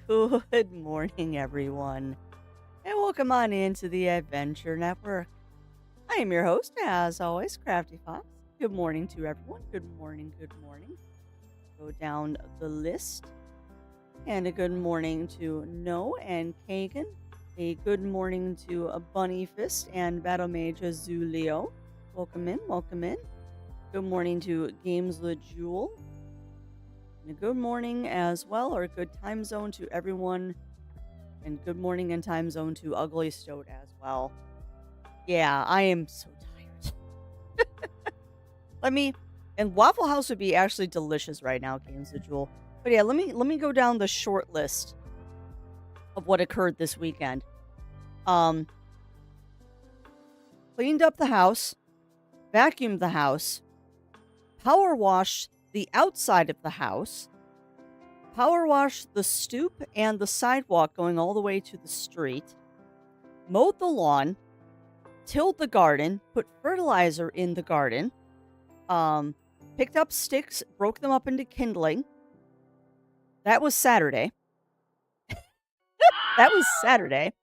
Good morning, everyone, and welcome on into the Adventure Network. I am your host, as always, Crafty Fox. Good morning to everyone. Good morning, good morning. Go down the list. And a good morning to No and Kagan. A good morning to a Bunny Fist and Battle Mage Azulio. Welcome in, welcome in. Good morning to Games the Jewel. And a good morning as well, or a good time zone to everyone. And good morning and time zone to Ugly Stoat as well. Yeah, I am so tired. And Waffle House would be actually delicious right now, Games the Jewel. But yeah, let me go down the short list of what occurred this weekend. Cleaned up the house, vacuumed the house, power washed the outside of the house, power washed the stoop and the sidewalk going all the way to the street, mowed the lawn, tilled the garden, put fertilizer in the garden, picked up sticks, broke them up into kindling. That was Saturday. That was Saturday.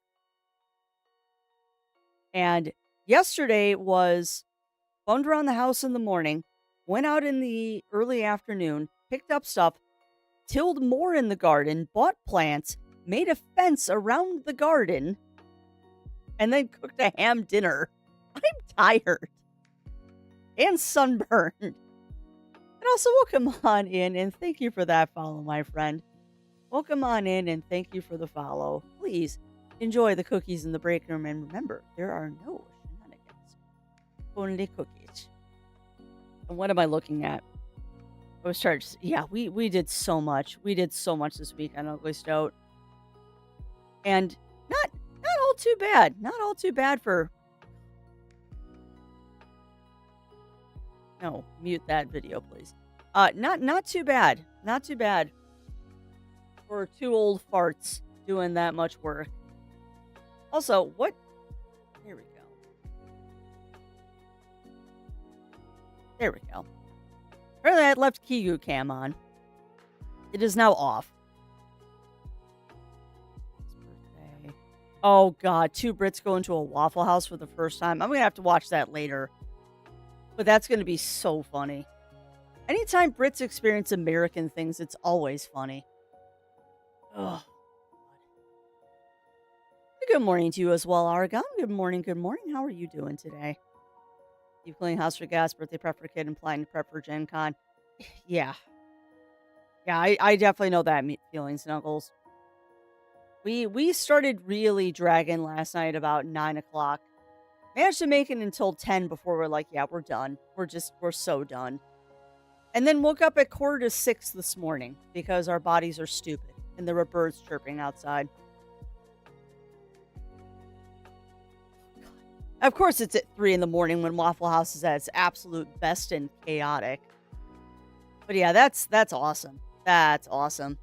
And yesterday was bummed around the house in the morning, went out in the early afternoon, picked up stuff, tilled more in the garden, bought plants, made a fence around the garden, and then cooked a ham dinner. I'm tired and sunburned. And also, welcome on in, and thank you for that follow, my friend. Welcome on in, and thank you for the follow. Please enjoy the cookies in the break room, and remember, there are no shenanigans, only cookies. And what am I looking at? I was charged. Yeah, we did so much. We did so much this week on Ugly Stoat, and not all too bad. Not all too bad for. No, mute that video, please. Not too bad. Not too bad for two old farts doing that much work. Also, what? There we go. There we go. Apparently, I had left Kigu Cam on. It is now off. Birthday. Oh God, two Brits going to a Waffle House for the first time. I'm gonna have to watch that later. But that's gonna be so funny. Anytime Brits experience American things, it's always funny. Ugh. Good morning to you as well, Argon. Good morning, good morning. How are you doing today? You cleaning house for gas, birthday prep for kid, and planning to prep for Gen Con. Yeah. Yeah, I definitely know that feeling, Snuggles. We started really dragging last night about 9 o'clock. Managed to make it until 10 before we're like, yeah, we're done. We're so done. And then woke up at 5:45 this morning because our bodies are stupid and there were birds chirping outside. Of course, it's at 3 in the morning when Waffle House is at its absolute best and chaotic. But yeah, that's awesome. That's awesome.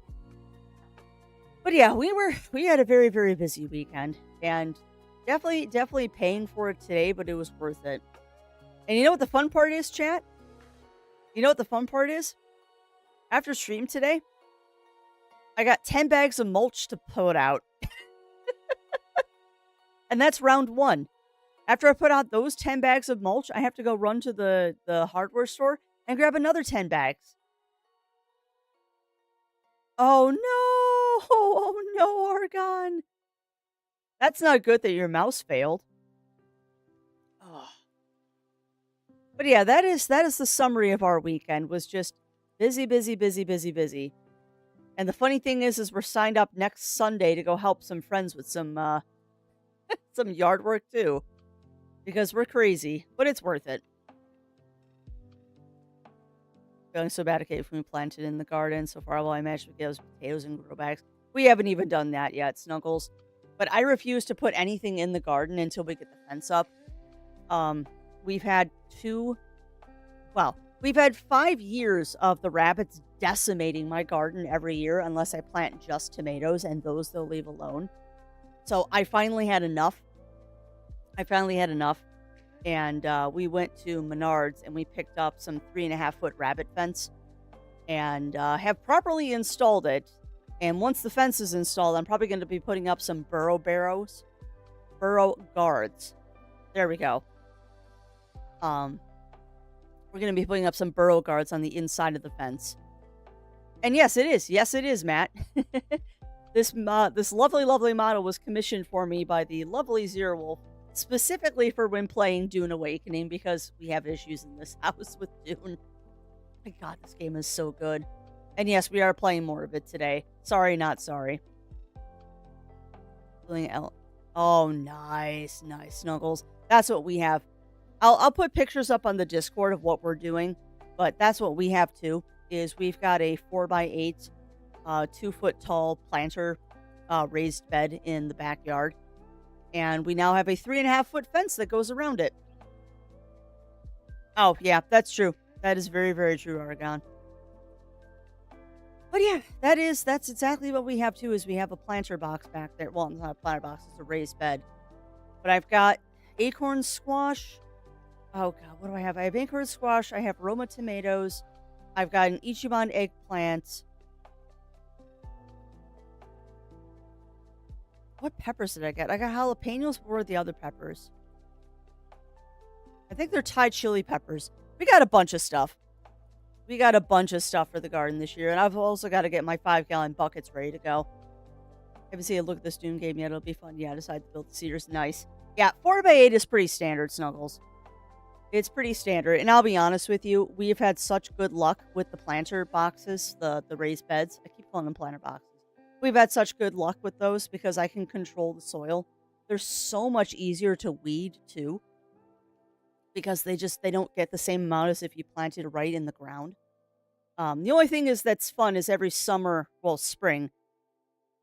But yeah, we had a very, very busy weekend, and definitely paying for it today, but it was worth it. And you know what the fun part is, chat? You know what the fun part is? After stream today, I got 10 bags of mulch to put out. And that's round 1. After I put out those 10 bags of mulch, I have to go run to the hardware store and grab another 10 bags. Oh no! Oh no, Argon! That's not good that your mouse failed. Oh. But yeah, that is the summary of our weekend. Was just busy. And the funny thing is we're signed up next Sunday to go help some friends with some some yard work too. Because we're crazy, but it's worth it. Feeling so bad at we planted in the garden. So far, all I managed to get was potatoes and grow bags. We haven't even done that yet, Snuggles. But I refuse to put anything in the garden until we get the fence up. We've had 5 years of the rabbits decimating my garden every year unless I plant just tomatoes, and those they'll leave alone. So I finally had enough. And we went to Menards and we picked up some 3.5-foot rabbit fence and have properly installed it. And once the fence is installed, I'm probably going to be putting up some burrow guards. There we go. We're going to be putting up some burrow guards on the inside of the fence. And yes, it is. Yes, it is, Matt. This lovely, lovely model was commissioned for me by the lovely Zero Wolf, specifically for when playing Dune Awakening, because we have issues in this house with Dune. My God, this game is so good. And yes, we are playing more of it today. Sorry, not sorry. Oh, nice, nice, Snuggles. That's what we have. I'll put pictures up on the Discord of what we're doing, but that's what we have too. Is we've got a 4x8, 2-foot tall planter, raised bed in the backyard, and we now have a 3.5-foot fence that goes around it. Oh yeah, that's true. That is very, very true, Argon. But yeah, that's exactly what we have too. Is we have a planter box back there. Well, it's not a planter box; it's a raised bed. But I've got acorn squash. Oh God, what do I have? I have acorn squash. I have Roma tomatoes. I've got an Ichiban eggplant. What peppers did I get? I got jalapenos. What were the other peppers? I think they're Thai chili peppers. We got a bunch of stuff. We got a bunch of stuff for the garden this year. And I've also got to get my 5-gallon buckets ready to go. I haven't seen a look at this Dune game yet. It'll be fun. Yeah, I decided to build the cedars. Nice. Yeah, 4x8 is pretty standard, Snuggles. It's pretty standard. And I'll be honest with you, we've had such good luck with the planter boxes, the raised beds. I keep calling them planter boxes. We've had such good luck with those because I can control the soil. They're so much easier to weed, too. Because they don't get the same amount as if you planted right in the ground. The only thing that's fun is every spring,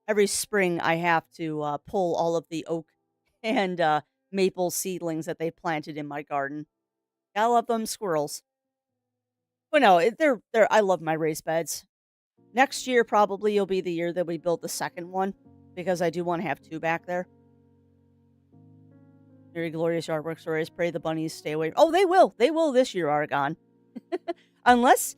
I have to pull all of the oak and maple seedlings that they planted in my garden. I love them squirrels. But no, I love my raised beds. Next year probably will be the year that we build the second one because I do want to have 2 back there. Very glorious artwork stories. Pray the bunnies stay away. Oh, they will. They will this year, Argon. unless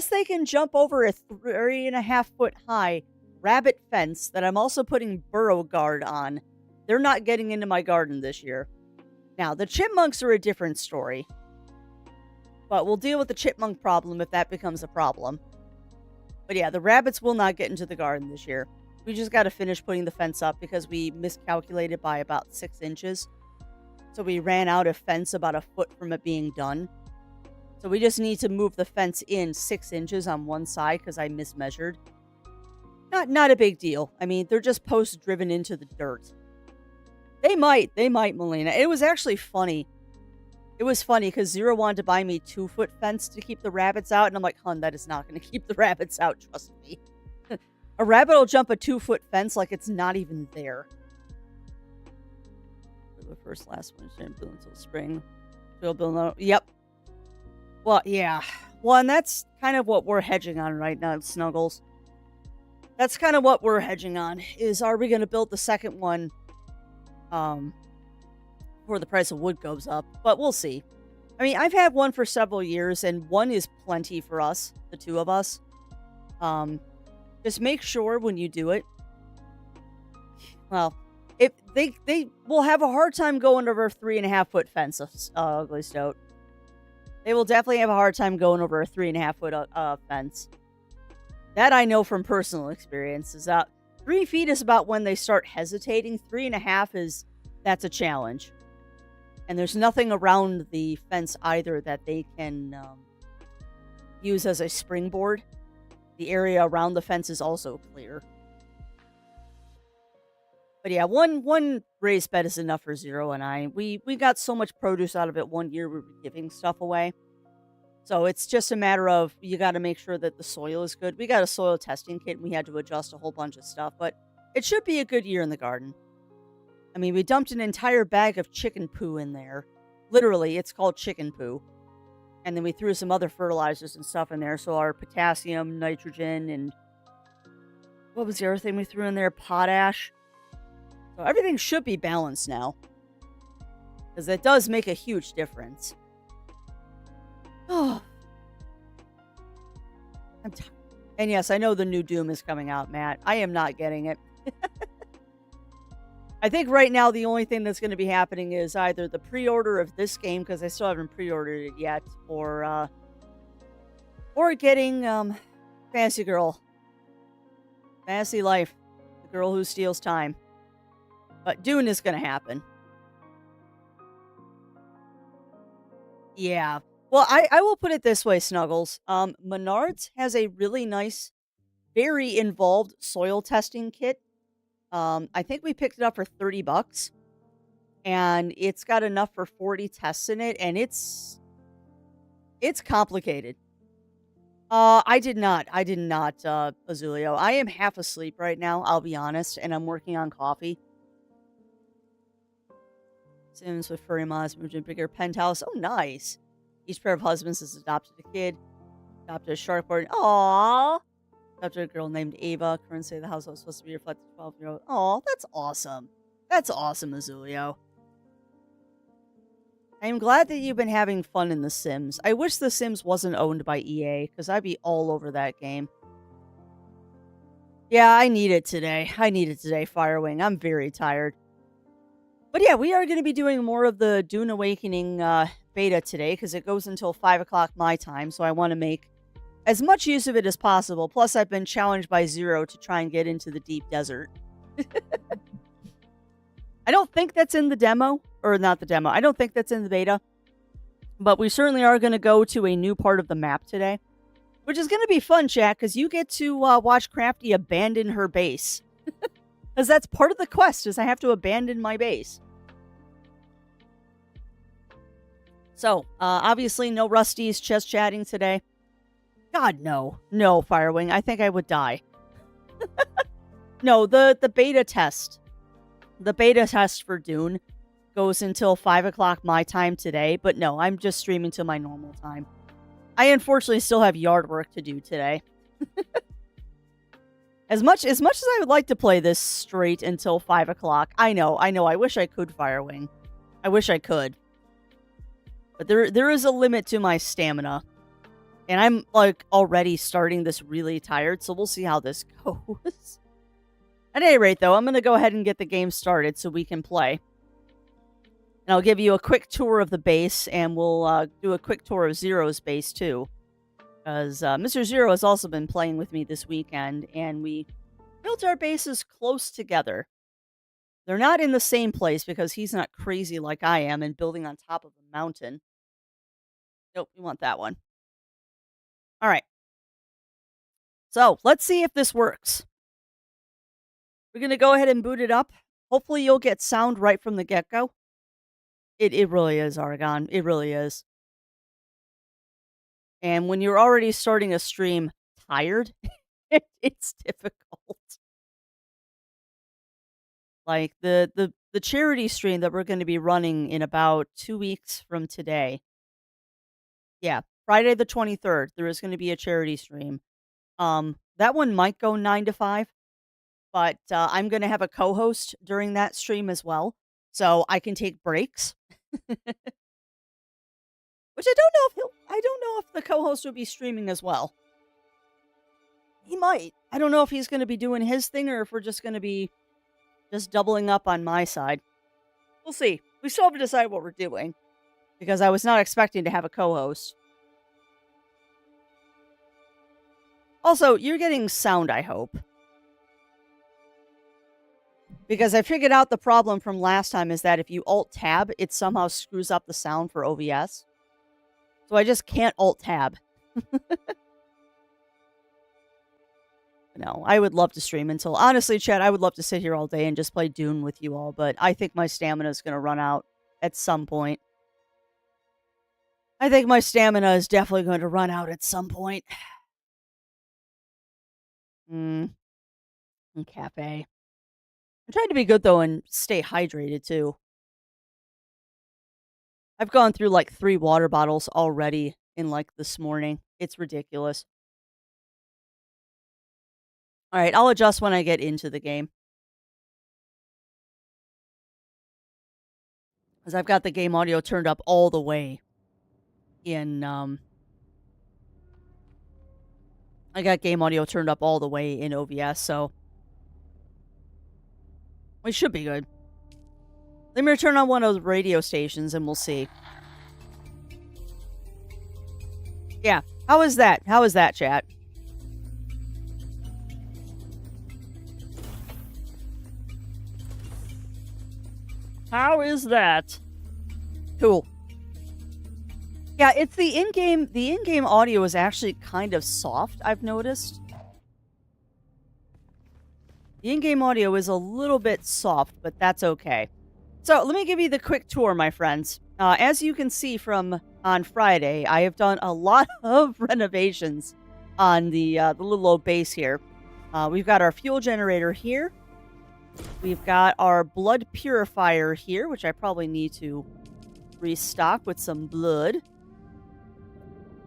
they can jump over a 3.5-foot high rabbit fence that I'm also putting burrow guard on, they're not getting into my garden this year. Now, the chipmunks are a different story. But we'll deal with the chipmunk problem if that becomes a problem. But yeah, the rabbits will not get into the garden this year. We just got to finish putting the fence up because we miscalculated by about 6 inches. So we ran out of fence about a foot from it being done. So we just need to move the fence in 6 inches on one side because I mismeasured. Not a big deal. I mean, they're just posts driven into the dirt. They might, Melina. It was actually funny. It was funny because Zero wanted to buy me 2-foot fence to keep the rabbits out. And I'm like, hun, that is not going to keep the rabbits out. Trust me. A rabbit will jump a 2-foot fence like it's not even there. The last one shouldn't build until spring. Yep. Well, yeah. Well, and that's kind of what we're hedging on right now, Snuggles. That's kind of what we're hedging on. Is are we going to build the second one before the price of wood goes up? But we'll see. I mean, I've had one for several years, and one is plenty for us, the 2 of us. Just make sure when you do it. Well, if they will have a hard time going over a 3.5-foot fence, Ugly Stoat. They will definitely have a hard time going over a 3.5-foot fence. That I know from personal experience. Is that 3 feet is about when they start hesitating. 3.5 that's a challenge. And there's nothing around the fence either that they can use as a springboard. The area around the fence is also clear. But yeah, one raised bed is enough for Zero and I. We got so much produce out of it one year we were giving stuff away. So it's just a matter of you got to make sure that the soil is good. We got a soil testing kit and we had to adjust a whole bunch of stuff. But it should be a good year in the garden. I mean, we dumped an entire bag of chicken poo in there. Literally, it's called chicken poo. And then we threw some other fertilizers and stuff in there. So our potassium, nitrogen, and what was the other thing we threw in there? Potash. So everything should be balanced now. Because it does make a huge difference. Oh. And yes, I know the new Doom is coming out, Matt. I am not getting it. I think right now the only thing that's going to be happening is either the pre-order of this game because I still haven't pre-ordered it yet, or getting Fantasy Girl, Fantasy Life, the girl who steals time. But Dune is going to happen. Yeah. Well, I will put it this way, Snuggles. Menards has a really nice, very involved soil testing kit. I think we picked it up for $30 and it's got enough for 40 tests in it and it's complicated. I did not, Azulio. I am half asleep right now, I'll be honest, and I'm working on coffee. Sims with furry mods moved to a bigger penthouse. Oh, nice. Each pair of husbands has adopted a kid. Adopted a shark board. Aww. Adopted a girl named Ava. Currently, the household was supposed to be reflected 12-year-old. Aw, that's awesome. That's awesome, Azulio. I'm glad that you've been having fun in The Sims. I wish The Sims wasn't owned by EA, because I'd be all over that game. Yeah, I need it today. Firewing. I'm very tired. But yeah, we are going to be doing more of the Dune Awakening beta today, because it goes until 5 o'clock my time, so I want to make as much use of it as possible. Plus, I've been challenged by Zero to try and get into the deep desert. I don't think that's in the demo, or not the demo. I don't think that's in the beta, but we certainly are going to go to a new part of the map today, which is going to be fun, chat, because you get to watch Crafty abandon her base. Because that's part of the quest, is I have to abandon my base. So, obviously, no Rusty's chest chatting today. God, no. No, Firewing. I think I would die. No, the beta test. The beta test for Dune goes until 5 o'clock my time today, but no, I'm just streaming to my normal time. I unfortunately still have yard work to do today. As much as I would like to play this straight until 5 o'clock, I know, I wish I could, Firewing. I wish I could. But there is a limit to my stamina. And I'm, like, already starting this really tired, so we'll see how this goes. At any rate, though, I'm going to go ahead and get the game started so we can play. And I'll give you a quick tour of the base, and we'll do a quick tour of Zero's base, too. Because Mr. Zero has also been playing with me this weekend, and we built our bases close together. They're not in the same place because he's not crazy like I am and building on top of a mountain. Nope, we want that one. All right. So, let's see if this works. We're going to go ahead and boot it up. Hopefully you'll get sound right from the get-go. It really is, Argon. It really is. And when you're already starting a stream tired, it's difficult. Like, the charity stream that we're going to be running in about 2 weeks from today. Yeah, Friday the 23rd, there is going to be a charity stream. That one might go 9 to 5. But I'm going to have a co-host during that stream as well, so I can take breaks. Which I don't know if the co-host will be streaming as well. He might. I don't know if he's going to be doing his thing or if we're just going to be just doubling up on my side. We'll see. We still have to decide what we're doing because I was not expecting to have a co-host. Also, you're getting sound, I hope. Because I figured out the problem from last time is that if you Alt-Tab, it somehow screws up the sound for OBS. So I just can't Alt-Tab. No, I would love to stream until... Honestly, chat, I would love to sit here all day and just play Dune with you all, but I think my stamina is going to run out at some point. I think my stamina is definitely going to run out at some point. Cafe. I'm trying to be good, though, and stay hydrated, too. I've gone through, like, 3 water bottles already in, like, this morning. It's ridiculous. Alright, I'll adjust when I get into the game. Because I've got the game audio turned up all the way in I got game audio turned up all the way in OBS, so we should be good. Let me turn on one of the radio stations and we'll see. Yeah. How is that? How is that, chat? How is that? Cool. Yeah, it's the in-game audio is actually kind of soft, I've noticed. The in-game audio is a little bit soft, but that's okay. So, let me give you the quick tour, my friends. As you can see from on Friday, I have done a lot of renovations on the little old base here. We've got our fuel generator here. We've got our blood purifier here, which I probably need to restock with some blood.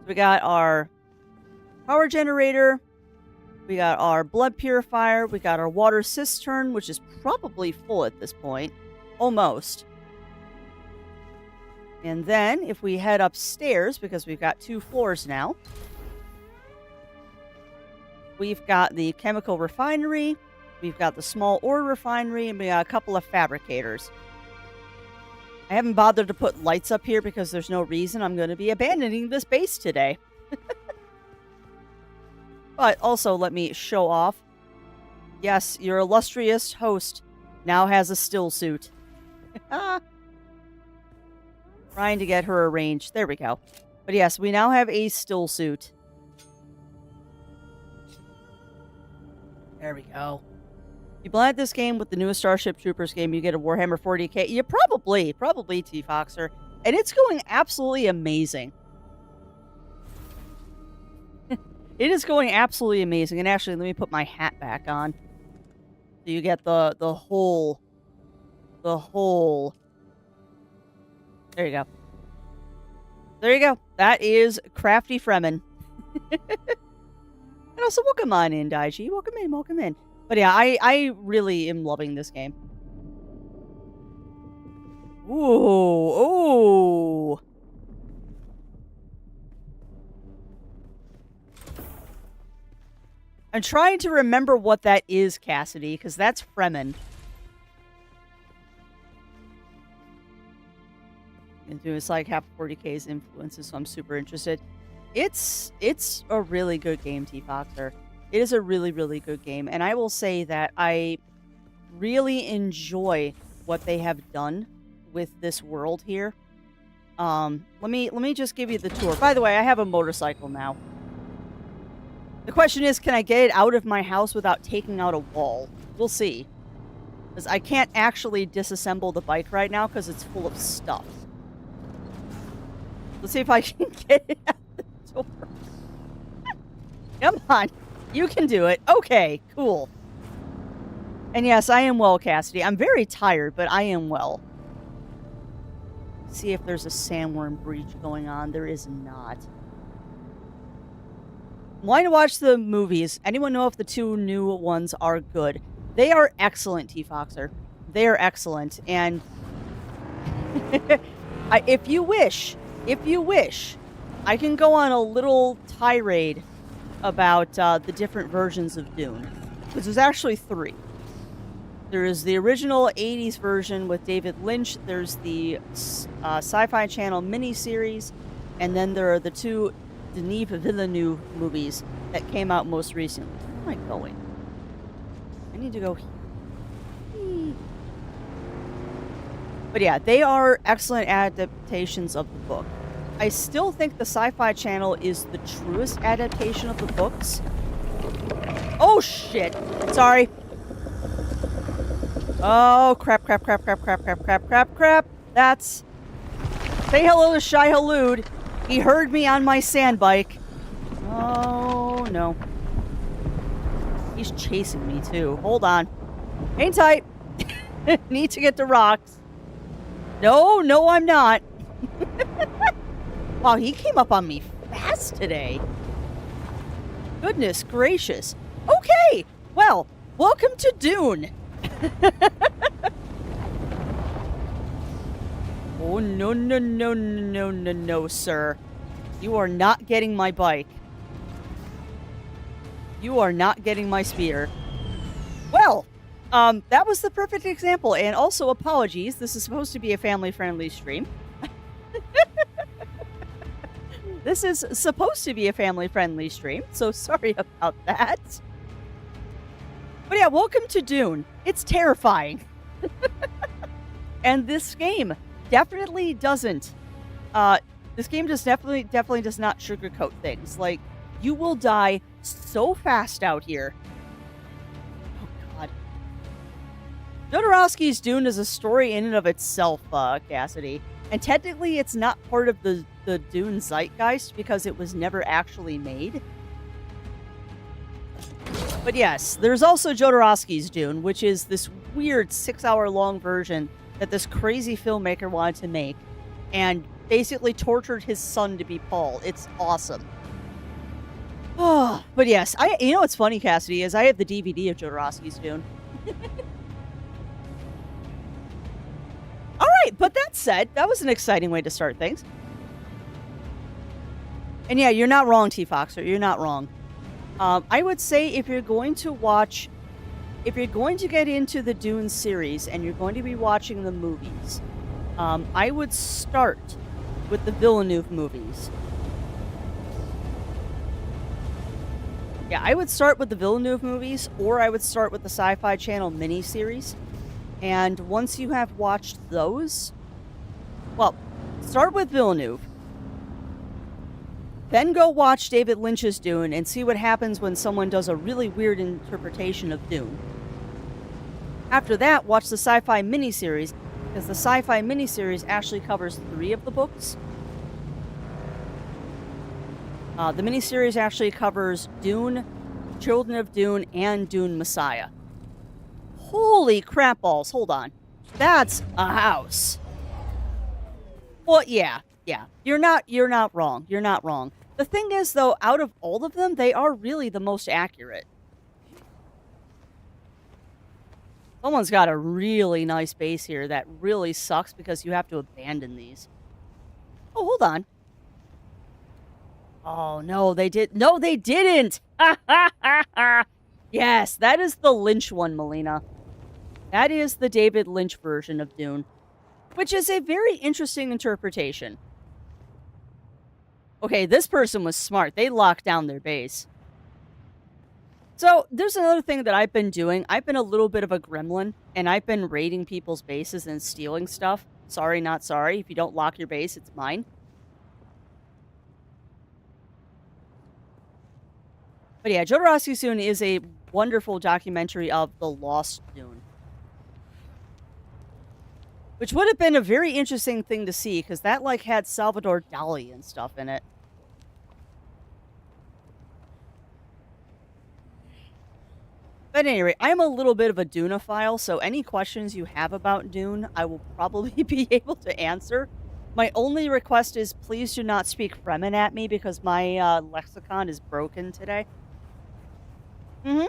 We got our power generator. We got our blood purifier. We got our water cistern, which is probably full at this point. Almost. And then, if we head upstairs, because we've got 2 floors now, we've got the chemical refinery, we've got the small ore refinery, and we got a couple of fabricators. I haven't bothered to put lights up here because there's no reason. I'm going to be abandoning this base today. But also, let me show off. Yes, your illustrious host now has a still suit. Trying to get her arranged. There we go. But yes, we now have a still suit. There we go. You blend this game with the newest Starship Troopers game, you get a Warhammer 40k. You probably T-Foxer. And it's going absolutely amazing. It is going absolutely amazing. And actually, let me put my hat back on. So you get the whole... There you go. There you go. That is Crafty Fremen. And also, welcome on in, Daiji. Welcome in, welcome in. But yeah, I really am loving this game. Ooh, ooh. I'm trying to remember what that is, Cassidy, because that's Fremen. It's like half 40k's influences, so I'm super interested. It's a really good game, T-Foxer. It is a really, really good game, and I will say that I really enjoy what they have done with this world here. Let me just give you the tour. By the way, I have a motorcycle now. The question is, can I get it out of my house without taking out a wall? We'll see. Because I can't actually disassemble the bike right now because it's full of stuff. Let's see if I can get it out the door. Come on. You can do it. Okay, cool. And yes, I am well, Cassidy. I'm very tired, but I am well. See if there's a sandworm breach going on. There is not. Why to watch the movies? Anyone know if the 2 new ones are good? They are excellent, T-Foxer. They are excellent. And if you wish, I can go on a little tirade about the different versions of Dune. Because there's actually 3. There is the original 80s version with David Lynch. There's the Sci-Fi Channel miniseries. And then there are the 2 Denis Villeneuve movies that came out most recently. Where am I going? I need to go here. But yeah, they are excellent adaptations of the book. I still think the Sci-Fi Channel is the truest adaptation of the books. Oh, shit. Sorry. Oh, crap. That's... Say hello to Shai Halud. He heard me on my sand bike. Oh, no. He's chasing me, too. Hold on. Hang tight. Need to get the rocks. No, I'm not. Wow, he came up on me fast today. Goodness gracious. Okay, well, welcome to Dune. Oh, no, sir. You are not getting my bike. You are not getting my spear. Well, that was the perfect example. And also, apologies. This is supposed to be a family-friendly stream. This is supposed to be a family-friendly stream, so sorry about that. But yeah, welcome to Dune. It's terrifying. And this game definitely doesn't. This game just definitely does not sugarcoat things. Like, you will die so fast out here. Oh, God. Jodorowsky's Dune is a story in and of itself, Cassidy. And technically, it's not part of the Dune zeitgeist because it was never actually made. But yes, there's also Jodorowsky's Dune, which is this weird 6-hour-long version that this crazy filmmaker wanted to make and basically tortured his son to be Paul. It's awesome. Oh, but yes, you know what's funny, Cassidy, is I have the DVD of Jodorowsky's Dune. All right, but that said, that was an exciting way to start things. And yeah, you're not wrong, T-Foxer. You're not wrong. I would say if you're going to get into the Dune series and you're going to be watching the movies, I would start with the Villeneuve movies. Yeah, I would start with the Villeneuve movies, or I would start with the Sci-Fi Channel miniseries. And once you have watched those, well, start with Villeneuve. Then go watch David Lynch's Dune and see what happens when someone does a really weird interpretation of Dune. After that, watch the sci-fi miniseries, because the sci-fi miniseries actually covers 3 of the books. The miniseries actually covers Dune, Children of Dune, and Dune Messiah. Holy crap balls, hold on. That's a house. Well, yeah. You're not wrong. You're not wrong. The thing is, though, out of all of them, they are really the most accurate. Someone's got a really nice base here that really sucks because you have to abandon these. Oh, hold on. Oh, no, they did. No, they didn't. Yes, that is the Lynch one, Melina. That is the David Lynch version of Dune, which is a very interesting interpretation. Okay, this person was smart. They locked down their base. So, there's another thing that I've been doing. I've been a little bit of a gremlin, and I've been raiding people's bases and stealing stuff. Sorry, not sorry. If you don't lock your base, it's mine. But yeah, Jodorowsky's Dune is a wonderful documentary of the lost Dune. Which would have been a very interesting thing to see, because that, like, had Salvador Dali and stuff in it. But anyway, I'm a little bit of a Duneophile, so any questions you have about Dune, I will probably be able to answer. My only request is please do not speak Fremen at me, because my lexicon is broken today. I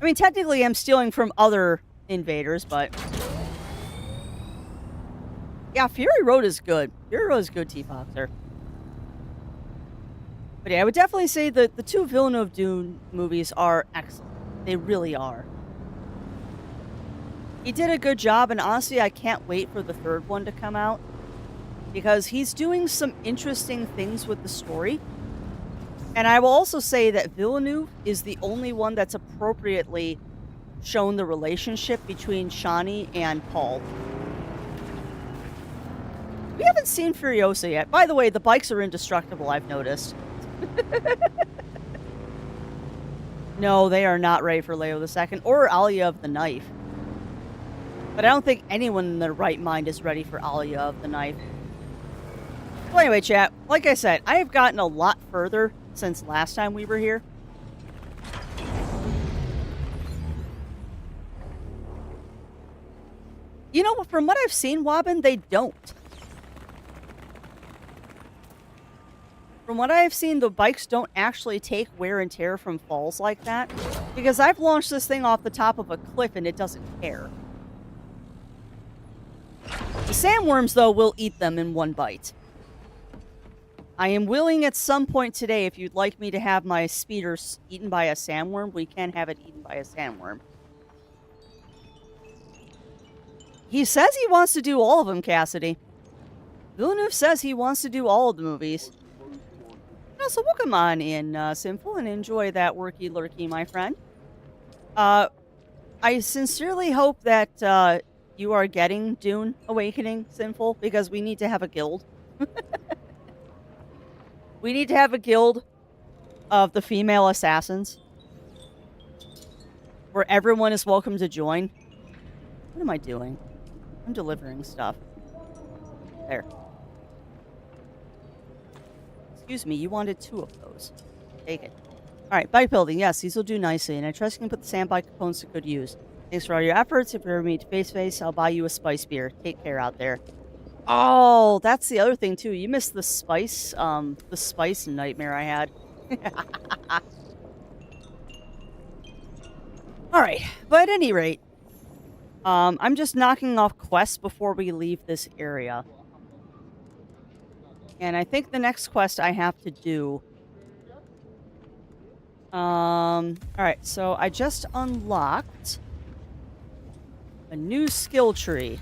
mean, technically I'm stealing from other invaders, but yeah, Fury Road is good. Fury Road is good, T-Foxer. But yeah, I would definitely say that the 2 Villeneuve Dune movies are excellent. They really are. He did a good job, and honestly, I can't wait for the 3rd one to come out, because he's doing some interesting things with the story. And I will also say that Villeneuve is the only one that's appropriately shown the relationship between Shani and Paul. We haven't seen Furiosa yet. By the way, the bikes are indestructible, I've noticed. No, they are not ready for Leo II or Alia of the Knife. But I don't think anyone in their right mind is ready for Alia of the Knife. Well, anyway, chat, like I said, I have gotten a lot further since last time we were here. You know, from what I've seen, Wobbin, they don't. From what I've seen, the bikes don't actually take wear and tear from falls like that. Because I've launched this thing off the top of a cliff and it doesn't care. The sandworms, though, will eat them in one bite. I am willing at some point today, if you'd like me to have my speeder eaten by a sandworm, we can have it eaten by a sandworm. He says he wants to do all of them, Cassidy. Villeneuve says he wants to do all of the movies. So we'll come on in, Sinful, and enjoy that worky lurky, my friend. I sincerely hope that you are getting Dune Awakening, Sinful, because we need to have a guild. We need to have a guild of the female assassins where everyone is welcome to join. What am I doing? I'm delivering stuff. There. Excuse me, you wanted 2 of those. Take it. Alright, bike building. Yes, these will do nicely, and I trust you can put the sand bike components to good use. Thanks for all your efforts. If you ever meet face-to-face, I'll buy you a spice beer. Take care out there. Oh, that's the other thing, too. You missed the spice nightmare I had. Alright, but at any rate, I'm just knocking off quests before we leave this area. And I think the next quest I have to do... Alright, so I just unlocked a new skill tree.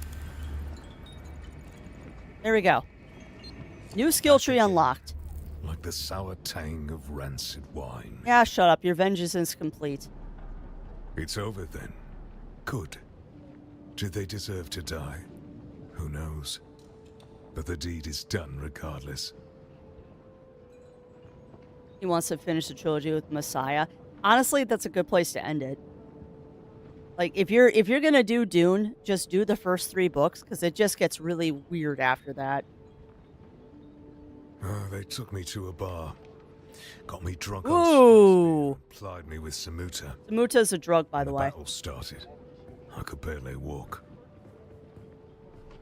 There we go. New skill tree unlocked. Like the sour tang of rancid wine. Yeah, shut up. Your vengeance is complete. It's over then. Good. Did they deserve to die? Who knows? But the deed is done regardless. He wants to finish the trilogy with Messiah. Honestly, that's a good place to end it. Like, if you're gonna do Dune, just do the first 3 books, because it just gets really weird after that. They took me to a bar. Got me drunk on spice, plied me with Samuta. Samuta's a drug, by the way. The battle started. I could barely walk.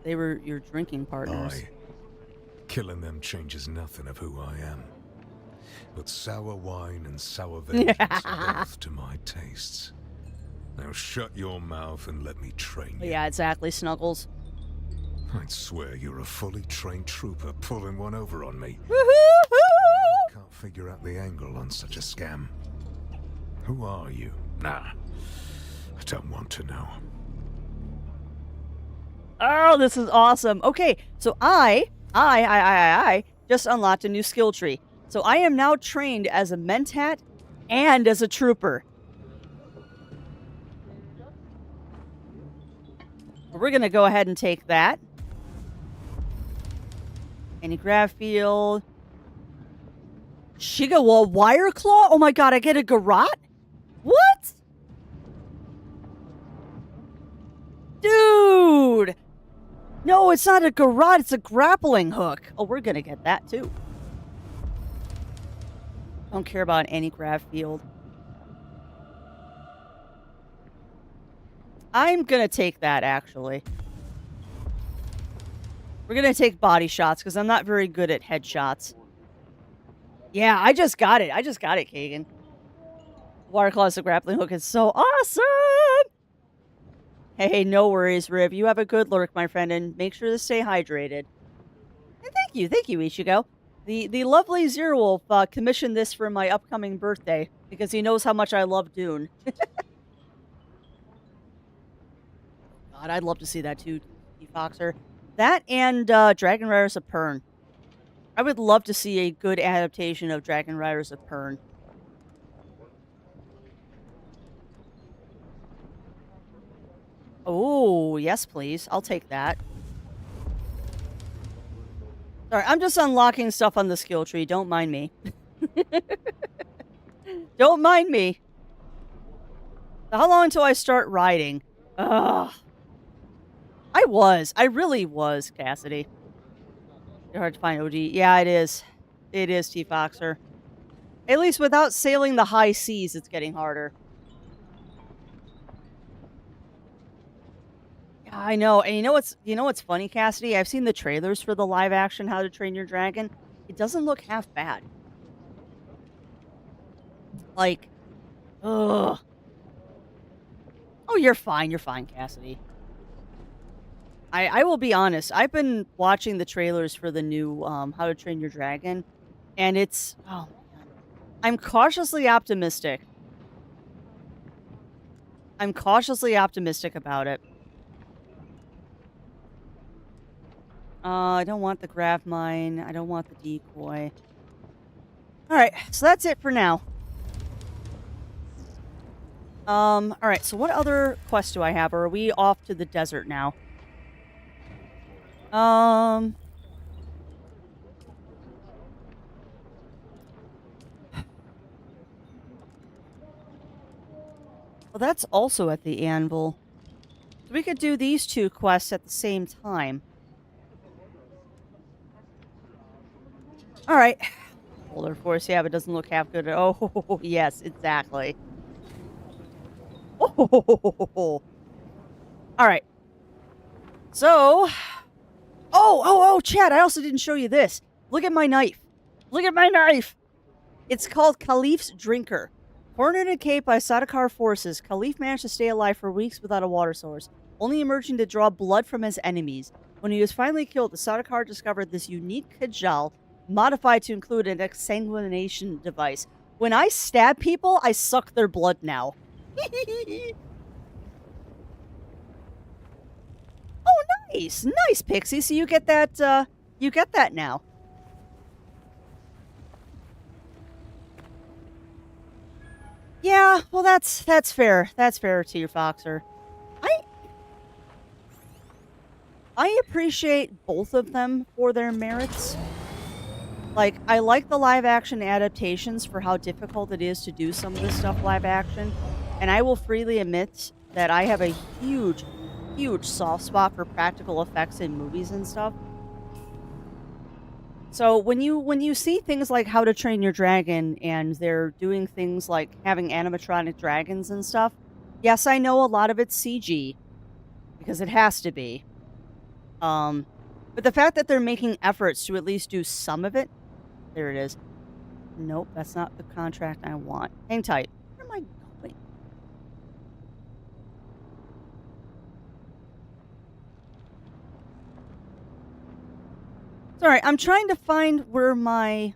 They were your drinking partners. Killing them changes nothing of who I am. But sour wine and sour vengeance are both to my tastes. Now shut your mouth and let me train you. Yeah, exactly, Snuggles. I'd swear you're a fully trained trooper pulling one over on me. Woohoo! Can't figure out the angle on such a scam. Who are you? Nah, I don't want to know. Oh, this is awesome. Okay, so I just unlocked a new skill tree. So I am now trained as a Mentat and as a trooper. We're going to go ahead and take that. Anti-grav field. Shigawa wire claw? Oh my god, I get a garrote? What? Dude! No, it's not a garrote, it's a grappling hook. Oh, we're going to get that too. Don't care about any grav field. I'm gonna take that, actually. We're gonna take body shots, because I'm not very good at headshots. Yeah, I just got it. Kagan. Water claws, the grappling hook is so awesome! Hey, no worries, Riv. You have a good lurk, my friend, and make sure to stay hydrated. And thank you, Ichigo. The lovely Zero Wolf commissioned this for my upcoming birthday, because he knows how much I love Dune. God, I'd love to see that too, Foxer. That and Dragon Riders of Pern. I would love to see a good adaptation of Dragon Riders of Pern. Oh, yes, please. I'll take that. Sorry, I'm just unlocking stuff on the skill tree. Don't mind me. Don't mind me. How long until I start riding? Ugh. I really was, Cassidy. You're hard to find, OG. Yeah, it is. It is, T-Foxer. At least without sailing the high seas, it's getting harder. Yeah, I know. And you know what's funny, Cassidy? I've seen the trailers for the live action How to Train Your Dragon. It doesn't look half bad. Like, ugh. Oh, you're fine, Cassidy. I will be honest. I've been watching the trailers for the new How to Train Your Dragon, And it's, oh man, I'm cautiously optimistic. I'm cautiously optimistic about it. I don't want the grav mine. I don't want the decoy. All right, so that's it for now. All right, so what other quests do I have? Or are we off to the desert now? Um, well, that's also at the anvil. So we could do these two quests at the same time. All right. Polar force, yeah, but it doesn't look half good. Oh, yes, exactly. Oh, all right. So, Chad, I also didn't show you this. Look at my knife. Look at my knife. It's called Khalif's Drinker. Cornered and caped by Sardaukar forces, Khalif managed to stay alive for weeks without a water source, only emerging to draw blood from his enemies. When he was finally killed, the Sardaukar discovered this unique kajal, modified to include an exsanguination device. When I stab people, I suck their blood now. Oh, nice. Nice, Pixie. So you get that now. Yeah, well that's fair. That's fair to your Foxer. I appreciate both of them for their merits. Like, I like the live action adaptations for how difficult it is to do some of this stuff live action. And I will freely admit that I have a huge, huge soft spot for practical effects in movies and stuff. So when you see things like How to Train Your Dragon and they're doing things like having animatronic dragons and stuff, yes, I know a lot of it's CG because it has to be. But the fact that they're making efforts to at least do some of it, there it is. Nope, that's not the contract I want. Hang tight. Where am I going? Sorry, I'm trying to find where my...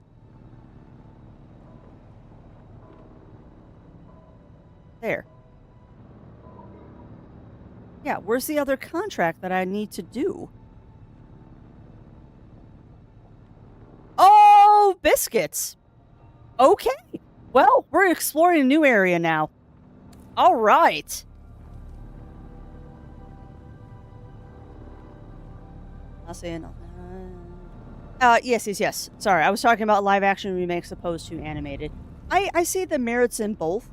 There. Yeah, where's the other contract that I need to do? Oh, biscuits. Okay. Well, we're exploring a new area now. All right. I'll say nothing. Yes. Sorry, I was talking about live action remakes opposed to animated. I see the merits in both.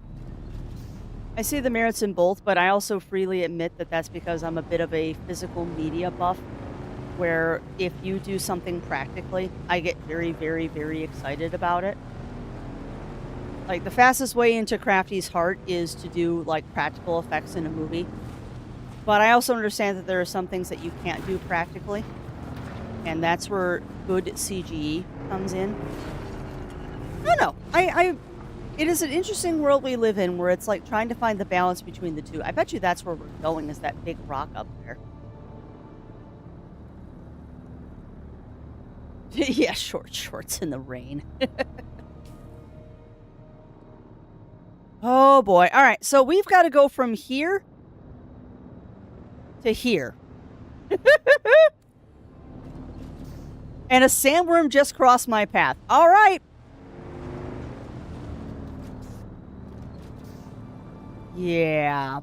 But I also freely admit that that's because I'm a bit of a physical media buff, where if you do something practically, I get very, very, very excited about it. Like, the fastest way into Crafty's heart is to do, like, practical effects in a movie. But I also understand that there are some things that you can't do practically. And that's where good CGE comes in. I don't know. It is an interesting world we live in where it's like trying to find the balance between the two. I bet you that's where we're going, is that big rock up there. Yeah, short shorts in the rain. Oh boy. All right, so we've got to go from here to here. And a sandworm just crossed my path. All right. Yeah.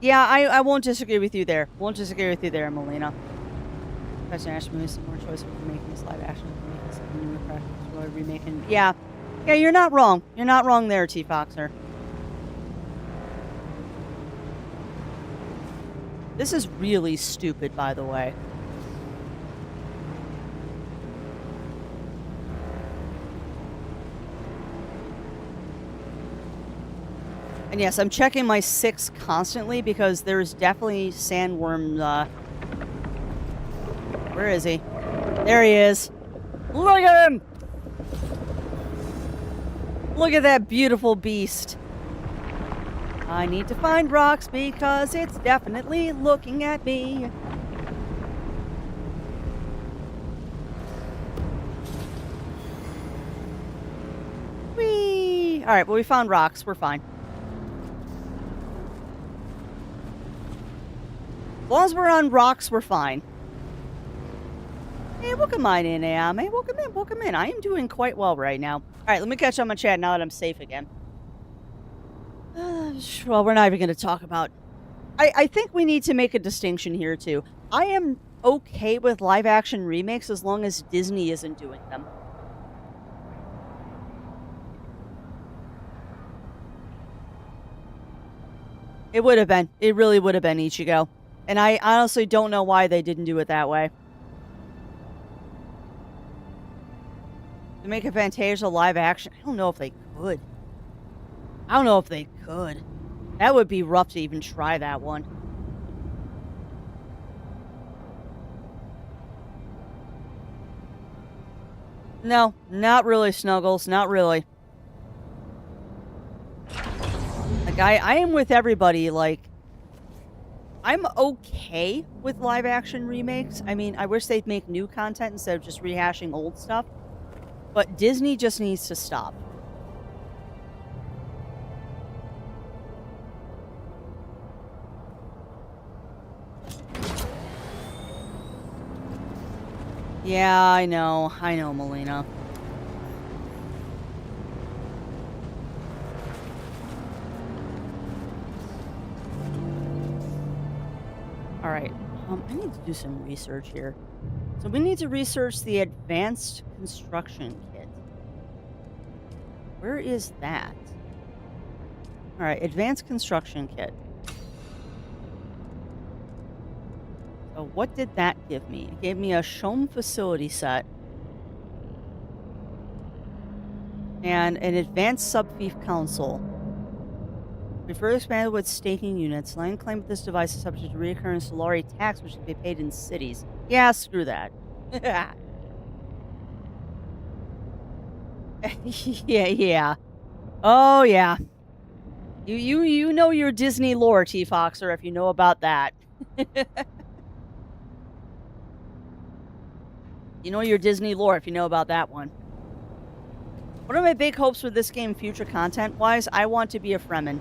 Yeah, I won't disagree with you there. Melina. Question asked me some more choice for making this live action. Remaking. Yeah. Yeah, you're not wrong. You're not wrong there, T-Foxer. This is really stupid, by the way. And yes, I'm checking my 6 constantly because there's definitely sandworms. Where is he? There he is. Look at him! Look at that beautiful beast. I need to find rocks because it's definitely looking at me. we? Alright, well, we found rocks. We're fine. As long as we're on rocks, we're fine. Hey, welcome on in, Am. Hey, welcome in, welcome in. I am doing quite well right now. Alright, let me catch up my chat now that I'm safe again. Well, we're not even going to talk about... I think we need to make a distinction here, too. I am okay with live-action remakes as long as Disney isn't doing them. It would have been. It really would have been Ichigo. And I honestly don't know why they didn't do it that way. To make a Fantasia live action, I don't know if they could. I don't know if they could. That would be rough to even try that one. No, not really, Snuggles. Not really. Like, I am with everybody, like... I'm okay with live-action remakes. I mean, I wish they'd make new content instead of just rehashing old stuff. But Disney just needs to stop. Yeah, I know, Melina. Alright, I need to do some research here. So we need to research the Advanced Construction Kit. Where is that? Alright, Advanced Construction Kit. So what did that give me? It gave me a Shom facility set. And an Advanced Sub-Fief Council. We further expanded with staking units. Land claim that this device is subject to recurring Solari tax, which can be paid in cities. Yeah, screw that. yeah. Oh, yeah. You know your Disney lore, T-Foxer, if you know about that. You know your Disney lore if you know about that one. One of my big hopes for this game, future content-wise, I want to be a Fremen.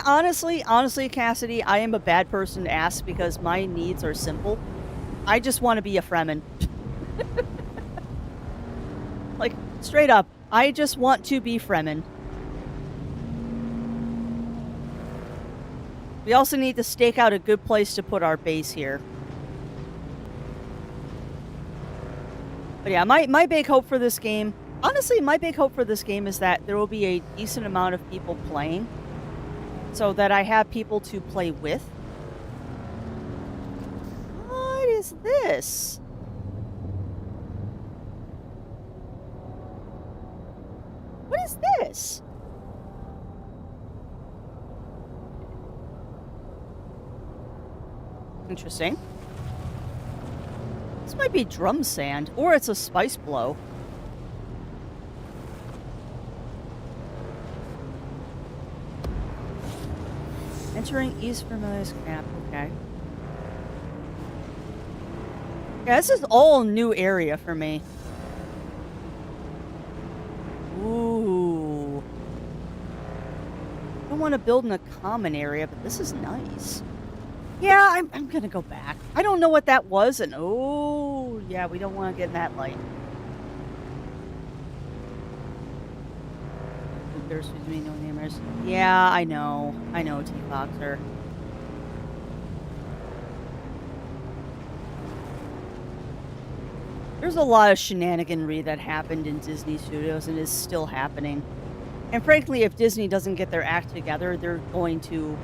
Honestly, Cassidy, I am a bad person to ask because my needs are simple. I just want to be a Fremen. Like, straight up, I just want to be Fremen. We also need to stake out a good place to put our base here. But yeah, my big hope for this game... Honestly, my big hope for this game is that there will be a decent amount of people playing. So that I have people to play with. What is this? What is this? Interesting. This might be drum sand, or it's a spice blow. Entering East Vermilius Camp, okay. Yeah, this is all new area for me. Ooh. I don't want to build in a common area, but this is nice. Yeah, I'm gonna go back. I don't know what that was, and oh, yeah, we don't want to get in that light. There's between no namers. Yeah, I know, T-Foxer. There's a lot of shenaniganry that happened in Disney Studios and is still happening. And frankly, if Disney doesn't get their act together, they're going to,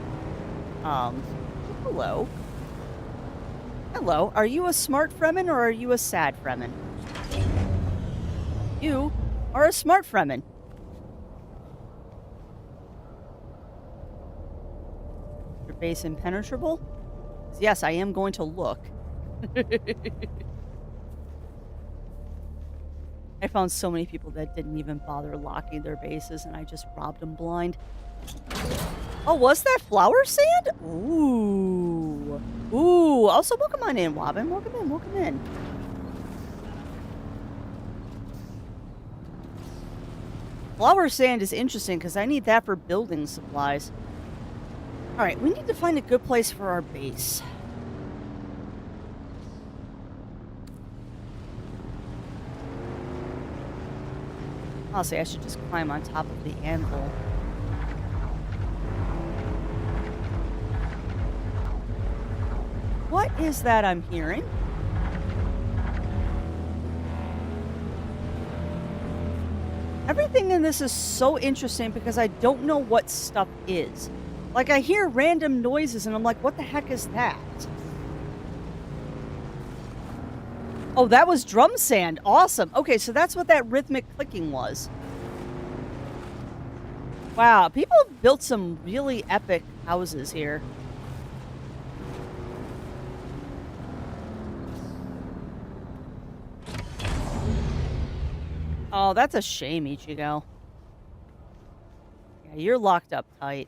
hello. Hello, are you a smart Fremen or are you a sad Fremen? You are a smart Fremen. Your base impenetrable? Yes, I am going to look. I found so many people that didn't even bother locking their bases, and I just robbed them blind. Oh, was that flower sand? Ooh. Ooh. Also, welcome on in, Wobbin. Welcome in. Flower sand is interesting because I need that for building supplies. Alright, we need to find a good place for our base. Honestly, I should just climb on top of the anvil. What is that I'm hearing? Everything in this is so interesting because I don't know what stuff is. Like, I hear random noises and I'm like, what the heck is that? Oh, that was drum sand. Awesome. Okay, so that's what that rhythmic clicking was. Wow, people have built some really epic houses here. Oh, that's a shame, Ichigo. Yeah, you're locked up tight.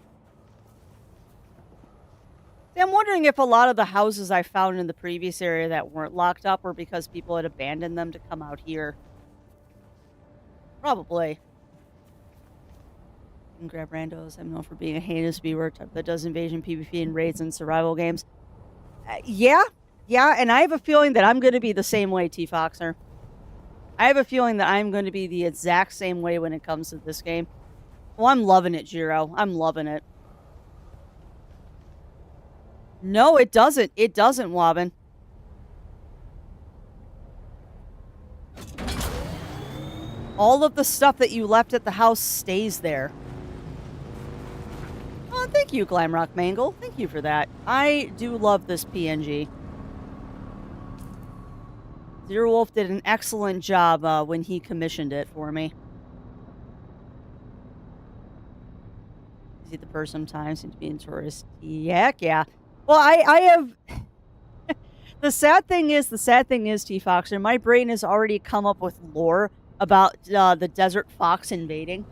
See, I'm wondering if a lot of the houses I found in the previous area that weren't locked up were because people had abandoned them to come out here. Probably. And grab randos. I'm known for being a heinous viewer type that does invasion, PvP, and raids and survival games. Yeah, and I have a feeling that I'm going to be the same way, T-Foxer. I have a feeling that I'm going to be the exact same way when it comes to this game. Well, I'm loving it, Jiro. I'm loving it. No, it doesn't. It doesn't, Wobbin. All of the stuff that you left at the house stays there. Oh, thank you, Glamrock Mangle. Thank you for that. I do love this PNG. Zero Wolf did an excellent job when he commissioned it for me. Is he the person sometimes seems to be in tourist? Heck yeah. Well, I have... The sad thing is, T-Foxer, my brain has already come up with lore about the desert fox invading.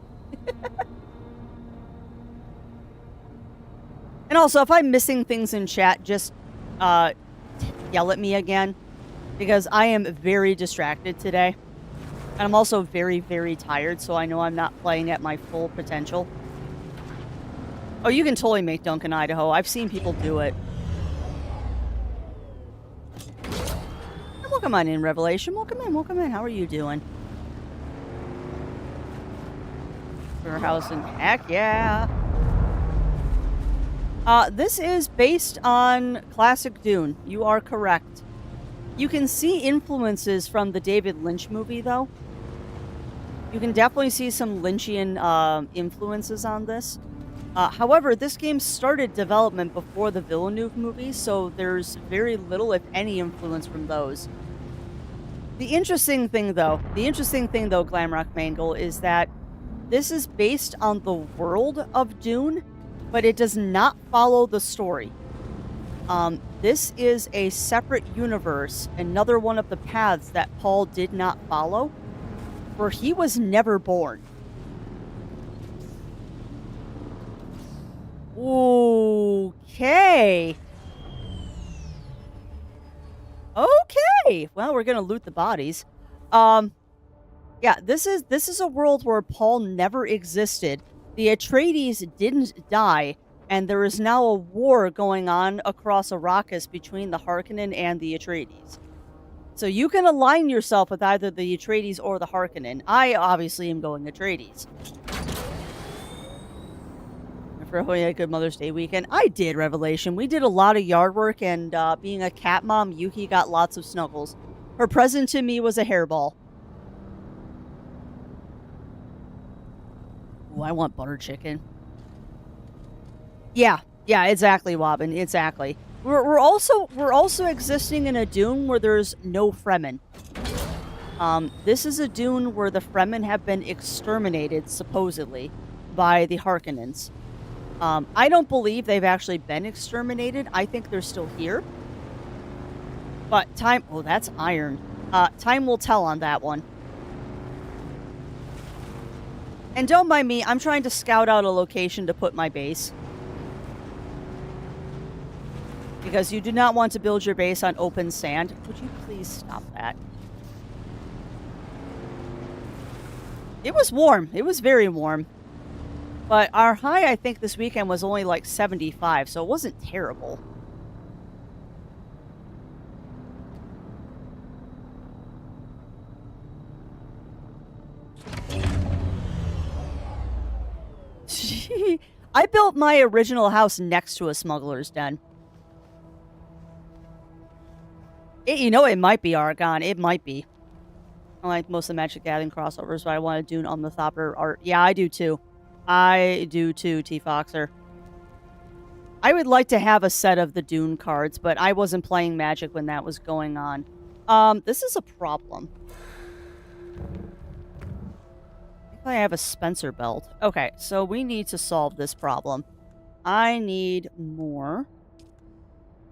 And also, if I'm missing things in chat, just yell at me again. Because I am very distracted today. And I'm also very, very tired, so I know I'm not playing at my full potential. Oh, you can totally make Duncan, Idaho. I've seen people do it. And welcome on in, Revelation. Welcome in. How are you doing? House and heck yeah. This is based on classic Dune. You are correct. You can see influences from the David Lynch movie, though. You can definitely see some Lynchian influences on this. However, this game started development before the Villeneuve movie, so there's very little, if any, influence from those. The interesting thing, though, Glamrock Mangle, is that this is based on the world of Dune, but it does not follow the story. This is a separate universe, another one of the paths that Paul did not follow, where he was never born. Okay. Okay. Well, we're gonna loot the bodies. Yeah, this is a world where Paul never existed. The Atreides didn't die. And there is now a war going on across Arrakis between the Harkonnen and the Atreides. So you can align yourself with either the Atreides or the Harkonnen. I obviously am going Atreides. For a good Mother's Day weekend. I did, Revelation. We did a lot of yard work, and being a cat mom, Yuki got lots of snuggles. Her present to me was a hairball. Ooh, I want butter chicken. Yeah, exactly, Wobbin, exactly. We're also existing in a Dune where there's no Fremen. This is a Dune where the Fremen have been exterminated, supposedly, by the Harkonnens. I don't believe they've actually been exterminated. I think they're still here. But time... Oh, that's iron. Time will tell on that one. And don't mind me, I'm trying to scout out a location to put my base. Because you do not want to build your base on open sand. Would you please stop that? It was warm. It was very warm. But our high, I think, this weekend was only like 75, so it wasn't terrible. I built my original house next to a smuggler's den. You know, it might be Argon. It might be. I like most of the Magic Gathering crossovers, but I want to Dune on the Thopper art. Yeah, I do too. I do too, T-Foxer. I would like to have a set of the Dune cards, but I wasn't playing Magic when that was going on. This is a problem. I have a Spencer belt. Okay, so we need to solve this problem. I need more.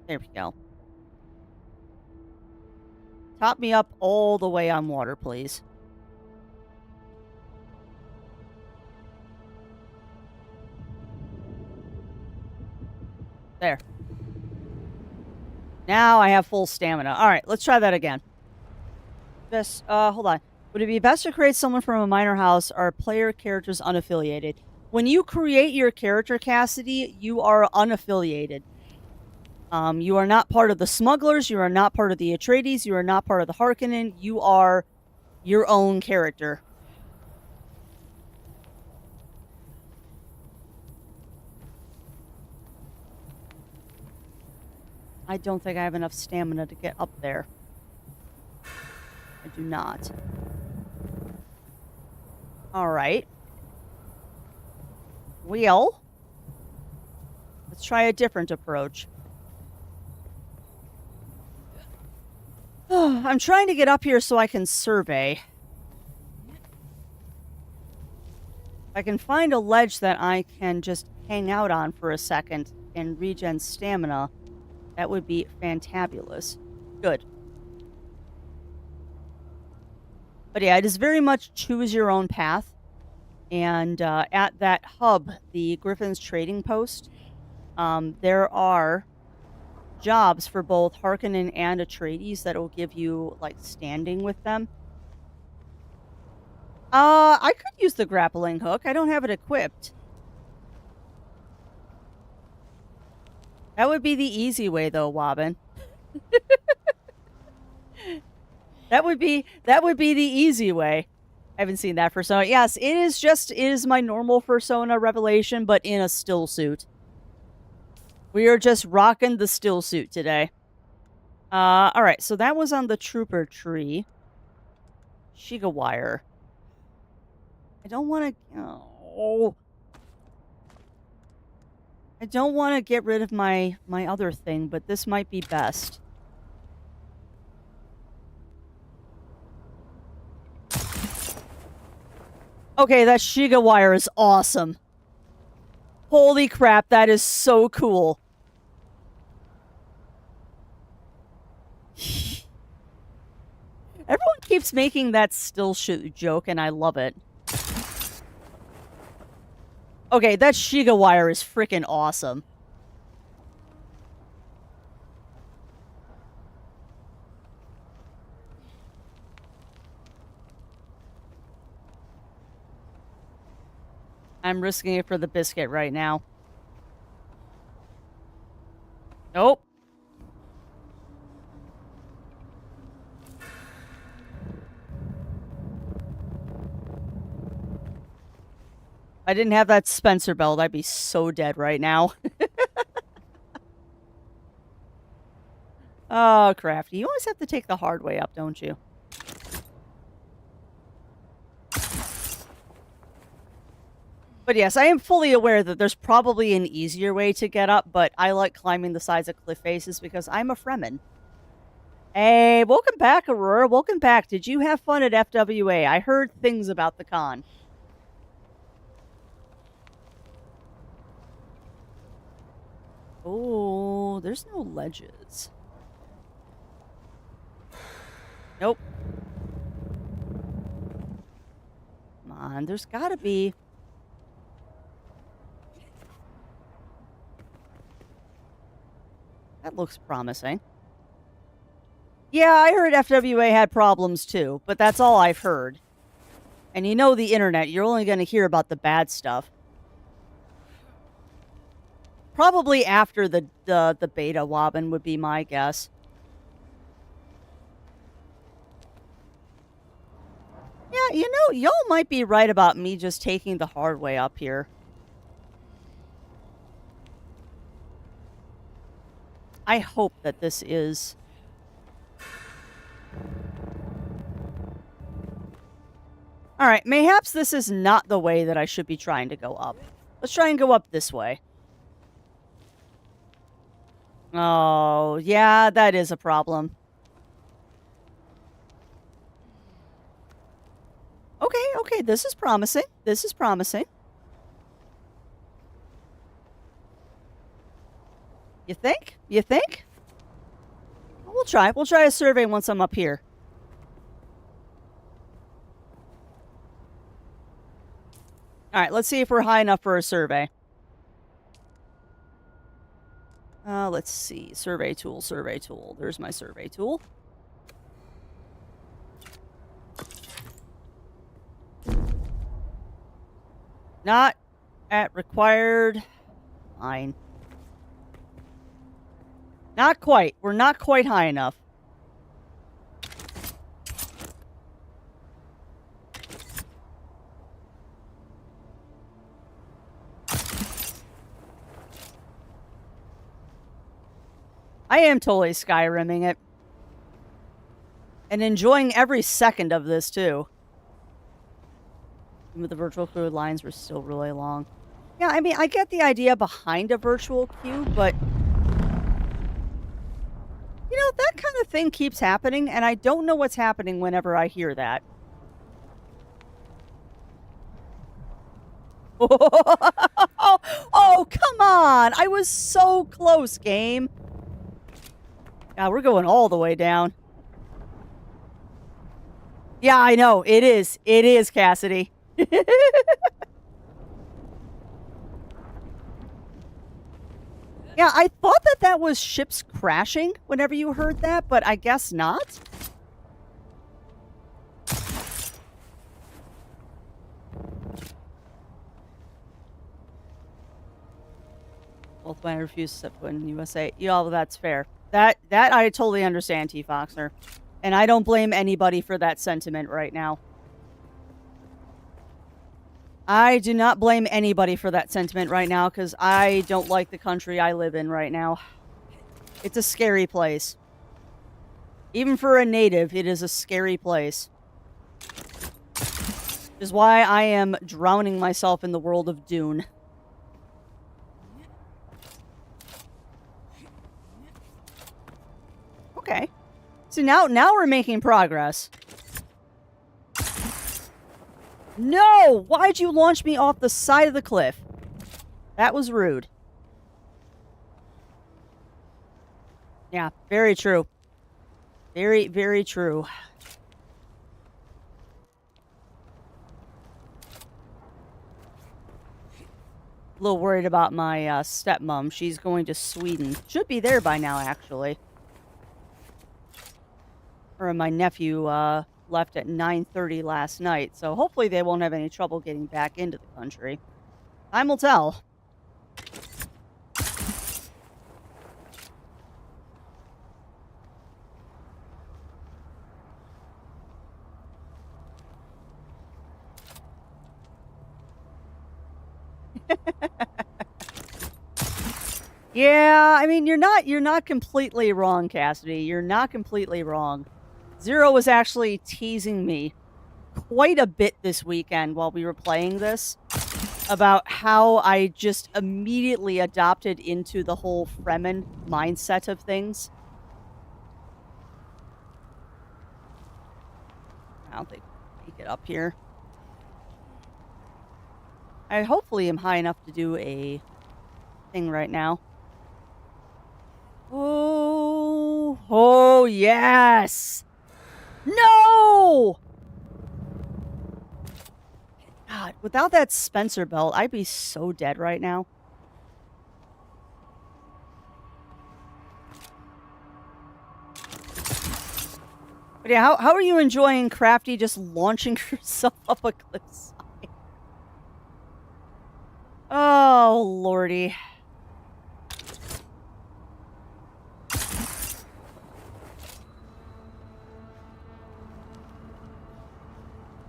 There we go. Top me up all the way on water, please. There. Now I have full stamina. All right, let's try that again. Just, hold on. Would it be best to create someone from a minor house or player characters unaffiliated? When you create your character, Cassidy, you are unaffiliated. You are not part of the smugglers. You are not part of the Atreides. You are not part of the Harkonnen. You are your own character. I don't think I have enough stamina to get up there. I do not. Alright. Well, let's try a different approach. I'm trying to get up here so I can survey. If I can find a ledge that I can just hang out on for a second and regen stamina, that would be fantabulous. Good. But yeah, it is very much choose your own path. And at that hub, the Griffin's Trading Post, there are jobs for both Harkonnen and Atreides that will give you, like, standing with them. I could use the grappling hook. I don't have it equipped. That would be the easy way, though, Wobbin. That would be the easy way. I haven't seen that Persona. Yes, it is my normal Persona Revelation, but in a still suit. We are just rocking the still suit today. Alright, so that was on the trooper tree. Shiga wire. I don't want to... Oh. I don't want to get rid of my other thing, but this might be best. Okay, that Shiga wire is awesome. Holy crap, that is so cool. Everyone keeps making that still shoot joke, and I love it. Okay, that Shiga wire is freaking awesome. I'm risking it for the biscuit right now. Nope. If I didn't have that Spencer belt, I'd be so dead right now. Oh, Crafty. You always have to take the hard way up, don't you? But yes, I am fully aware that there's probably an easier way to get up, but I like climbing the sides of cliff faces because I'm a Fremen. Hey, welcome back, Aurora. Welcome back. Did you have fun at FWA? I heard things about the con. Oh, there's no ledges. Nope. Come on, there's gotta be... That looks promising. Yeah, I heard FWA had problems too, but that's all I've heard. And you know the internet, you're only going to hear about the bad stuff. Probably after the beta wobbin would be my guess. Yeah, you know, y'all might be right about me just taking the hard way up here. I hope that this is... Alright, mayhaps this is not the way that I should be trying to go up. Let's try and go up this way. Oh, yeah, that is a problem. Okay, this is promising. This is promising. You think? You think? We'll try. We'll try a survey once I'm up here. Alright, let's see if we're high enough for a survey. Let's see. Survey tool, survey tool. There's my survey tool. Not at required. Fine. Not quite. We're not quite high enough. I am totally Skyrimming it. And enjoying every second of this, too. Even the virtual queue lines were still really long. Yeah, I mean, I get the idea behind a virtual queue, but... You know, that kind of thing keeps happening, and I don't know what's happening whenever I hear that. Oh, come on! I was so close, game. Yeah, we're going all the way down. Yeah, I know. It is. It is, Cassidy. Yeah, I thought that that was ships crashing whenever you heard that, but I guess not. Both when I refuse to step foot in USA. Yeah, that's fair. That I totally understand, T-Foxer. And I don't blame anybody for that sentiment right now. I do not blame anybody for that sentiment right now, because I don't like the country I live in right now. It's a scary place. Even for a native, it is a scary place. Which is why I am drowning myself in the world of Dune. Okay. So now we're making progress. No! Why'd you launch me off the side of the cliff? That was rude. Yeah, very true. Very, very true. A little worried about my stepmom. She's going to Sweden. Should be there by now, actually. Or my nephew left at 9:30 last night, so hopefully they won't have any trouble getting back into the country. Time will tell. Yeah, I mean, you're not completely wrong, Cassidy. You're not completely wrong. Zero was actually teasing me quite a bit this weekend while we were playing this about how I just immediately adopted into the whole Fremen mindset of things. I don't think I can make it up here. I hopefully am high enough to do a thing right now. Oh, yes! No! God, without that Spencer belt, I'd be so dead right now. But yeah, how are you enjoying Crafty just launching yourself up a cliffside? Oh, lordy.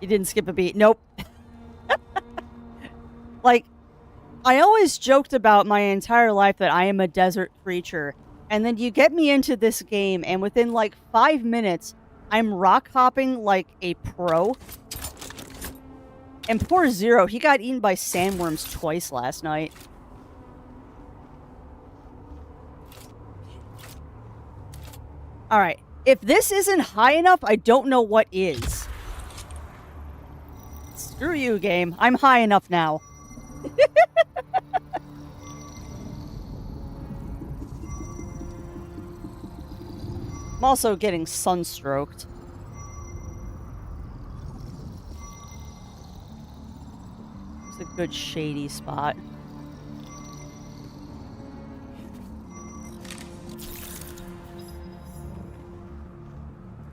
You didn't skip a beat. Nope. Like, I always joked about my entire life that I am a desert creature. And then you get me into this game, and within like 5 minutes, I'm rock hopping like a pro. And poor Zero, he got eaten by sandworms twice last night. Alright, if this isn't high enough, I don't know what is. Screw you, game. I'm high enough now. I'm also getting sunstroked. It's a good shady spot.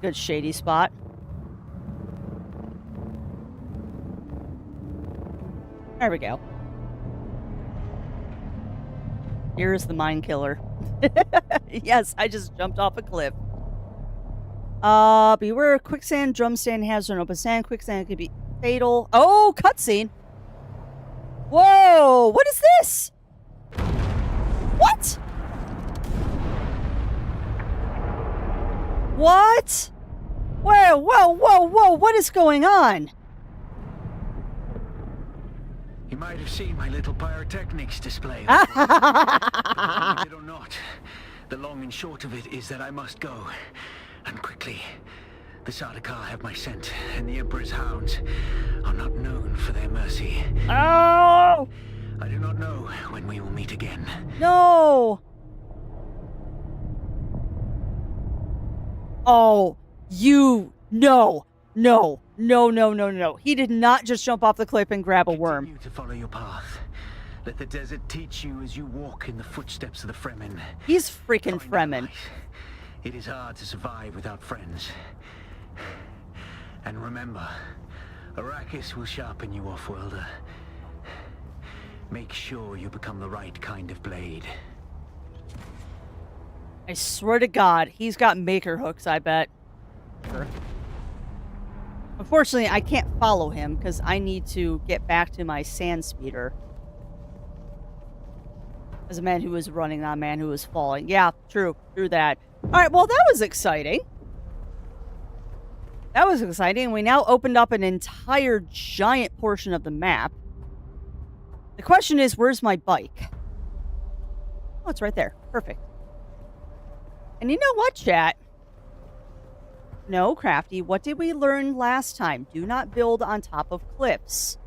Good shady spot. There we go. Here's the mine killer. Yes, I just jumped off a cliff. Beware quicksand, drum stand, hazard, open sand. Quicksand could be fatal. Oh, cutscene. Whoa, what is this? What? What? Whoa, what is going on? You might have seen my little pyrotechnics display. Whether I did or not, the long and short of it is that I must go. And quickly. The Sardaukar have my scent, and the Emperor's hounds are not known for their mercy. Oh! I do not know when we will meet again. No! Oh, you... No. No. He did not just jump off the cliff and grab a worm. Continue to follow your path. Let the desert teach you as you walk in the footsteps of the Fremen. He's freaking Fremen. It is hard to survive without friends. And remember, Arrakis will sharpen you, off-worlder. Make sure you become the right kind of blade. I swear to God, he's got maker hooks, I bet. Sure. Unfortunately, I can't follow him because I need to get back to my sand speeder. As a man who was running, not a man who was falling. Yeah, true that. Alright, well, that was exciting. That was exciting. We now opened up an entire giant portion of the map. The question is, where's my bike? Oh, it's right there. Perfect. And you know what, chat? No, Crafty, what did we learn last time? Do not build on top of cliffs.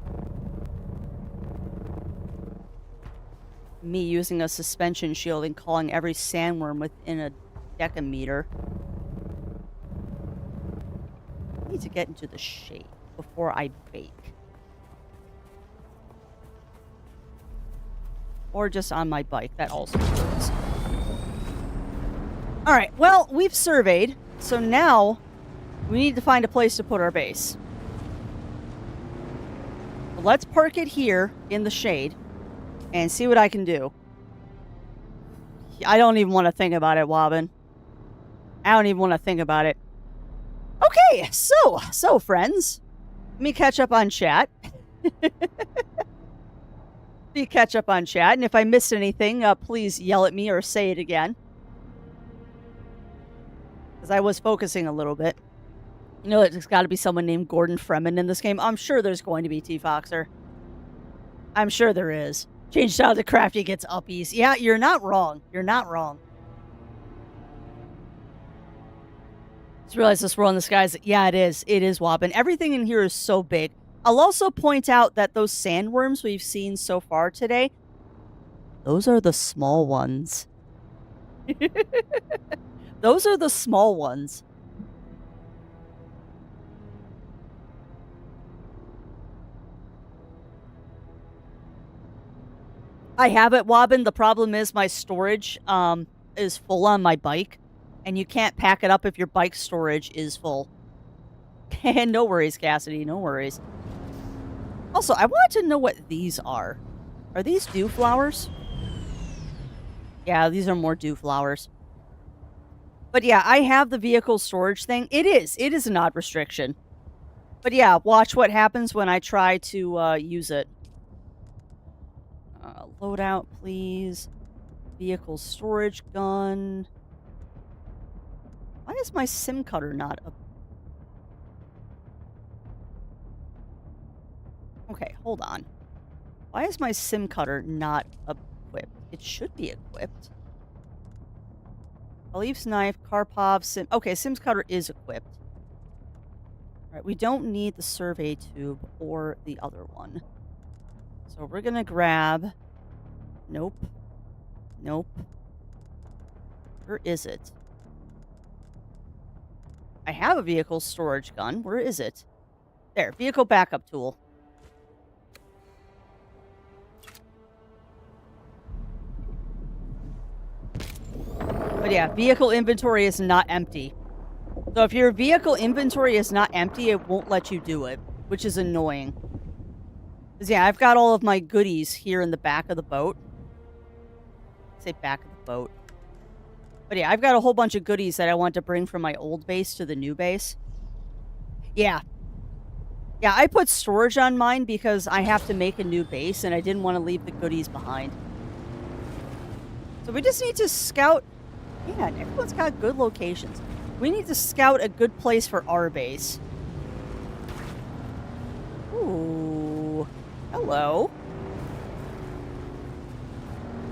Me using a suspension shield and calling every sandworm within a decameter. I need to get into the shade before I bake. Or just on my bike. That also works. Alright, well, we've surveyed. So now, we need to find a place to put our base. Let's park it here in the shade. And see what I can do. I don't even want to think about it, Wobbin. I don't even want to think about it. Okay, so friends. Let me catch up on chat. And if I missed anything, please yell at me or say it again. Because I was focusing a little bit. You know, there's got to be someone named Gordon Fremen in this game. I'm sure there's going to be T-Foxer. I'm sure there is. Changed out the Crafty gets uppies. Yeah, you're not wrong. Just realized this world in the skies. Yeah, it is. It is, Wobbin. Everything in here is so big. I'll also point out that those sandworms we've seen so far today, those are the small ones. Those are the small ones. I have it, Wobbin. The problem is my storage is full on my bike. And you can't pack it up if your bike storage is full. And no worries, Cassidy, no worries. Also, I wanted to know what these are. Are these dew flowers? Yeah, these are more dew flowers. But yeah, I have the vehicle storage thing. It is an odd restriction. But yeah, watch what happens when I try to use it. Loadout, please. Vehicle storage gun. Why is my sim cutter not up? Okay, hold on. Why is my sim cutter not equipped? It should be equipped. Khalif's knife, Karpov, sim. Okay, Sim's cutter is equipped. All right, we don't need the survey tube or the other one. So we're gonna grab. Nope. Nope. Where is it? I have a vehicle storage gun. Where is it? There, vehicle backup tool. But yeah, vehicle inventory is not empty. So if your vehicle inventory is not empty, it won't let you do it, which is annoying. Because yeah, I've got all of my goodies here in the back of the boat. Say back of the boat. But yeah, I've got a whole bunch of goodies that I want to bring from my old base to the new base. Yeah. Yeah, I put storage on mine because I have to make a new base and I didn't want to leave the goodies behind. So we just need to scout. Man, everyone's got good locations. We need to scout a good place for our base. Ooh. Hello.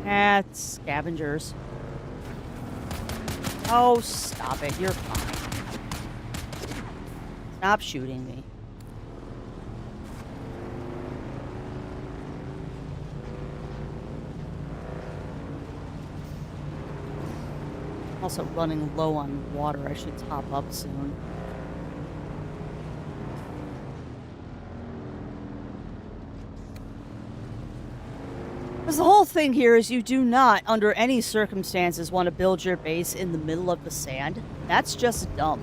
That's scavengers. Oh, stop it. You're fine. Stop shooting me. Also running low on water. I should top up soon. Because the whole thing here is you do not, under any circumstances, want to build your base in the middle of the sand. That's just dumb.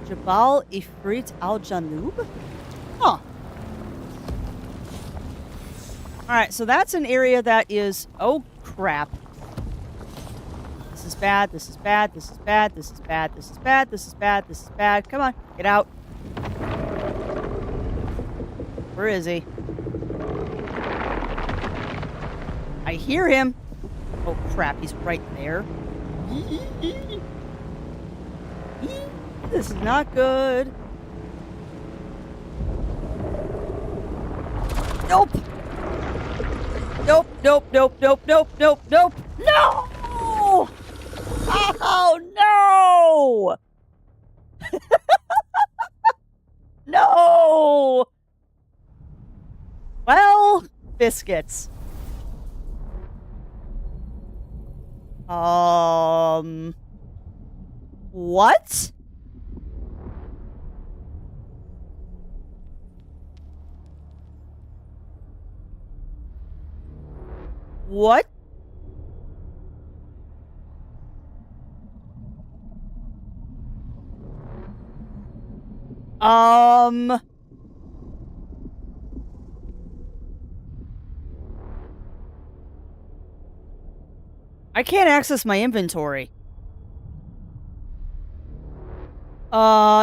Jabal Ifrit al-Janub? Huh. Alright, so that's an area that is... Oh, crap. This is bad, this is bad, this is bad, this is bad, this is bad, this is bad, this is bad. Come on, get out. Where is he? I hear him. Oh, crap, he's right there. This is not good. Nope. Nope, nope, nope, nope, nope, nope, nope. No! Oh, no! No! Well, biscuits. What? What? I can't access my inventory.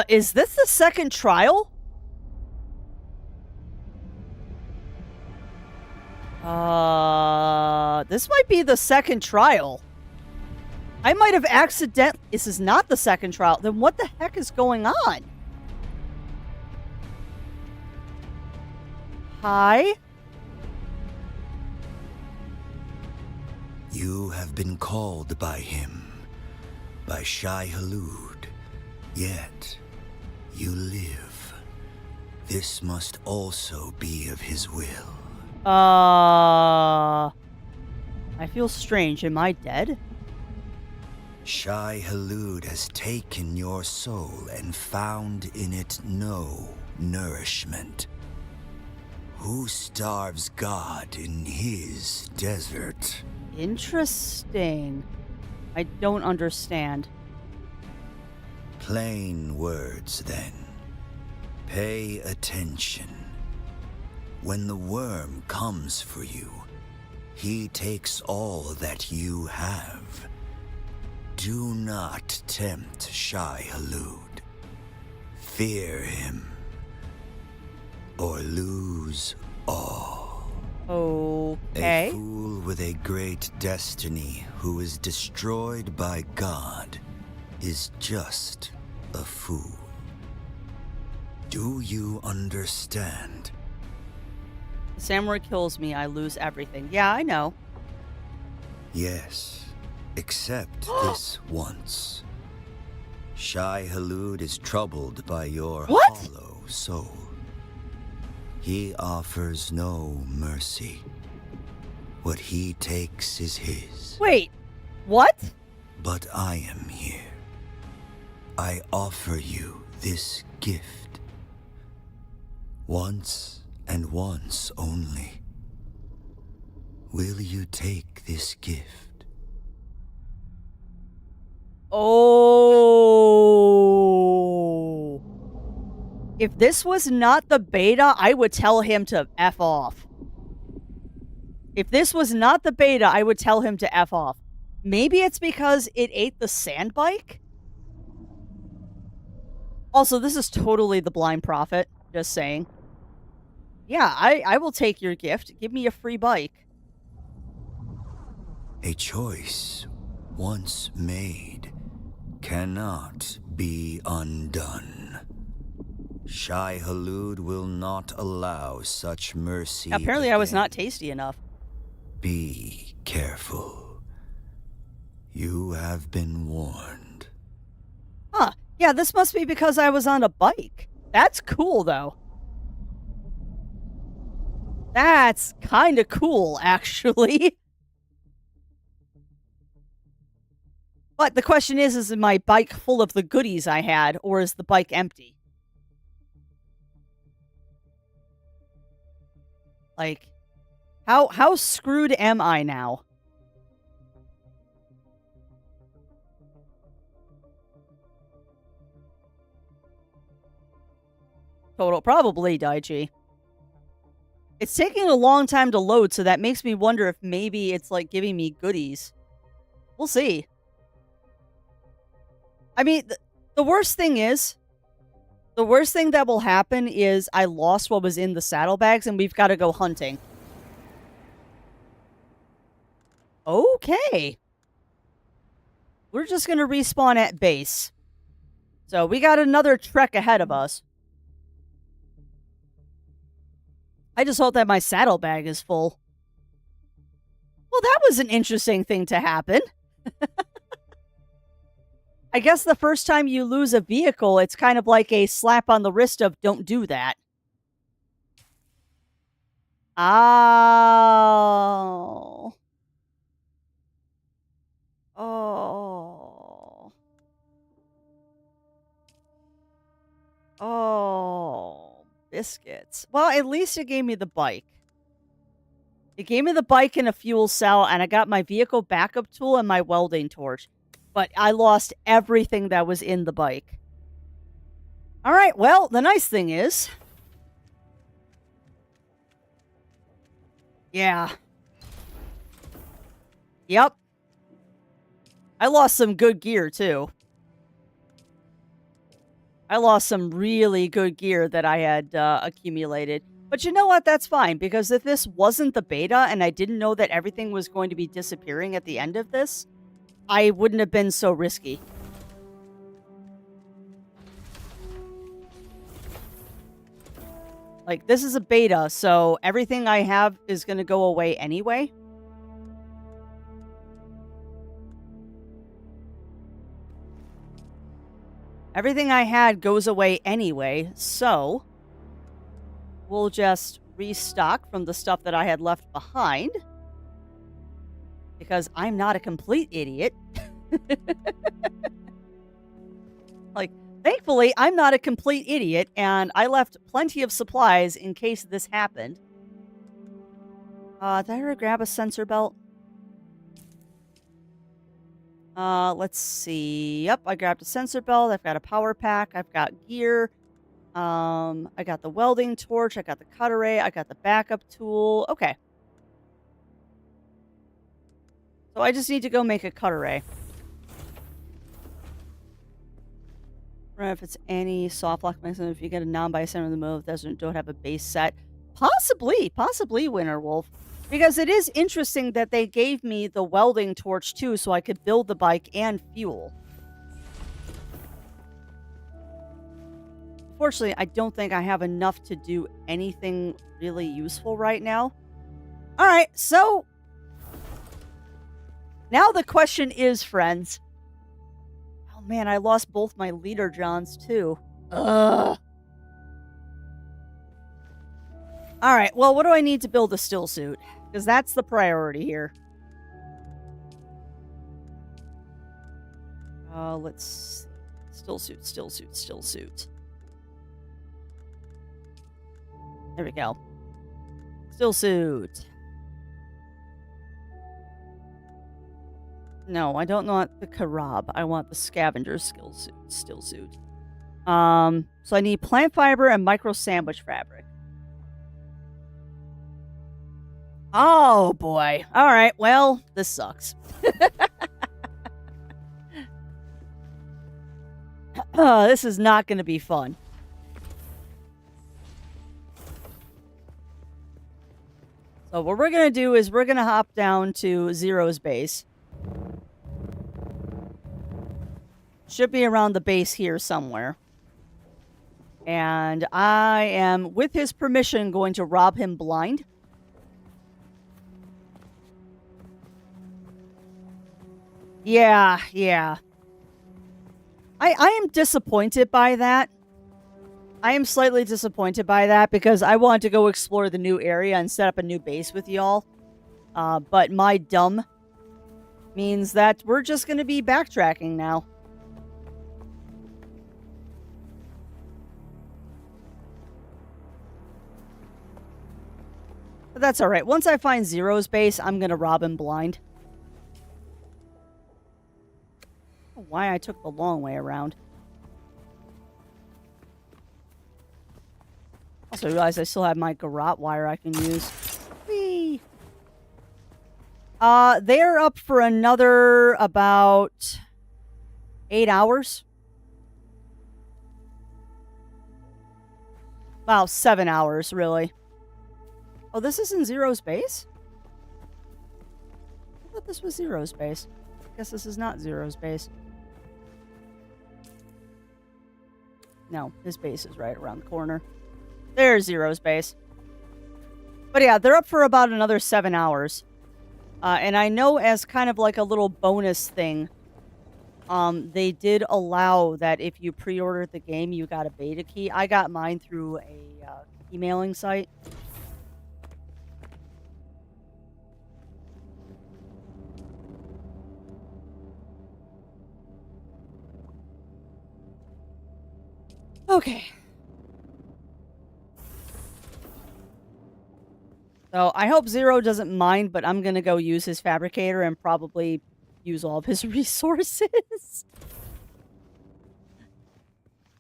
Is this the second trial? This might be the second trial. I might have This is not the second trial. Then what the heck is going on? Hi? You have been called by him, by Shai Halud, yet you live. This must also be of his will. I feel strange. Am I dead? Shai Halud has taken your soul and found in it no nourishment. Who starves God in his desert? Interesting. I don't understand. Plain words, then. Pay attention. When the worm comes for you, he takes all that you have. Do not tempt Shai-Hulud. Fear him, or lose all. Okay. A fool with a great destiny who is destroyed by God is just a fool. Do you understand? The samurai kills me, I lose everything. Yeah, I know. Yes, except this once. Shai-Hulud is troubled by your What? hollow soul. He offers no mercy. What he takes is his. Wait, what? But I am here. I offer you this gift. Once and once only. Will you take this gift? Oh. If this was not the beta, I would tell him to F off. If this was not the beta, I would tell him to F off. Maybe it's because it ate the sand bike? Also, this is totally the blind prophet. Just saying. Yeah, I will take your gift. Give me a free bike. A choice once made cannot be undone. Shai-Hulud will not allow such mercy. Apparently again. I was not tasty enough. Be careful. You have been warned. Huh. Yeah, this must be because I was on a bike. That's cool, though. That's kind of cool, actually. But the question is my bike full of the goodies I had, or is the bike empty? Like, how screwed am I now? Total, probably, Daichi. It's taking a long time to load, so that makes me wonder if maybe it's like giving me goodies. We'll see. I mean, the worst thing that will happen is I lost what was in the saddlebags and we've got to go hunting. Okay. We're just going to respawn at base. So we got another trek ahead of us. I just hope that my saddlebag is full. Well, that was an interesting thing to happen. I guess the first time you lose a vehicle, it's kind of like a slap on the wrist of don't do that. Oh. Oh. Oh. Biscuits. Well, at least it gave me the bike. It gave me the bike and a fuel cell, and I got my vehicle backup tool and my welding torch. But I lost everything that was in the bike. Alright, well, the nice thing is... Yeah. Yep. I lost some good gear, too. I lost some really good gear that I had accumulated. But you know what? That's fine, because if this wasn't the beta and I didn't know that everything was going to be disappearing at the end of this, I wouldn't have been so risky. Like, this is a beta, so everything I have is going to go away anyway. Everything I had goes away anyway, so we'll just restock from the stuff that I had left behind. Because I'm not a complete idiot. Like, thankfully, I'm not a complete idiot, and I left plenty of supplies in case this happened. Did I ever grab a sensor belt? Let's see. Yep, I grabbed a sensor belt. I've got a power pack. I've got gear. I got the welding torch. I got the cut array. I got the backup tool. Okay. So I just need to go make a cut array. I don't know if it's any soft lock mechanism. If you get a non-bystander in the move, don't have a base set. Possibly, Winterwolf. Because it is interesting that they gave me the welding torch too, so I could build the bike and fuel. Unfortunately, I don't think I have enough to do anything really useful right now. Alright, so now the question is, friends. Oh man, I lost both my leader Johns too. Ugh. Alright, well, what do I need to build a still suit? Because that's the priority here. Let's... Still suit. There we go. Still suit. No, I don't want the Karab. I want the scavenger still suit. So I need plant fiber and micro sandwich fabric. Oh, boy. All right, well, this sucks. This is not going to be fun. So what we're going to do is we're going to hop down to Zero's base. Should be around the base here somewhere. And I am, with his permission, going to rob him blind. Yeah. I am disappointed by that. I am slightly disappointed by that because I wanted to go explore the new area and set up a new base with y'all. But my dumb means that we're just going to be backtracking now. But that's alright. Once I find Zero's base, I'm going to rob him blind. I don't know why I took the long way around. Also realized I still have my garrote wire I can use. Whee! They're up for another about 8 hours. Wow, 7 hours, really. Oh, this isn't Zero's base? I thought this was Zero's base. I guess this is not Zero's base. No, his base is right around the corner. There's Zero's base. But yeah, they're up for about another 7 hours. And I know as kind of like a little bonus thing, they did allow that if you pre-ordered the game, you got a beta key. I got mine through a emailing site. Okay. So I hope Zero doesn't mind, but I'm going to go use his fabricator and probably use all of his resources.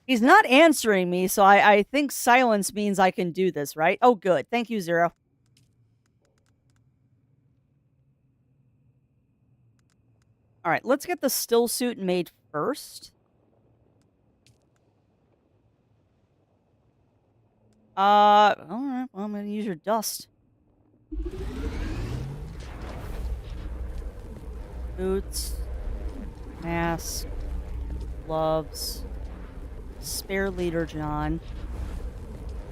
He's not answering me, so I think silence means I can do this, right? Oh, good. Thank you, Zero. All right, let's get the still suit made first. All right, well, I'm going to use your dust. Boots, mask, gloves, spare leader John.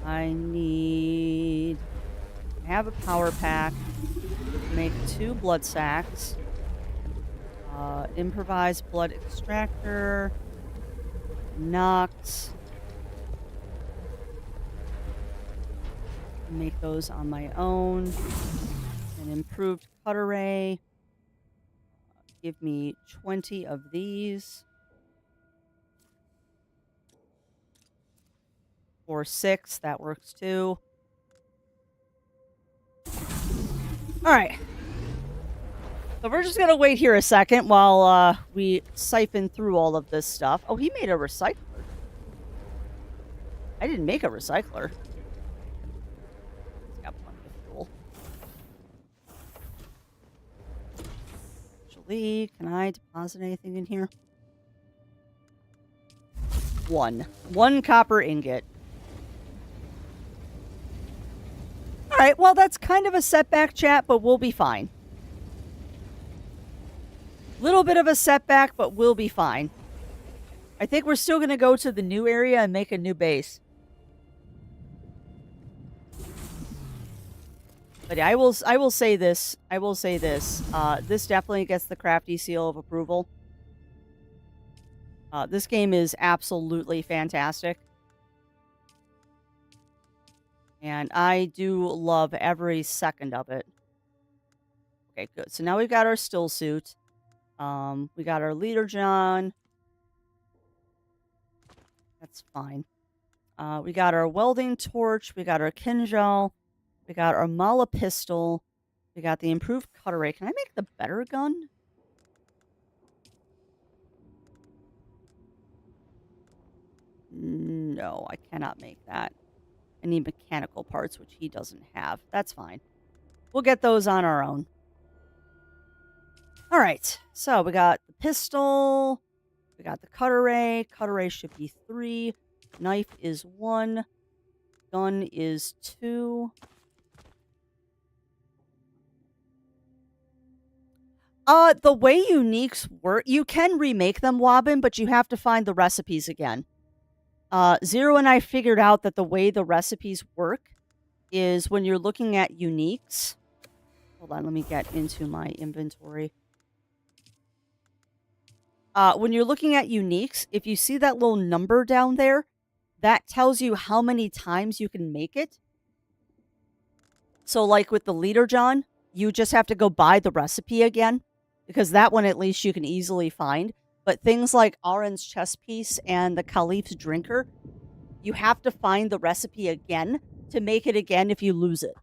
I have a power pack, make 2 blood sacks, improvised blood extractor, Nox. Make those on my own. An improved cut array. Give me 20 of these. Or 6, that works too. Alright. So we're just gonna wait here a second while we siphon through all of this stuff. Oh, he made a recycler. I didn't make a recycler. It's got plenty of fuel. Actually, can I deposit anything in here? One copper ingot. Alright, well, that's kind of a setback, chat, but we'll be fine. Little bit of a setback, but we'll be fine. I think we're still going to go to the new area and make a new base. But yeah, I will say this. I will say this. This definitely gets the crafty seal of approval. This game is absolutely fantastic. And I do love every second of it. Okay, good. So now we've got our still suit. We got our leader John. That's fine. We got our welding torch. We got our kinjal. We got our mala pistol. We got the improved cutter ray. Can I make the better gun? No, I cannot make that. I need mechanical parts, which he doesn't have. That's fine. We'll get those on our own. All right. So we got the pistol. We got the cutter ray. Cutter ray should be 3. Knife is 1. Gun is 2. The way uniques work, you can remake them, Wobbin, but you have to find the recipes again. Zero and I figured out that the way the recipes work is when you're looking at uniques. Hold on, let me get into my inventory. When you're looking at uniques, if you see that little number down there, that tells you how many times you can make it. So like with the leader John, you just have to go buy the recipe again, because that one at least you can easily find. But things like Aron's chess piece and the Caliph's drinker, you have to find the recipe again to make it again if you lose it.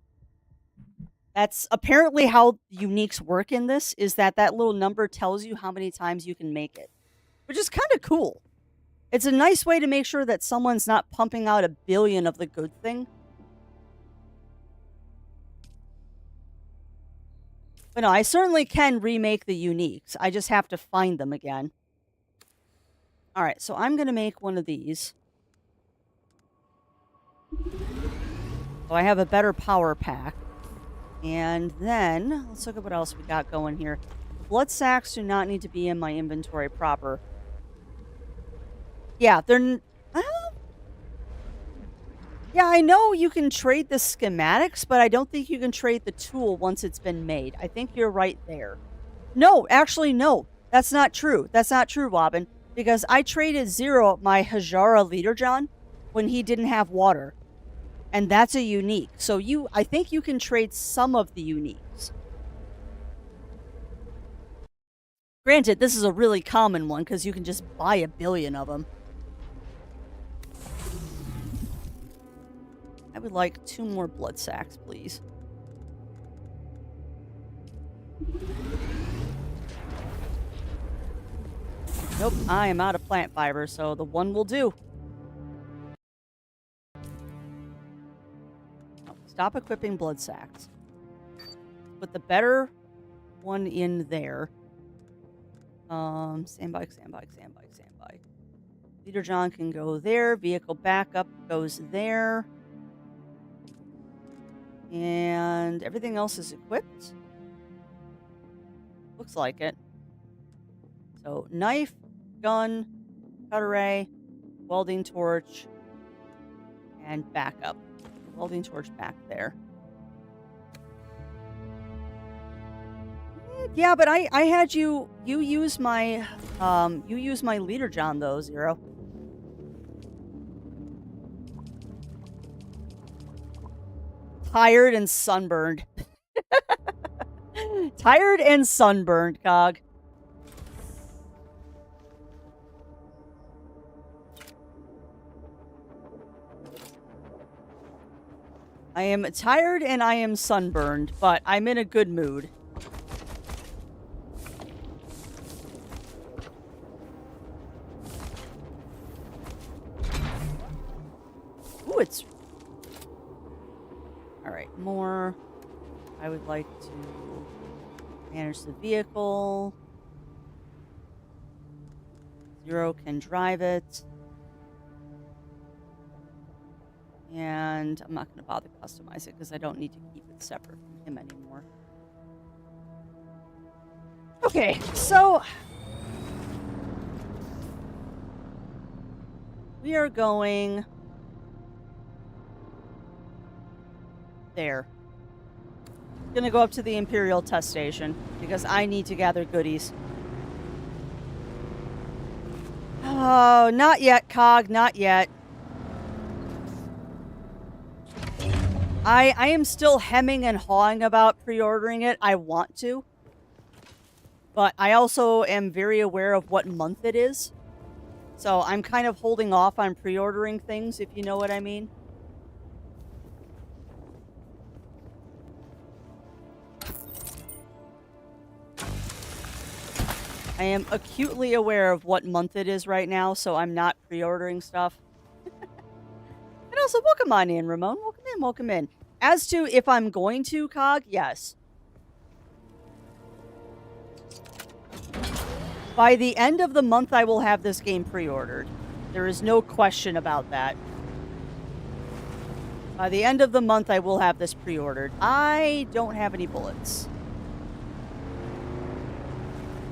That's apparently how uniques work in this, is that little number tells you how many times you can make it, which is kind of cool. It's a nice way to make sure that someone's not pumping out a billion of the good thing. But no, I certainly can remake the uniques. I just have to find them again. All right, so I'm going to make one of these. So I have a better power pack. And then, let's look at what else we got going here. Blood sacks do not need to be in my inventory proper. Yeah, they're... yeah, I know you can trade the schematics, but I don't think you can trade the tool once it's been made. I think you're right there. No, actually, no. That's not true. That's not true, Wobbin. Because I traded Zero my leader John when he didn't have water. And that's a unique. So I think you can trade some of the uniques. Granted, this is a really common one because you can just buy a billion of them. I would like 2 more blood sacks, please. Nope, I am out of plant fiber, so the 1 will do. Oh, stop equipping blood sacks. Put the better one in there. Sandbike. Leader John can go there. Vehicle backup goes there. And everything else is equipped. Looks like it. So, knife, gun, cutter ray, welding torch, and backup. Welding torch back there. Yeah, but I had you use my leader John though, Zero. Tired and sunburned. Tired and sunburned, Cog. I am tired and I am sunburned, but I'm in a good mood. Ooh, it's... Alright, more. I would like to manage the vehicle. Zero can drive it. And I'm not going to bother customize it because I don't need to keep it separate from him anymore. Okay, so we are going there. Gonna go up to the Imperial test station because I need to gather goodies. Oh, not yet, Cog, not yet. I am still hemming and hawing about pre-ordering it. I want to. But I also am very aware of what month it is. So I'm kind of holding off on pre-ordering things, if you know what I mean. I am acutely aware of what month it is right now, so I'm not pre-ordering stuff. And also, welcome on in, Ramon. Welcome in, welcome in. As to if I'm going to, Cog, yes. By the end of the month, I will have this game pre-ordered. There is no question about that. By the end of the month, I will have this pre-ordered. I don't have any bullets.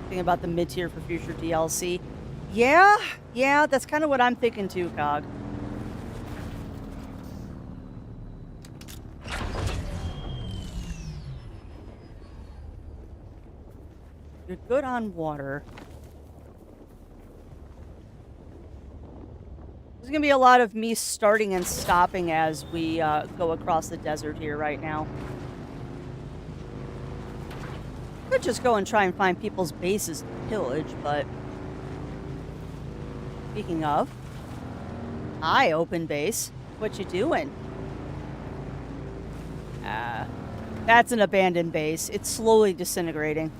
Thinking about the mid-tier for future DLC. Yeah, that's kind of what I'm thinking too, Cog. You're good on water. There's going to be a lot of me starting and stopping as we go across the desert here right now. Could just go and try and find people's bases to pillage, but... Speaking of... Hi, open base. What you doing? That's an abandoned base. It's slowly disintegrating.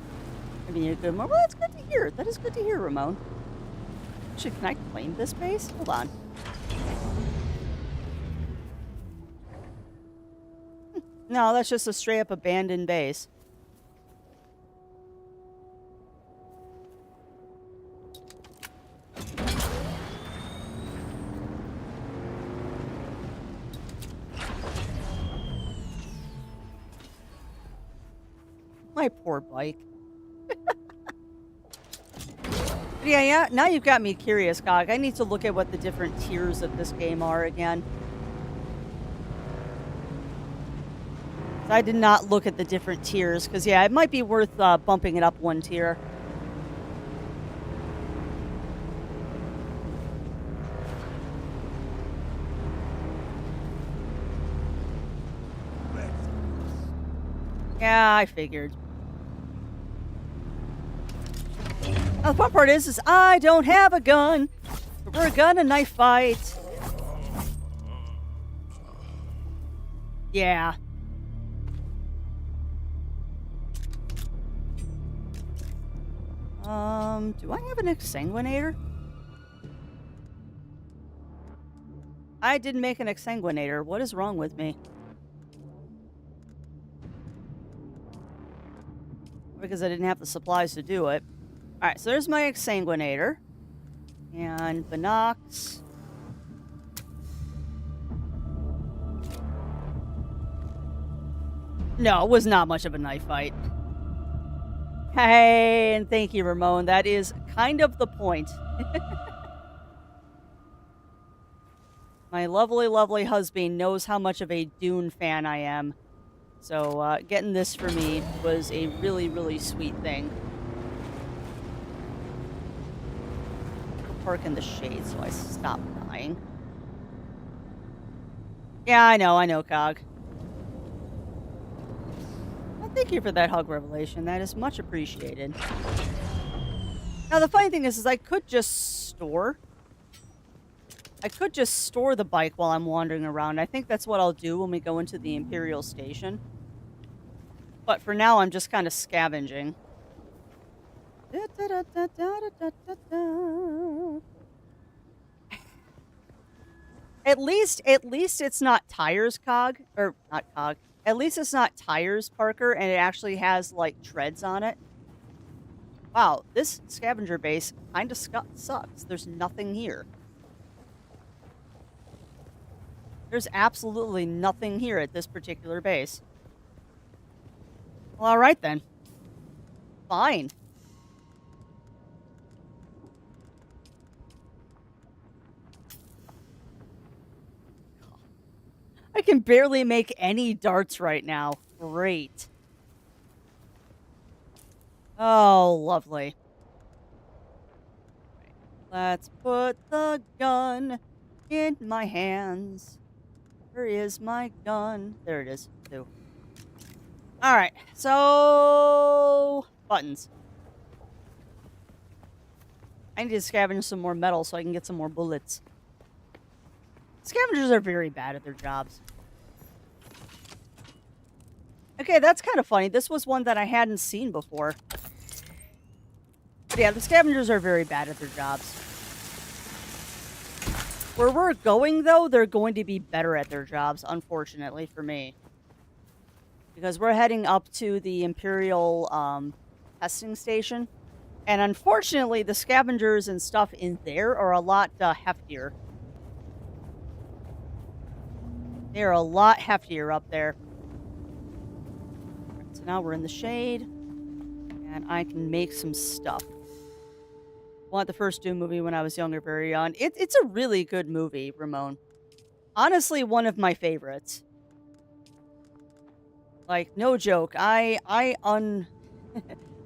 I mean, you're good. Well, that's good to hear. That is good to hear, Ramon. Actually, can I claim this base? Hold on. No, that's just a straight up abandoned base. My poor bike. Yeah, now you've got me curious, Cog. I need to look at what the different tiers of this game are again. I did not look at the different tiers, because, yeah, it might be worth bumping it up one tier. Yeah, I figured. Now, the fun part is I don't have a gun. We're a gun and knife fight. Yeah. Do I have an exsanguinator? I didn't make an exsanguinator. What is wrong with me? Because I didn't have the supplies to do it. Alright, so there's my exsanguinator. And Binox. No, it was not much of a knife fight. Hey, and thank you, Ramon. That is kind of the point. My lovely, lovely husband knows how much of a Dune fan I am. So, getting this for me was a really, really sweet thing. I'll park in the shade so I stop dying. Yeah, I know, Cog. Well, thank you for that hug revelation. That is much appreciated. Now, the funny thing is I could just store. I could just store the bike while I'm wandering around. I think that's what I'll do when we go into the Imperial Station. But for now, I'm just kind of scavenging. Hey, at least it's not tires, Cog, or not Cog. At least it's not tires, Parker, and it actually has like treads on it. Wow, this scavenger base kind of sucks. There's nothing here. There's absolutely nothing here at this particular base. Well, all right then. Fine. I can barely make any darts right now. Great. Oh, lovely. Let's put the gun in my hands. Where is my gun? There it is. Two. Alright, so... buttons. I need to scavenge some more metal so I can get some more bullets. Scavengers are very bad at their jobs. Okay, that's kind of funny. This was one that I hadn't seen before. But yeah, the scavengers are very bad at their jobs. Where we're going, though, they're going to be better at their jobs, unfortunately for me. Because we're heading up to the Imperial testing station. And unfortunately, the scavengers and stuff in there are a lot heftier. They're a lot heftier up there. So now we're in the shade. And I can make some stuff. Want the first Dune movie when I was younger, very young. It's a really good movie, Ramon. Honestly, one of my favorites. Like, no joke. I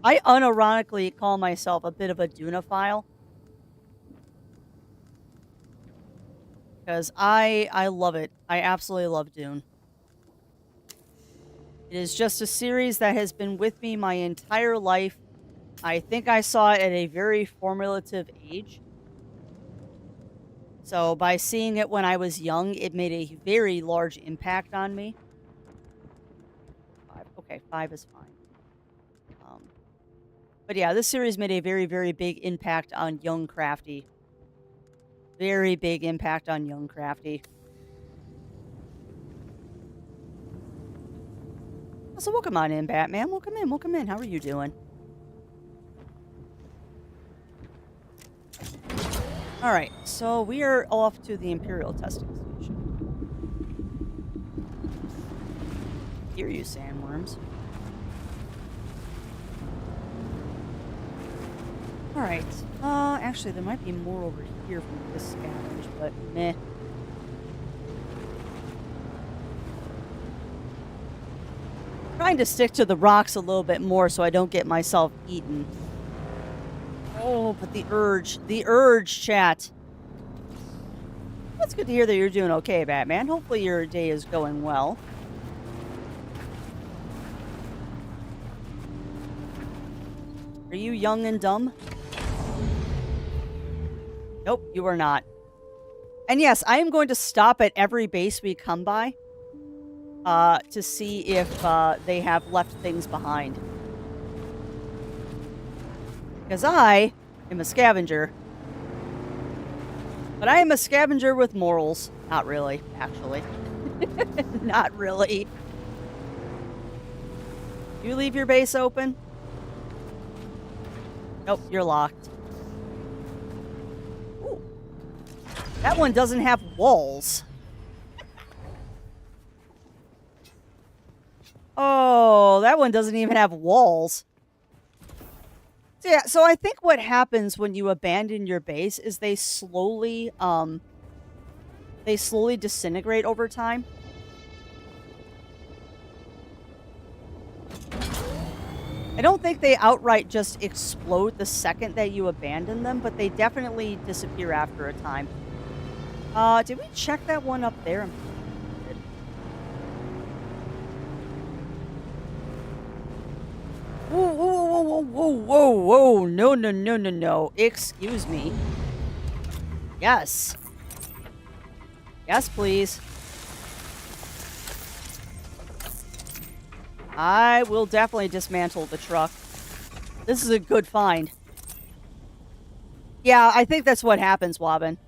unironically call myself a bit of a Duneophile. Because I love it. I absolutely love Dune. It is just a series that has been with me my entire life. I think I saw it at a very formative age. So by seeing it when I was young, it made a very large impact on me. 5. Okay, 5 is fine. But yeah, this series made a very, very big impact on young Crafty. Very big impact on young Crafty. So welcome on in, Batman. Welcome in, welcome in. How are you doing? Alright, so we are off to the Imperial testing station. Hear you, sandworms. Alright, actually there might be more over here from this scavenge, but meh. Trying to stick to the rocks a little bit more so I don't get myself eaten. Oh, but the urge, chat. That's good to hear that you're doing okay, Batman. Hopefully your day is going well. Are you young and dumb? Nope, you are not. And yes, I am going to stop at every base we come by to see if they have left things behind. Because I am a scavenger. But I am a scavenger with morals. Not really, actually. Not really. You leave your base open? Nope, you're locked. Ooh. That one doesn't have walls. Oh, that one doesn't even have walls. So yeah, so I think what happens when you abandon your base is they slowly disintegrate over time. I don't think they outright just explode the second that you abandon them, but they definitely disappear after a time. Did we check that one up there? Whoa, whoa, whoa, whoa, whoa, whoa, whoa. No, no, no, no, no. Excuse me. Yes. Yes, please. I will definitely dismantle the truck. This is a good find. Yeah, I think that's what happens, Wobbin.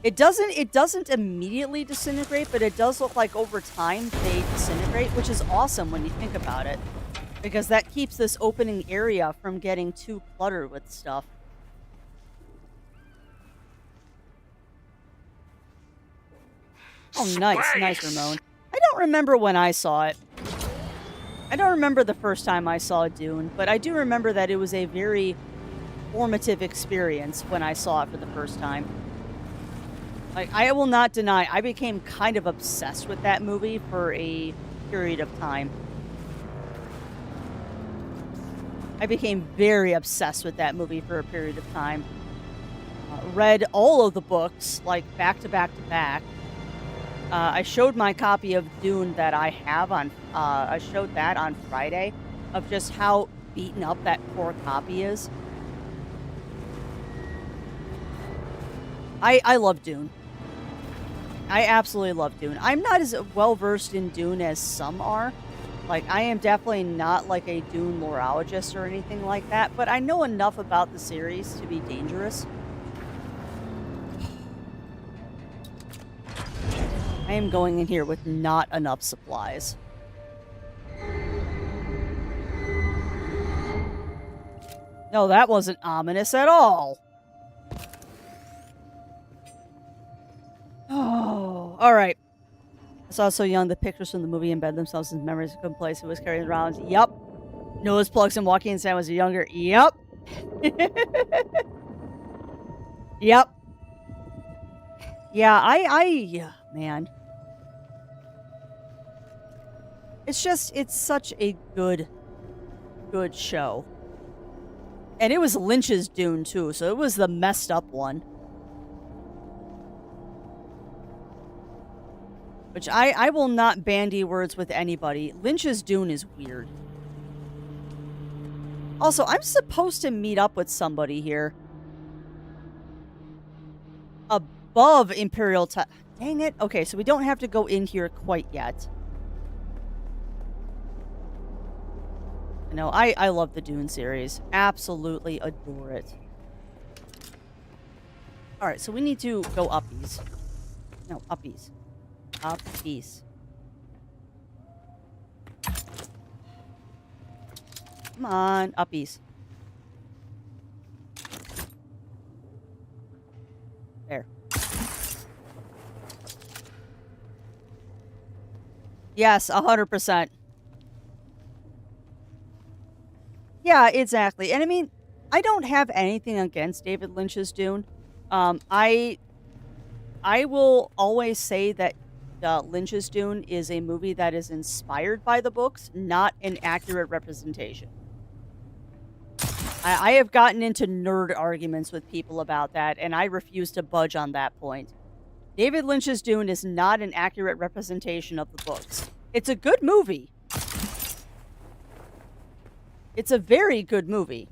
It doesn't immediately disintegrate, but it does look like over time they disintegrate, which is awesome when you think about it. Because that keeps this opening area from getting too cluttered with stuff. Oh, nice. Nice, Ramon. I don't remember when I saw it. I don't remember the first time I saw Dune, but I do remember that it was a very formative experience when I saw it for the first time. Like, I will not deny, I became kind of obsessed with that movie for a period of time. I became very obsessed with that movie for a period of time. Read all of the books, like, back to back to back. I showed my copy of Dune that I have on, I showed that on Friday, of just how beaten up that core copy is. I love Dune. I absolutely love Dune. I'm not as well-versed in Dune as some are. Like, I am definitely not like a Dune loreologist or anything like that, but I know enough about the series to be dangerous. I am going in here with not enough supplies. No, that wasn't ominous at all. Oh, all right. I saw so young the pictures from the movie embed themselves in memories of good place. It was carried around. Yup. Nose plugs and Joaquin San was younger. Yup. Yep. Yeah, man. It's such a good show. And it was Lynch's Dune, too, so it was the messed up one. Which I will not bandy words with anybody. Lynch's Dune is weird. Also, I'm supposed to meet up with somebody here. Above Imperial Time. Dang it. Okay, so we don't have to go in here quite yet. No, I love the Dune series. Absolutely adore it. Alright, so we need to go uppies. No, uppies. Uppies. Come on, uppies. There. Yes, 100%. Yeah, exactly. And I mean, I don't have anything against David Lynch's Dune. I will always say that Lynch's Dune is a movie that is inspired by the books, not an accurate representation. I have gotten into nerd arguments with people about that, and I refuse to budge on that point. David Lynch's Dune is not an accurate representation of the books. It's a good movie. It's a very good movie.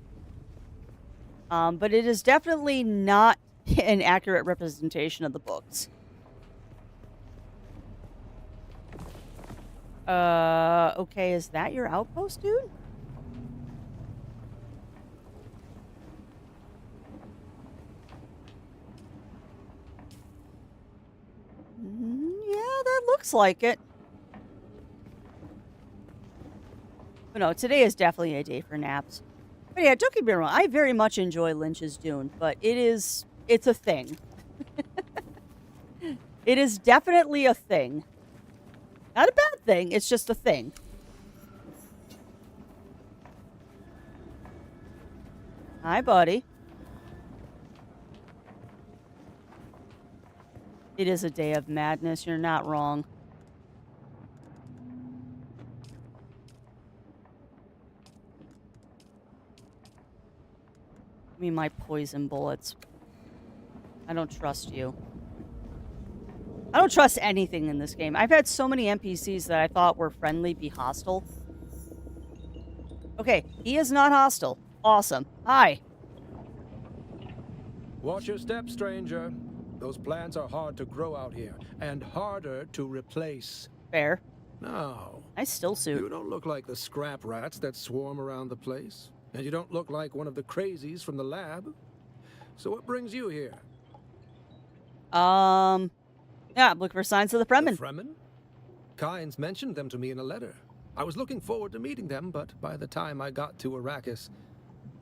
But it is definitely not an accurate representation of the books. Okay, is that your outpost, dude? Yeah, that looks like it. But no, today is definitely a day for naps. But yeah, don't get me wrong, I very much enjoy Lynch's Dune, but it's a thing. It is definitely a thing. Not a bad thing, it's just a thing. Hi, buddy. It is a day of madness, you're not wrong. Give me my poison bullets. I don't trust you. I don't trust anything in this game. I've had so many NPCs that I thought were friendly be hostile. Okay, he is not hostile. Awesome. Hi. Watch your step, stranger. Those plants are hard to grow out here, and harder to replace. Fair. No. Nice still suit. You don't look like the scrap rats that swarm around the place. And you don't look like one of the crazies from the lab. So what brings you here? Yeah, I'm looking for signs of the The Fremen. Fremen? Kynes mentioned them to me in a letter. I was looking forward to meeting them, but by the time I got to Arrakis,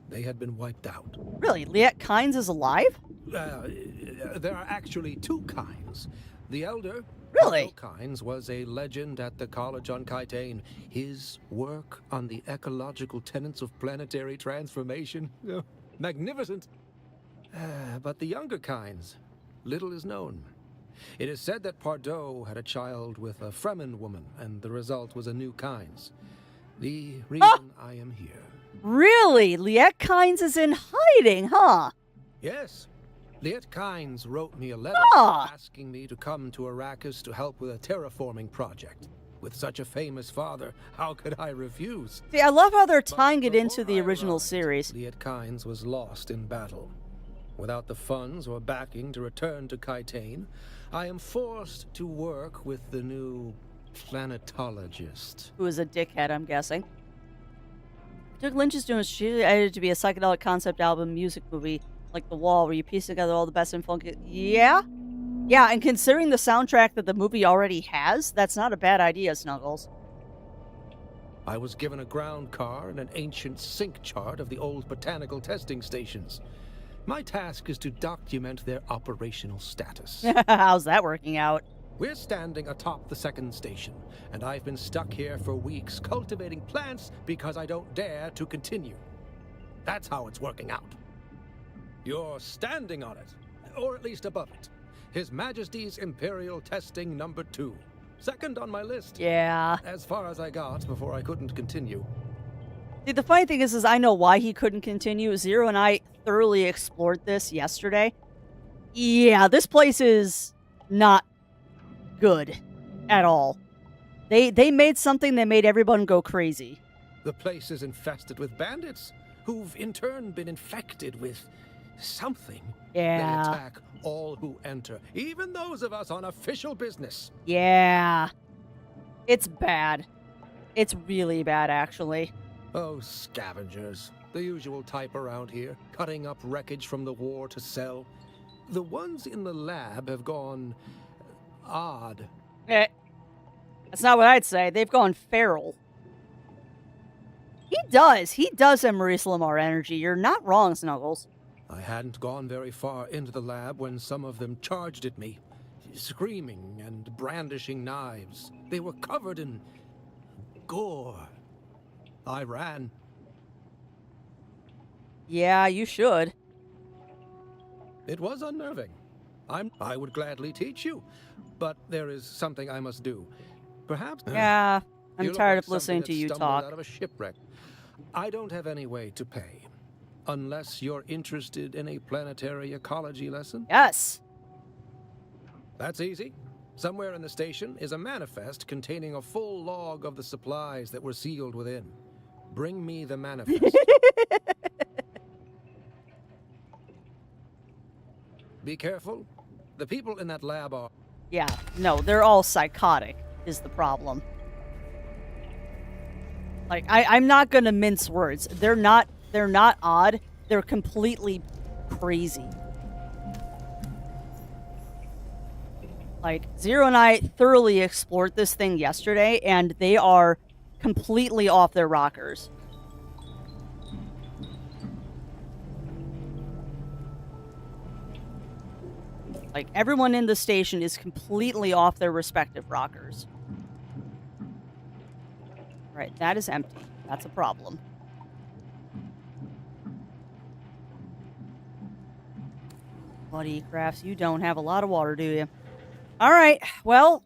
they had been wiped out. Really? Liet Kynes is alive? There are actually two Kynes. The elder, Really? Kynes, was a legend at the college on Kytane. His work on the ecological tenets of planetary transformation, magnificent. But the younger Kynes, little is known. It is said that Pardo had a child with a Fremen woman, and the result was a new Kynes. The reason I am here. Really? Liet Kynes is in hiding, huh? Yes. Liet Kynes wrote me a letter asking me to come to Arrakis to help with a terraforming project. With such a famous father, how could I refuse? See, I love how they're But tying it into before the I original arrived, series. Liet Kynes was lost in battle. Without the funds or backing to return to Kytane, I am forced to work with the new planetologist. Who is a dickhead, I'm guessing. Took Lynch's doing she edited to be a psychedelic concept album music movie like The Wall, where you piece together all the best and funky. Yeah? Yeah, and considering the soundtrack that the movie already has, that's not a bad idea, Snuggles. I was given a ground car and an ancient sync chart of the old botanical testing stations. My task is to document their operational status. How's that working out? We're standing atop the second station, and I've been stuck here for weeks cultivating plants because I don't dare to continue. That's how it's working out. You're standing on it, or at least above it. His Majesty's Imperial Testing Number 2. Second on my list. Yeah. As far as I got before I couldn't continue. See, the funny thing is I know why he couldn't continue. Zero and I thoroughly explored this yesterday. Yeah, this place is not good at all. They made something that made everyone go crazy. The place is infested with bandits, who've in turn been infected with something. Yeah. They attack all who enter, even those of us on official business. Yeah. It's bad. It's really bad, actually. Oh, scavengers. The usual type around here, cutting up wreckage from the war to sell. The ones in the lab have gone odd. That's not what I'd say. They've gone feral. He does have Maurice Lamar energy. You're not wrong, Snuggles. I hadn't gone very far into the lab when some of them charged at me, screaming and brandishing knives. They were covered in gore. I ran. Yeah, you should. It was unnerving. I would gladly teach you, but there is something I must do. Perhaps. Yeah, I'm You look tired like of listening to something you that stumbled talk. Out of a shipwreck. I don't have any way to pay, unless you're interested in a planetary ecology lesson. Yes. That's easy. Somewhere in the station is a manifest containing a full log of the supplies that were sealed within. Bring me the manifest. Be careful. The people in that lab are... Yeah, no, they're all psychotic, is the problem. Like, I'm not gonna mince words. They're not odd. They're completely crazy. Like, Zero and I thoroughly explored this thing yesterday, and they are completely off their rockers. Like, everyone in the station is completely off their respective rockers. Right, that is empty. That's a problem. Buddy Crafts, you don't have a lot of water, do you? Alright, well...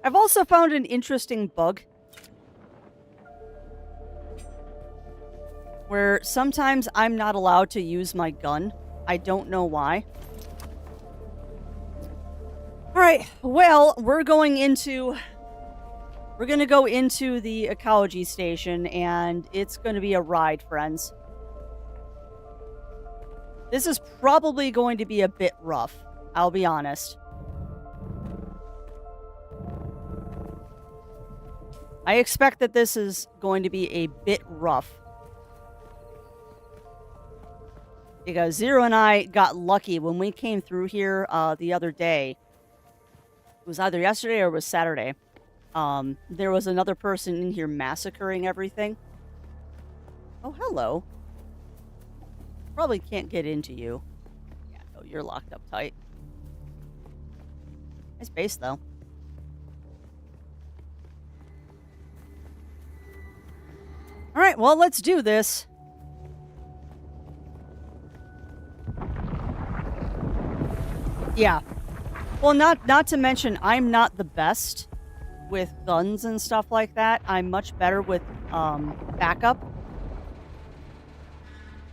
I've also found an interesting bug. Where sometimes I'm not allowed to use my gun. I don't know why. Alright, well, we're going to go into the ecology station, and it's going to be a ride, friends. This is probably going to be a bit rough, I'll be honest. I expect that this is going to be a bit rough. Because Zero and I got lucky when we came through here the other day. It was either yesterday or it was Saturday. There was another person in here massacring everything. Oh, hello. Probably can't get into you. Yeah, no, you're locked up tight. Nice base, though. All right, well, let's do this. Yeah. Well, not to mention, I'm not the best with guns and stuff like that. I'm much better with backup.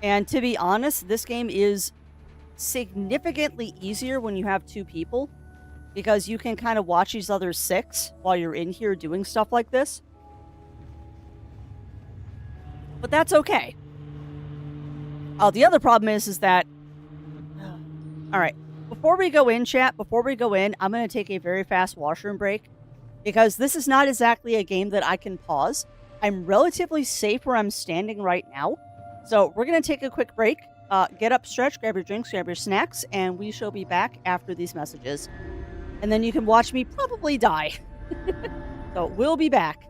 And to be honest, this game is significantly easier when you have 2 people, because you can kind of watch each other's 6 while you're in here doing stuff like this. But that's okay. The other problem is that... All right. Before we go in, chat, I'm going to take a very fast washroom break, because this is not exactly a game that I can pause. I'm relatively safe where I'm standing right now. So we're going to take a quick break, get up, stretch, grab your drinks, grab your snacks, and we shall be back after these messages. And then you can watch me probably die. So we'll be back.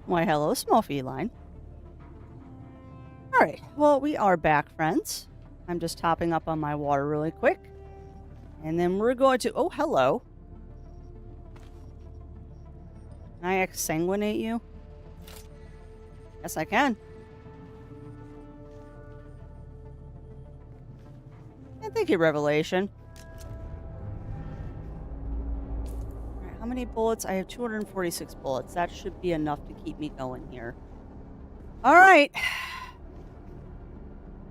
Why, hello, small feline. All right, well, we are back, friends. I'm just topping up on my water really quick. And then we're going to... Oh, hello. Can I exsanguinate you? Yes, I can. And thank you, Revelation. All right, how many bullets? I have 246 bullets. That should be enough to keep me going here. All right.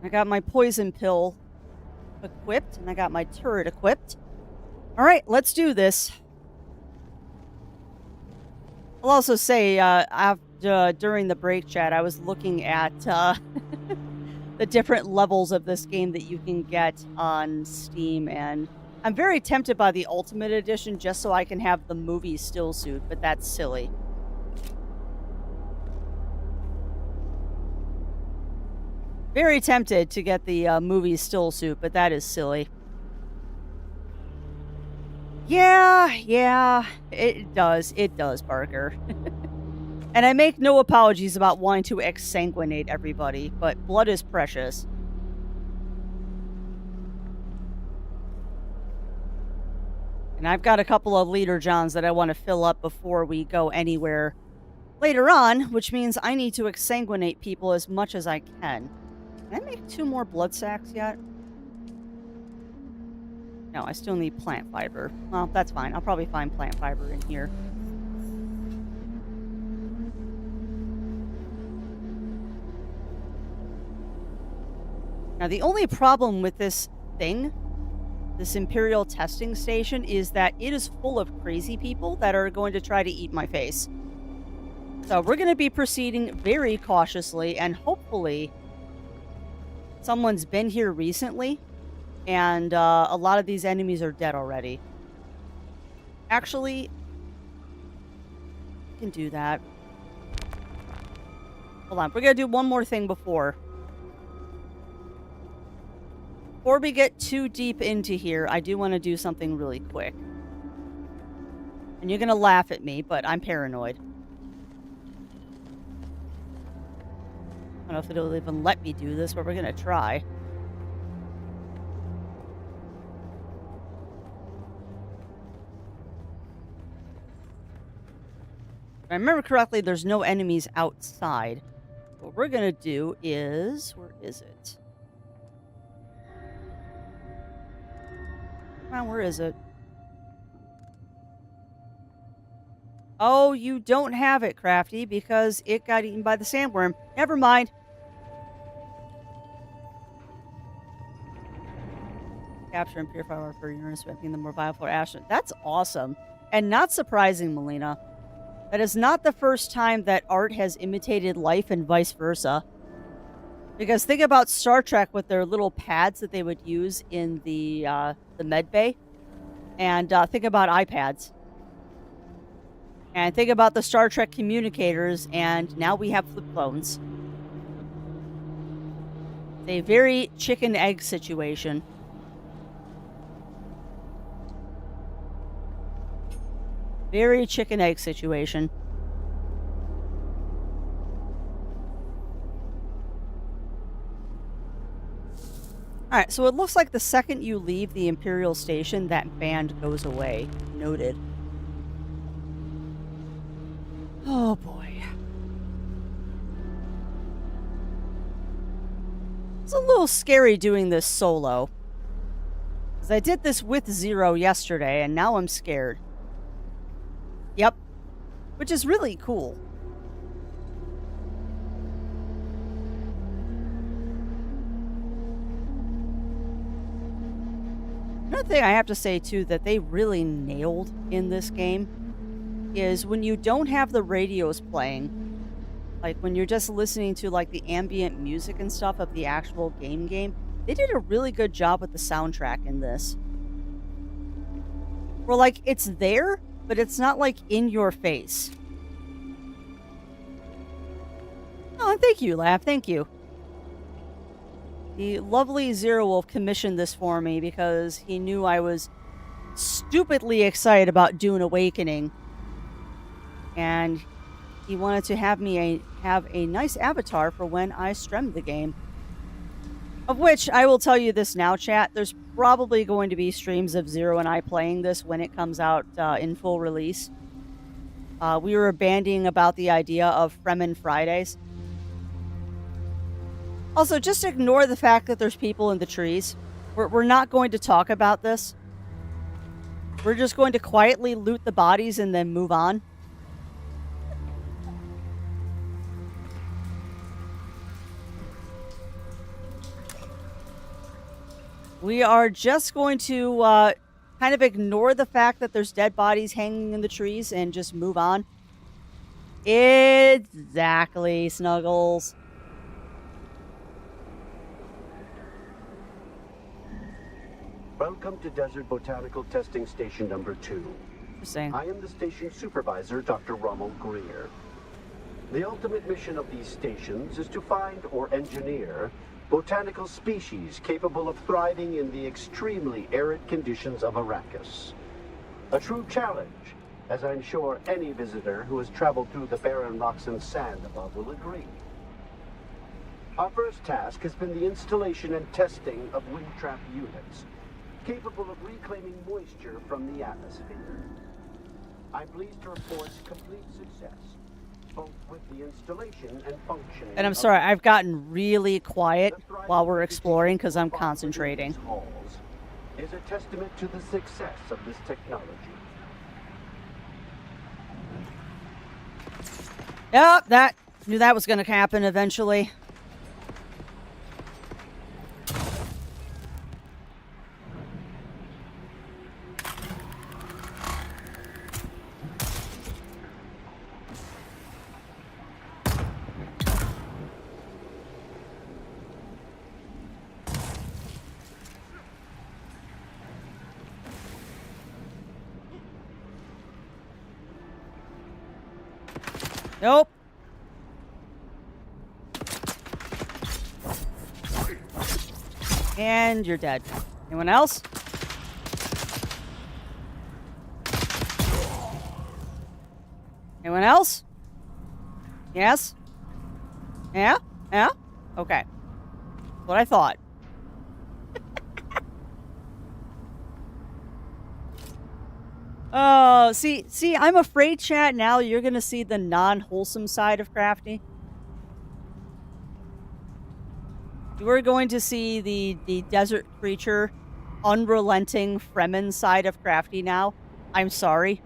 I got my poison pill equipped, and I got my turret equipped. All right, let's do this. I'll also say, during the break chat, I was looking at the different levels of this game that you can get on Steam, and I'm very tempted by the Ultimate Edition just so I can have the movie still suit, but that's silly. Very tempted to get the movie still suit, but that is silly. Yeah, it does, Parker. And I make no apologies about wanting to exsanguinate everybody, but blood is precious. And I've got a couple of Leader Johns that I want to fill up before we go anywhere later on, which means I need to exsanguinate people as much as I can. Can I make 2 more blood sacks yet? No, I still need plant fiber. Well, that's fine. I'll probably find plant fiber in here. Now, the only problem with this thing, this Imperial testing station, is that it is full of crazy people that are going to try to eat my face. So we're going to be proceeding very cautiously, and hopefully someone's been here recently, and a lot of these enemies are dead already. Actually, I can do that. Hold on, we're going to do one more thing before. Before we get too deep into here, I do want to do something really quick. And you're going to laugh at me, but I'm paranoid. I don't know if it'll even let me do this, but we're going to try. If I remember correctly, there's no enemies outside. What we're going to do is... Where is it? Come on, where is it? Oh, you don't have it, Crafty, because it got eaten by the sandworm. Never mind. Capture and purify water for units, making them more viable for Ashton. That's awesome. And not surprising, Melina. That is not the first time that art has imitated life and vice versa. Because think about Star Trek with their little pads that they would use in the med bay. And think about iPads. And think about the Star Trek communicators, and now we have flip phones. It's a very chicken-egg situation. Very chicken-egg situation. Alright, so it looks like the second you leave the Imperial Station, that band goes away. Noted. Oh boy. It's a little scary doing this solo. Because I did this with Zero yesterday, and now I'm scared. Yep. Which is really cool. Another thing I have to say, too, that they really nailed in this game is when you don't have the radios playing, like when you're just listening to like the ambient music and stuff of the actual game, they did a really good job with the soundtrack in this. Where like it's there, but it's not like in your face. Oh, and thank you, Laugh, thank you. The lovely Zero Wolf commissioned this for me because he knew I was stupidly excited about Dune Awakening. And he wanted to have me have a nice avatar for when I streamed the game. Of which, I will tell you this now, chat, there's probably going to be streams of Zero and I playing this when it comes out in full release. We were bandying about the idea of Fremen Fridays. Also, just ignore the fact that there's people in the trees. We're not going to talk about this. We're just going to quietly loot the bodies and then move on. We are just going to kind of ignore the fact that there's dead bodies hanging in the trees and just move on. Exactly, Snuggles. Welcome to Desert Botanical Testing Station number 2. Interesting. I am the station supervisor, Dr. Rommel Greer. The ultimate mission of these stations is to find or engineer botanical species capable of thriving in the extremely arid conditions of Arrakis. A true challenge, as I'm sure any visitor who has traveled through the barren rocks and sand above will agree. Our first task has been the installation and testing of wind trap units, capable of reclaiming moisture from the atmosphere. I'm pleased to report complete success, both with the installation and functioning. And I'm sorry, I've gotten really quiet while we're exploring because I'm concentrating. Halls is a testament to the success of this technology. Yep, knew that was going to happen eventually. Nope. And you're dead. Anyone else? Anyone else? Yes? Yeah? Yeah? Okay. What I thought. Oh, see, I'm afraid, chat, now you're gonna see the non-wholesome side of Crafty. You're going to see the desert creature, unrelenting Fremen side of Crafty now. I'm sorry.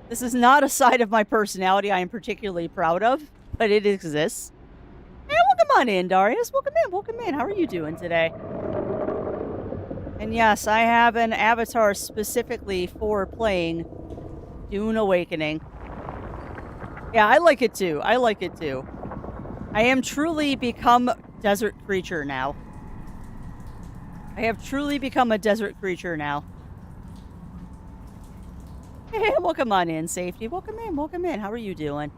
This is not a side of my personality I am particularly proud of, but it exists. Hey, welcome on in, Darius. Welcome in. How are you doing today? And yes, I have an avatar specifically for playing Dune Awakening. Yeah, I like it too. I am truly become desert creature now. I have truly become a desert creature now. Hey, welcome on in, Safety. Welcome in. How are you doing?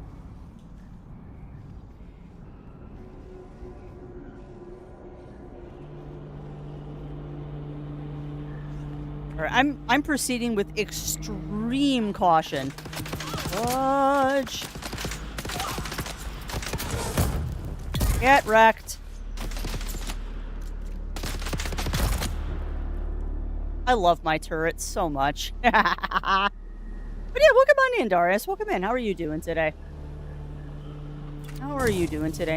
I'm proceeding with extreme caution. Fudge. Get wrecked. I love my turrets so much. But yeah, welcome on in, Darius. Welcome in. How are you doing today?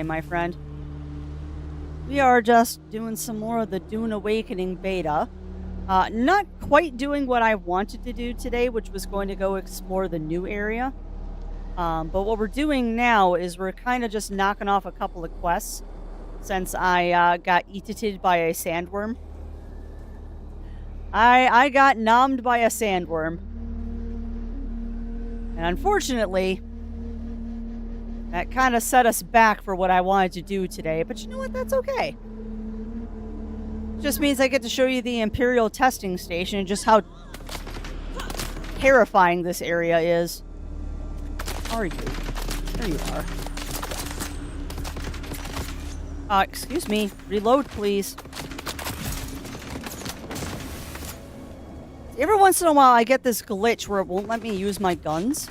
My friend? We are just doing some more of the Dune Awakening beta. Not quite doing what I wanted to do today, which was going to go explore the new area. But what we're doing now is we're kind of just knocking off a couple of quests since I got eated by a sandworm. I got nommed by a sandworm. And unfortunately, that kind of set us back for what I wanted to do today. But you know what? That's okay. Just means I get to show you the Imperial testing station and just how terrifying this area is. Are you? There you are. Excuse me. Reload, please. Every once in a while, I get this glitch where it won't let me use my guns.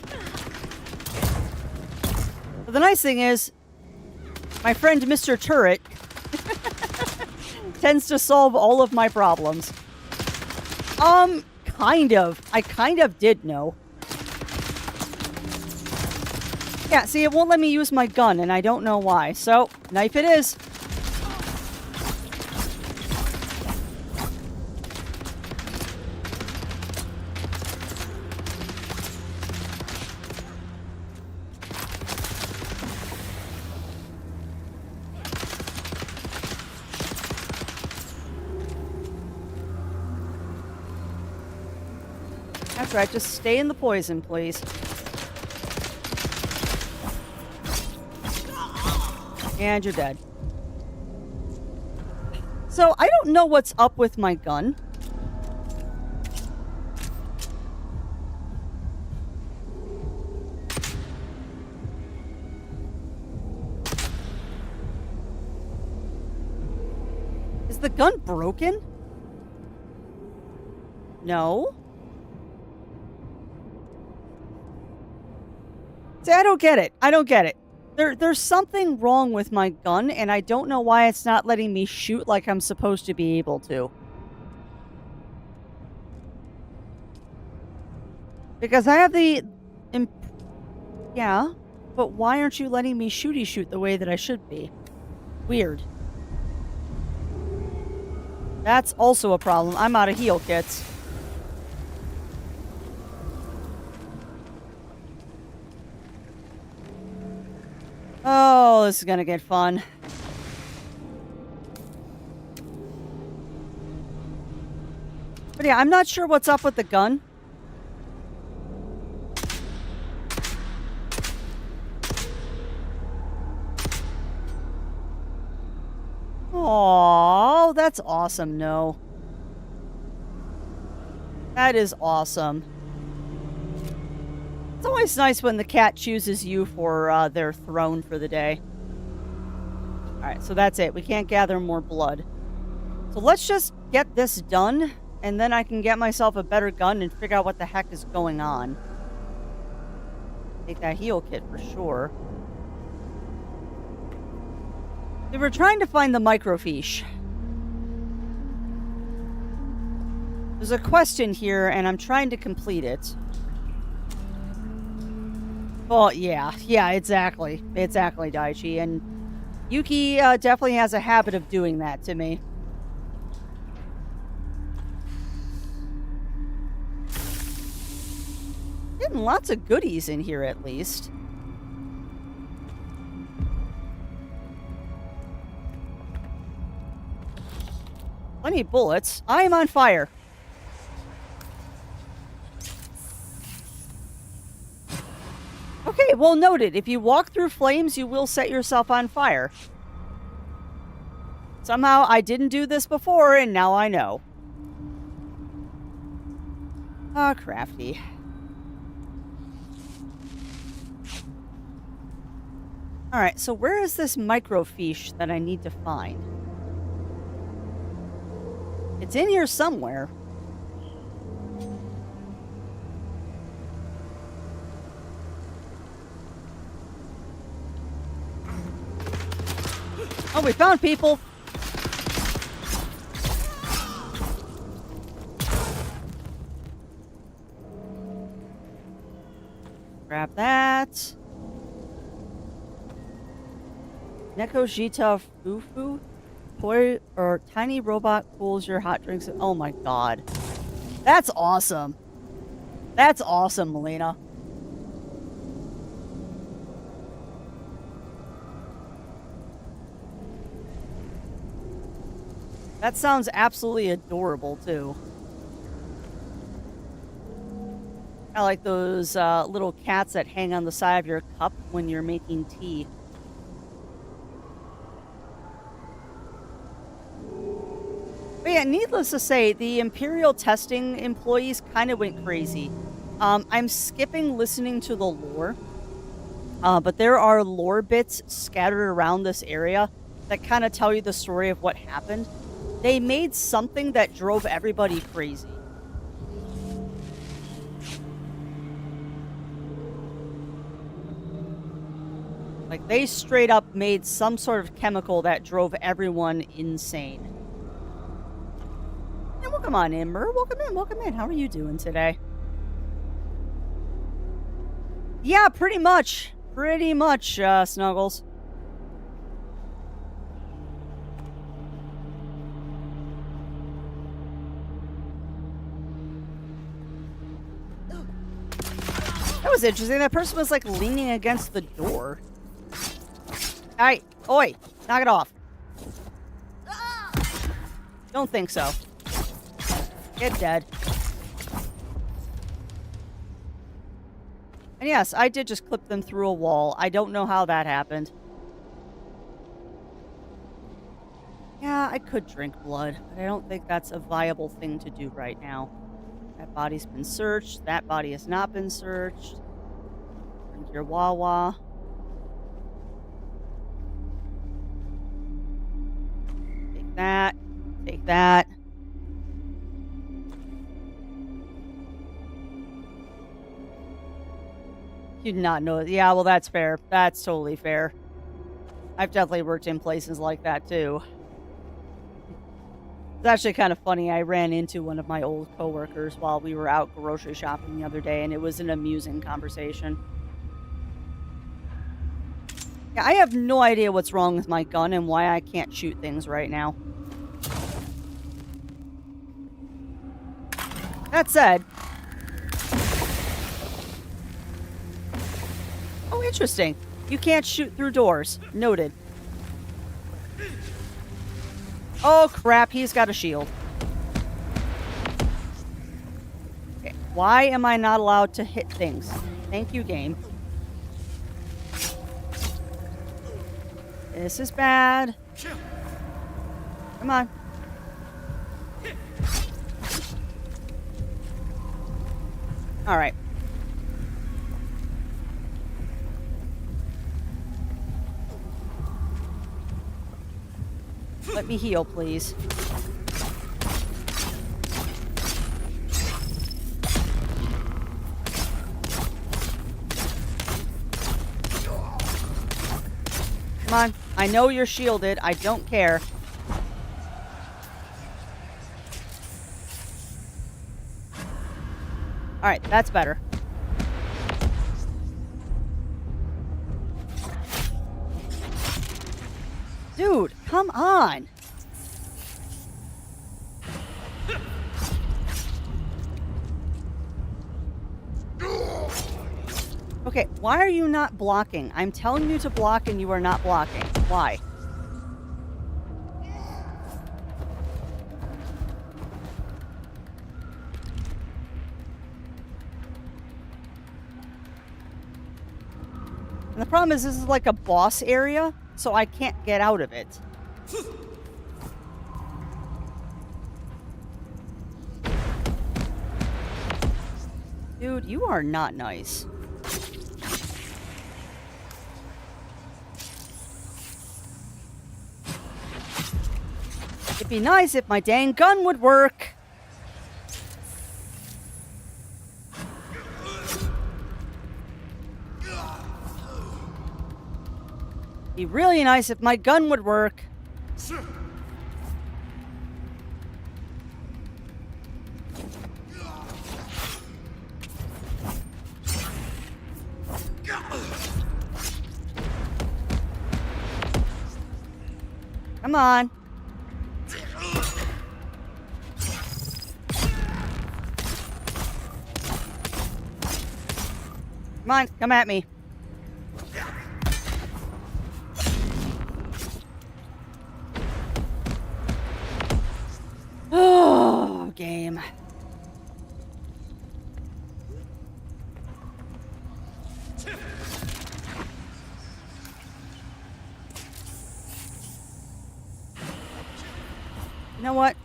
But the nice thing is, my friend Mr. Turret tends to solve all of my problems. Kind of. I kind of did know. Yeah, see, it won't let me use my gun, and I don't know why. So, knife it is. That's right, just stay in the poison, please. And you're dead. So, I don't know what's up with my gun. Is the gun broken? No. See, I don't get it. I don't get it. There's something wrong with my gun, and I don't know why it's not letting me shoot like I'm supposed to be able to. Because I have the... Yeah, but why aren't you letting me shooty shoot the way that I should be? Weird. That's also a problem. I'm out of heal kits. Oh, this is gonna get fun. But yeah, I'm not sure what's up with the gun. Oh, that's awesome. No. That is awesome. It's always nice when the cat chooses you for their throne for the day. Alright, so that's it. We can't gather more blood. So let's just get this done, and then I can get myself a better gun and figure out what the heck is going on. Take that heal kit for sure. We were trying to find the microfiche. There's a question here, and I'm trying to complete it. Well, yeah, exactly. Exactly, Daichi. And Yuki definitely has a habit of doing that to me. Getting lots of goodies in here, at least. Plenty of bullets. I am on fire. Okay, well noted. If you walk through flames, you will set yourself on fire. Somehow, I didn't do this before, and now I know. Ah, crafty. Alright, so where is this microfiche that I need to find? It's in here somewhere. Oh, we found people! Grab that. Nekojita Fufu? Toy or tiny robot cools your hot drinks. Oh my god. That's awesome. That's awesome, Melina. That sounds absolutely adorable, too. I like those little cats that hang on the side of your cup when you're making tea. But yeah, needless to say, the Imperial testing employees kind of went crazy. I'm skipping listening to the lore, but there are lore bits scattered around this area that kind of tell you the story of what happened. They made something that drove everybody crazy. Like, they straight up made some sort of chemical that drove everyone insane. And welcome on in, Mur. Welcome in, welcome in. How are you doing today? Yeah, pretty much. Pretty much, Snuggles. That was interesting. That person was, like, leaning against the door. Hey, oi, knock it off. Don't think so. Get dead. And yes, I did just clip them through a wall. I don't know how that happened. Yeah, I could drink blood, but I don't think that's a viable thing to do right now. That body's been searched. That body has not been searched. Drink your Wawa. Take that. Take that. You did not know. Yeah, well, that's fair. That's totally fair. I've definitely worked in places like that, too. It's actually kind of funny. I ran into one of my old coworkers while we were out grocery shopping the other day, and it was an amusing conversation. Yeah, I have no idea what's wrong with my gun and why I can't shoot things right now. That said... Oh, interesting. You can't shoot through doors. Noted. Oh, crap. He's got a shield. Okay. Why am I not allowed to hit things? Thank you, game. This is bad. Come on. All right. Let me heal, please. Come on. I know you're shielded. I don't care. Alright, that's better. Dude, come on. Okay, why are you not blocking? I'm telling you to block and you are not blocking. Why? And the problem is this is like a boss area, so I can't get out of it. Dude, you are not nice. It'd be nice if my dang gun would work. Be really nice if my gun would work. Come on. Come on, come at me. Oh, game. You know what?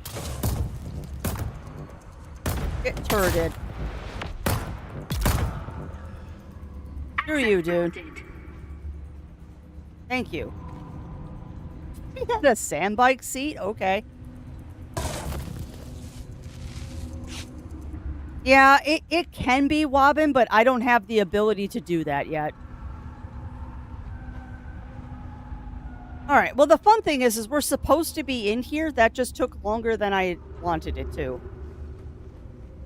Get turreted. Screw you, dude. Thank you. You had a sandbike seat? Okay. Yeah, it can be wobbin', but I don't have the ability to do that yet. Alright, well the fun thing is we're supposed to be in here. That just took longer than I wanted it to.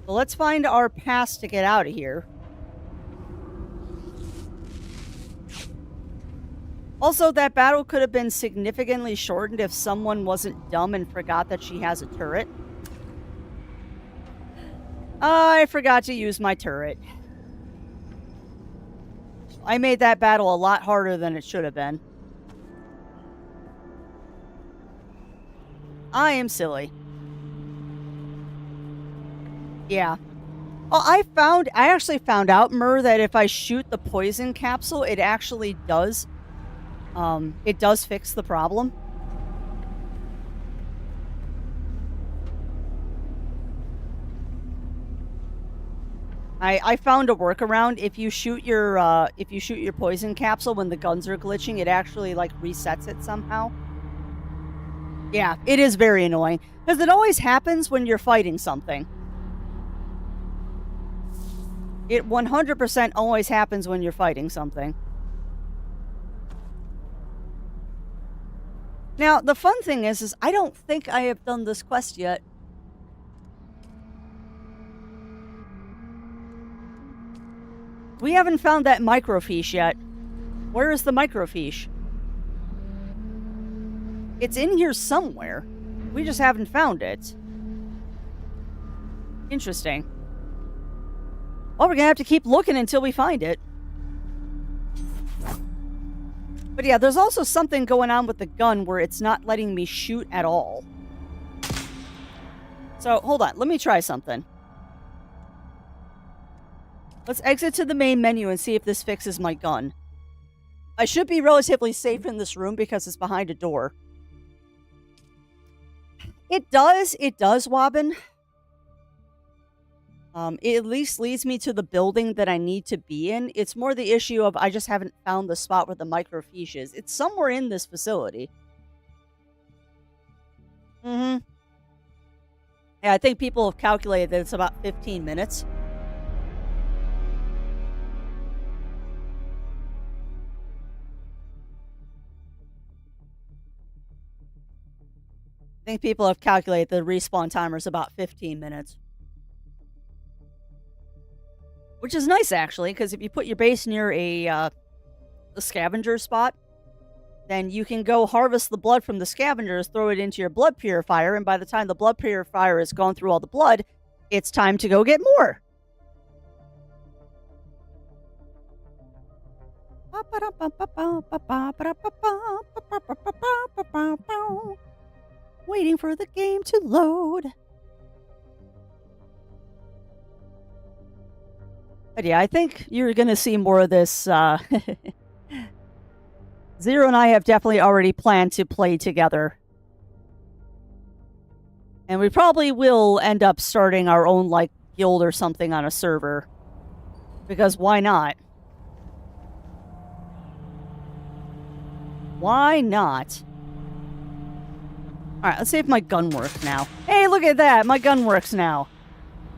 Well, let's find our pass to get out of here. Also, that battle could have been significantly shortened if someone wasn't dumb and forgot that she has a turret. I forgot to use my turret. I made that battle a lot harder than it should have been. I am silly. Yeah. Oh, I actually found out, Mur, that if I shoot the poison capsule, it actually does, it does fix the problem. I found a workaround. If you shoot your poison capsule when the guns are glitching, it actually like resets it somehow. Yeah, it is very annoying because it always happens when you're fighting something. It 100% always happens when you're fighting something. Now, the fun thing is I don't think I have done this quest yet. We haven't found that microfiche yet. Where is the microfiche? It's in here somewhere. We just haven't found it. Interesting. Well, we're gonna have to keep looking until we find it. But yeah, there's also something going on with the gun where it's not letting me shoot at all. So, hold on. Let me try something. Let's exit to the main menu and see if this fixes my gun. I should be relatively safe in this room because it's behind a door. It does, Wobbin. It at least leads me to the building that I need to be in. It's more the issue of I just haven't found the spot where the microfiche is. It's somewhere in this facility. Yeah, I think people have calculated that it's about 15 minutes. I think people have calculated the respawn timer is about 15 minutes. Which is nice, actually, because if you put your base near a scavenger spot, then you can go harvest the blood from the scavengers, throw it into your blood purifier, and by the time the blood purifier has gone through all the blood, it's time to go get more. Waiting for the game to load. But yeah, I think you're going to see more of this. Zero and I have definitely already planned to play together. And we probably will end up starting our own, like, guild or something on a server. Because why not? Why not? Alright, let's see if my gun works now. Hey, look at that! My gun works now.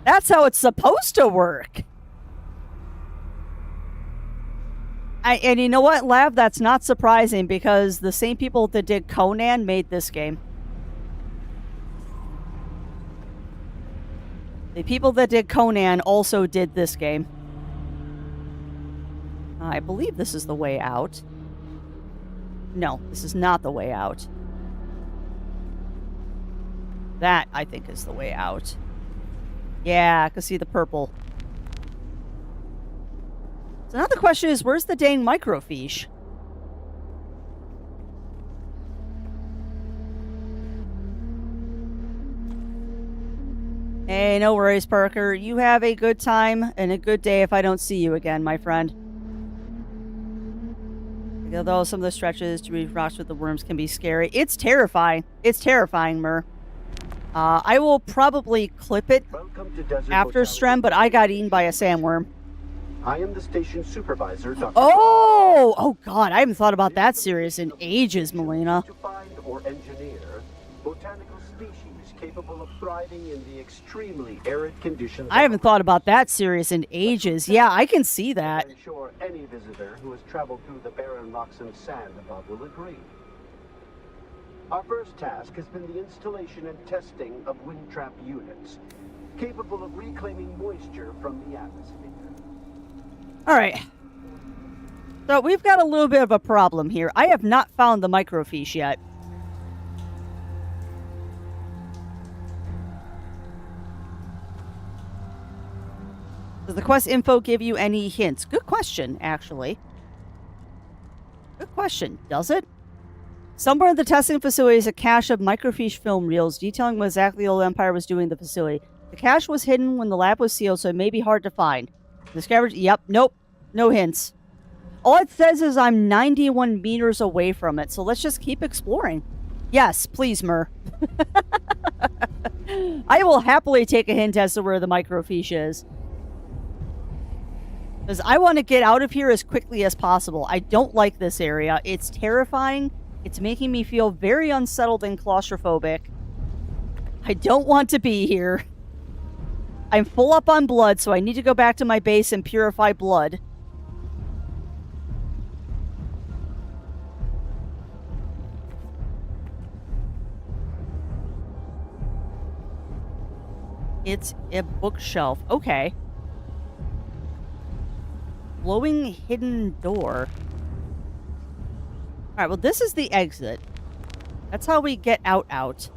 That's how it's supposed to work. And you know what, Lav? That's not surprising because the same people that did Conan made this game. The people that did Conan also did this game. I believe this is the way out. No, this is not the way out. That, I think, is the way out. Yeah, I can see the purple. So now the question is, where's the dang microfiche? Hey, no worries, Parker. You have a good time and a good day if I don't see you again, my friend. Although some of the stretches to reach rocks with the worms can be scary. It's terrifying. It's terrifying, Mur. I will probably clip it after Strem, but I got eaten by a sandworm. I am the station supervisor, Dr. Oh God, I haven't thought about that series in ages, Melina. To find or engineer botanical species capable of thriving in the extremely arid conditions. I haven't thought about that series in ages. Yeah, I can see that. I'm sure any visitor who has traveled through the barren rocks and sand above will agree. Our first task has been the installation and testing of wind trap units, capable of reclaiming moisture from the atmosphere. Alright. So we've got a little bit of a problem here. I have not found the microfiche yet. Does the quest info give you any hints? Good question, actually. Good question. Does it? Somewhere in the testing facility is a cache of microfiche film reels detailing what exactly the Old Empire was doing in the facility. The cache was hidden when the lab was sealed, so it may be hard to find. The scavengers... Yep, nope. No hints. All it says is I'm 91 meters away from it, so let's just keep exploring. Yes, please, Mur. I will happily take a hint as to where the microfiche is. Because I want to get out of here as quickly as possible. I don't like this area. It's terrifying. It's making me feel very unsettled and claustrophobic. I don't want to be here. I'm full up on blood, so I need to go back to my base and purify blood. It's a bookshelf. Okay. Glowing hidden door. Alright, well this is the exit. That's how we get out.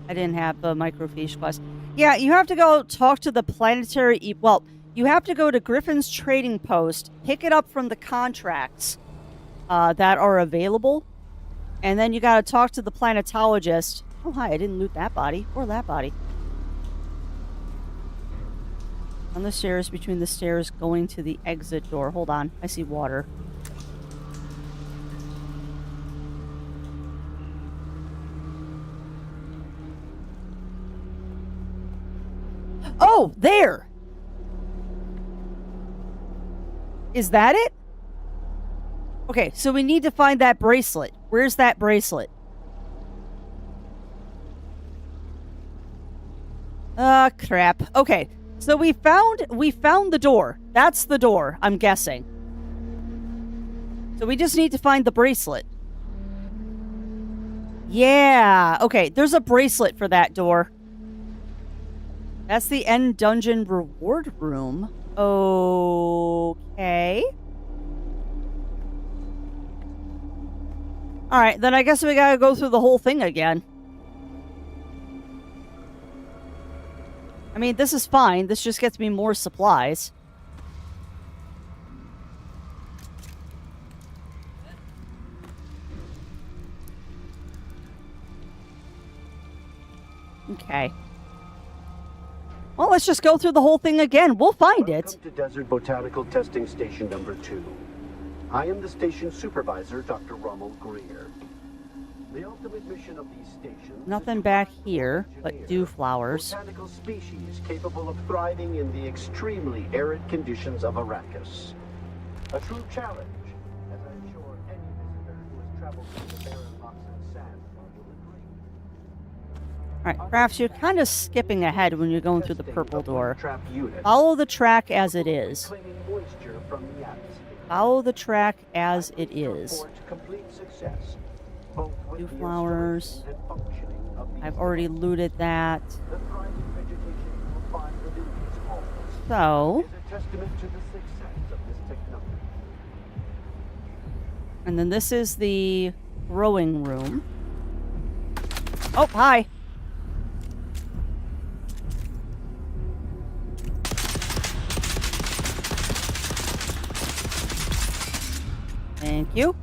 I didn't have the microfiche quest. Yeah, you have to go talk to the planetary... Well, you have to go to Griffin's trading post, pick it up from the contracts that are available, and then you gotta talk to the planetologist. Oh, hi, I didn't loot that body, or that body. On the stairs, between the stairs, going to the exit door. Hold on, I see water. Oh, there! Is that it? Okay, so we need to find that bracelet. Where's that bracelet? Crap. Okay, so we found the door. That's the door, I'm guessing. So we just need to find the bracelet. Yeah, okay, there's a bracelet for that door. That's the end dungeon reward room. Okay. Alright, then I guess we gotta go through the whole thing again. I mean, this is fine. This just gets me more supplies. Okay. Well, let's just go through the whole thing again. We'll find it. Welcome to Desert Botanical Testing Station number 2. I am the station supervisor, Dr. Rommel Greer. The ultimate mission of these stations... Nothing back here but dew flowers. Botanical species capable of thriving in the extremely arid conditions of Arrakis. A true challenge, as I'm sure any visitor who has traveled through the barren rocks and sand will agree. Alright, Crafts, you're kind of skipping ahead when you're going through the purple door. Trap unit, Follow the track as it is. claiming moisture from the atmosphere. Follow the track as it is. Report complete success, both with Dew the flowers. installation and functioning of these I've already looted that. The thriving vegetation you will find within these halls So, is a testament to the success of this technology. and then this is the growing room. Oh, hi. Thank you.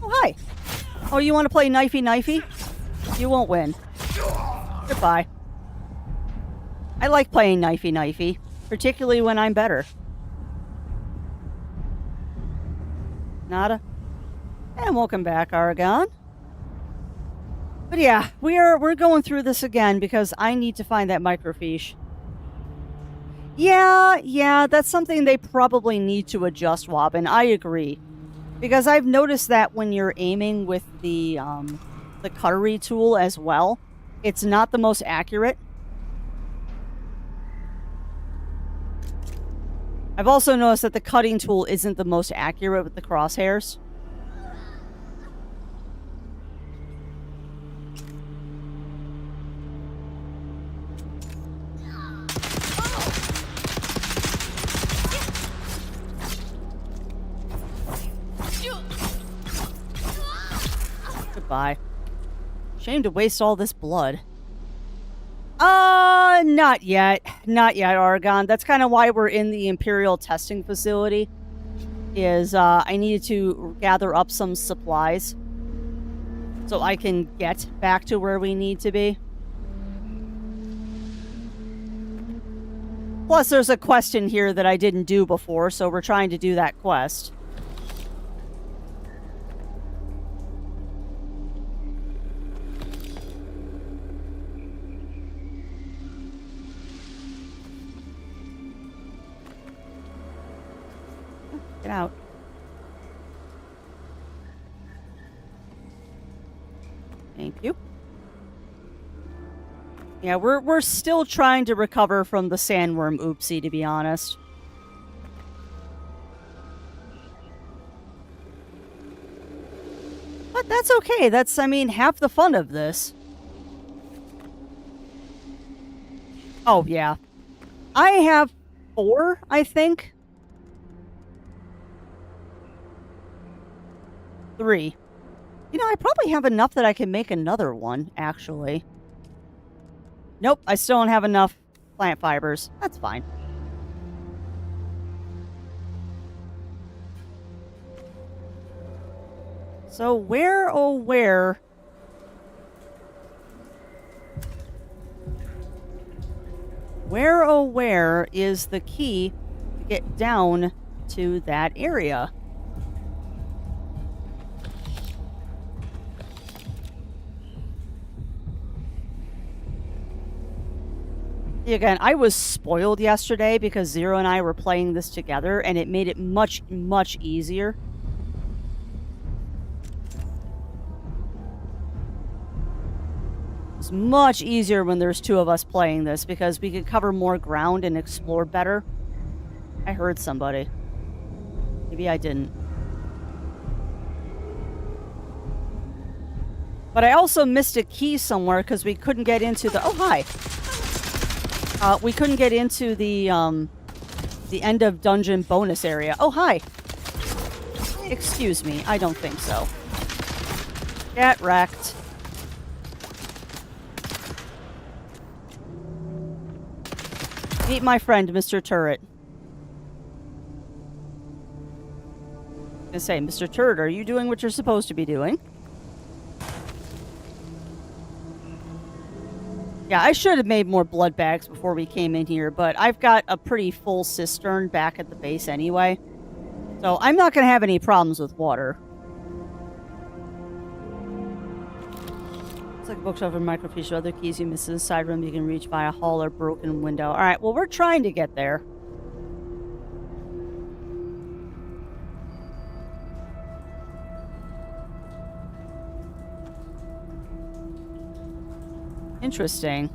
Oh, hi. Oh, you want to play knifey-knifey? You won't win. Goodbye. I like playing knifey-knifey, particularly when I'm better. Nada. And welcome back, Aragon. But yeah, we're going through this again because I need to find that microfiche. Yeah, that's something they probably need to adjust, Wobbin. I agree. Because I've noticed that when you're aiming with the cutlery tool as well, it's not the most accurate. I've also noticed that the cutting tool isn't the most accurate with the crosshairs. Goodbye. Shame to waste all this blood. Not yet. Not yet, Aragon. That's kind of why we're in the Imperial testing facility. is I needed to gather up some supplies so I can get back to where we need to be. Plus, there's a quest in here that I didn't do before, so we're trying to do that quest. Get out. Thank you. Yeah, we're still trying to recover from the sandworm oopsie, to be honest. But that's okay. That's, I mean, half the fun of this. Oh, yeah. I have 4, I think. 3. You know, I probably have enough that I can make another one, actually. Nope, I still don't have enough plant fibers. That's fine. So where, oh where... Where, oh where is the key to get down to that area? Again, I was spoiled yesterday because Zero and I were playing this together, and it made it much, much easier. It's much easier when there's 2 of us playing this because we could cover more ground and explore better. I heard somebody. Maybe I didn't. But I also missed a key somewhere because we couldn't get into the... Oh, hi! We couldn't get into the end of dungeon bonus area. Oh, hi! Excuse me, I don't think so. Get wrecked. Meet my friend, Mr. Turret. I was gonna say, Mr. Turret, are you doing what you're supposed to be doing? Yeah, I should have made more blood bags before we came in here, but I've got a pretty full cistern back at the base anyway. So I'm not going to have any problems with water. It's like a bookshelf or microfiche or other keys you miss in the side room you can reach via hall or broken window. Alright, well, we're trying to get there. Interesting.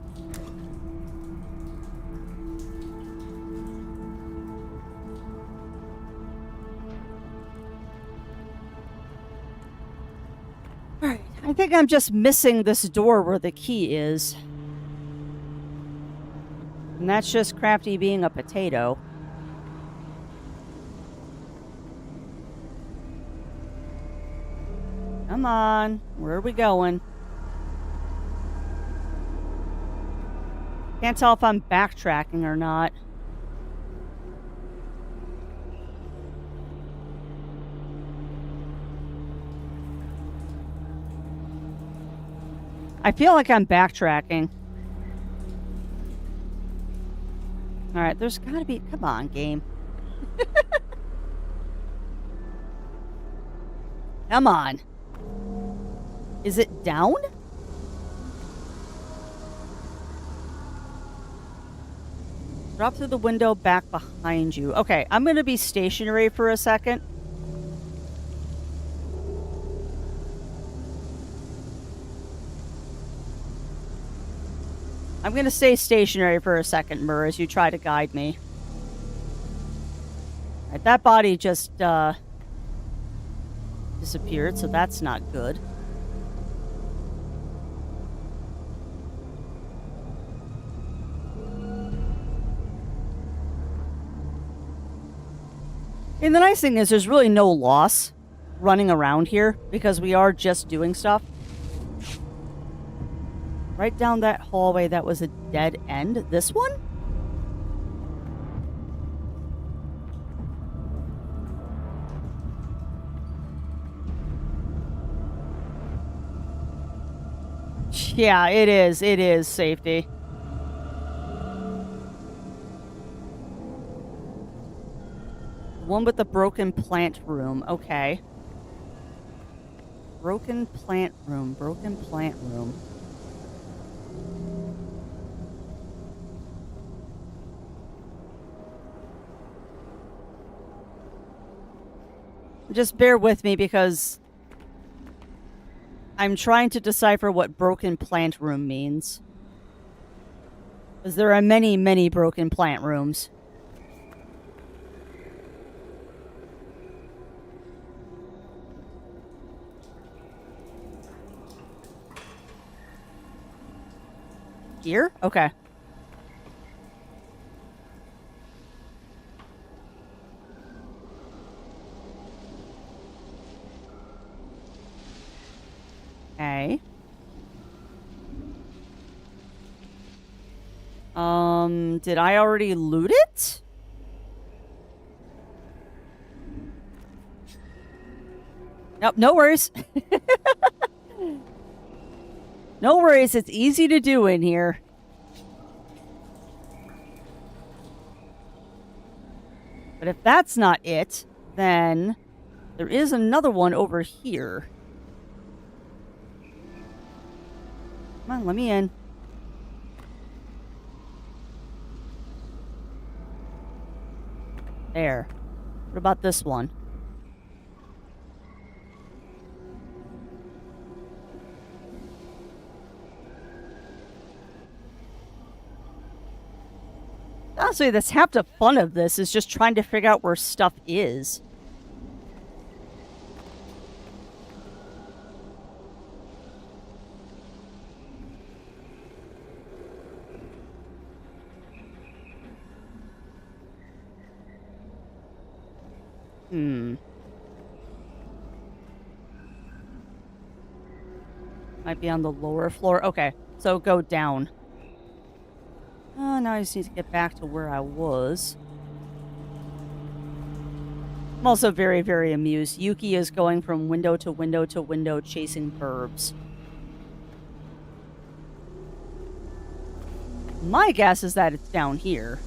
Alright, I think I'm just missing this door where the key is. And that's just Crafty being a potato. Come on, where are we going? Can't tell if I'm backtracking or not. I feel like I'm backtracking. Alright, there's gotta be... Come on, game. Come on. Is it down? Drop through the window back behind you. Okay, I'm going to be stationary for a second. I'm going to stay stationary for a second, Mur, as you try to guide me. Right, that body just disappeared, so that's not good. And the nice thing is there's really no loss running around here because we are just doing stuff. Right down that hallway that was a dead end. This one? Yeah, it is. It is safety. One with the broken plant room. Okay. Broken plant room. Broken plant room. Just bear with me because I'm trying to decipher what broken plant room means. Because there are many, many broken plant rooms. Here? Okay. Okay. Did I already loot it? Nope, no worries. No worries, it's easy to do in here. But if that's not it, then there is another one over here. Come on, let me in. There. What about this one? Honestly, that's half the fun of this, is just trying to figure out where stuff is. Might be on the lower floor. Okay, so go down. Now I just need to get back to where I was. I'm also very, very amused. Yuki is going from window to window to window chasing burbs. My guess is that it's down here.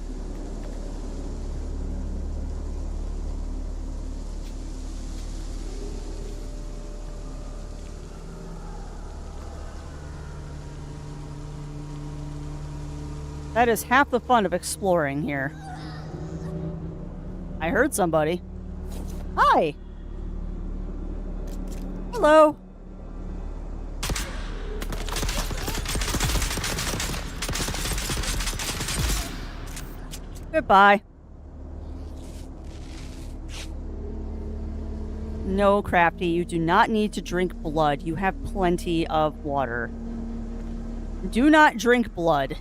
That is half the fun of exploring here. I heard somebody. Hi! Hello! Goodbye. No, Crafty, you do not need to drink blood. You have plenty of water. Do not drink blood.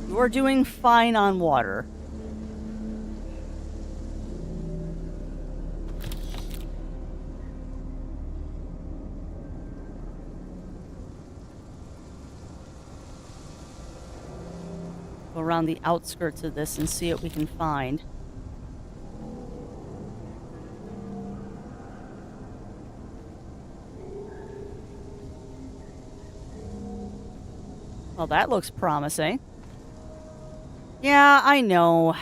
You are doing fine on water. Go around the outskirts of this and see what we can find. Well, that looks promising. Yeah, I know.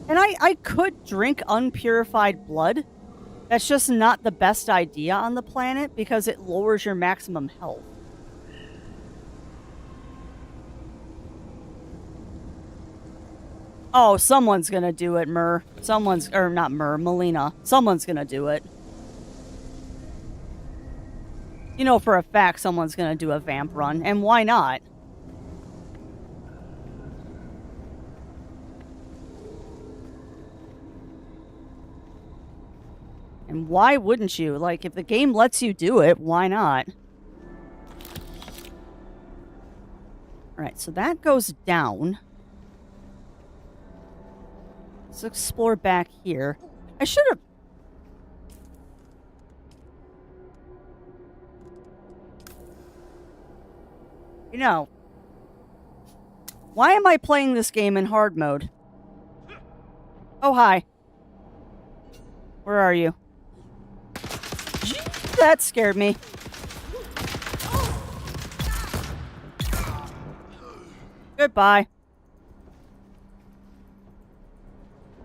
And I could drink unpurified blood. That's just not the best idea on the planet because it lowers your maximum health. Oh, someone's gonna do it, Mur. Not Mur, Melina. Someone's gonna do it. You know for a fact someone's gonna do a vamp run, and why not? And why wouldn't you? Like, if the game lets you do it, why not? Alright, so that goes down. Let's explore back here. I should have... You know, why am I playing this game in hard mode? Oh, hi. Where are you? That scared me. Goodbye.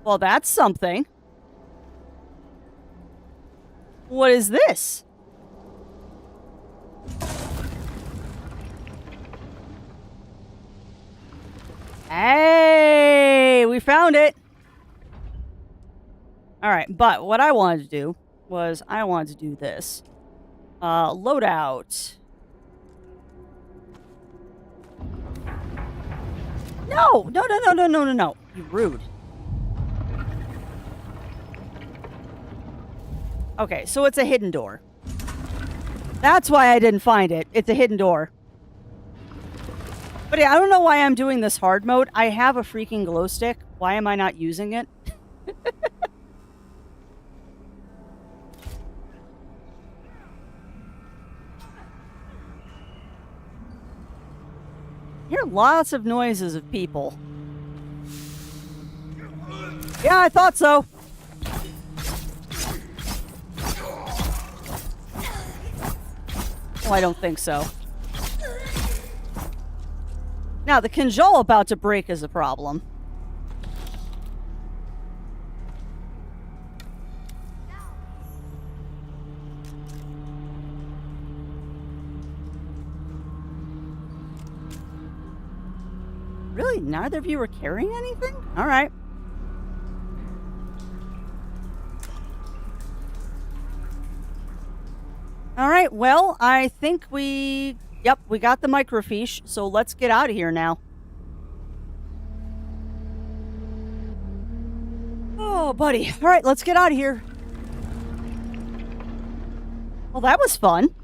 Well, that's something. What is this? Hey, we found it. All right, but what I wanted to do was I wanted to do this. Loadout. No, no, no, no, no, no, no, no. You rude. Okay, so it's a hidden door. That's why I didn't find it. It's a hidden door. But yeah, I don't know why I'm doing this hard mode. I have a freaking glow stick. Why am I not using it? Hear lots of noises of people. Yeah, I thought so. Oh, I don't think so. Now, the Kinjal about to break is a problem. Really? Neither of you were carrying anything? All right. All right, well, I think we got the microfiche, so let's get out of here now. Oh, buddy. All right, let's get out of here. Well, that was fun.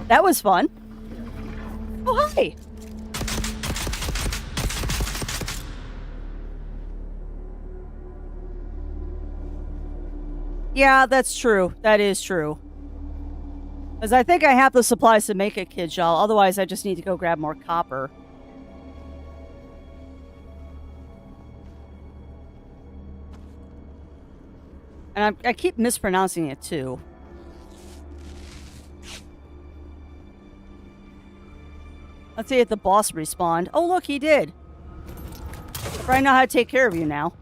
That was fun. Oh, hi. Yeah, that's true. That is true. Because I think I have the supplies to make a kid shell. Otherwise, I just need to go grab more copper. And I keep mispronouncing it, too. Let's see if the boss respawned. Oh, look, he did. I know how to take care of you now.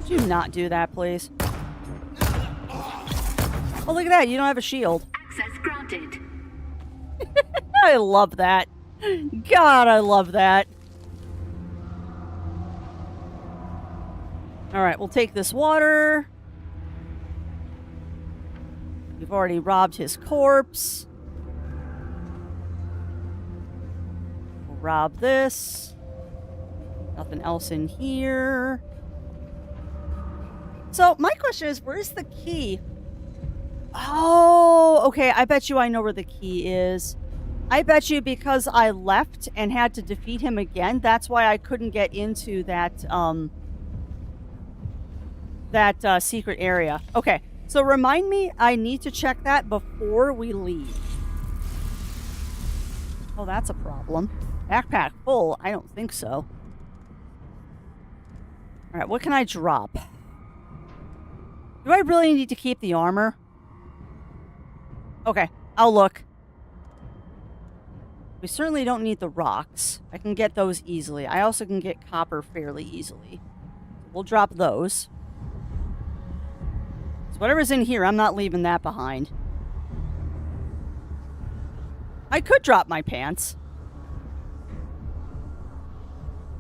Would you not do that, please? Oh, look at that. You don't have a shield. Access granted. I love that. God, I love that. All right, we'll take this water. We've already robbed his corpse. We'll rob this. Nothing else in here. So, my question is, where's the key? Oh, okay. I bet you I know where the key is. I bet you because I left and had to defeat him again, that's why I couldn't get into that, secret area. Okay, so remind me, I need to check that before we leave. Oh, that's a problem. Backpack full? I don't think so. Alright, what can I drop? Do I really need to keep the armor? Okay, I'll look. We certainly don't need the rocks. I can get those easily. I also can get copper fairly easily. We'll drop those. So whatever's in here, I'm not leaving that behind. I could drop my pants.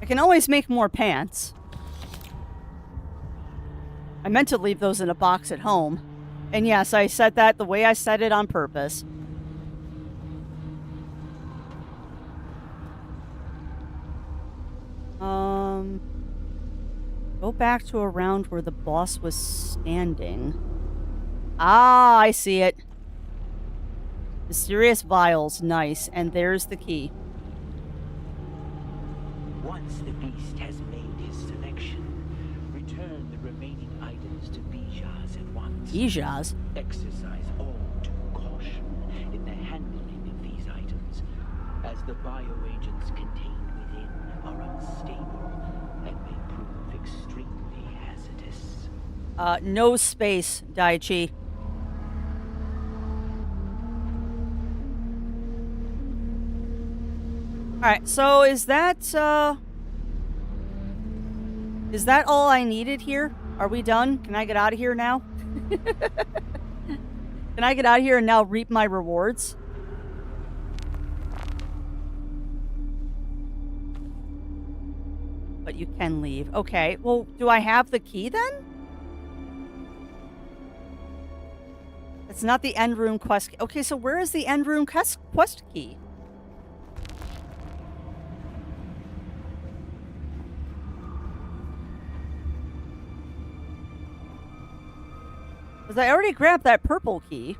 I can always make more pants. I meant to leave those in a box at home. And yes, I said that the way I said it on purpose. Go back to around where the boss was standing. Ah, I see it. Mysterious vials, nice. And there's the key. Once the beast has made his selection, return the remaining items to Bijaz at once. Bijaz? Exercise all due caution in the handling of these items, as the bioagents contained within are unstable and may prove extremely hazardous. No space, Daichi. Alright, so is that all I needed here? Are we done? Can I get out of here now? Can I get out of here and now reap my rewards? But you can leave. Okay, well, do I have the key then? It's not the end room quest. Okay, so where is the end room quest key? Because I already grabbed that purple key.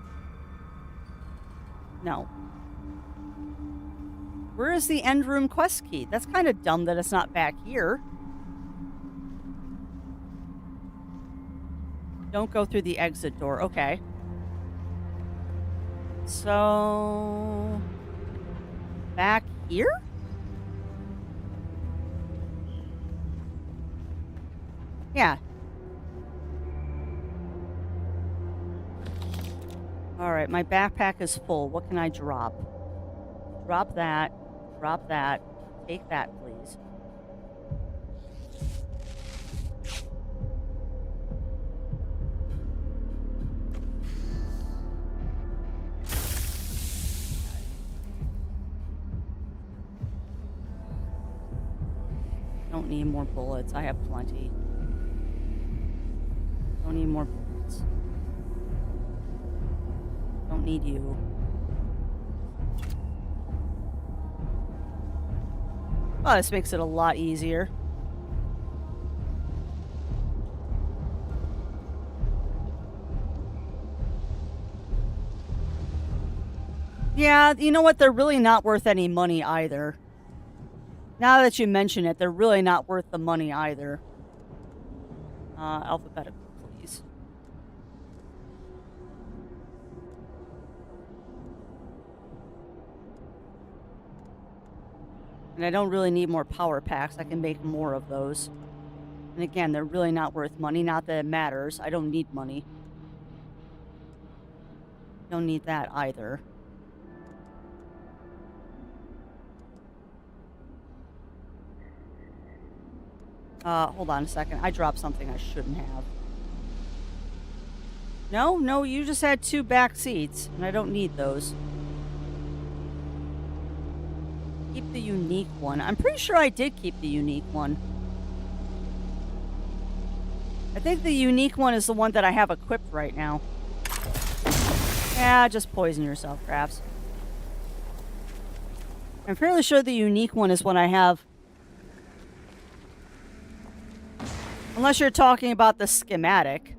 No. Where is the end room quest key? That's kind of dumb that it's not back here. Don't go through the exit door. Okay. So... back here? Yeah. Alright, my backpack is full. What can I drop? Drop that. Drop that. Take that, please. Don't need more bullets. I have plenty. Don't need more bullets. Don't need you. Oh, this makes it a lot easier. Yeah, you know what? They're really not worth any money either. Now that you mention it, they're really not worth the money either. Alphabetical, please. And I don't really need more power packs. I can make more of those. And again, they're really not worth money. Not that it matters. I don't need money. Don't need that either. Hold on a second. I dropped something I shouldn't have. No, you just had 2 back seats, and I don't need those. Keep the unique one. I'm pretty sure I did keep the unique one. I think the unique one is the one that I have equipped right now. Yeah, just poison yourself, Crafts. I'm fairly sure the unique one is what I have. Unless you're talking about the schematic.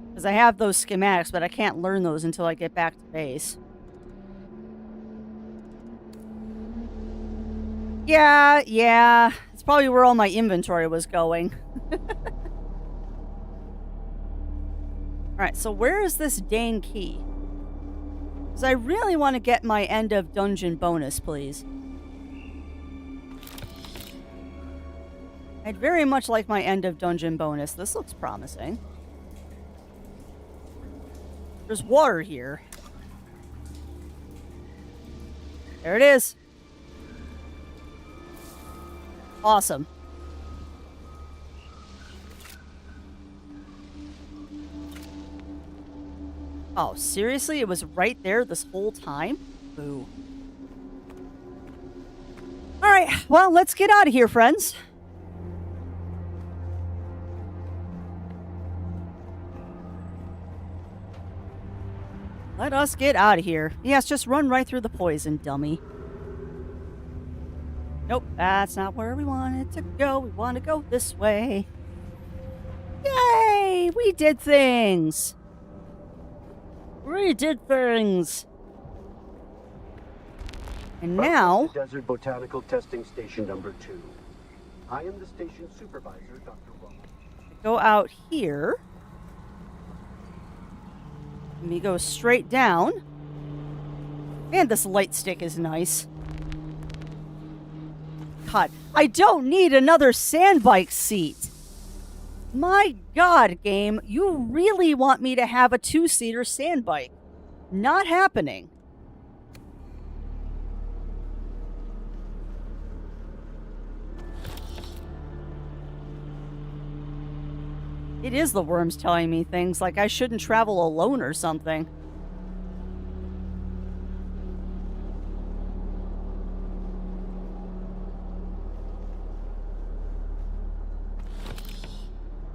Because I have those schematics, but I can't learn those until I get back to base. Yeah. It's probably where all my inventory was going. Alright, so where is this dang key? Because I really want to get my end of dungeon bonus, please. I'd very much like my end of dungeon bonus. This looks promising. There's water here. There it is. Awesome. Oh, seriously? It was right there this whole time? Boo. Alright, well, let's get out of here, friends. Let us get out of here. Yes, just run right through the poison, dummy. Nope, that's not where we wanted to go. We want to go this way. Yay! We did things! We did things! And now... Welcome to Desert Botanical Testing Station number 2. I am the station supervisor, Dr. Roman. Go out here. Let me go straight down. Man, this light stick is nice. God, I don't need another sandbike seat. My God, game, you really want me to have a 2-seater sandbike. Not happening. It is the worms telling me things like I shouldn't travel alone or something.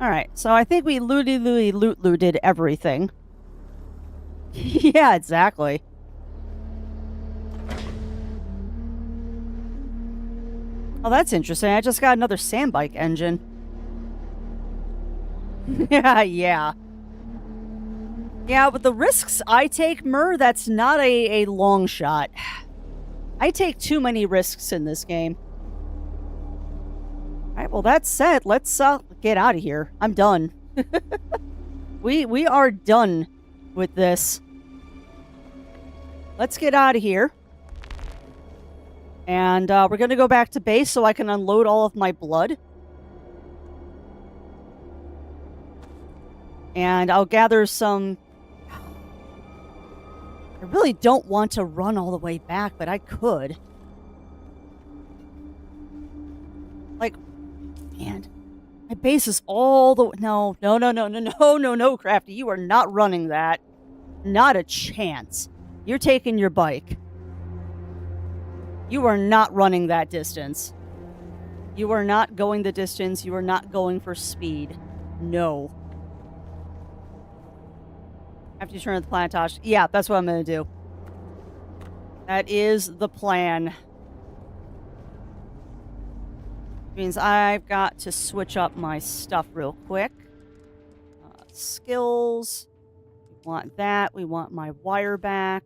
Alright, so I think we looted everything. Yeah, exactly. Oh, that's interesting. I just got another sandbike engine. Yeah, yeah. Yeah, with the risks I take, Mur, that's not a long shot. I take too many risks in this game. Alright, well, that said, let's get out of here. I'm done. We are done with this. Let's get out of here. And we're going to go back to base so I can unload all of my blood. And I'll gather some... I really don't want to run all the way back, but I could. Like, man, my base is all the... No, Crafty. You are not running that. Not a chance. You're taking your bike. You are not running that distance. You are not going the distance. You are not going for speed. No. After you turn the planetage. Yeah, that's what I'm going to do. That is the plan. Means I've got to switch up my stuff real quick. Skills. We want that. We want my wire back.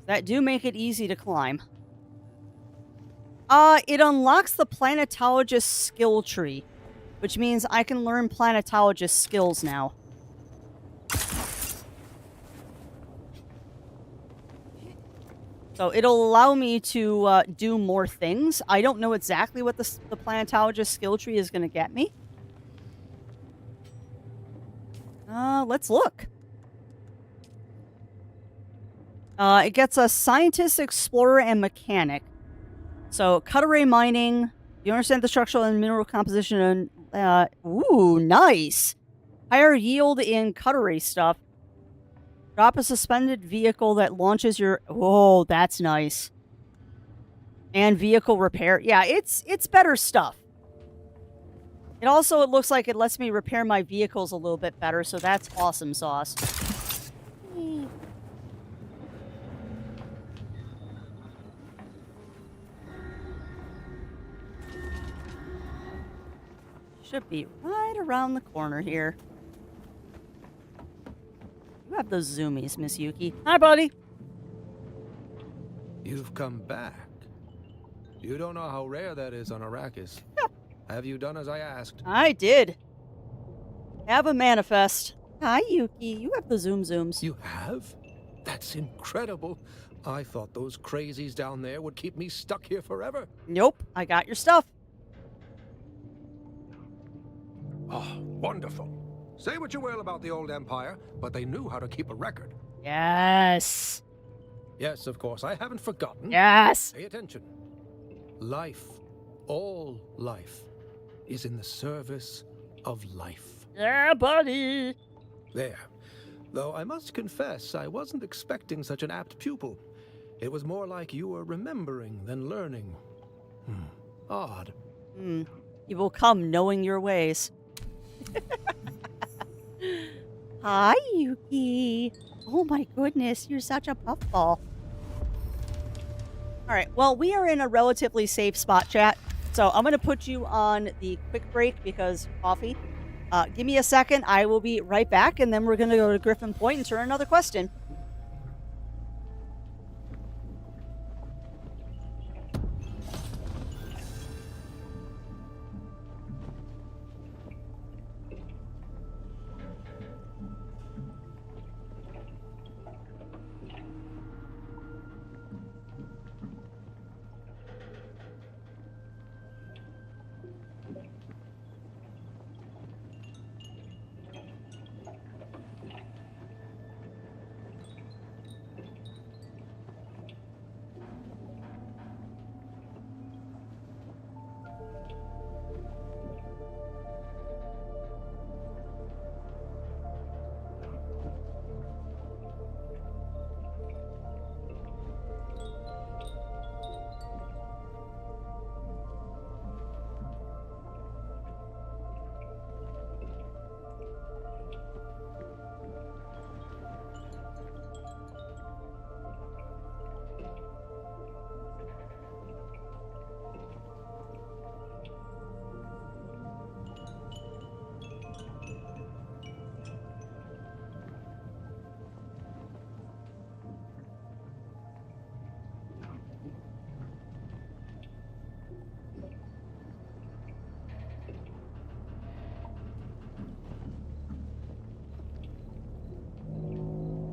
That do make it easy to climb. It unlocks the planetologist skill tree, which means I can learn planetologist skills now. So it'll allow me to do more things. I don't know exactly what the planetologist skill tree is going to get me. Let's look. It gets a scientist, explorer, and mechanic. So, cut-array mining. You understand the structural and mineral composition. And, ooh, nice. Higher yield in cut-array stuff. Drop a suspended vehicle that launches your... Oh, that's nice. And vehicle repair. Yeah, it's better stuff. It also, it looks like it lets me repair my vehicles a little bit better, so that's awesome sauce. Should be right around the corner here. You have those zoomies, Miss Yuki. Hi, buddy. You've come back. You don't know how rare that is on Arrakis. Have you done as I asked? I did. Have a manifest. Hi, Yuki. You have the zooms. You have? That's incredible. I thought those crazies down there would keep me stuck here forever. Nope. I got your stuff. Oh, wonderful. Say what you will about the old Empire, but they knew how to keep a record. Yes. Yes, of course. I haven't forgotten. Yes. Pay attention. Life, all life, is in the service of life. Yeah, buddy. There. Though I must confess, I wasn't expecting such an apt pupil. It was more like you were remembering than learning. Odd. You will come knowing your ways. Hi, Yuki. Oh my goodness, you're such a puffball. Alright, well, we are in a relatively safe spot, chat. So I'm going to put you on the quick break because coffee. Give me a second. I will be right back, and then we're going to go to Griffin Point and turn another quest in.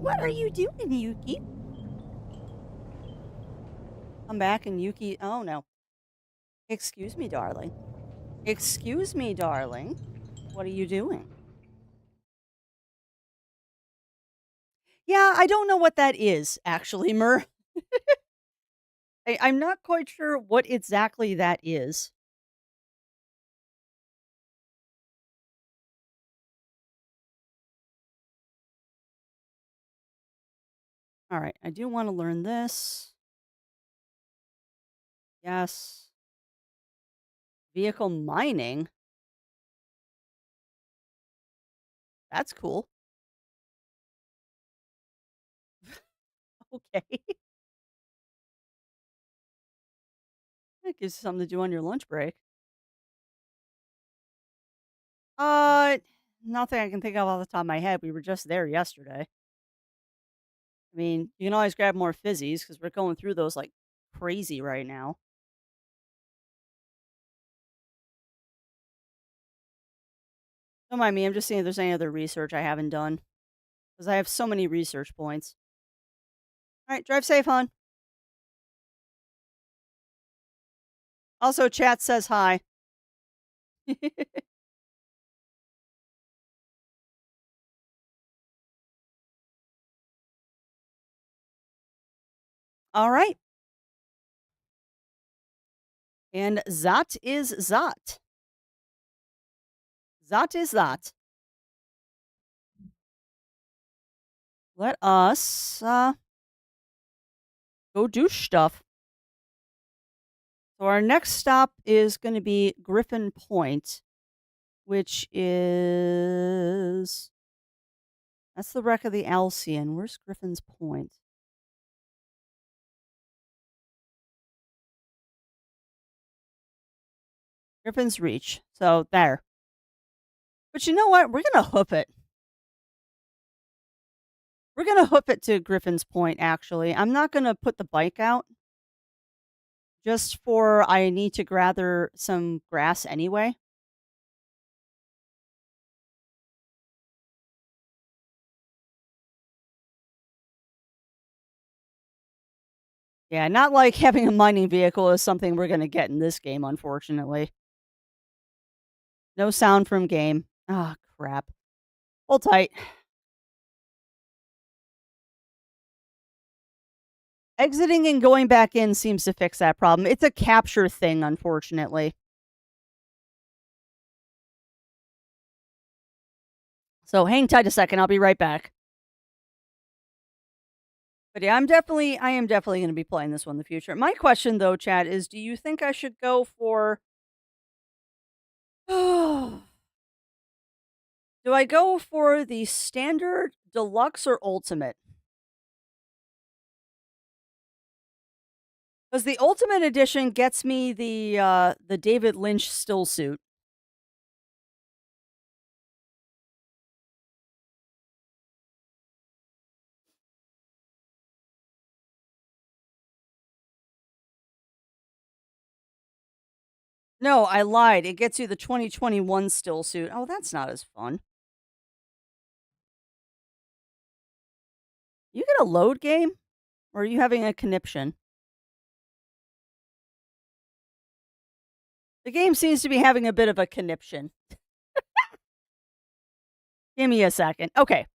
What are you doing, Yuki? Come back and Yuki. Oh, no. Excuse me, darling. Excuse me, darling. What are you doing? Yeah, I don't know what that is, actually, Mur. I'm not quite sure what exactly that is. All right, I do want to learn this. Yes. Vehicle mining. That's cool. Okay. That gives you something to do on your lunch break. Uh, Nothing I can think of off the top of my head. We were just there yesterday. I mean, you can always grab more fizzies because we're going through those like crazy right now. Don't mind me. I'm just seeing if there's any other research I haven't done because I have so many research points. All right, drive safe, hon. Also, chat says hi. All right. And that is that. That is that. Let us go do stuff. So our next stop is going to be Griffin Point, which is that's the wreck of the Alcyon. Where's Griffin's Point? Griffin's Reach. So there. But you know what? We're gonna hoof it. We're gonna hoof it to Griffin's Point. Actually, I'm not gonna put the bike out just for I need to gather some grass anyway. Yeah, not like having a mining vehicle is something we're gonna get in this game, unfortunately. No sound from game. Ah, crap. Hold tight. Exiting and going back in seems to fix that problem. It's a capture thing, unfortunately. So hang tight a second. I'll be right back. But yeah, I am definitely going to be playing this one in the future. My question though, Chad, is do you think I should go for do I go for the standard, deluxe, or ultimate? Because the ultimate edition gets me the David Lynch still suit. No, I lied. It gets you the 2021 still suit. Oh, that's not as fun. You get a load game? Or are you having a conniption? The game seems to be having a bit of a conniption. Give me a second. Okay.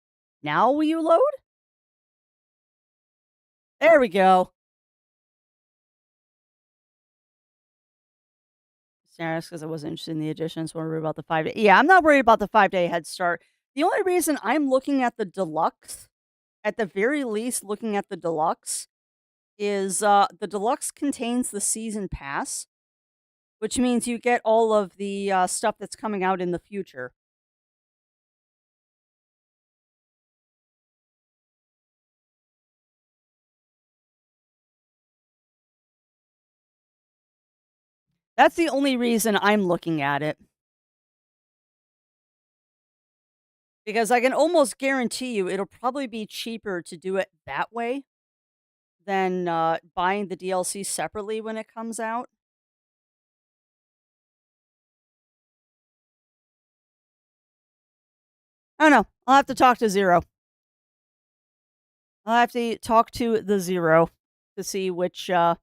Now will you load? There we go. Sarah's because I wasn't interested in the additions. Worried about the 5 day. Yeah, I'm not worried about the 5 day head start. The only reason I'm looking at the deluxe, at the very least, looking at the deluxe, is the deluxe contains the season pass, which means you get all of the stuff that's coming out in the future. That's the only reason I'm looking at it. Because I can almost guarantee you it'll probably be cheaper to do it that way than buying the DLC separately when it comes out. I don't know. I'll have to talk to Zero. I'll have to talk to the Zero to see which way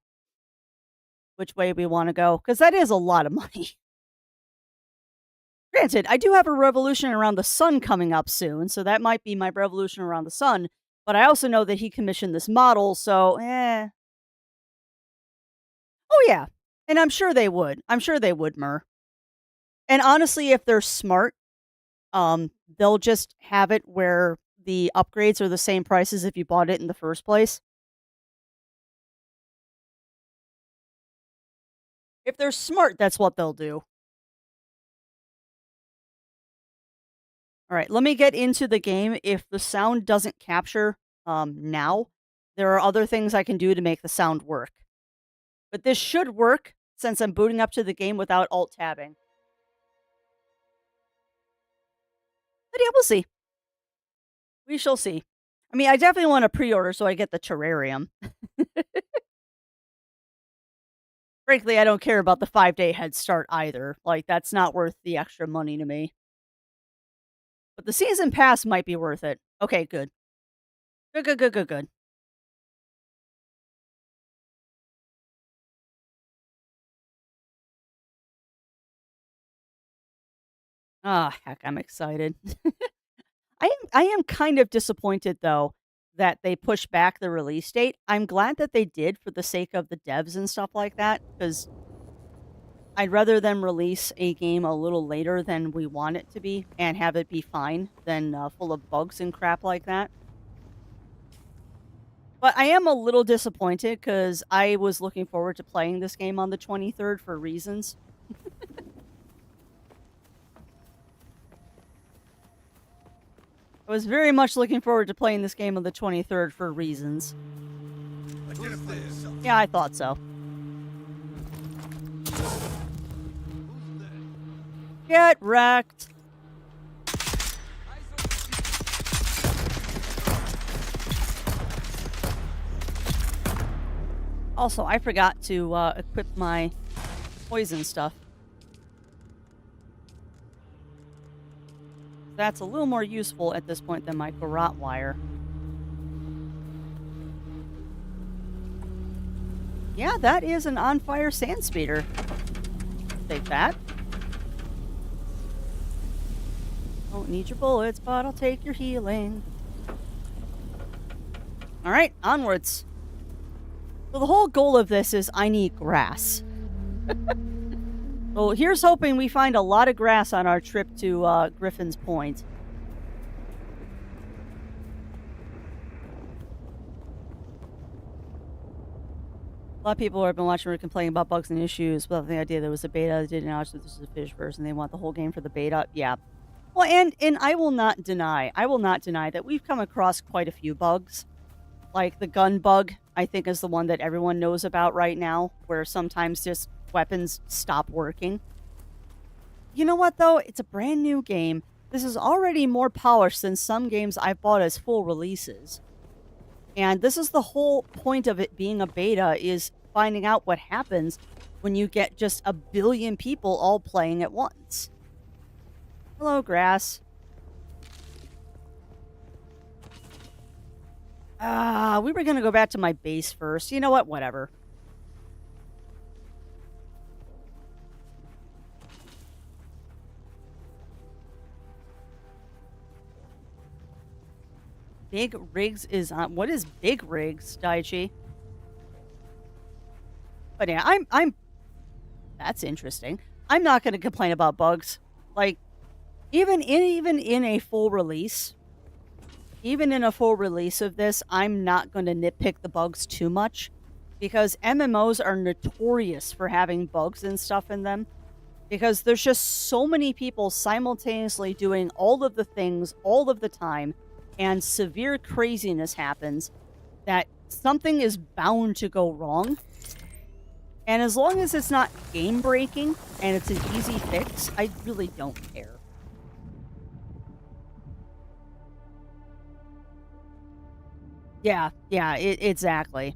we want to go, because that is a lot of money. Granted, I do have a revolution around the sun coming up soon, so that might be my revolution around the sun. But I also know that he commissioned this model, so Oh yeah, and I'm sure they would. I'm sure they would, Mur. And honestly, if they're smart, they'll just have it where the upgrades are the same price as if you bought it in the first place. If they're smart, that's what they'll do. All right, let me get into the game. If the sound doesn't capture now, there are other things I can do to make the sound work. But this should work since I'm booting up to the game without alt tabbing. But yeah, we'll see. We shall see. I mean, I definitely want to pre-order so I get the terrarium. Frankly, I don't care about the 5-day head start either. Like, that's not worth the extra money to me. But the season pass might be worth it. Okay, good. Good. Ah, heck, I'm excited. I am kind of disappointed though that they pushed back the release date. I'm glad that they did for the sake of the devs and stuff like that, because I'd rather them release a game a little later than we want it to be and have it be fine than full of bugs and crap like that. But I am a little disappointed because I was looking forward to playing this game on the 23rd for reasons. I was very much looking forward to playing this game on the 23rd for reasons. Yeah, I thought so. Get wrecked. Also, I forgot to equip my poison stuff. That's a little more useful at this point than my garrote wire. Yeah, that is an on-fire sand speeder. Take that. Don't need your bullets, but I'll take your healing. Alright, onwards. So the whole goal of this is I need grass. So here's hoping we find a lot of grass on our trip to Griffin's Point. A lot of people have been watching or complaining about bugs and issues without the idea there was a beta. They didn't acknowledge that this is a finished version. They want the whole game for the beta. Yeah. Well, and I will not deny that we've come across quite a few bugs. Like the gun bug, I think, is the one that everyone knows about right now, where sometimes just weapons stop working. You know what, though? It's a brand new game. This is already more polished than some games I've bought as full releases. And this is the whole point of it being a beta, is finding out what happens when you get just 1 billion people all playing at once. Hello, grass. We were going to go back to my base first. You know what? Whatever. Big Rigs is on. What is Big Rigs, Daichi? But yeah, I'm. That's interesting. I'm not going to complain about bugs. Like, even in a full release, even in a full release of this, I'm not going to nitpick the bugs too much, because MMOs are notorious for having bugs and stuff in them, because there's just so many people simultaneously doing all of the things all of the time, and severe craziness happens that something is bound to go wrong. And as long as it's not game breaking and it's an easy fix, I really don't care. Yeah, exactly.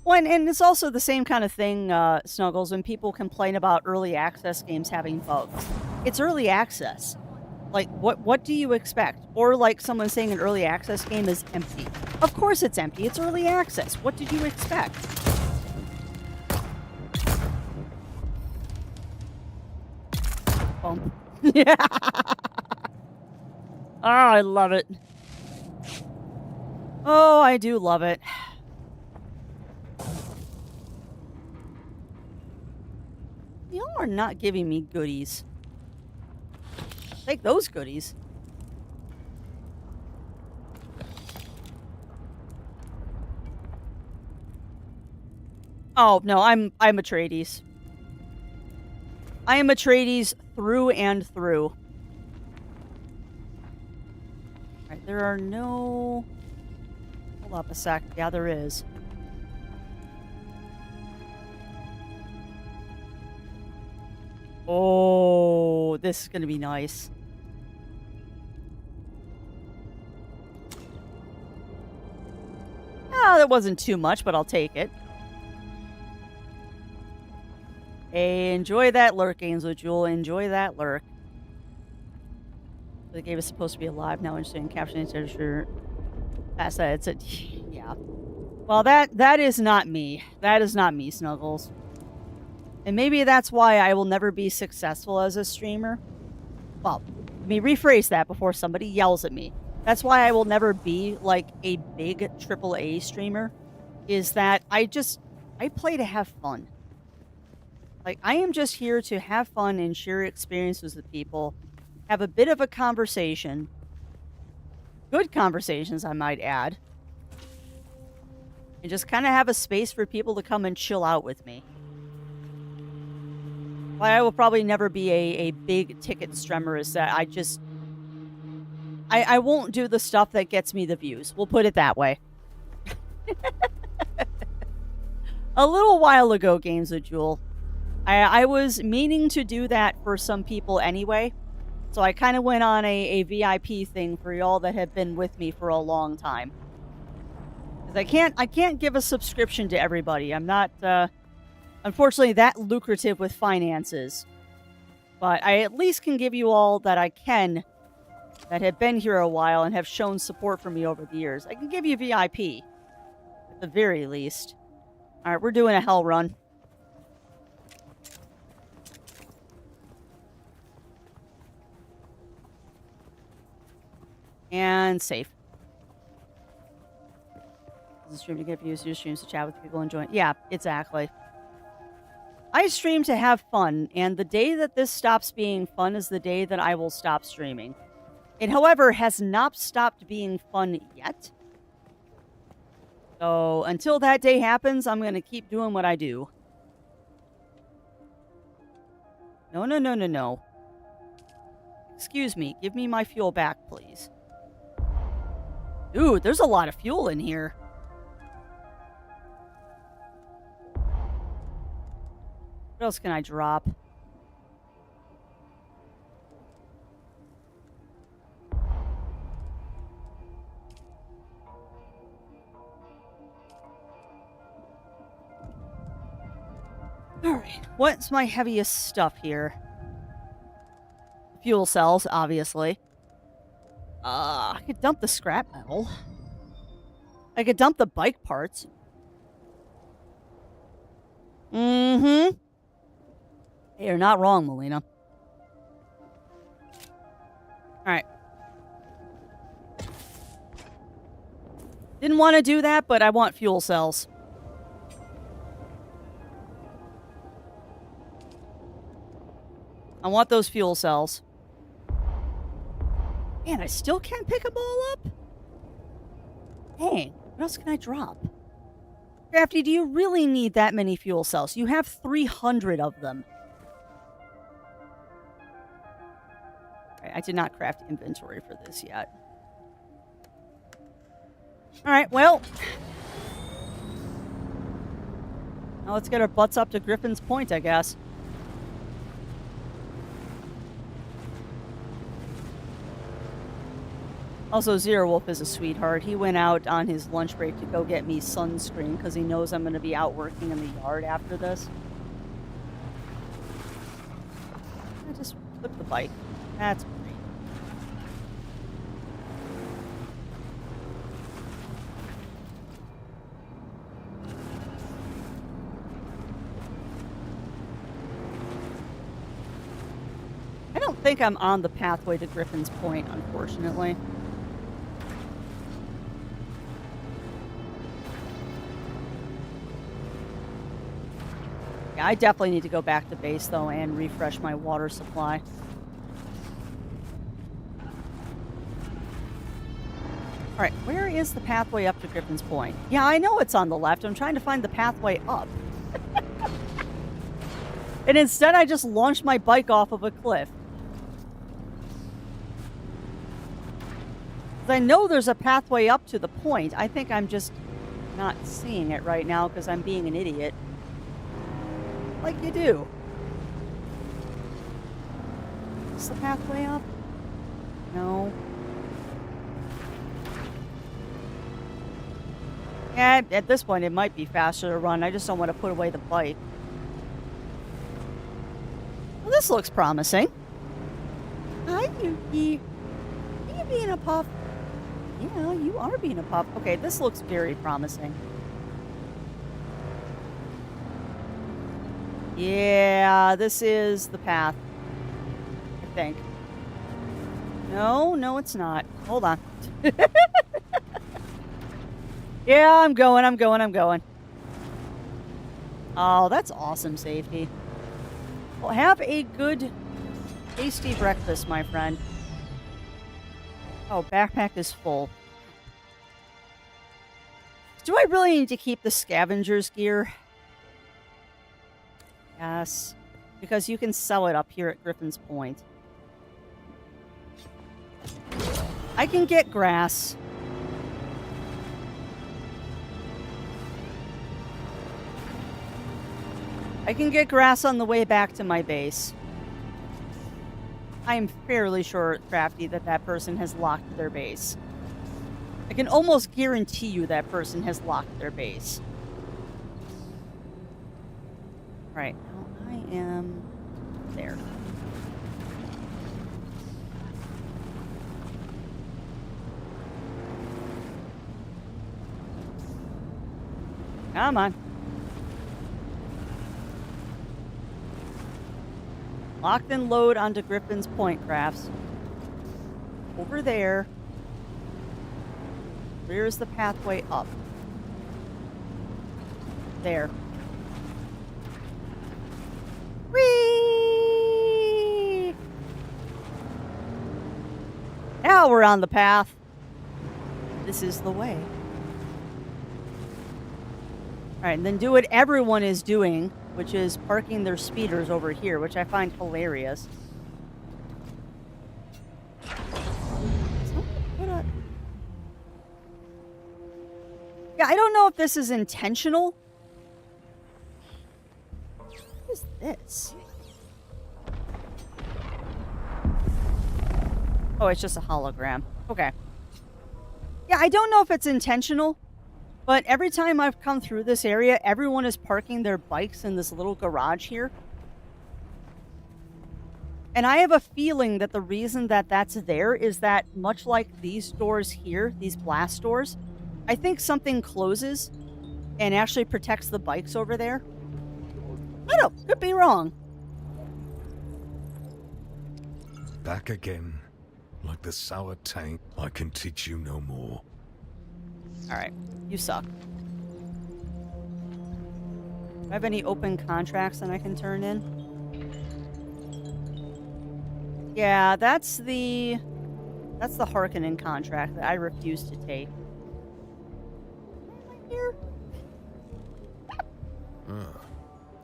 Well, and it's also the same kind of thing, Snuggles, when people complain about early access games having bugs. It's early access. Like, what do you expect? Or like someone saying an early access game is empty. Of course it's empty. It's early access. What did you expect? Bump. Yeah. Oh, I love it. Oh, I do love it. Y'all are not giving me goodies. Take those goodies. Oh, no, I'm Atreides. I am Atreides through and through. Alright, there are no... Hold up a sec. Yeah, there is. Oh, this is gonna be nice. Ah, that wasn't too much, but I'll take it. Hey, enjoy that lurk, Ainswood Jewel. Enjoy that lurk. The game is supposed to be alive now. Interested in captioning texture. Past that, it's a... Yeah. Well, that is not me. That is not me, Snuggles. And maybe that's why I will never be successful as a streamer. Well, let me rephrase that before somebody yells at me. That's why I will never be, like, a big AAA streamer. Is that I play to have fun. Like, I am just here to have fun and share experiences with people. Have a bit of a conversation. Good conversations, I might add. And just kind of have a space for people to come and chill out with me. Why I will probably never be a big ticket streamer is that I won't do the stuff that gets me the views. We'll put it that way. A little while ago, Games with Jewel, I was meaning to do that for some people anyway. So I kind of went on a VIP thing for y'all that have been with me for a long time. 'Cause I can't give a subscription to everybody. I'm not, unfortunately, that lucrative with finances. But I at least can give you all that I can that have been here a while and have shown support for me over the years. I can give you VIP, at the very least. Alright, we're doing a hell run. And save. Does stream to get views, do streams to chat with people enjoying. Yeah, exactly. I stream to have fun, and the day that this stops being fun is the day that I will stop streaming. It, however, has not stopped being fun yet. So, until that day happens, I'm going to keep doing what I do. No, no, no, no, no. Excuse me, give me my fuel back, please. Dude, there's a lot of fuel in here. What else can I drop? Alright, what's my heaviest stuff here? Fuel cells, obviously. I could dump the scrap metal. I could dump the bike parts. Mm-hmm. Hey, you're not wrong, Melina. Alright. Didn't want to do that, but I want fuel cells. I want those fuel cells. Man, I still can't pick them all up? Dang, what else can I drop? Crafty, do you really need that many fuel cells? You have 300 of them. I did not craft inventory for this yet. Alright, well. Now let's get our butts up to Griffin's Point, I guess. Also, Zero Wolf is a sweetheart. He went out on his lunch break to go get me sunscreen because he knows I'm going to be out working in the yard after this. I just flipped the bike. That's great. think I'm on the pathway to Griffin's Point, unfortunately. Yeah, I definitely need to go back to base, though, and refresh my water supply. Alright, where is the pathway up to Griffin's Point? Yeah, I know it's on the left. I'm trying to find the pathway up. And instead, I just launched my bike off of a cliff. 'Cause I know there's a pathway up to the point. I think I'm just not seeing it right now because I'm being an idiot. Like you do. Is the pathway up? No. Yeah, at this point, it might be faster to run. I just don't want to put away the bike. Well, this looks promising. Hi, Yuki. Are you being a puff? Yeah, you are being a puff. Okay, this looks very promising. Yeah, this is the path. I think. No, it's not. Hold on. Yeah, I'm going. Oh, that's awesome safety. Well, have a good, tasty breakfast, my friend. Oh, backpack is full. Do I really need to keep the scavenger's gear? Yes, because you can sell it up here at Griffin's Point. I can get grass. I can get grass on the way back to my base. I am fairly sure, Crafty, that that person has locked their base. I can almost guarantee you that person has locked their base. Right, now I am there. Come on. Locked and load onto Griffin's Point, Crafts. Over there. Where's the pathway up? There. Whee! Now we're on the path. This is the way. Alright, and then do what everyone is doing, which is parking their speeders over here, which I find hilarious. Yeah, I don't know if this is intentional. What is this? Oh, it's just a hologram. Okay. Yeah, I don't know if it's intentional. But every time I've come through this area, everyone is parking their bikes in this little garage here. And I have a feeling that the reason that that's there is that, much like these doors here, these blast doors, I think something closes and actually protects the bikes over there. I don't know, could be wrong. Back again, like the sour taint. I can teach you no more. Alright, you suck. Do I have any open contracts that I can turn in? Yeah, that's the Harkonnen contract that I refuse to take. Am I here?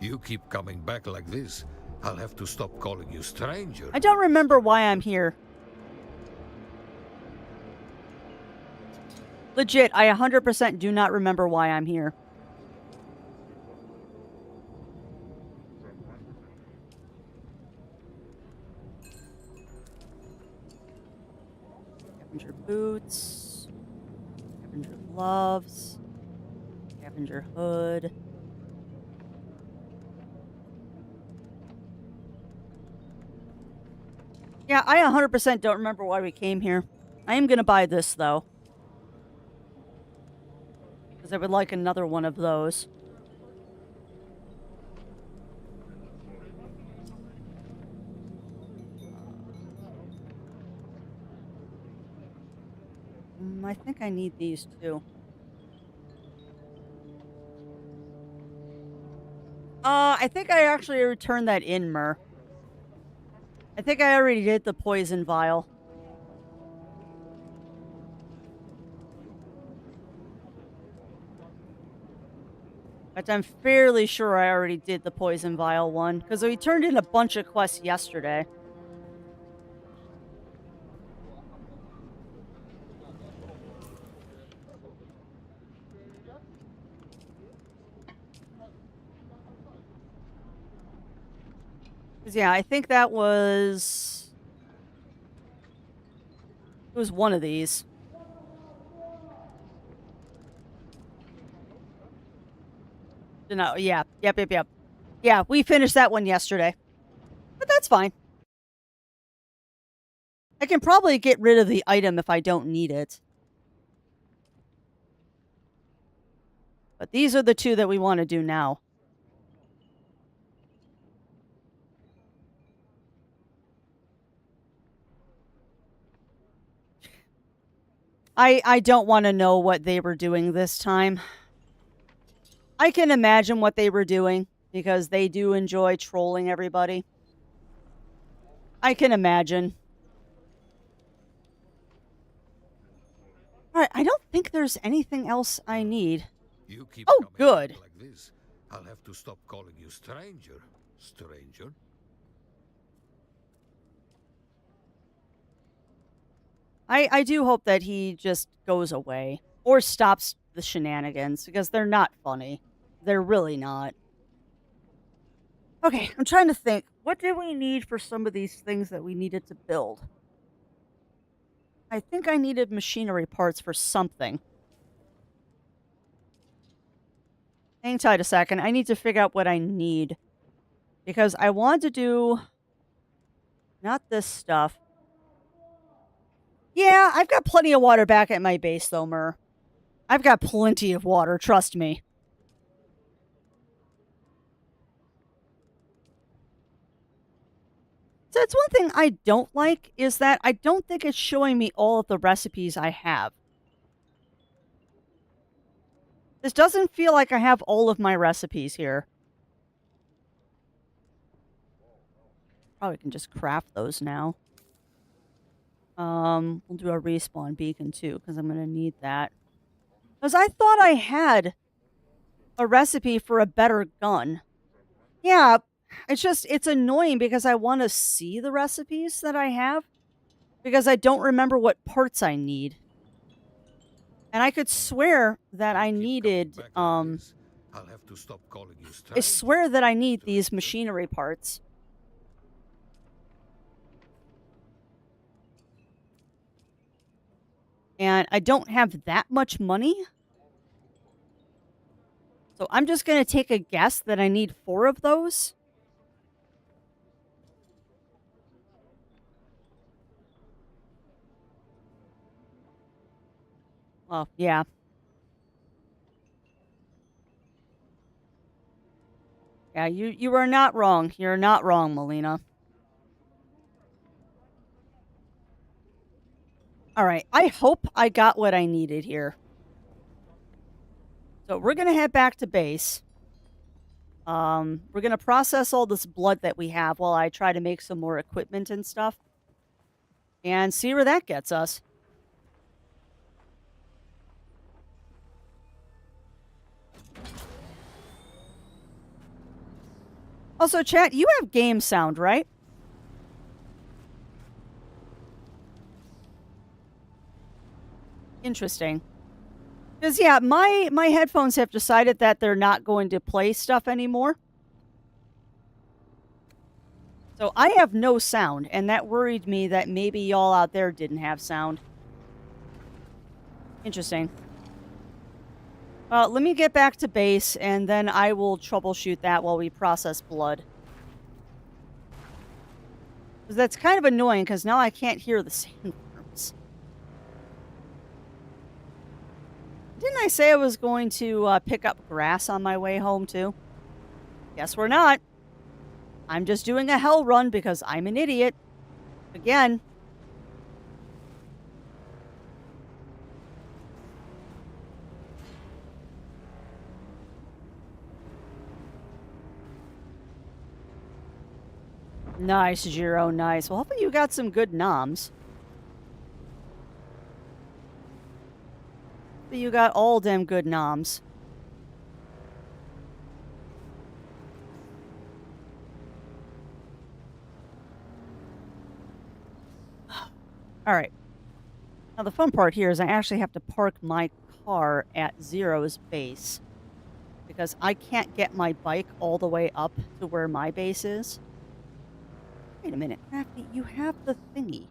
You keep coming back like this, I'll have to stop calling you stranger. I don't remember why I'm here. Legit, I 100% do not remember why I'm here. Scavenger boots. Scavenger gloves. Scavenger hood. Yeah, I 100% don't remember why we came here. I am going to buy this, though. I would like another one of those. I think I need these too. I think I actually returned that in, Mer. I think I already did the poison vial. But I'm fairly sure I already did the poison vial one, because we turned in a bunch of quests yesterday. Because, yeah, I think that was... It was one of these. No, yeah. Yep. Yeah, we finished that one yesterday. But that's fine. I can probably get rid of the item if I don't need it. But these are the two that we want to do now. I don't want to know what they were doing this time. I can imagine what they were doing, because they do enjoy trolling everybody. I can imagine. Alright, I don't think there's anything else I need. You keep Oh, coming good. back like this, I'll have to stop calling you stranger. Stranger? I do hope that he just goes away. Or stops the shenanigans, because they're not funny. They're really not. Okay, I'm trying to think. What did we need for some of these things that we needed to build? I think I needed machinery parts for something. Hang tight a second. I need to figure out what I need. Because I want to do... Not this stuff. Yeah, I've got plenty of water back at my base, though, Mer. I've got plenty of water, trust me. So it's one thing I don't like, is that I don't think it's showing me all of the recipes I have. This doesn't feel like I have all of my recipes here. Probably can just craft those now. We'll do a respawn beacon too, because I'm going to need that. Because I thought I had a recipe for a better gun. Yeah, it's annoying because I want to see the recipes that I have. Because I don't remember what parts I need. And I could swear that I needed, I'll have to stop calling you stranger. I swear that I need these machinery parts. And I don't have that much money. So I'm just going to take a guess that I need 4 of those. Well, yeah. Yeah, you are not wrong. You're not wrong, Melina. Alright, I hope I got what I needed here. So we're going to head back to base. We're going to process all this blood that we have while I try to make some more equipment and stuff. And see where that gets us. Also, chat, you have game sound, right? Interesting. Because, yeah, my headphones have decided that they're not going to play stuff anymore. So I have no sound, and that worried me that maybe y'all out there didn't have sound. Interesting. Let me get back to base, and then I will troubleshoot that while we process blood. That's kind of annoying, because now I can't hear the sandworms. Didn't I say I was going to pick up grass on my way home, too? Guess we're not. I'm just doing a hell run because I'm an idiot. Again. Nice, Jiro, nice. Well, hopefully you got some good noms. Hopefully you got all them good noms. Alright. Now the fun part here is I actually have to park my car at Zero's base. Because I can't get my bike all the way up to where my base is. Wait a minute, Crafty, you have the thingy.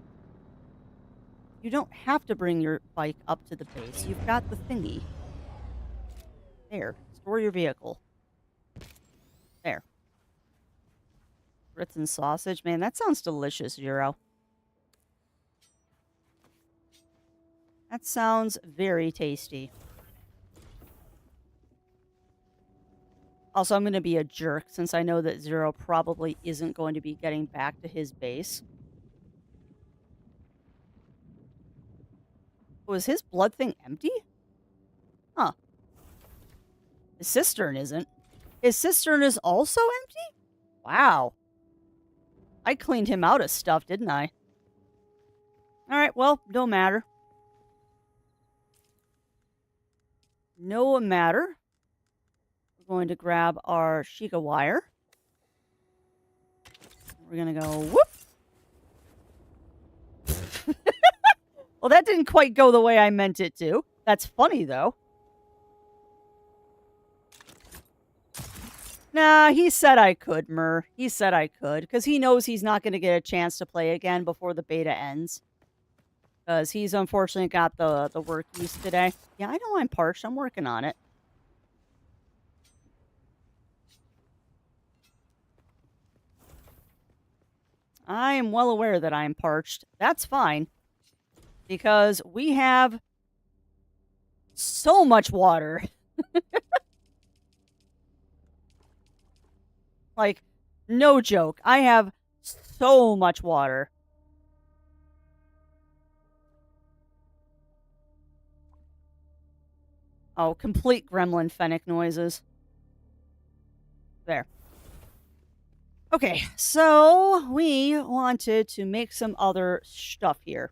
You don't have to bring your bike up to the base. You've got the thingy. There. Store your vehicle. There. Grits and sausage. Man, that sounds delicious, Zero. That sounds very tasty. Also, I'm going to be a jerk since I know that Zero probably isn't going to be getting back to his base. Was his blood thing empty? Huh. His cistern isn't. His cistern is also empty? Wow. I cleaned him out of stuff, didn't I? Alright, well, no matter. No matter. We're going to grab our Sheikah wire. We're going to go whoop. Well, that didn't quite go the way I meant it to. That's funny, though. Nah, he said I could, Mur. He said I could, because he knows he's not going to get a chance to play again before the beta ends. Because he's unfortunately got the workies today. Yeah, I know I'm parched. I'm working on it. I am well aware that I'm parched. That's fine. Because we have so much water. Like, no joke. I have so much water. Oh, complete gremlin fennec noises. There. Okay, so we wanted to make some other stuff here.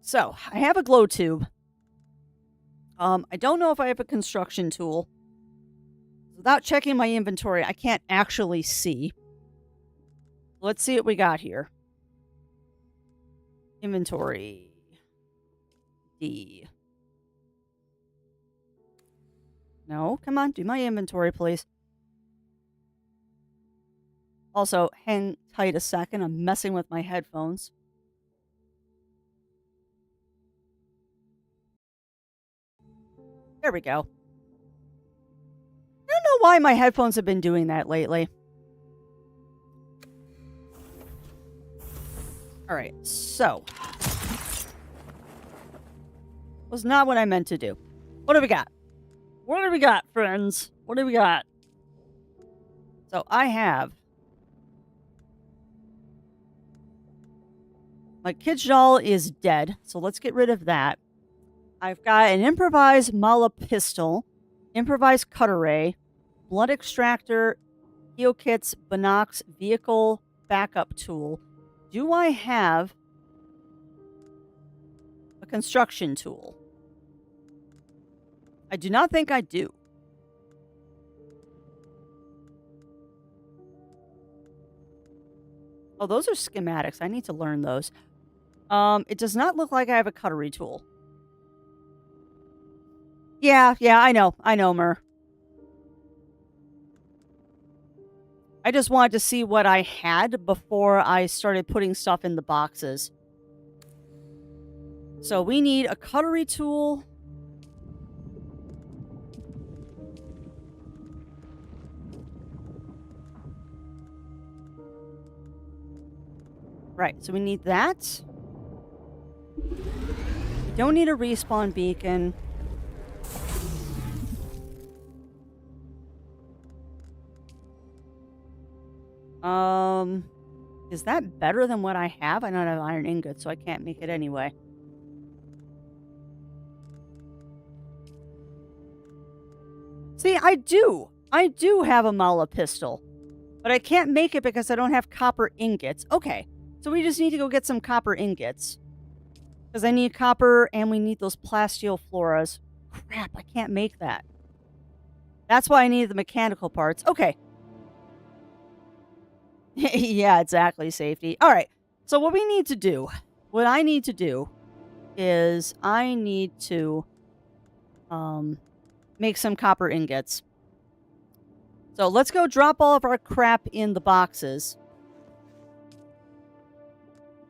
So, I have a glow tube. I don't know if I have a construction tool. Without checking my inventory, I can't actually see. Let's see what we got here. Inventory. D. No, come on, do my inventory, please. Also, hang tight a second. I'm messing with my headphones. There we go. I don't know why my headphones have been doing that lately. Alright, so. Was not what I meant to do. What do we got? What do we got, friends? What do we got? So I have my kid's doll is dead, so let's get rid of that. I've got an improvised Mala pistol, improvised cutter ray, blood extractor, heal kits, binocs, vehicle backup tool. Do I have a construction tool? I do not think I do. Oh, those are schematics. I need to learn those. It does not look like I have a cutlery tool. Yeah, I know, Mur. I just wanted to see what I had before I started putting stuff in the boxes. So we need a cutlery tool. Right, so we need that. We don't need a respawn beacon. Is that better than what I have? I don't have iron ingots, so I can't make it anyway. See, I do. I do have a Mala pistol, but I can't make it because I don't have copper ingots. Okay, so we just need to go get some copper ingots. Because I need copper and we need those plastiofloras. Crap, I can't make that. That's why I need the mechanical parts. Okay. Yeah, exactly, safety. All right, so what we need to do, what I need to do is I need to make some copper ingots. So let's go drop all of our crap in the boxes.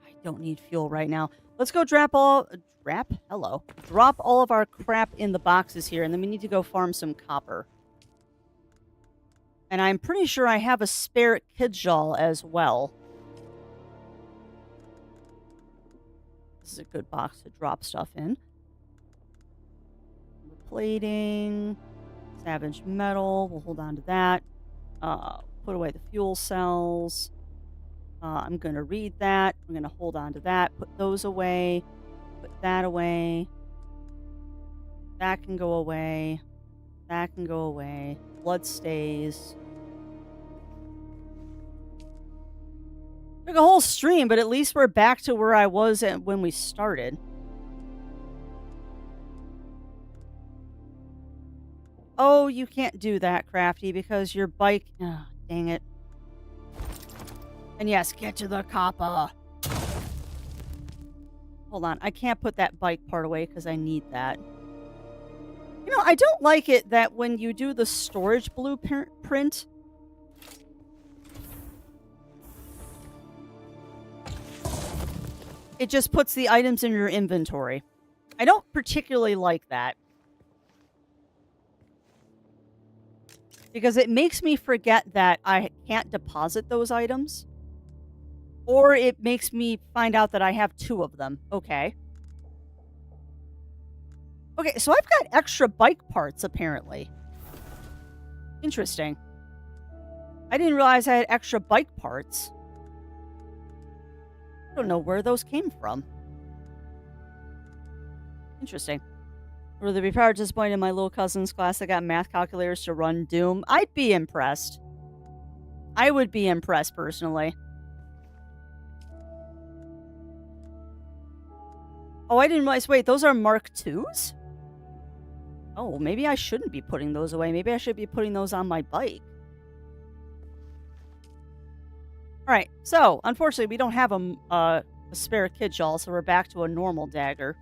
I don't need fuel right now. Let's go drop all of our crap in the boxes here, and then we need to go farm some copper. And I'm pretty sure I have a spare Kidjal as well. This is a good box to drop stuff in. Plating, savage metal. We'll hold on to that. Put away the fuel cells. I'm going to read that. I'm going to hold on to that. Put those away. Put that away. That can go away. That can go away. Blood stays. Took a whole stream, but at least we're back to where I was when we started. Oh, you can't do that, Crafty, because your bike... Oh, dang it. And yes, get to the copper. Hold on, I can't put that bike part away because I need that. You know, I don't like it that when you do the storage blueprint... It just puts the items in your inventory. I don't particularly like that. Because it makes me forget that I can't deposit those items. Or it makes me find out that I have 2 of them. Okay. Okay, so I've got extra bike parts, apparently. Interesting. I didn't realize I had extra bike parts. I don't know where those came from. Interesting. Will there be power disappointed in my little cousin's class that got math calculators to run Doom? I'd be impressed. I would be impressed, personally. Oh, I didn't realize... Wait, those are Mark IIs? Oh, maybe I shouldn't be putting those away. Maybe I should be putting those on my bike. Alright, so, unfortunately, we don't have a spare Kidjal, so we're back to a normal dagger.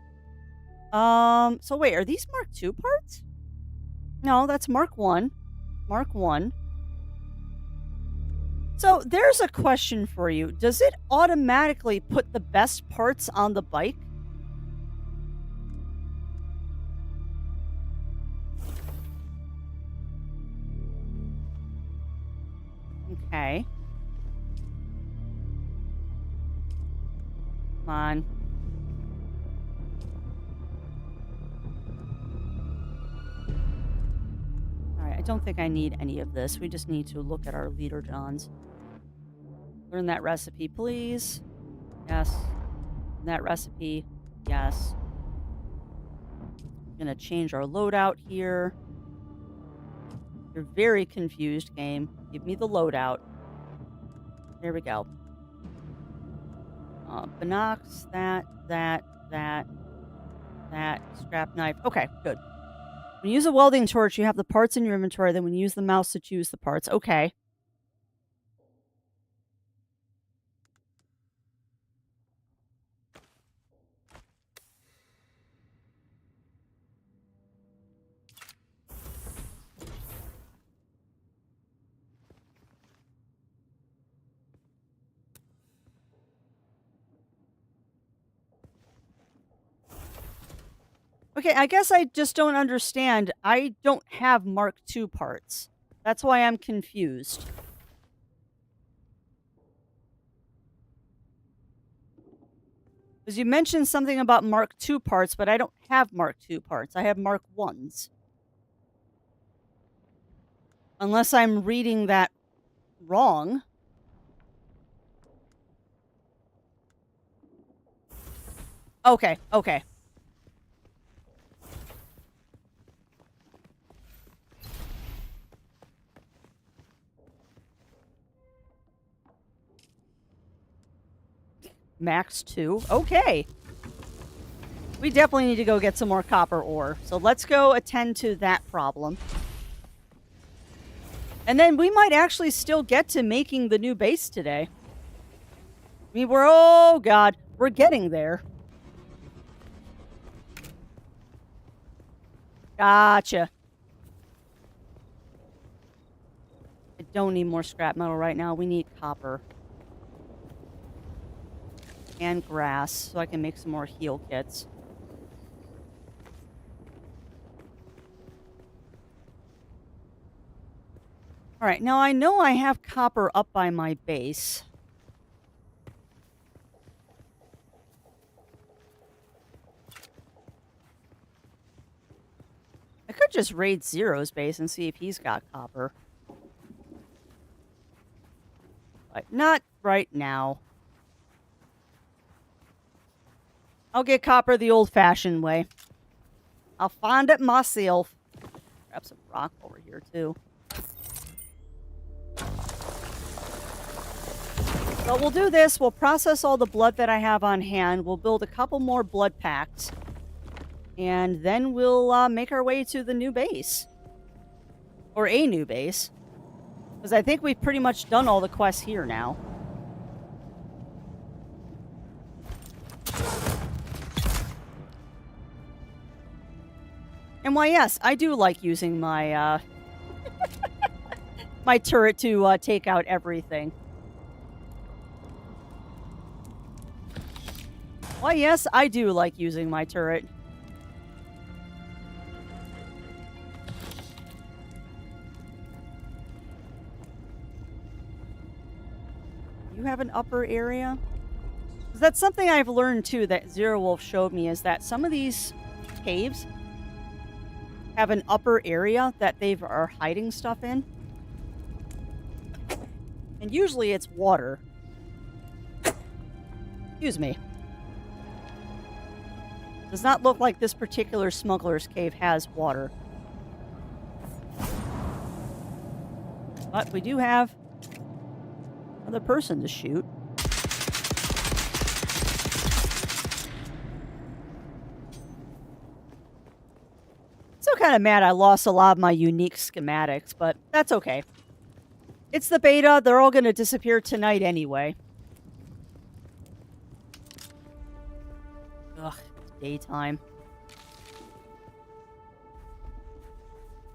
So wait, are these Mark II parts? No, that's Mark 1. Mark 1. So, there's a question for you. Does it automatically put the best parts on the bike? Okay. Come on. Alright, I don't think I need any of this. We just need to look at our leader Johns. Learn that recipe, please. Yes. That recipe. Yes. I'm gonna change our loadout here. You're very confused, game. Give me the loadout. There we go. Binocs, that, scrap knife. Okay, good. When you use a welding torch, you have the parts in your inventory. Then when you use the mouse to choose the parts. Okay. Okay, I guess I just don't understand. I don't have Mark II parts. That's why I'm confused. Because you mentioned something about Mark II parts, but I don't have Mark II parts. I have Mark Is. Unless I'm reading that wrong. Okay, okay. Max 2. Okay. We definitely need to go get some more copper ore. So let's go attend to that problem. And then we might actually still get to making the new base today. I mean, oh god, we're getting there. Gotcha. I don't need more scrap metal right now. We need copper. And grass, so I can make some more heal kits. Alright, now I know I have copper up by my base. I could just raid Zero's base and see if he's got copper. But not right now. I'll get copper the old-fashioned way. I'll find it myself. Grab some rock over here, too. So we'll do this. We'll process all the blood that I have on hand. We'll build a couple more blood packs. And then we'll make our way to the new base. Or a new base. Because I think we've pretty much done all the quests here now. And why, yes, I do like using my, my turret to take out everything. Why, yes, I do like using my turret. You have an upper area? That's something I've learned, too, that Zero Wolf showed me, is that some of these caves have an upper area that they are hiding stuff in. And usually it's water. Excuse me. Does not look like this particular smuggler's cave has water. But we do have another person to shoot. Still kind of mad I lost a lot of my unique schematics, but that's okay. It's the beta. They're all going to disappear tonight anyway. Ugh, it's daytime.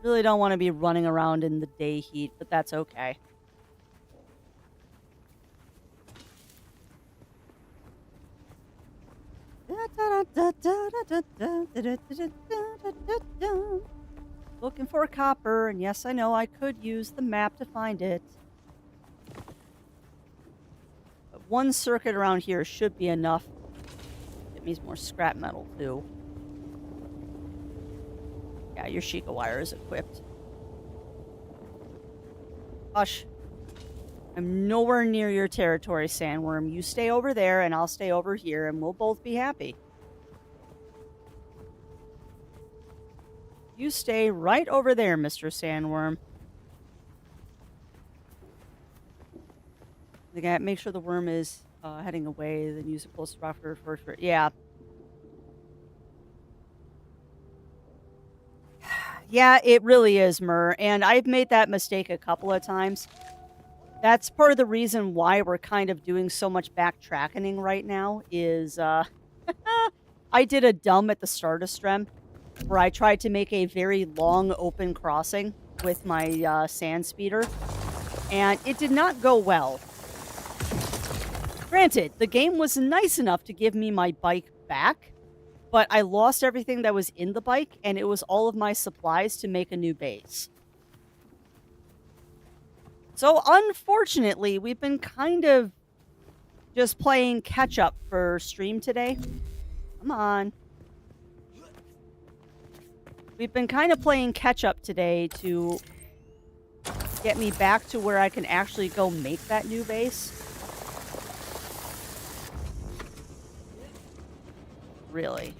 Really don't want to be running around in the day heat, but that's okay. Looking for copper, and yes, I know I could use the map to find it. But one circuit around here should be enough. It means more scrap metal, too. Yeah, your Sheikah wire is equipped. Hush. I'm nowhere near your territory, Sandworm. You stay over there, and I'll stay over here, and we'll both be happy. You stay right over there, Mr. Sandworm. I gotta make sure the worm is heading away, then use a close rocker for yeah. Yeah, it really is, Mur, and I've made that mistake a couple of times. That's part of the reason why we're kind of doing so much backtracking right now is, I did a dumb at the start of Strem, where I tried to make a very long open crossing with my sand speeder, and it did not go well. Granted, the game was nice enough to give me my bike back, but I lost everything that was in the bike, and it was all of my supplies to make a new base. So, unfortunately, we've been kind of just playing catch-up for stream today. Come on. We've been kind of playing catch-up today to get me back to where I can actually go make that new base. Really.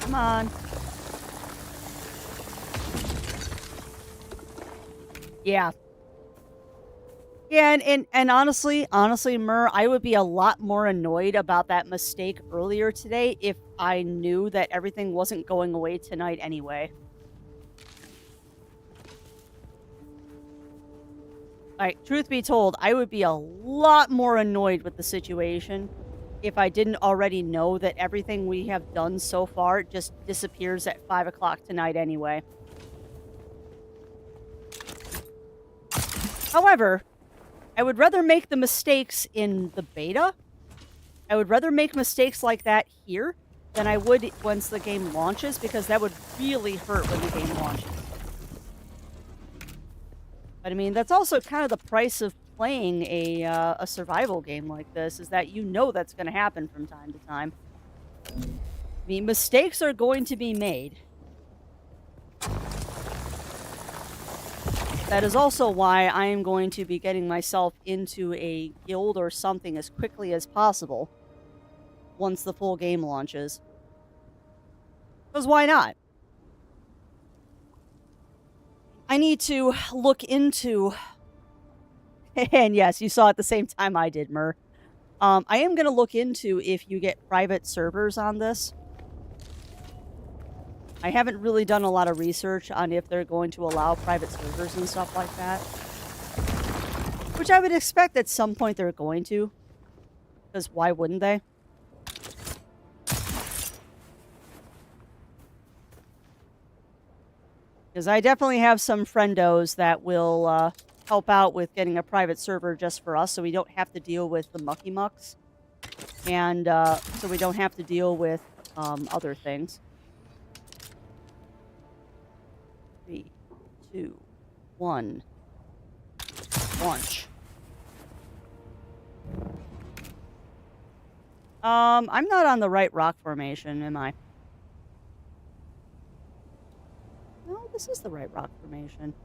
Come on. Yeah. Yeah, and honestly, Mur, I would be a lot more annoyed about that mistake earlier today if I knew that everything wasn't going away tonight anyway. Like, truth be told, I would be a lot more annoyed with the situation if I didn't already know that everything we have done so far just disappears at 5 o'clock tonight anyway. However, I would rather make the mistakes in the beta. I would rather make mistakes like that here than I would once the game launches, because that would really hurt when the game launches. But I mean, that's also kind of the price of playing a survival game like this, is that you know that's going to happen from time to time. I mean, mistakes are going to be made. That is also why I am going to be getting myself into a guild or something as quickly as possible once the full game launches. Because why not? I need to look into... And yes, you saw at the same time I did, Mur. I am going to look into if you get private servers on this. I haven't really done a lot of research on if they're going to allow private servers and stuff like that. Which I would expect at some point they're going to. Because why wouldn't they? Because I definitely have some friendos that will help out with getting a private server just for us, so we don't have to deal with the mucky mucks. And so we don't have to deal with other things. 3, 2, 1. Launch. I'm not on the right rock formation, am I? No, this is the right rock formation.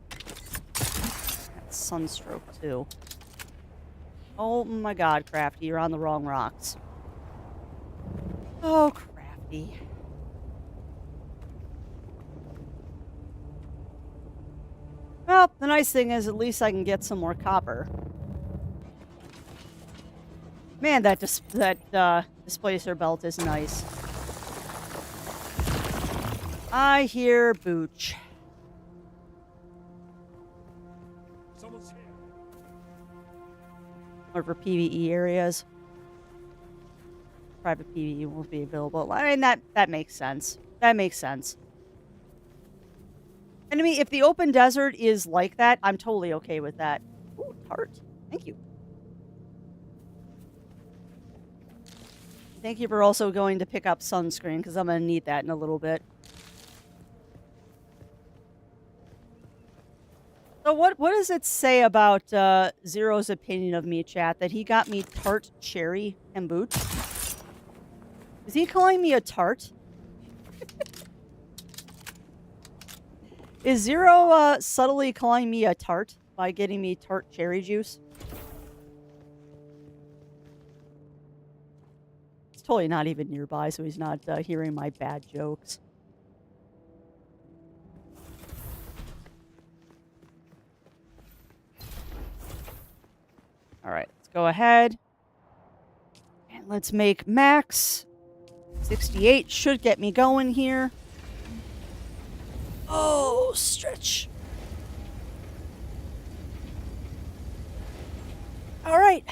That's Sunstroke, too. Oh my god, Crafty, you're on the wrong rocks. Oh, Crafty. Well, the nice thing is at least I can get some more copper. Man, that displacer belt is nice. I hear Booch. Someone's here. Or for PvE areas. Private PvE won't be available. I mean, that makes sense. That makes sense. And I mean, if the open desert is like that, I'm totally okay with that. Ooh, tart. Thank you. Thank you for also going to pick up sunscreen, because I'm going to need that in a little bit. So what does it say about Zero's opinion of me, chat? That he got me tart cherry kombucha? Is he calling me a tart? Is Zero subtly calling me a tart by getting me tart cherry juice? He's totally not even nearby, so he's not hearing my bad jokes. Alright, let's go ahead. And let's make max. 68 should get me going here. Oh, stretch. Alright.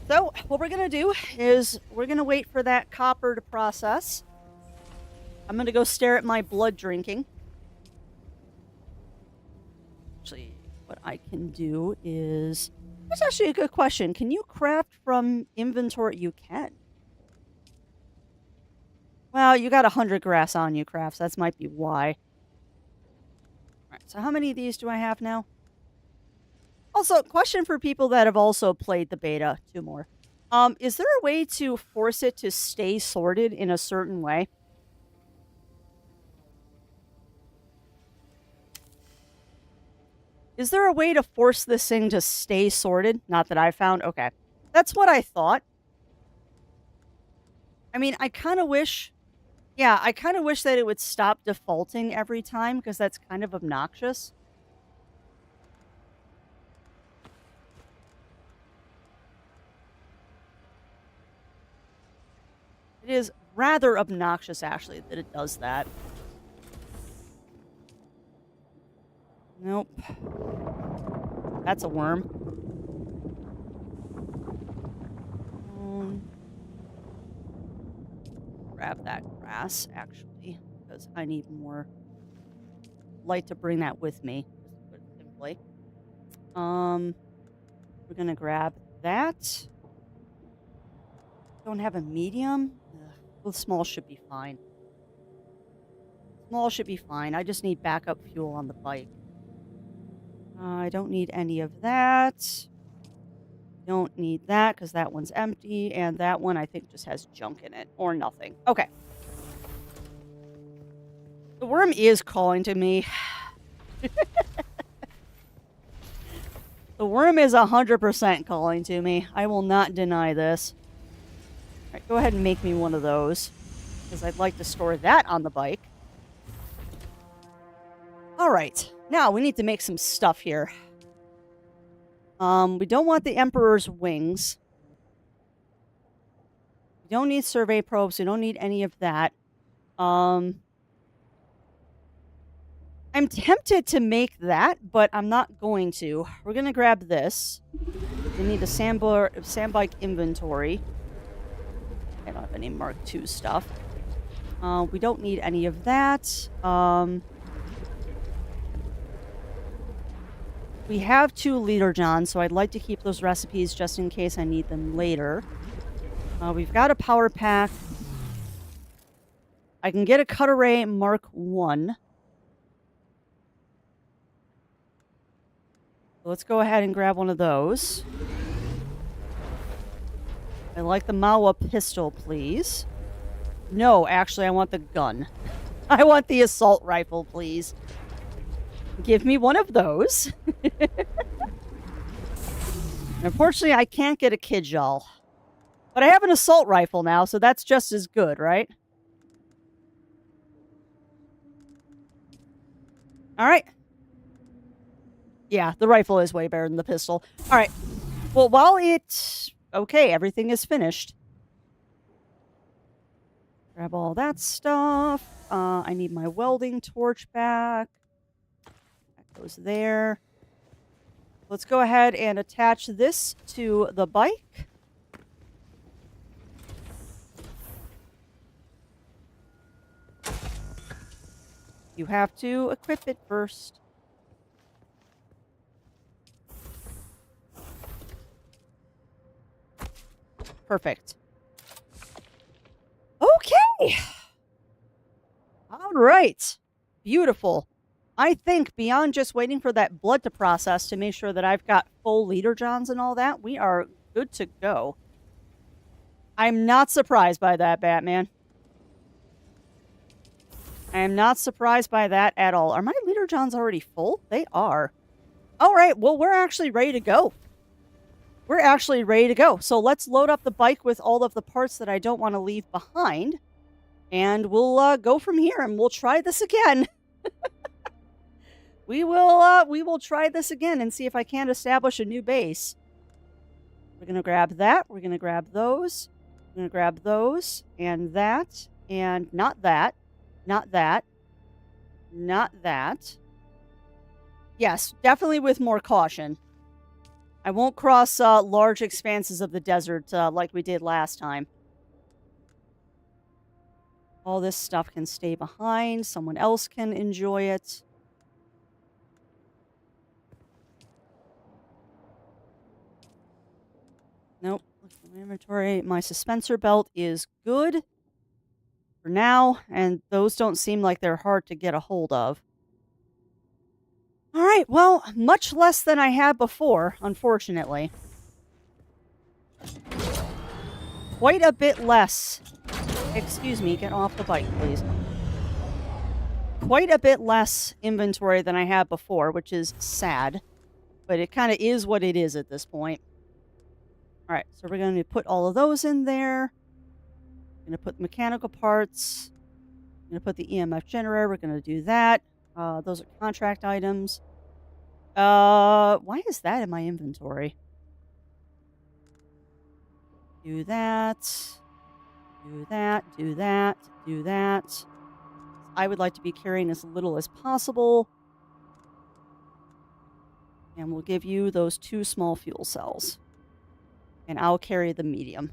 So, what we're going to do is we're going to wait for that copper to process. I'm going to go stare at my blood drinking. Actually, what I can do is... That's actually a good question. Can you craft from inventory? You can. Well, you got 100 grass on you, crafts. That might be why. Alright, so how many of these do I have now? Also, question for people that have also played the beta. 2 more. Is there a way to force it to stay sorted in a certain way? Is there a way to force this thing to stay sorted? Not that I found. Okay. That's what I thought. I mean, I kind of wish... Yeah, I kind of wish that it would stop defaulting every time, because that's kind of obnoxious. It is rather obnoxious, actually, that it does that. Nope. That's a worm. Grab that grass, actually, because I need more light to bring that with me, just to put it simply. We're gonna grab that. Don't have a medium? Ugh. Well, small should be fine. Small should be fine. I just need backup fuel on the bike. I don't need any of that. Don't need that because that one's empty, and that one I think just has junk in it, or nothing. Okay. The worm is calling to me. The worm is 100% calling to me. I will not deny this. All right, go ahead and make me one of those, because I'd like to store that on the bike. All right, now we need to make some stuff here. We don't want the Emperor's wings. We don't need survey probes. We don't need any of that. I'm tempted to make that, but I'm not going to. We're going to grab this. We need a sandbike inventory. I don't have any Mark II stuff. We don't need any of that. We have 2 liter johns, so I'd like to keep those recipes just in case I need them later. We've got a power pack. I can get a cut array Mark I. Let's go ahead and grab one of those. I like the Mawa pistol, please. No, actually, I want the gun. I want the assault rifle, please. Give me one of those. Unfortunately, I can't get a Kidjal. But I have an assault rifle now, so that's just as good, right? Alright. Yeah, the rifle is way better than the pistol. Alright. Well, while it... Okay, everything is finished. Grab all that stuff. I need my welding torch back. That goes there. Let's go ahead and attach this to the bike. You have to equip it first. Perfect. Okay. All right. Beautiful. I think beyond just waiting for that blood to process to make sure that I've got full liter johns and all that, we are good to go. I'm not surprised by that, Batman. I am not surprised by that at all. Are my liter johns already full? They are. All right. Well, we're actually ready to go. We're actually ready to go. So let's load up the bike with all of the parts that I don't want to leave behind. And we'll go from here and we'll try this again. We will try this again and see if I can't establish a new base. We're going to grab that. We're going to grab those. We're going to grab those and that and not that. Not that. Not that. Yes, definitely with more caution. I won't cross large expanses of the desert like we did last time. All this stuff can stay behind. Someone else can enjoy it. Nope. Look at my inventory. My suspensor belt is good for now, and those don't seem like they're hard to get a hold of. All right, well, much less than I had before, unfortunately. Quite a bit less. Excuse me, get off the bike, please. Quite a bit less inventory than I had before, which is sad. But it kind of is what it is at this point. All right, so we're going to put all of those in there. Going to put mechanical parts. Going to put the EMF generator. We're going to do that. Those are contract items. Why is that in my inventory? Do that. Do that. Do that. Do that. I would like to be carrying as little as possible. And we'll give you those 2 small fuel cells. And I'll carry the medium.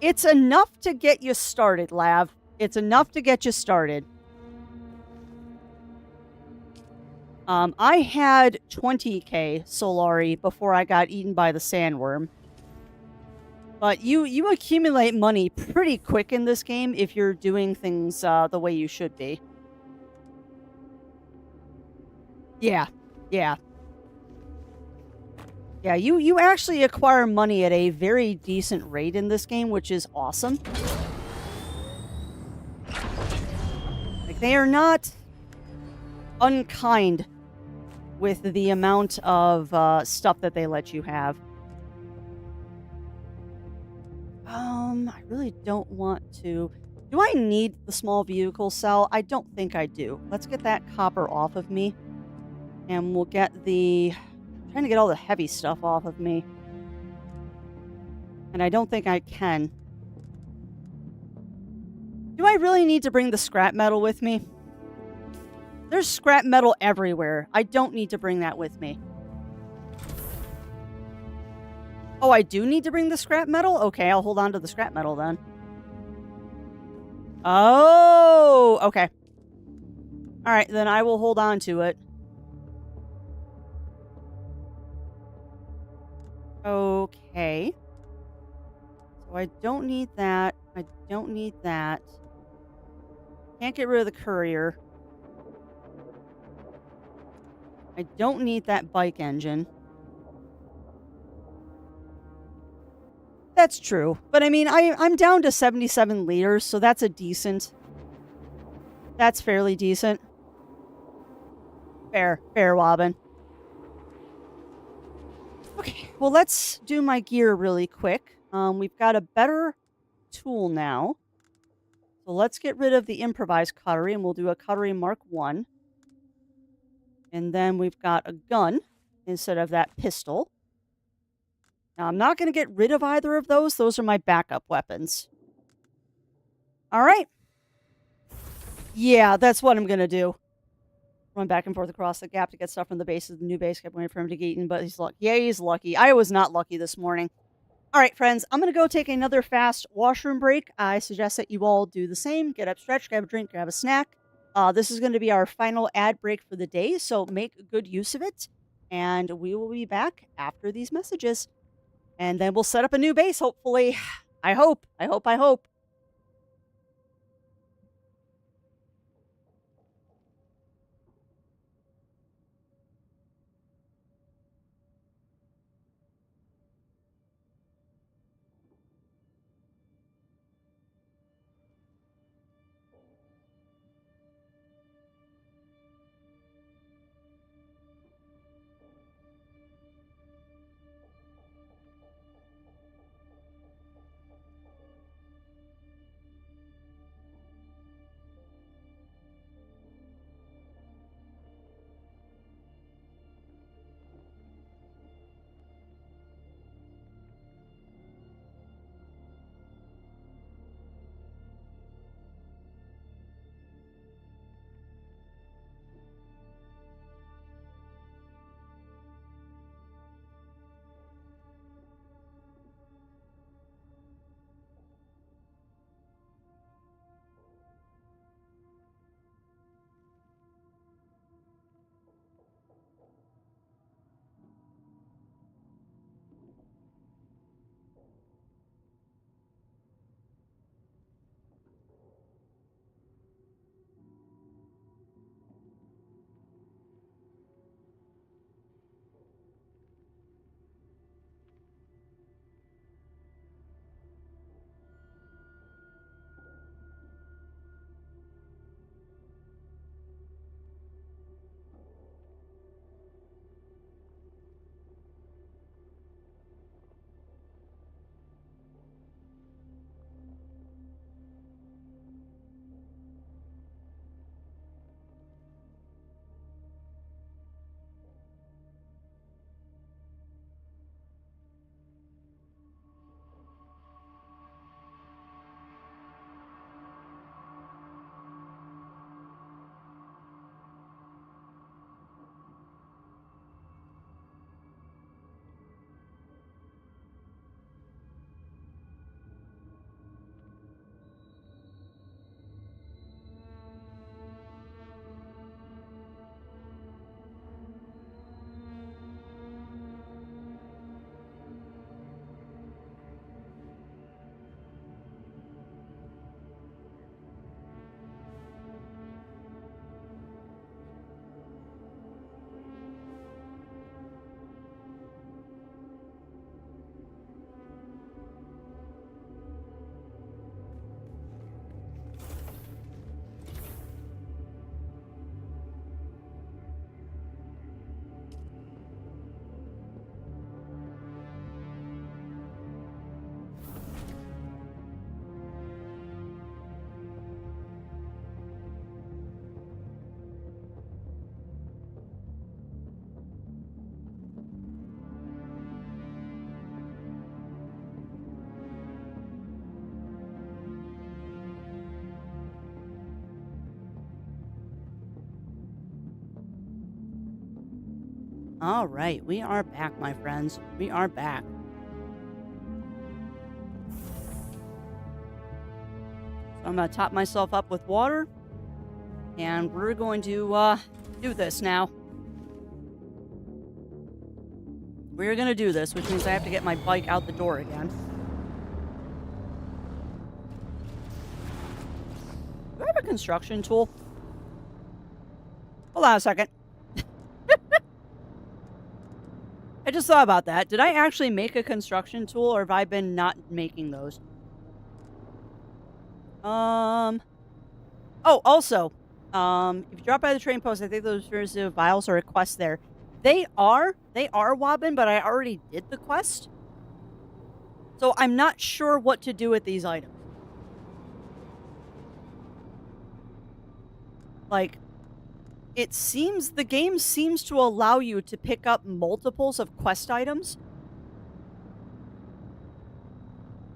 It's enough to get you started, Lav. It's enough to get you started. I had 20k Solari before I got eaten by the sandworm. But you accumulate money pretty quick in this game if you're doing things the way you should be. Yeah. Yeah. Yeah, you actually acquire money at a very decent rate in this game, which is awesome. Like, they are not unkind with the amount of stuff that they let you have. I really don't want to... Do I need the small vehicle cell? I don't think I do. Let's get that copper off of me. And we'll get the... I'm trying to get all the heavy stuff off of me. And I don't think I can. Do I really need to bring the scrap metal with me? There's scrap metal everywhere. I don't need to bring that with me. Oh, I do need to bring the scrap metal? Okay, I'll hold on to the scrap metal then. Oh, okay. All right, then I will hold on to it. Okay. So I don't need that. I don't need that. Can't get rid of the courier. I don't need that bike engine. That's true. But I mean, I'm down to 77 liters, so that's a decent... That's fairly decent. Fair, Wobbin. Okay, well, let's do my gear really quick. We've got a better tool now. So let's get rid of the improvised cutlery, and we'll do a cutlery Mark 1. And then we've got a gun instead of that pistol. Now, I'm not going to get rid of either of those. Those are my backup weapons. All right. Yeah, that's what I'm going to do. Run back and forth across the gap to get stuff from the base of the new base. Kept waiting for him to get eaten, but he's lucky. Yeah, he's lucky. I was not lucky this morning. All right, friends, I'm going to go take another fast washroom break. I suggest that you all do the same. Get up, stretch, grab a drink, grab a snack. This is going to be our final ad break for the day, so make good use of it. And we will be back after these messages. And then we'll set up a new base, hopefully. I hope. All right, we are back, my friends. We are back. So I'm going to top myself up with water, and we're going to do this now. We're going to do this, which means I have to get my bike out the door again. Do I have a construction tool? Hold on a second. I just thought about that. Did I actually make a construction tool, or have I been not making those? Oh, also, if you drop by the train post, I think those vials are a quest there. They are Wobbin, but I already did the quest. So I'm not sure what to do with these items. Like, the game seems to allow you to pick up multiples of quest items.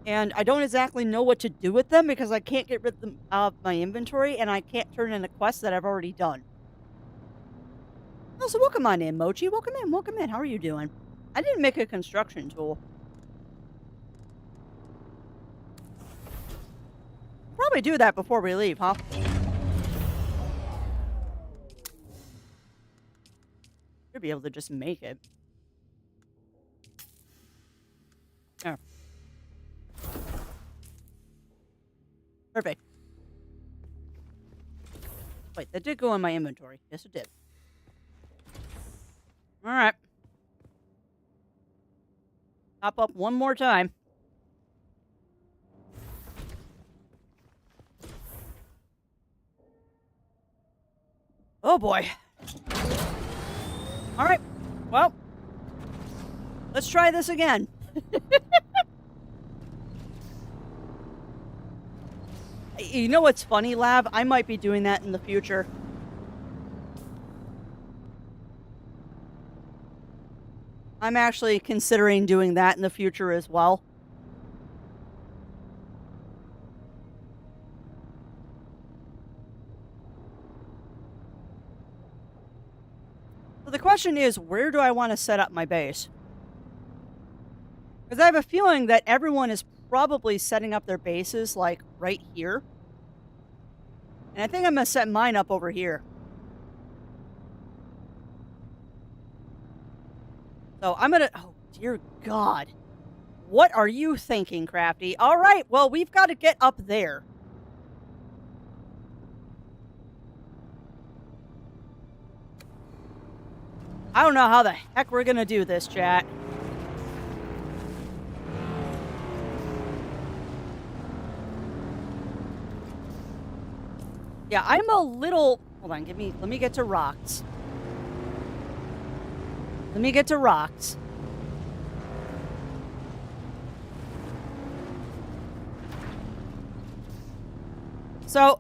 And I don't exactly know what to do with them because I can't get rid of them out of my inventory and I can't turn in a quest that I've already done. Oh, so welcome on in, Mochi. Welcome in, welcome in. How are you doing? I didn't make a construction tool. Probably do that before we leave, huh? Should be able to just make it. There. Perfect. Wait, that did go in my inventory. Yes, it did. All right. Pop up one more time. Oh boy. All right. Well, let's try this again. You know what's funny, Lab? I might be doing that in the future. I'm actually considering doing that in the future as well. So the question is, where do I want to set up my base? Because I have a feeling that everyone is probably setting up their bases, like, right here. And I think I'm going to set mine up over here. So I'm going to... Oh, dear God. What are you thinking, Crafty? All right, well, we've got to get up there. I don't know how the heck we're going to do this, chat. Yeah, I'm a little... Hold on, let me get to rocks. Let me get to rocks. So,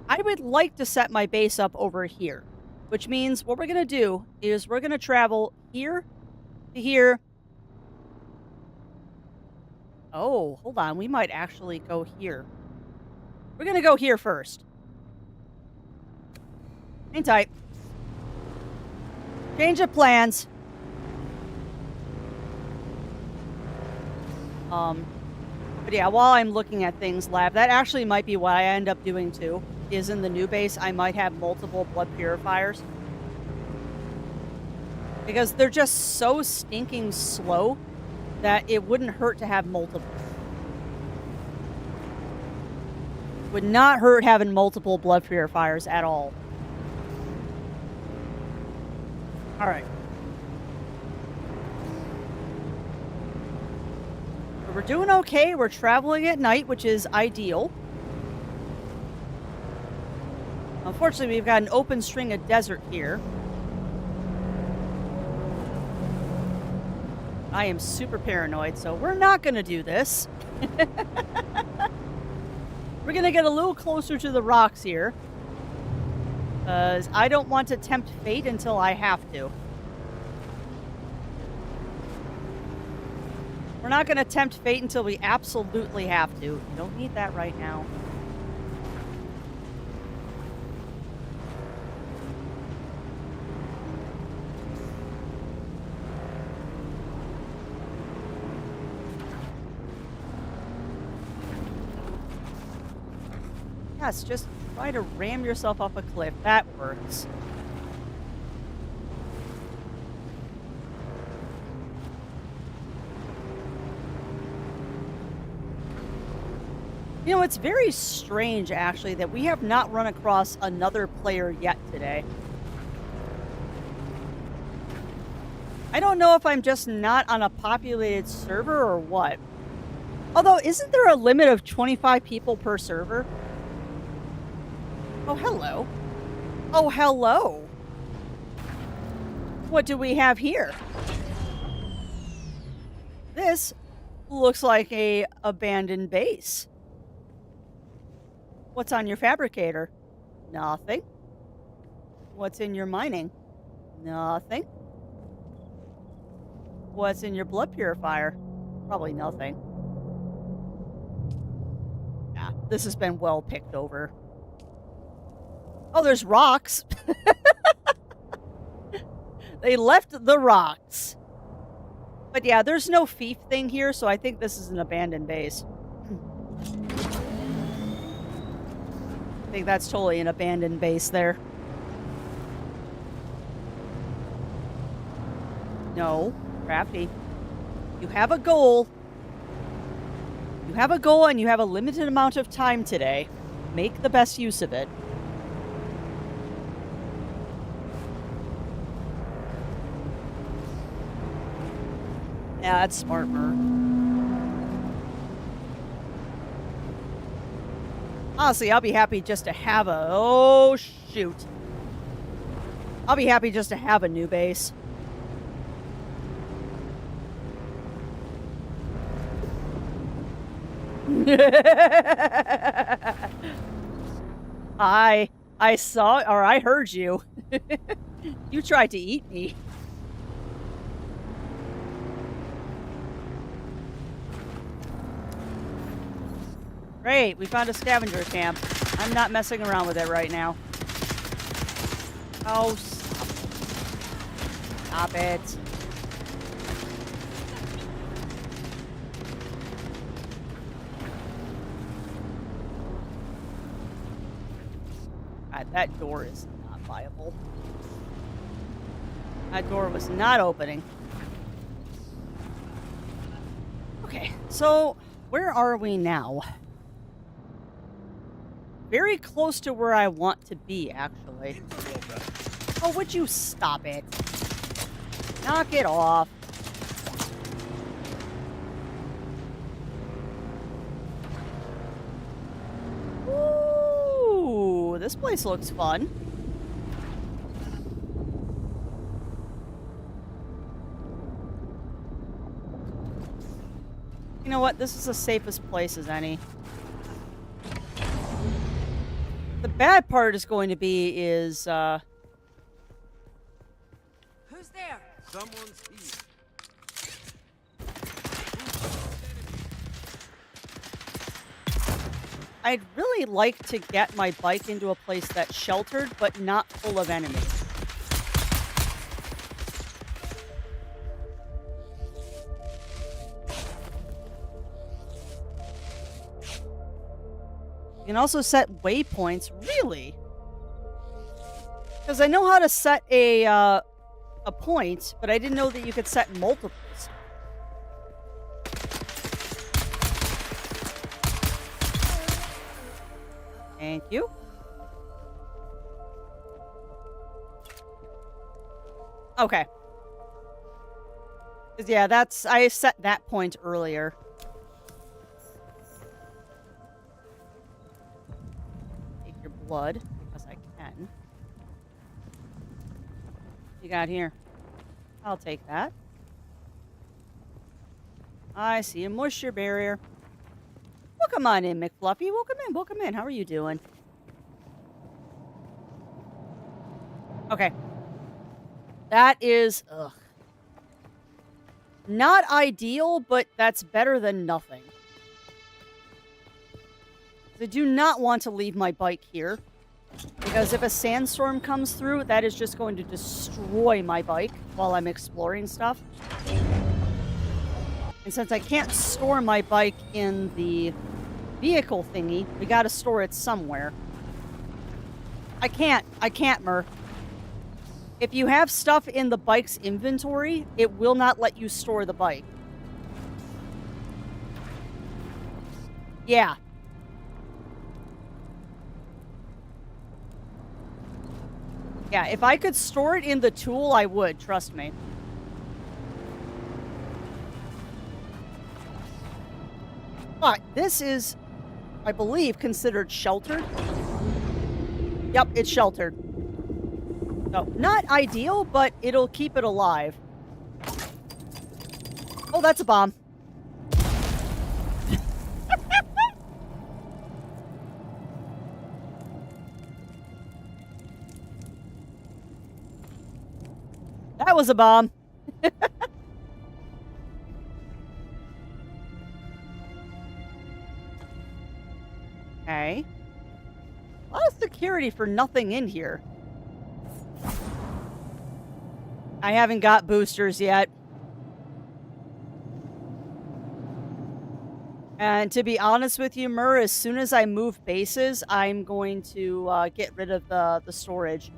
I would like to set my base up over here, which means what we're going to do is we're going to travel here to here. Oh, hold on. We might actually go here. We're going to go here first. Hang tight. Change of plans. But yeah, while I'm looking at things, Lab, that actually might be what I end up doing too, is in the new base, I might have multiple blood purifiers. Because they're just so stinking slow that it wouldn't hurt to have multiple. Would not hurt having multiple blood purifiers at all. All right. We're doing okay. We're traveling at night, which is ideal. Unfortunately, we've got an open string of desert here. I am super paranoid, so we're not going to do this. We're going to get a little closer to the rocks here. Because I don't want to tempt fate until I have to. We're not going to tempt fate until we absolutely have to. You don't need that right now. Yes, just try to ram yourself off a cliff. That works. You know, it's very strange, actually, that we have not run across another player yet today. I don't know if I'm just not on a populated server or what. Although, isn't there a limit of 25 people per server? Oh, hello. Oh, hello. What do we have here? This looks like a abandoned base. What's on your fabricator? Nothing. What's in your mining? Nothing. What's in your blood purifier? Probably nothing. Yeah, this has been well picked over. Oh, there's rocks. They left the rocks. But yeah, there's no fief thing here, so I think this is an abandoned base. I think that's totally an abandoned base there. No, Crafty. You have a goal. You have a goal and you have a limited amount of time today. Make the best use of it. Yeah, that's smart, Mer. Honestly, I'll be happy just to have a... Oh, shoot. I'll be happy just to have a new base. I saw, or I heard you. You tried to eat me. Great, we found a scavenger camp. I'm not messing around with it right now. Oh, stop. Stop it. God, that door is not viable. That door was not opening. Okay, so where are we now? Very close to where I want to be, actually. Oh, would you stop it? Knock it off. Ooh, this place looks fun. You know what? This is the safest place as any. The bad part is going to be is, Who's there? Someone's here. I'd really like to get my bike into a place that's sheltered, but not full of enemies. You can also set waypoints, really? Because I know how to set a point, but I didn't know that you could set multiples. Thank you. Okay. 'Cause yeah, I set that point earlier. Take your blood, because I can. You got here? I'll take that. I see a moisture barrier. Welcome on in, McFluffy. Welcome in, welcome in. How are you doing? Okay. That is, ugh. Not ideal, but that's better than nothing. I do not want to leave my bike here, because if a sandstorm comes through, that is just going to destroy my bike while I'm exploring stuff. And since I can't store my bike in the vehicle thingy. We gotta store it somewhere. I can't, Mer. If you have stuff in the bike's inventory, it will not let you store the bike. Yeah. Yeah, if I could store it in the tool, I would, trust me. But this is, I believe, considered sheltered. Yep, it's sheltered. So, not ideal, but it'll keep it alive. Oh, that's a bomb. That was a bomb. Okay. A lot of security for nothing in here. I haven't got boosters yet. And to be honest with you, Mur, as soon as I move bases, I'm going to get rid of the storage.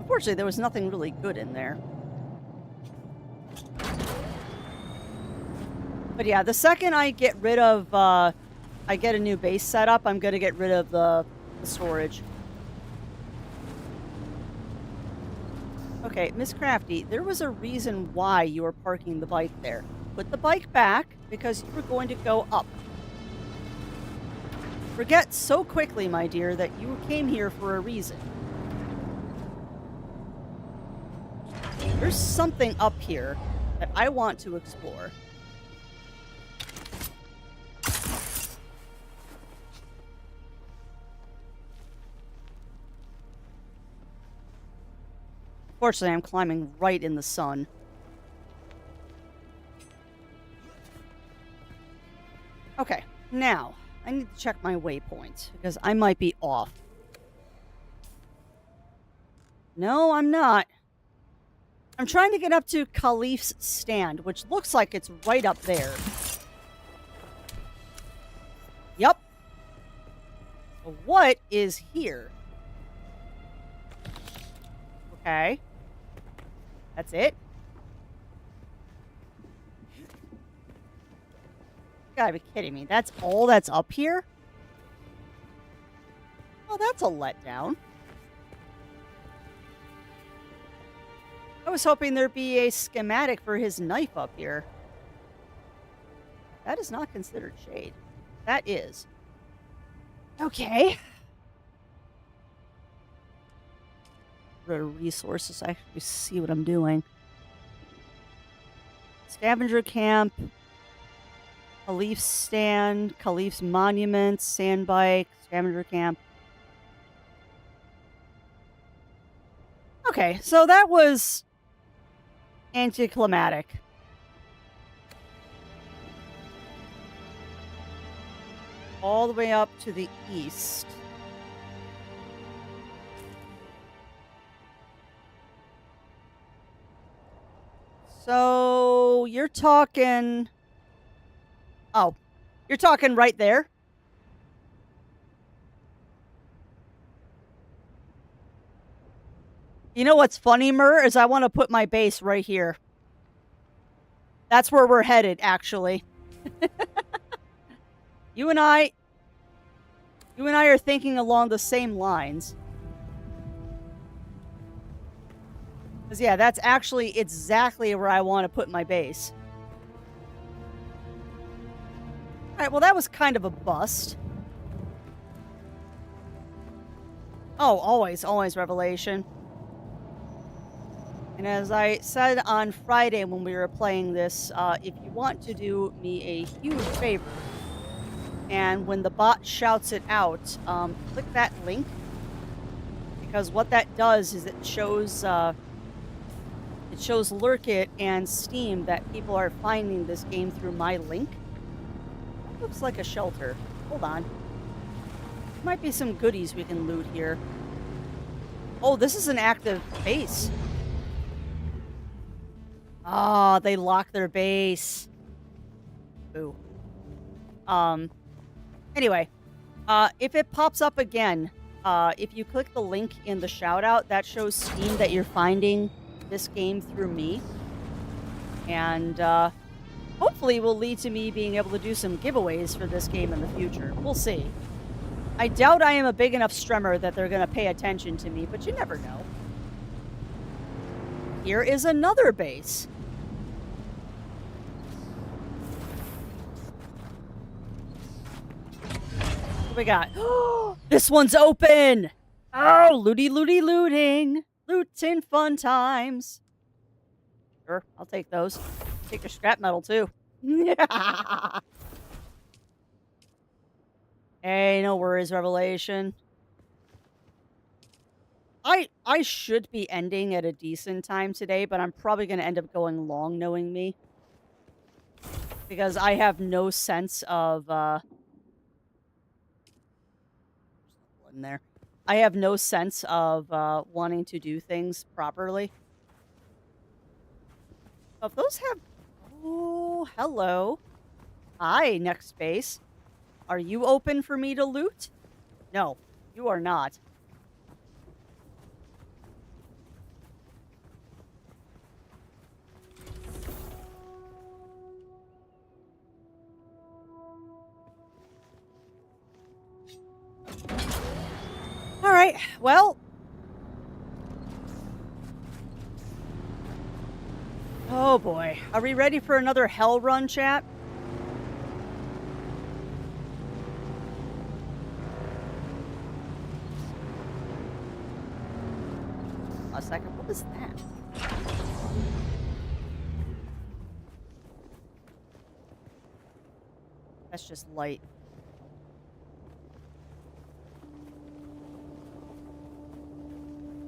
Unfortunately, there was nothing really good in there. But yeah, the second I get rid of, I get a new base setup, I'm going to get rid of the storage. Okay, Miss Crafty, there was a reason why you were parking the bike there. Put the bike back because you were going to go up. Forget so quickly, my dear, that you came here for a reason. There's something up here that I want to explore. Fortunately, I'm climbing right in the sun. Okay, now, I need to check my waypoint, because I might be off. No, I'm not. I'm trying to get up to Khalif's stand, which looks like it's right up there. Yep. So what is here? Okay. That's it? You gotta be kidding me. That's all that's up here? Oh, that's a letdown. I was hoping there'd be a schematic for his knife up here. That is not considered shade. That is. Okay. Resources, I actually see what I'm doing. Scavenger camp, Khalif's stand, Khalif's monument, sand bike, scavenger camp. Okay, so that was anticlimactic. All the way up to the east. So, you're talking... Oh, you're talking right there? You know what's funny, Mur, is I want to put my base right here. That's where we're headed, actually. You and I are thinking along the same lines. Because, yeah, that's actually exactly where I want to put my base. Alright, well, that was kind of a bust. Oh, always Revelation. And as I said on Friday when we were playing this, if you want to do me a huge favor, and when the bot shouts it out, click that link. Because what that does is it shows Lurkit and Steam that people are finding this game through my link. That looks like a shelter. Hold on. Might be some goodies we can loot here. Oh, this is an active base. Oh, they locked their base. Ooh. Anyway, if it pops up again, if you click the link in the shout out, that shows Steam that you're finding this game through me. And hopefully will lead to me being able to do some giveaways for this game in the future. We'll see. I doubt I am a big enough strummer that they're going to pay attention to me, but you never know. Here is another base. What we got? This one's open! Oh, looty, looty, looting. Looting fun times. Sure, I'll take those. Take your scrap metal, too. Hey, no worries, Revelation. I should be ending at a decent time today, but I'm probably going to end up going long, knowing me. Because I have no sense of, in there. I have no sense of wanting to do things properly. Oh, if those have... Oh, hello. Hi, next base. Are you open for me to loot? No, you are not. All right, well. Oh boy. Are we ready for another hell run, chat? A second. What is that? That's just light.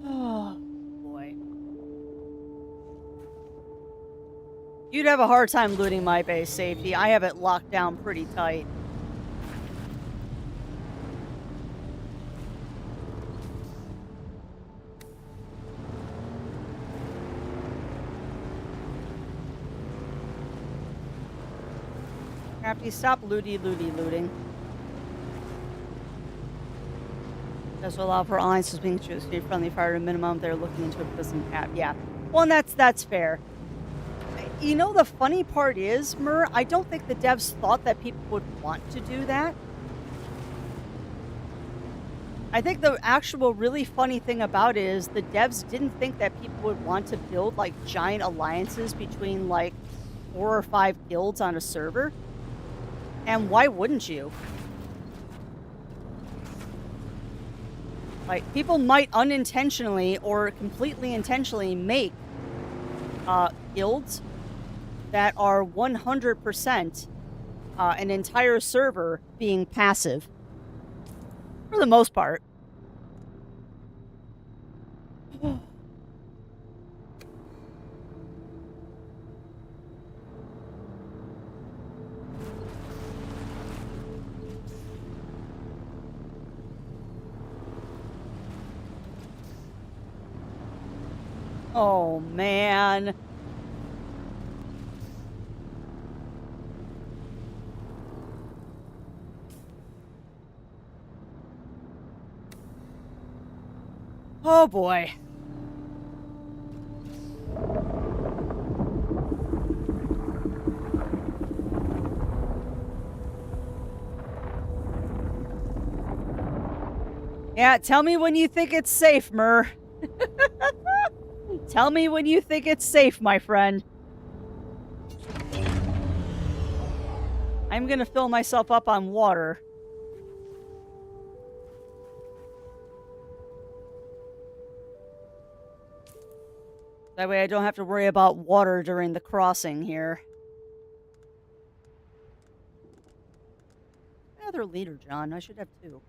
Oh, boy. You'd have a hard time looting my base, Safety. I have it locked down pretty tight. Crafty, stop looting. Does allow for online being friendly fire to minimum. They're looking into a prison cap. Yeah. Well, and that's fair. You know, the funny part is, Mur, I don't think the devs thought that people would want to do that. I think the actual really funny thing about it is the devs didn't think that people would want to build, like, giant alliances between, like, 4 or 5 guilds on a server. And why wouldn't you? Like, people might unintentionally or completely intentionally make guilds that are 100% an entire server being passive. For the most part. Oh, man. Oh, boy. Yeah, tell me when you think it's safe, Mur. Tell me when you think it's safe, my friend. I'm gonna fill myself up on water. That way I don't have to worry about water during the crossing here. Another leader, John. I should have 2.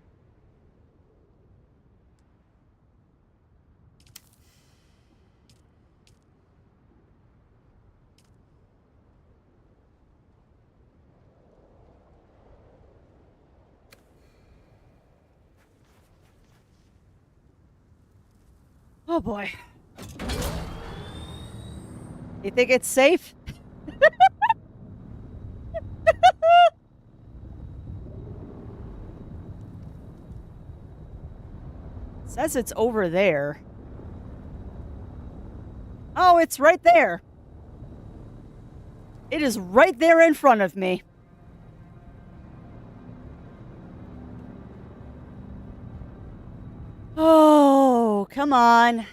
Oh boy. You think it's safe? Says it's over there. Oh, it's right there. It is right there in front of me. Oh, come on.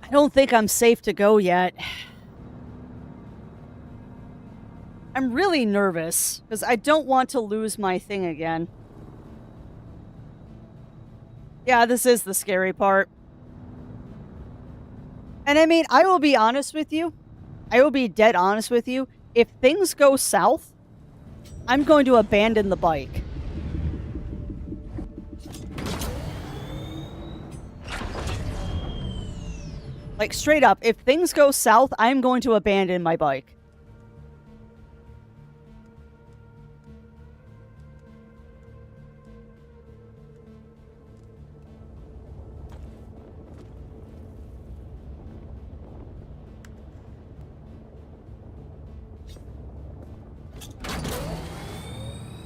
I don't think I'm safe to go yet. I'm really nervous because I don't want to lose my thing again. Yeah, this is the scary part. And I mean, I will be honest with you. I will be dead honest with you. If things go south, I'm going to abandon the bike. Like, straight up, if things go south, I'm going to abandon my bike.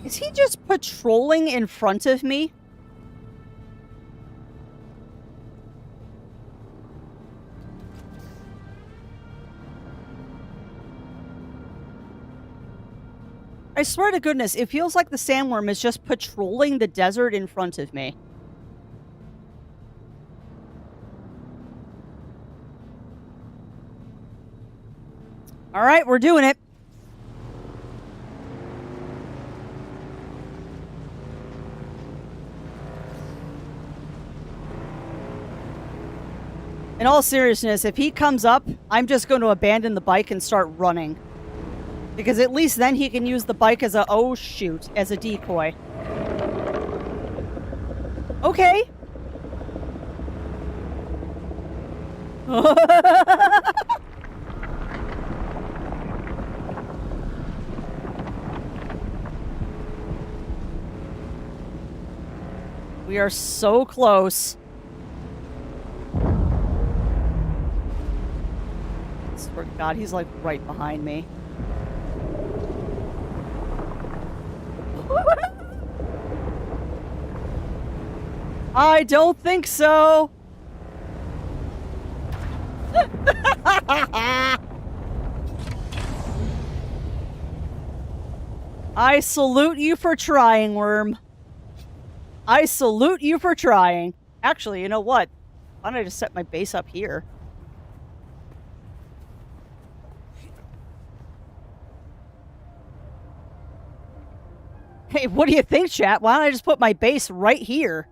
Is he just patrolling in front of me? I swear to goodness, it feels like the sandworm is just patrolling the desert in front of me. All right, we're doing it. In all seriousness, if he comes up, I'm just going to abandon the bike and start running. Because at least then he can use the bike as a, oh shoot, as a decoy. Okay. We are so close. I swear to God, he's like right behind me. I don't think so. I salute you for trying, Worm. I salute you for trying. Actually, you know what? Why don't I just set my base up here? Hey, what do you think, chat? Why don't I just put my base right here?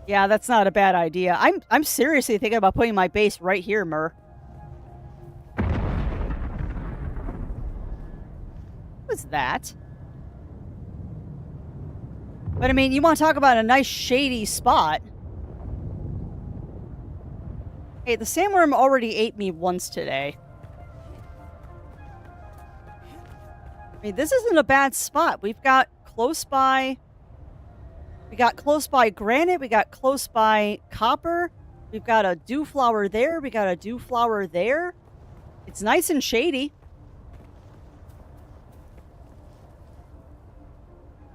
Yeah, that's not a bad idea. I'm seriously thinking about putting my base right here, Mur. What's that? But I mean, you want to talk about a nice shady spot. Hey, the sandworm already ate me once today. I mean, this isn't a bad spot. We've got close by... We got close by granite. We got close by copper. We've got a dew flower there. We got a dew flower there. It's nice and shady.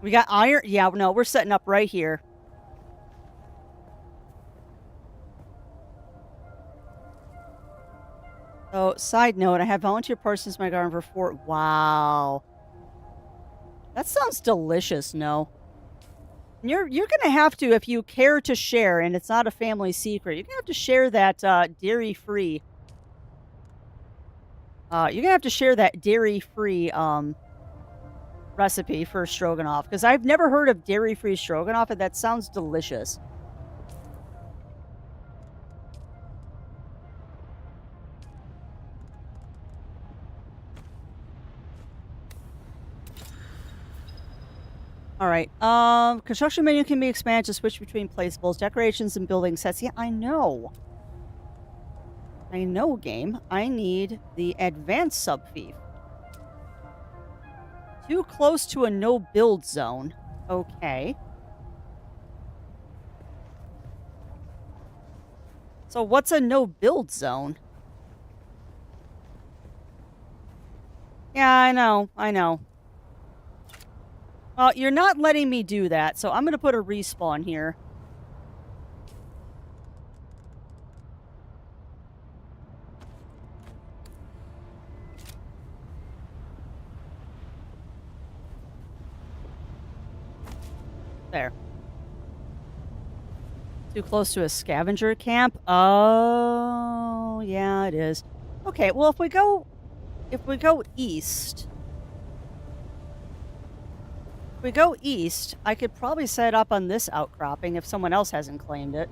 We got iron. Yeah, no, we're setting up right here. Oh, side note, I have volunteer parsons in my garden for 4. Wow. That sounds delicious, no? You're gonna have to, if you care to share, and it's not a family secret, you're gonna have to share that dairy-free. You're gonna have to share that dairy-free recipe for stroganoff, because I've never heard of dairy-free stroganoff, and that sounds delicious. All right. Construction menu can be expanded to switch between placeables, decorations, and building sets. Yeah, I know. I know, game. I need the advanced subfief. Too close to a no-build zone. Okay. So what's a no-build zone? Yeah, I know. Well, you're not letting me do that, so I'm going to put a respawn here. There. Too close to a scavenger camp? Oh, yeah, it is. Okay, well, if we go east... If we go east, I could probably set up on this outcropping if someone else hasn't claimed it.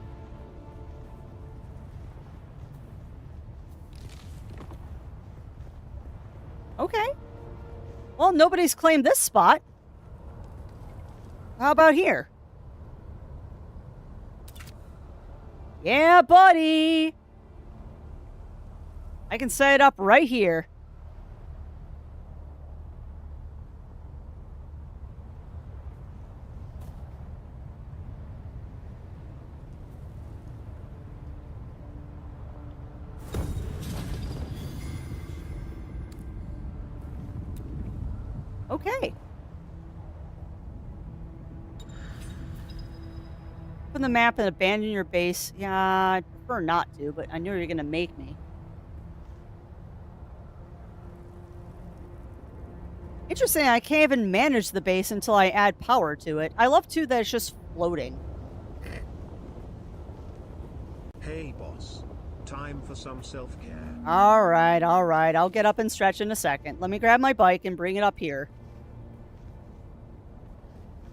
Okay. Well, nobody's claimed this spot. How about here? Yeah, buddy! I can set it up right here. Okay. Open the map and abandon your base. Yeah, I'd prefer not to, but I knew you were going to make me. Interesting, I can't even manage the base until I add power to it. I love, too, that it's just floating. Hey, boss. Time for some self-care. All right. I'll get up and stretch in a second. Let me grab my bike and bring it up here.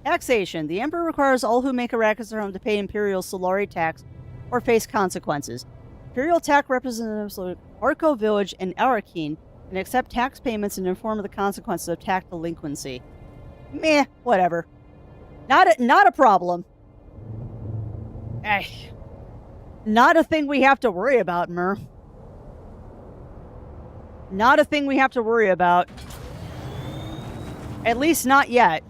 Taxation. The Emperor requires all who make Arrakis their home to pay Imperial Solari tax or face consequences. Imperial tax representatives of Arco Village and Arakeen can accept tax payments and inform of the consequences of tax delinquency. Meh, whatever. Not a problem. Not a thing we have to worry about, Mur. Not a thing we have to worry about. At least not yet.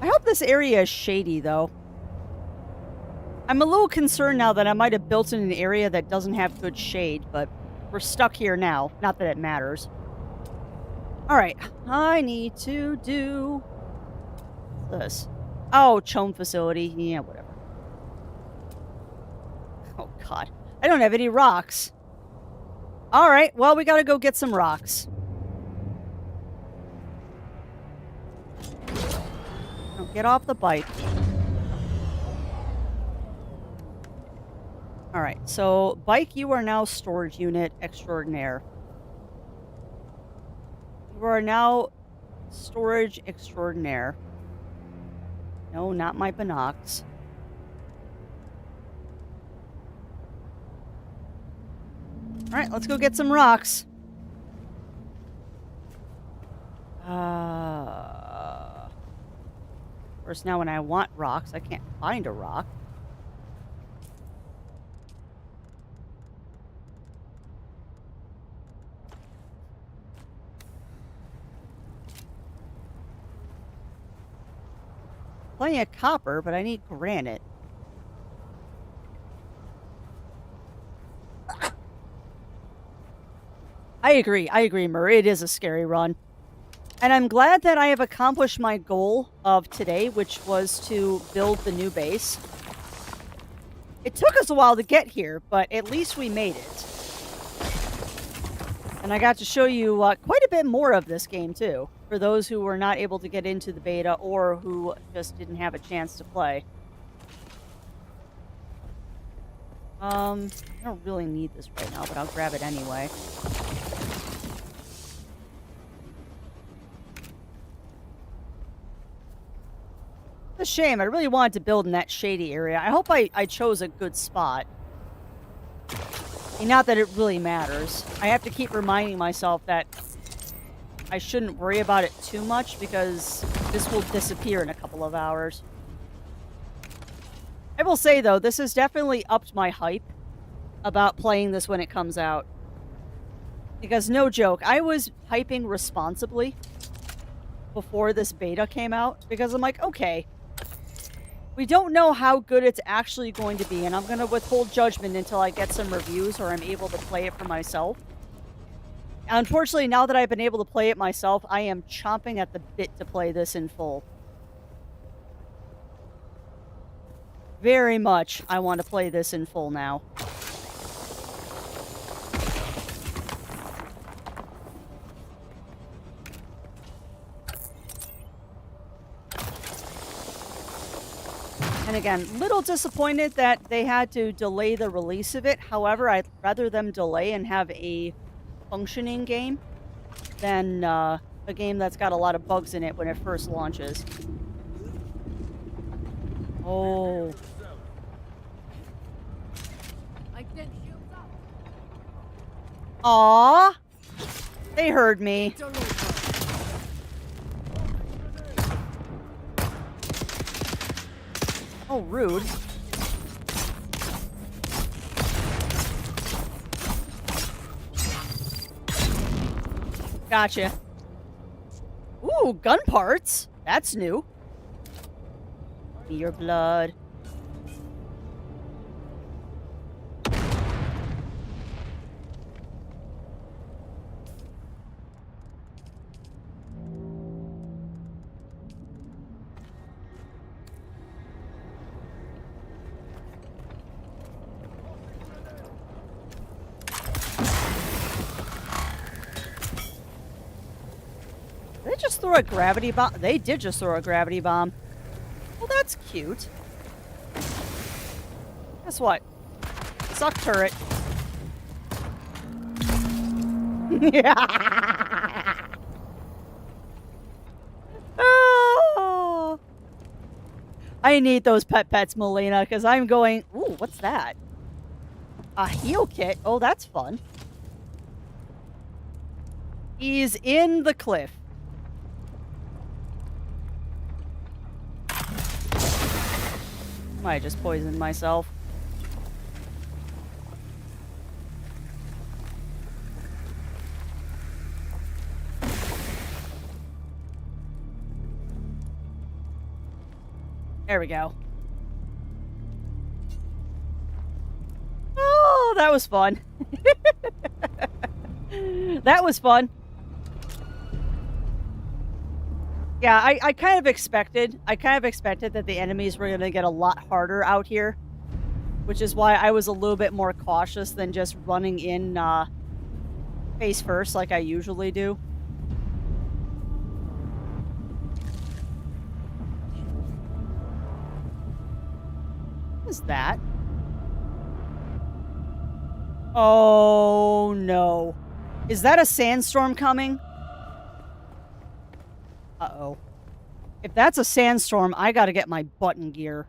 I hope this area is shady, though. I'm a little concerned now that I might have built in an area that doesn't have good shade, but we're stuck here now. Not that it matters. Alright, I need to do this. Oh, Chome facility. Yeah, whatever. Oh, God. I don't have any rocks. Alright, well, we gotta go get some rocks. Now get off the bike. Alright, so, bike, you are now storage unit extraordinaire. You are now storage extraordinaire. No, not my binocs. Alright, let's go get some rocks. Of course, now when I want rocks, I can't find a rock. Plenty of copper, but I need granite. I agree, Murray. It is a scary run. And I'm glad that I have accomplished my goal of today, which was to build the new base. It took us a while to get here, but at least we made it. And I got to show you quite a bit more of this game, too, for those who were not able to get into the beta or who just didn't have a chance to play. I don't really need this right now, but I'll grab it anyway. It's a shame. I really wanted to build in that shady area. I hope I chose a good spot. Not that it really matters. I have to keep reminding myself that I shouldn't worry about it too much because this will disappear in a couple of hours. I will say, though, this has definitely upped my hype about playing this when it comes out. Because, no joke, I was hyping responsibly. before this beta came out because I'm like, okay, we don't know how good it's actually going to be, and I'm going to withhold judgment until I get some reviews or I'm able to play it for myself. Unfortunately, now that I've been able to play it myself, I am chomping at the bit to play this in full. Very much, I want to play this in full now. And again, little disappointed that they had to delay the release of it. However, I'd rather them delay and have a functioning game than a game that's got a lot of bugs in it when it first launches. Oh. Aww. They heard me. Oh, rude. Gotcha. Ooh, gun parts. That's new. Be your blood. Did they just throw a gravity bomb? They did just throw a gravity bomb. Well, that's cute. Guess what? Suck turret. Oh, I need those pets, Melina, because I'm going... Ooh, what's that? A heal kit? Oh, that's fun. He's in the cliff. Might just poisoned myself. There we go. Oh, that was fun. That was fun. Yeah, I kind of expected that the enemies were going to get a lot harder out here, which is why I was a little bit more cautious than just running in face first like I usually do. What is that? Oh no. Is that a sandstorm coming? Uh-oh. If that's a sandstorm, I gotta get my button gear.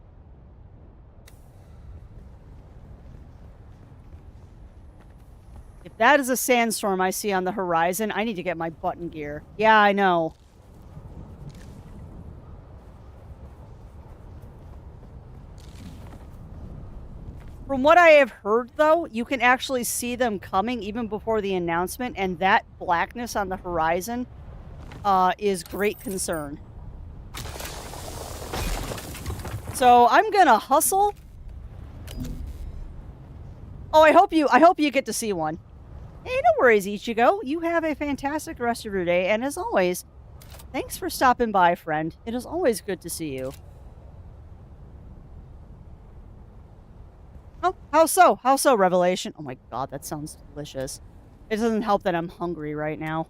If that is a sandstorm I see on the horizon, I need to get my button gear. Yeah, I know. From what I have heard, though, you can actually see them coming even before the announcement, and that blackness on the horizon is great concern. So I'm gonna hustle. Oh, I hope you get to see one. Hey, no worries, Ichigo. You have a fantastic rest of your day, and as always, thanks for stopping by, friend. It is always good to see you. Oh, how so? How so, Revelation? Oh my god, that sounds delicious. It doesn't help that I'm hungry right now.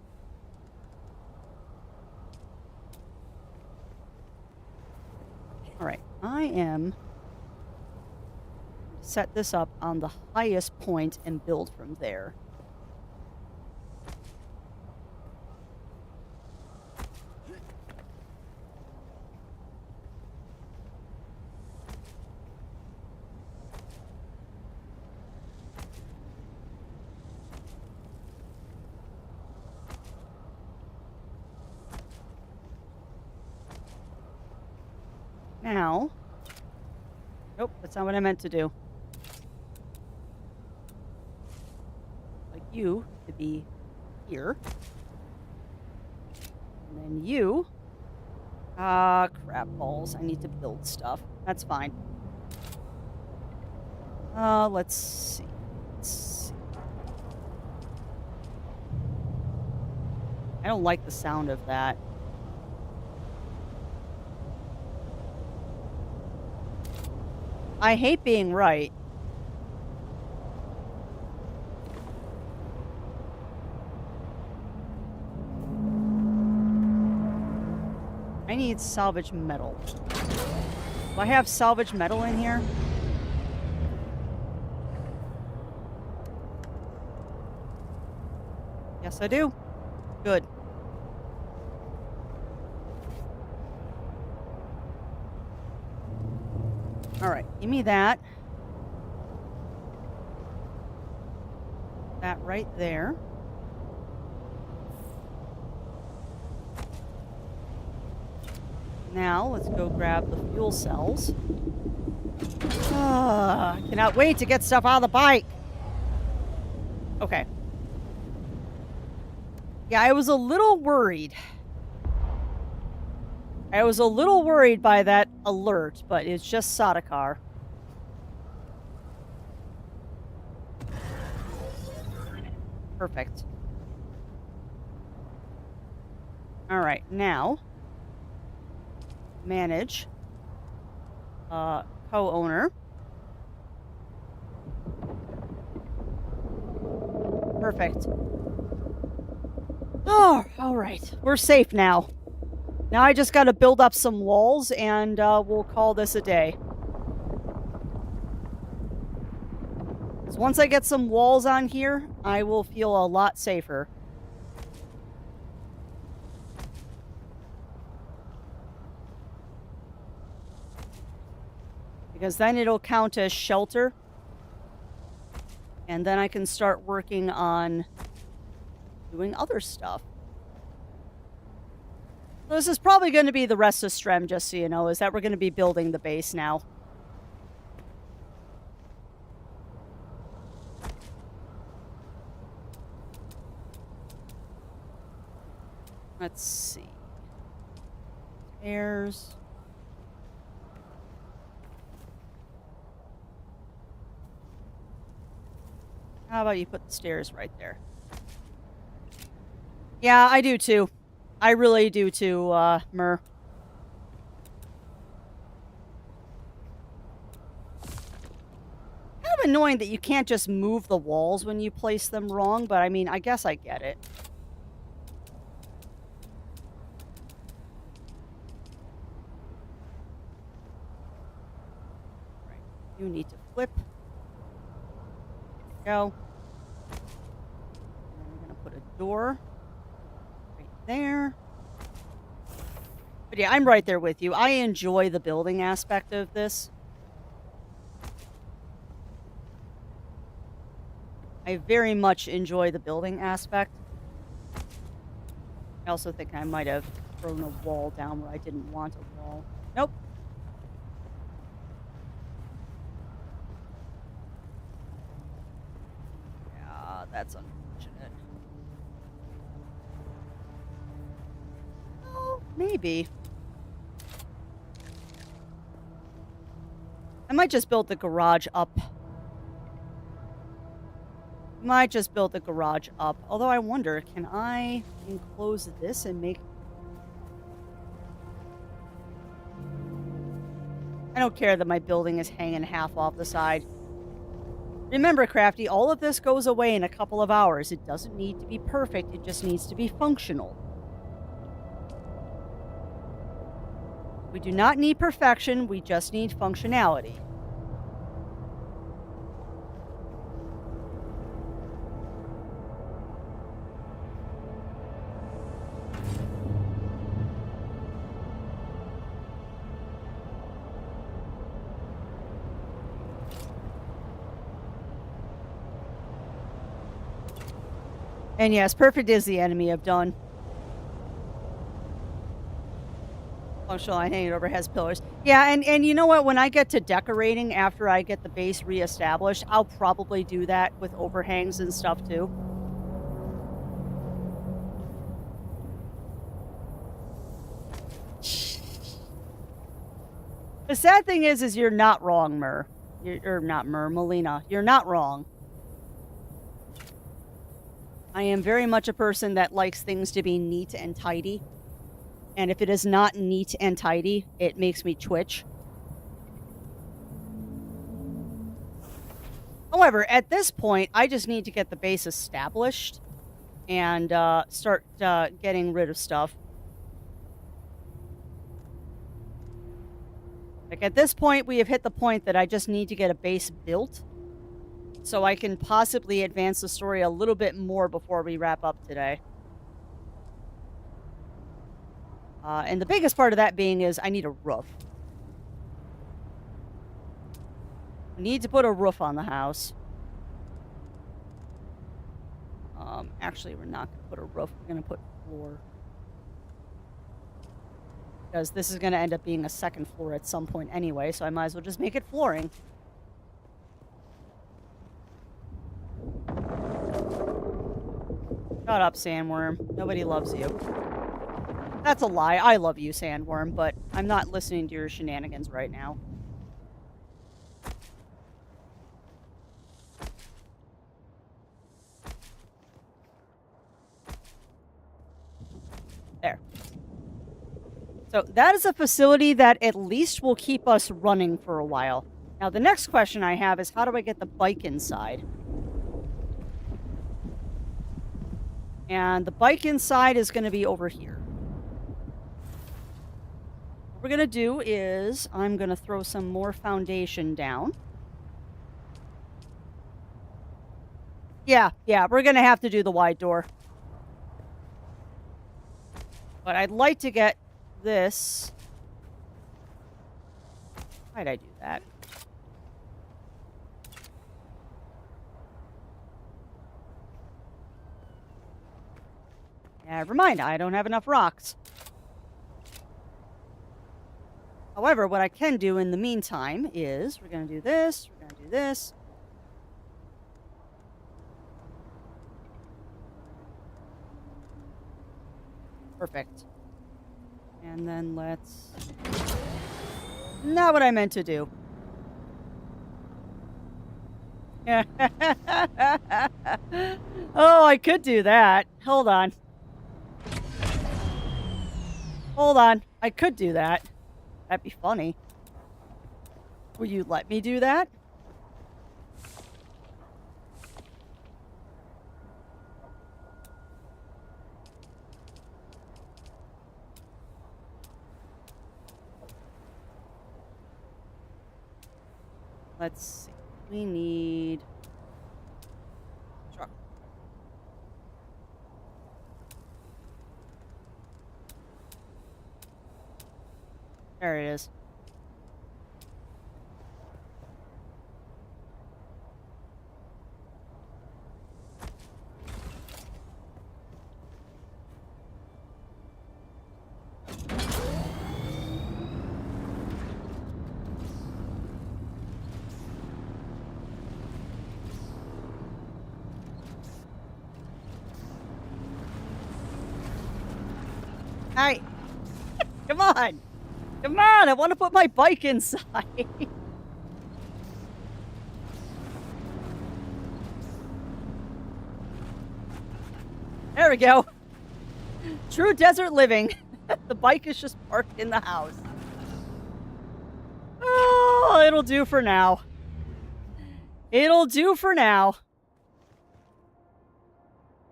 Alright, I am... set this up on the highest point and build from there. Now... Nope, that's not what I meant to do. Like you to be here. And then you Ah, crap balls. I need to build stuff. That's fine. Let's see. Let's see. I don't like the sound of that. I hate being right. I need salvage metal. Do I have salvage metal in here? Yes, I do. Good. All right, give me that. That right there. Now, let's go grab the fuel cells. I cannot wait to get stuff out of the bike. Okay. Yeah, I was a little worried. I was a little worried by that alert, but it's just Sardaukar. Perfect. All right, now manage co-owner. Perfect. Oh, all right. We're safe now. Now I just got to build up some walls and we'll call this a day. So once I get some walls on here, I will feel a lot safer. Because then it'll count as shelter. And then I can start working on doing other stuff. So this is probably going to be the rest of Strem, just so you know, is that we're going to be building the base now. Let's see. Stairs. How about you put the stairs right there? Yeah, I do too. I really do too, Mur. Kind of annoying that you can't just move the walls when you place them wrong, but I mean, I guess I get it. Right. You need to flip. Go. And then we're gonna put a door right there. But yeah, I'm right there with you. I enjoy the building aspect of this. I very much enjoy the building aspect. I also think I might have thrown a wall down where I didn't want a wall. Nope. That's unfortunate. Oh, maybe. I might just build the garage up. Might just build the garage up. Although I wonder, can I enclose this and make... I don't care that my building is hanging half off the side. Remember, Crafty, all of this goes away in a couple of hours. It doesn't need to be perfect. It just needs to be functional. We do not need perfection. We just need functionality. And yes, perfect is the enemy of done. Functional line hanging over has pillars. Yeah, and you know what? When I get to decorating after I get the base reestablished, I'll probably do that with overhangs and stuff too. The sad thing is you're not wrong, Mur. You're not Mur, Melina. You're not wrong. I am very much a person that likes things to be neat and tidy. And if it is not neat and tidy, it makes me twitch. However, at this point, I just need to get the base established and start getting rid of stuff. Like, at this point, we have hit the point that I just need to get a base built so I can possibly advance the story a little bit more before we wrap up today. And the biggest part of that being is I need a roof. I need to put a roof on the house. Actually, we're not going to put a roof. We're going to put floor. Because this is going to end up being a second floor at some point anyway, so I might as well just make it flooring. Shut up, Sandworm. Nobody loves you. That's a lie. I love you, Sandworm, but I'm not listening to your shenanigans right now. There. So that is a facility that at least will keep us running for a while. Now, the next question I have is, how do I get the bike inside? And the bike inside is going to be over here. What we're going to do is I'm going to throw some more foundation down. Yeah, we're going to have to do the wide door. But I'd like to get this. Why'd I do that? Never mind, I don't have enough rocks. However, what I can do in the meantime is we're going to do this, we're going to do this. Perfect. And then let's... Not what I meant to do. Oh, I could do that. Hold on. Hold on. I could do that. That'd be funny. Will you let me do that? Let's see. We need... truck. There it is. Alright. Come on. Come on, I want to put my bike inside. There we go. True desert living. The bike is just parked in the house. Oh, it'll do for now. It'll do for now.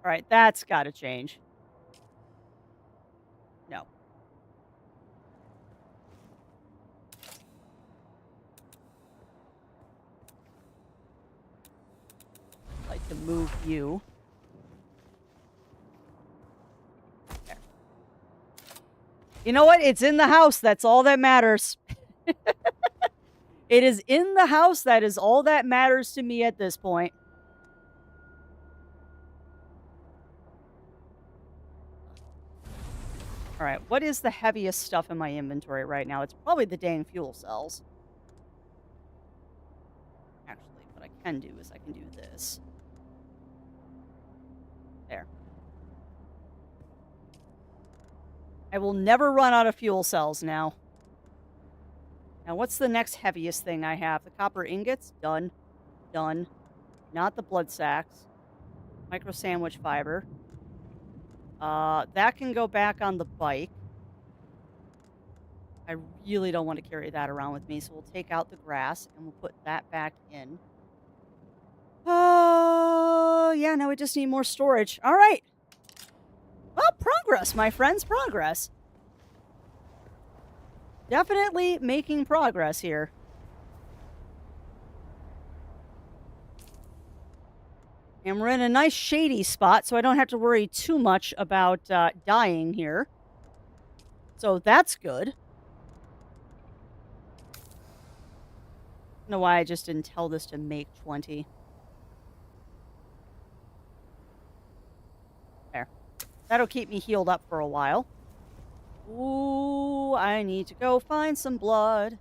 Alright, that's gotta change. No. I'd like to move you. There. You know what? It's in the house. That's all that matters. It is in the house. That is all that matters to me at this point. Alright, what is the heaviest stuff in my inventory right now? It's probably the dang fuel cells. Actually, what I can do is I can do this. There. I will never run out of fuel cells now. Now, what's the next heaviest thing I have? The copper ingots? Done. Done. Not the blood sacks. Micro sandwich fiber. That can go back on the bike. I really don't want to carry that around with me, so we'll take out the grass and we'll put that back in. Yeah, now we just need more storage. All right. Well, progress, my friends, progress. Definitely making progress here. And we're in a nice shady spot, so I don't have to worry too much about dying here. So that's good. I don't know why I just didn't tell this to make 20. There. That'll keep me healed up for a while. Ooh, I need to go find some blood.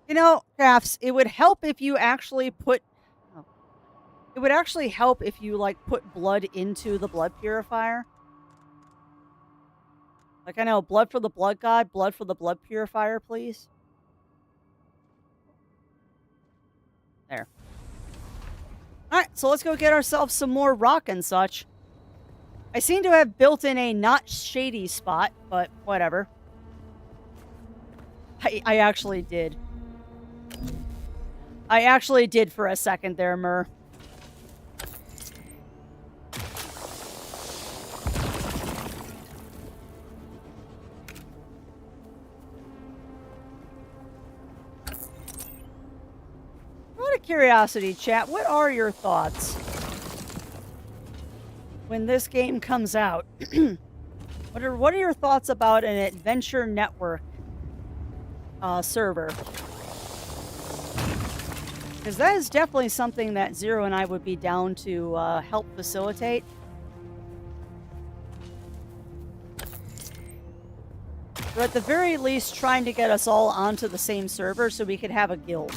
You know, Crafts, it would help if you actually put... Oh. It would actually help if you, like, put blood into the blood purifier. Like, I know, blood for the blood god, blood for the blood purifier, please. There. Alright, so let's go get ourselves some more rock and such. I seem to have built in a not shady spot, but whatever. I actually did. I actually did for a second there, Mur. Out of curiosity, chat, what are your thoughts when this game comes out? What are your thoughts about an Adventure Network server? Because that is definitely something that Zero and I would be down to help facilitate. Or at the very least, trying to get us all onto the same server so we could have a guild.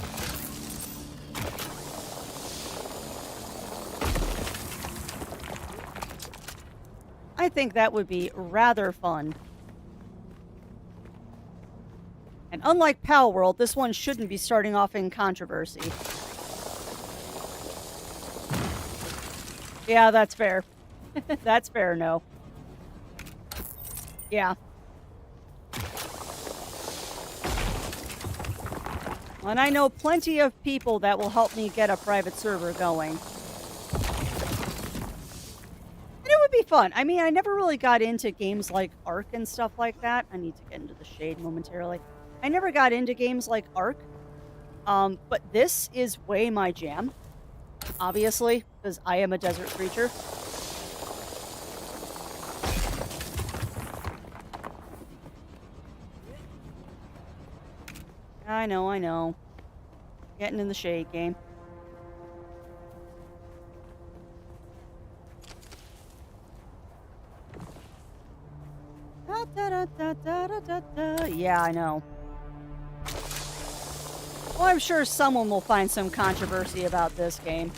I think that would be rather fun. And unlike Pal World, this one shouldn't be starting off in controversy. Yeah, that's fair. That's fair, no. Yeah. And I know plenty of people that will help me get a private server going. And it would be fun. I mean, I never really got into games like Ark and stuff like that. I need to get into the shade momentarily. I never got into games like Ark. But this is way my jam. Obviously, because I am a desert creature. I know. Getting in the shade game. Yeah, I know. Well, I'm sure someone will find some controversy about this game.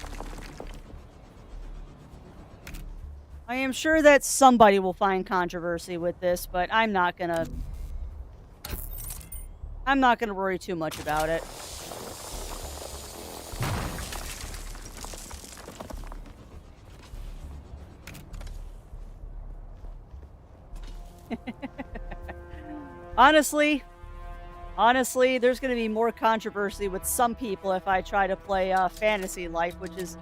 I am sure that somebody will find controversy with this, but I'm not gonna worry too much about it. Honestly, there's going to be more controversy with some people if I try to play Fantasy Life, which is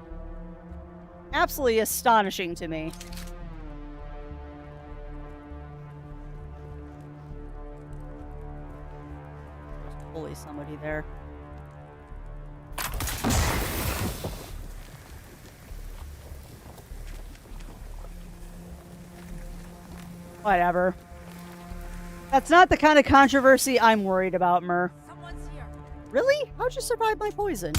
absolutely astonishing to me. There's fully somebody there. Whatever. That's not the kind of controversy I'm worried about, Mur. Someone's here. Really? How'd you survive my poison?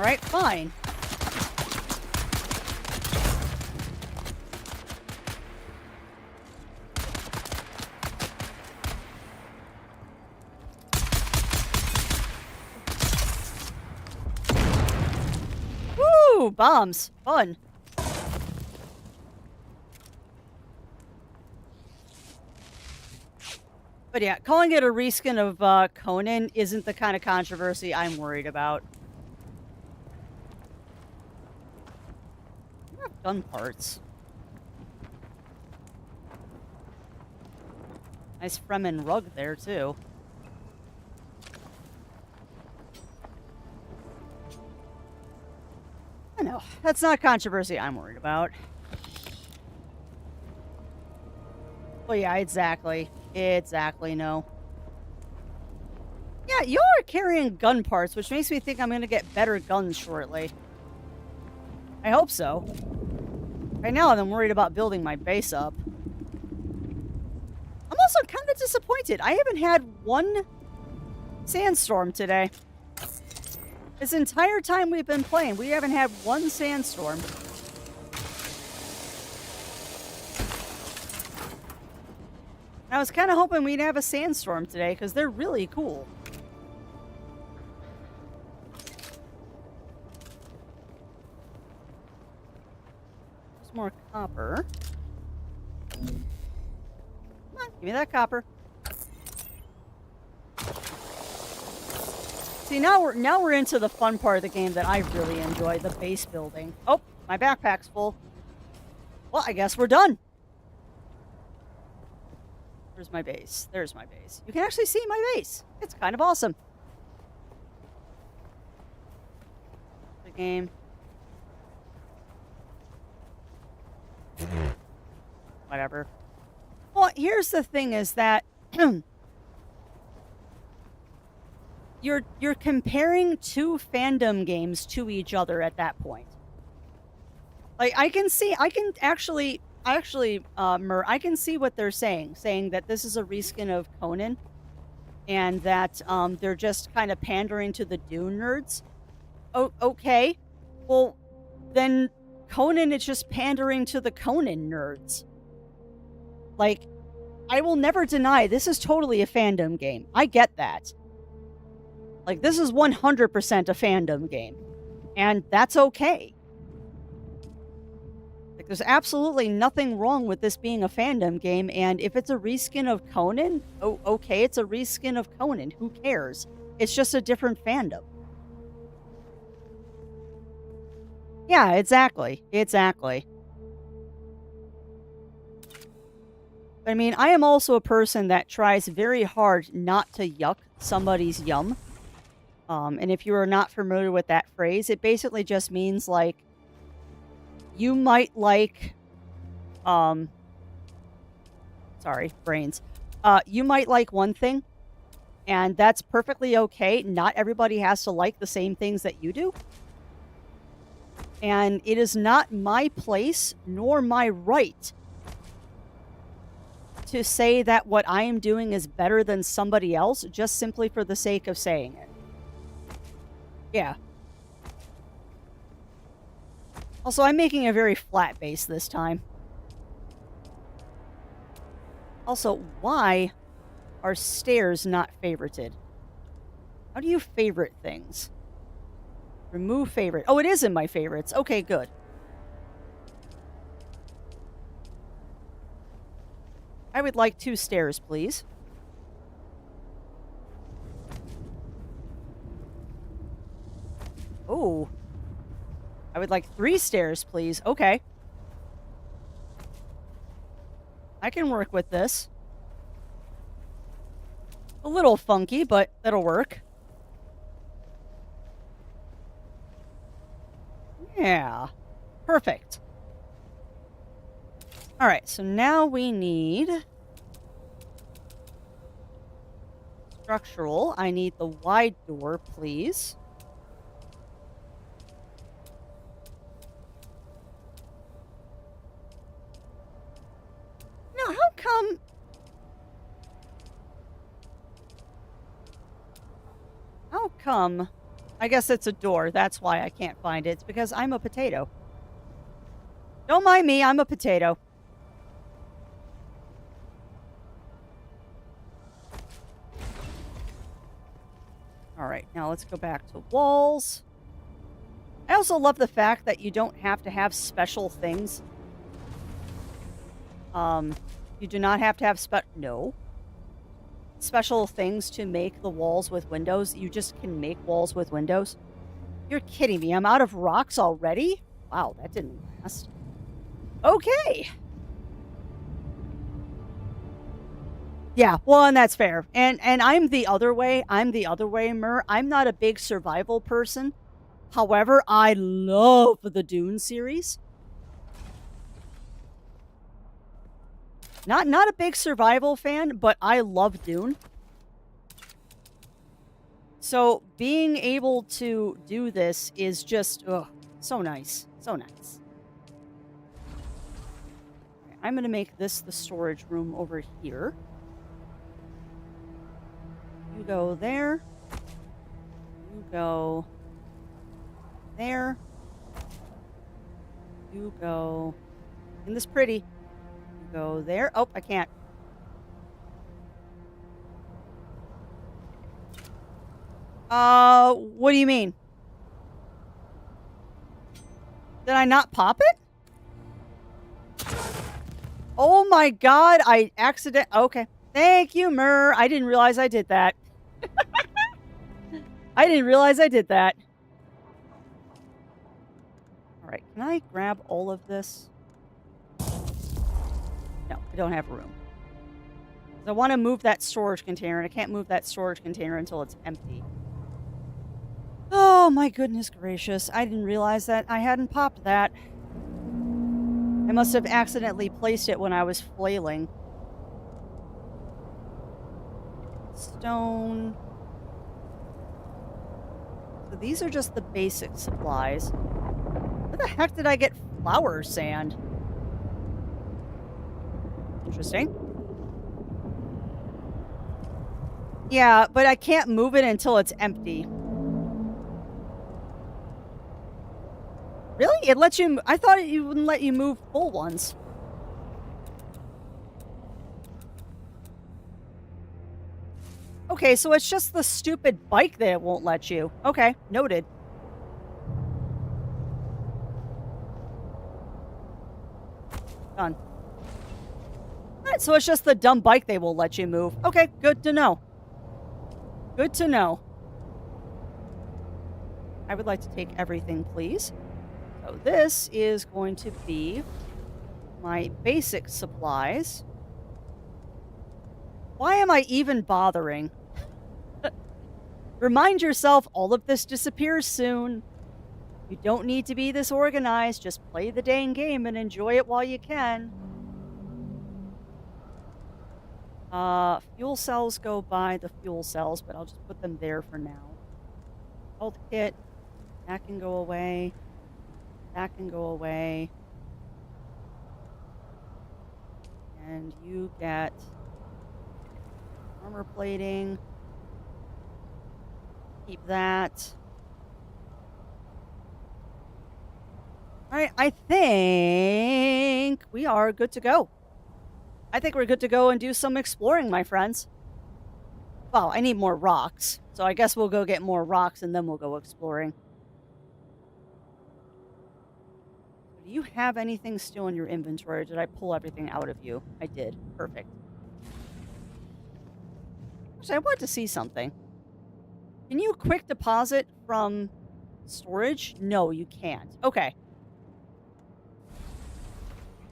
Alright, fine. Woo! Bombs. Fun. But yeah, calling it a reskin of Conan isn't the kind of controversy I'm worried about. I have gun parts. Nice Fremen rug there, too. I know. That's not controversy I'm worried about. Well, yeah, exactly. Exactly, no. Yeah, y'all are carrying gun parts, which makes me think I'm gonna get better guns shortly. I hope so. Right now, I'm worried about building my base up. I'm also kind of disappointed. I haven't had one sandstorm today. This entire time we've been playing, we haven't had one sandstorm. I was kind of hoping we'd have a sandstorm today, because they're really cool. There's more copper. Come on, give me that copper. See, now we're into the fun part of the game that I really enjoy, the base building. Oh, my backpack's full. Well, I guess we're done. Where's my base? There's my base. You can actually see my base. It's kind of awesome. The game. Whatever. Well, here's the thing is that you're comparing two fandom games to each other at that point. Like, I can see what they're saying that this is a reskin of Conan, and that they're just kind of pandering to the Dune nerds. Oh, okay. Well, then Conan is just pandering to the Conan nerds. Like, I will never deny this is totally a fandom game. I get that. Like, this is 100% a fandom game, and that's okay. Like, there's absolutely nothing wrong with this being a fandom game, and if it's a reskin of Conan, oh, okay, it's a reskin of Conan. Who cares? It's just a different fandom. Yeah, exactly. Exactly. I mean, I am also a person that tries very hard not to yuck somebody's yum. And if you are not familiar with that phrase, it basically just means, like, you might like, sorry, brains. You might like one thing, and that's perfectly okay. Not everybody has to like the same things that you do. And it is not my place nor my right to say that what I am doing is better than somebody else just simply for the sake of saying it. Yeah. Also, I'm making a very flat base this time. Also, why are stairs not favorited? How do you favorite things? Remove favorite. Oh, it is in my favorites. Okay, good. I would like 2 stairs, please. Oh. I would like 3 stairs, please. Okay. I can work with this. A little funky, but that'll work. Yeah. Perfect. Alright, so now we need structural. I need the wide door, please. Now, how come I guess it's a door. That's why I can't find it. It's because I'm a potato. Don't mind me. I'm a potato. All right, now let's go back to walls. I also love the fact that you don't have to have special things. You do not have to have special things to make the walls with windows. You just can make walls with windows. You're kidding me. I'm out of rocks already? Wow, that didn't last. Okay. Yeah, well, and that's fair. And I'm the other way. Mur. I'm not a big survival person. However, I love the Dune series. Not a big survival fan, but I love Dune. So being able to do this is just so nice. So nice. Okay, I'm going to make this the storage room over here. You go there. You go there. You go... Isn't this pretty? You go there. Oh, I can't. What do you mean? Did I not pop it? Oh my god, I okay. Thank you, Mur. I didn't realize I did that. I didn't realize I did that. Alright, can I grab all of this? No, I don't have room. I want to move that storage container, and I can't move that storage container until it's empty. Oh my goodness gracious. I didn't realize that I hadn't popped that. I must have accidentally placed it when I was flailing. Stone. So these are just the basic supplies. Where the heck did I get flower sand? Interesting. Yeah, but I can't move it until it's empty. Really? It lets you... I thought it wouldn't let you move full ones. Okay, so it's just the stupid bike that it won't let you. Okay, noted. Done. Alright, so it's just the dumb bike they will let you move. Okay, good to know. Good to know. I would like to take everything, please. So this is going to be my basic supplies. Why am I even bothering? Remind yourself, all of this disappears soon. You don't need to be this organized. Just play the dang game and enjoy it while you can. Fuel cells go by the fuel cells, but I'll just put them there for now. Health kit. That can go away. That can go away. And you get armor plating. Keep that. Alright, I think we are good to go. I think we're good to go and do some exploring, my friends. Well, I need more rocks. So I guess we'll go get more rocks and then we'll go exploring. Do you have anything still in your inventory? Or did I pull everything out of you? I did. Perfect. Actually, I want to see something. Can you quick deposit from storage? No, you can't. Okay.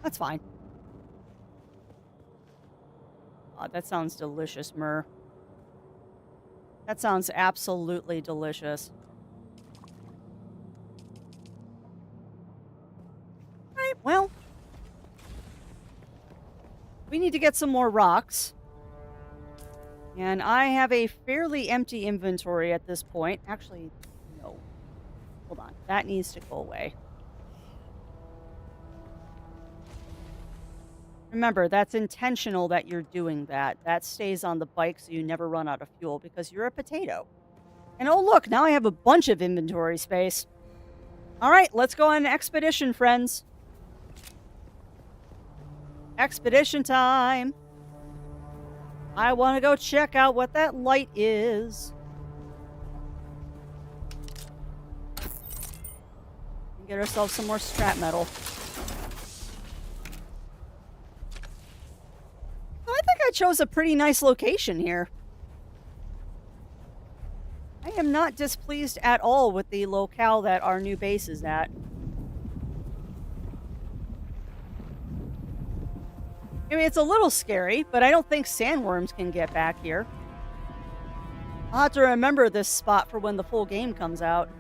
That's fine. Oh, that sounds delicious, Mur. That sounds absolutely delicious. Alright, well. We need to get some more rocks. And I have a fairly empty inventory at this point. Actually, no. Hold on. That needs to go away. Remember, that's intentional that you're doing that. That stays on the bike so you never run out of fuel because you're a potato. And oh, look, now I have a bunch of inventory space. All right, let's go on an expedition, friends. Expedition time. I want to go check out what that light is. And get ourselves some more scrap metal. Oh, I think I chose a pretty nice location here. I am not displeased at all with the locale that our new base is at. I mean, it's a little scary, but I don't think sandworms can get back here. I'll have to remember this spot for when the full game comes out.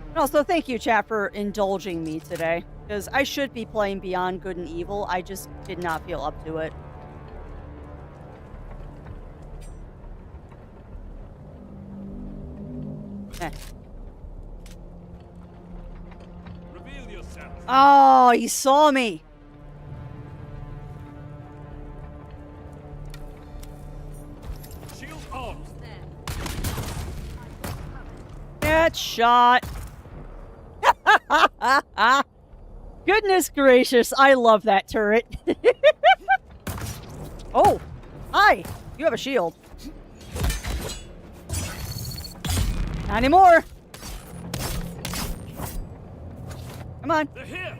And also, thank you, chat, for indulging me today, because I should be playing Beyond Good and Evil. I just did not feel up to it. Reveal yourself. Oh, he saw me. Shield on. Get shot. Goodness gracious, I love that turret. Oh, hi. You have a shield. Not anymore. Come on. They're here.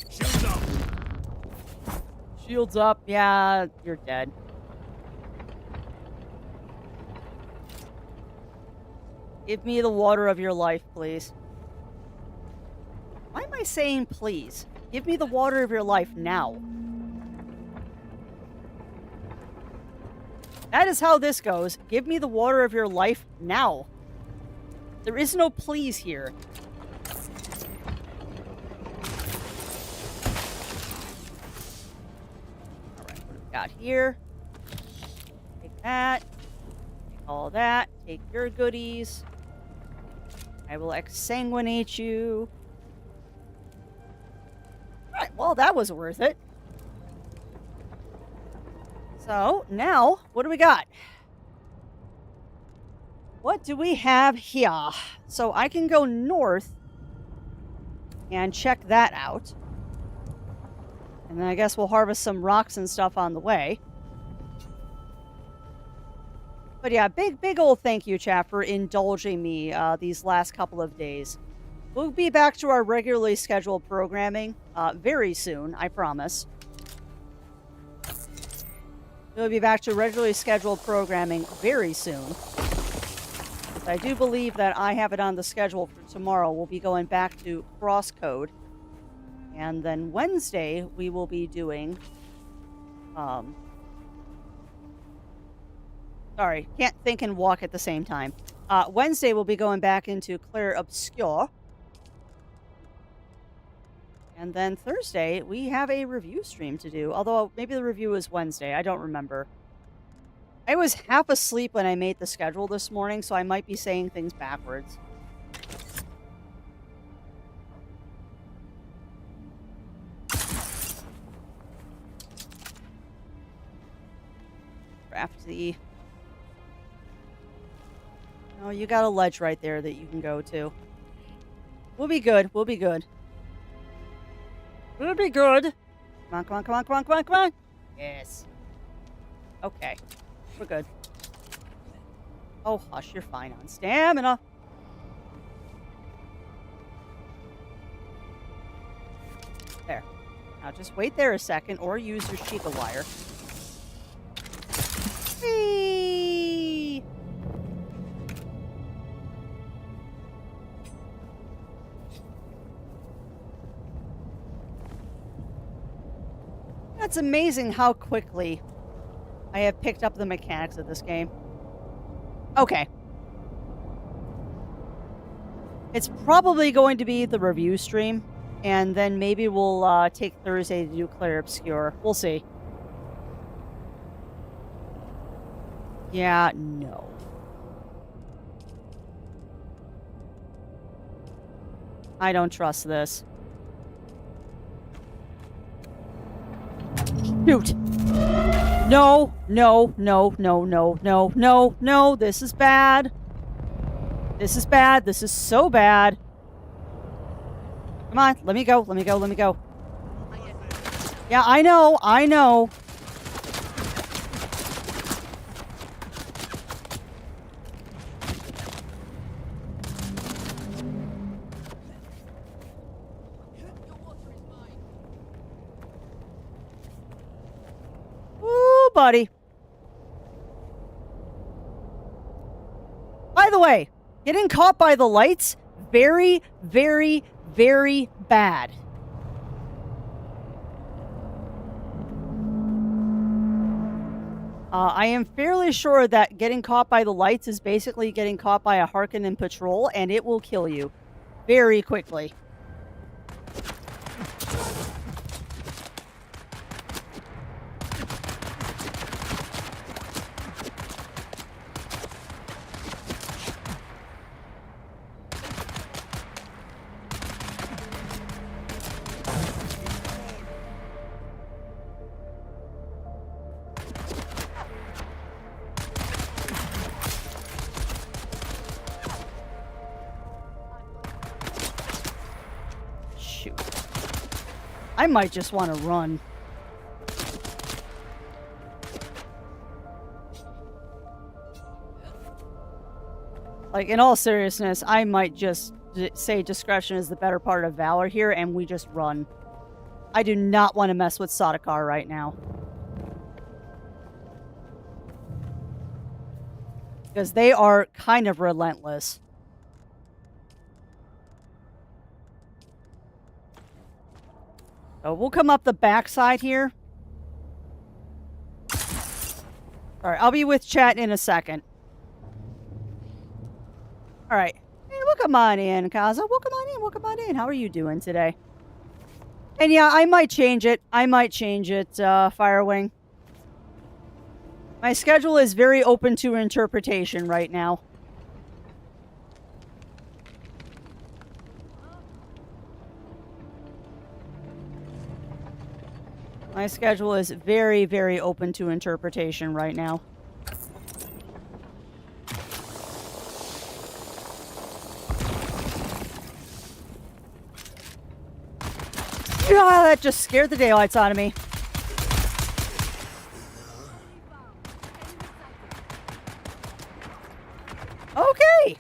Shields up. Shields up. Yeah, you're dead. Give me the water of your life, please. Why am I saying please? Give me the water of your life now. That is how this goes. Give me the water of your life now. There is no please here. Alright, what do we got here? Take that. Take all that. Take your goodies. I will exsanguinate you. Alright, well, that was worth it. So, now, what do we got? What do we have here? So, I can go north and check that out. And then I guess we'll harvest some rocks and stuff on the way. But yeah, big old thank you, chat, for indulging me these last couple of days. We'll be back to our regularly scheduled programming very soon, I promise. We'll be back to regularly scheduled programming very soon. I do believe that I have it on the schedule for tomorrow. We'll be going back to Crosscode. And then Wednesday, we will be doing... Sorry, can't think and walk at the same time. Wednesday, we'll be going back into Clair Obscure. And then Thursday, we have a review stream to do. Although, maybe the review is Wednesday. I don't remember. I was half asleep when I made the schedule this morning, so I might be saying things backwards. Craft the... Oh, you got a ledge right there that you can go to. We'll be good. We'll be good. We'll be good. Come on, come on, come on, come on, come on, come on. Yes. Okay. We're good. Oh, hush, you're fine on stamina. There. Now just wait there a second or use your Sheikah wire. Whee! It's amazing how quickly I have picked up the mechanics of this game. Okay. It's probably going to be the review stream, and then maybe we'll take Thursday to do Clair Obscure. We'll see. Yeah, no. I don't trust this. Shoot. No, no, no, no, no, no, no, no. This is bad. This is bad. This is so bad. Come on, let me go, let me go, let me go. Yeah, I know, I know. Ooh, buddy. By the way, getting caught by the lights, very, very, very bad. I am fairly sure that getting caught by the lights is basically getting caught by a Harkonnen patrol, and it will kill you very quickly. I might just want to run. Like, in all seriousness, I might just say discretion is the better part of valor here, and we just run. I do not want to mess with Sardaukar right now. Because they are kind of relentless. So we'll come up the backside here. Alright, I'll be with chat in a second. Alright. Hey, welcome on in, Kaza. Welcome on in, welcome on in. How are you doing today? And yeah, I might change it. Firewing. My schedule is very open to interpretation right now. My schedule is very, very open to interpretation right now. Ah, that just scared the daylights out of me. Okay.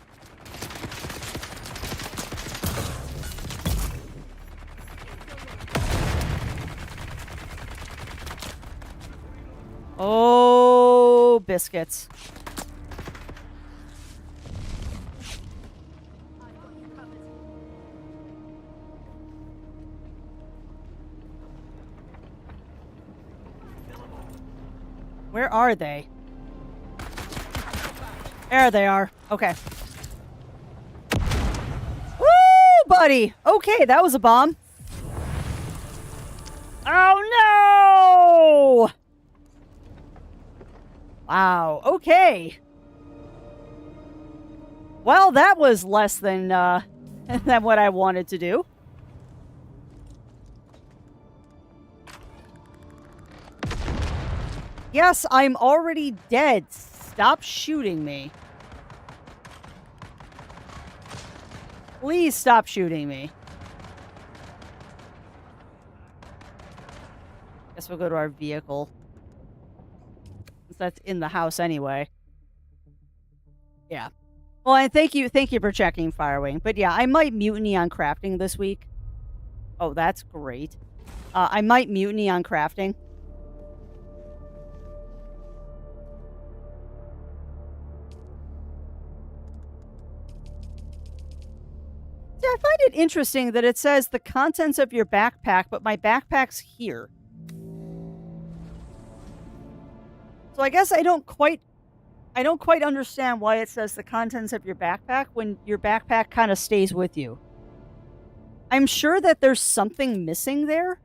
Oh, biscuits. Where are they? There they are. Okay. Woo, buddy. Okay, that was a bomb. Oh, no! Wow, okay. Well, that was less than, than what I wanted to do. Yes, I'm already dead. Stop shooting me. Please stop shooting me. Guess we'll go to our vehicle. That's in the house anyway. Yeah. Well, and thank you for checking, Firewing. But yeah, I might mutiny on crafting this week. Oh, that's great. I might mutiny on crafting. See, I find it interesting that it says the contents of your backpack, but my backpack's here. So I guess I don't quite understand why it says the contents of your backpack when your backpack kind of stays with you. I'm sure that there's something missing there,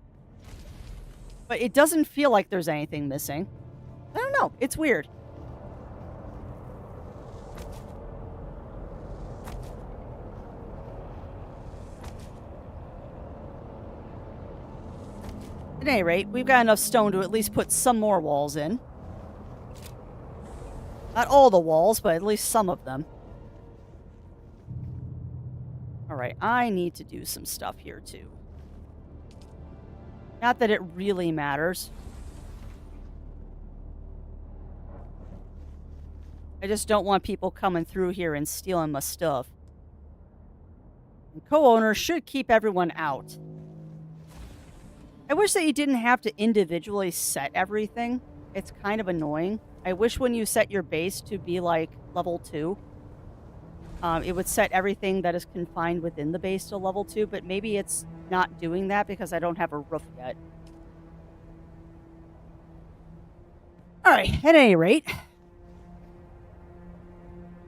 but it doesn't feel like there's anything missing. I don't know. It's weird. At any rate, we've got enough stone to at least put some more walls in. Not all the walls, but at least some of them. Alright, I need to do some stuff here, too. Not that it really matters. I just don't want people coming through here and stealing my stuff. And co-owners should keep everyone out. I wish that you didn't have to individually set everything. It's kind of annoying. I wish when you set your base to be like level 2, it would set everything that is confined within the base to level 2, but maybe it's not doing that because I don't have a roof yet. Alright, at any rate,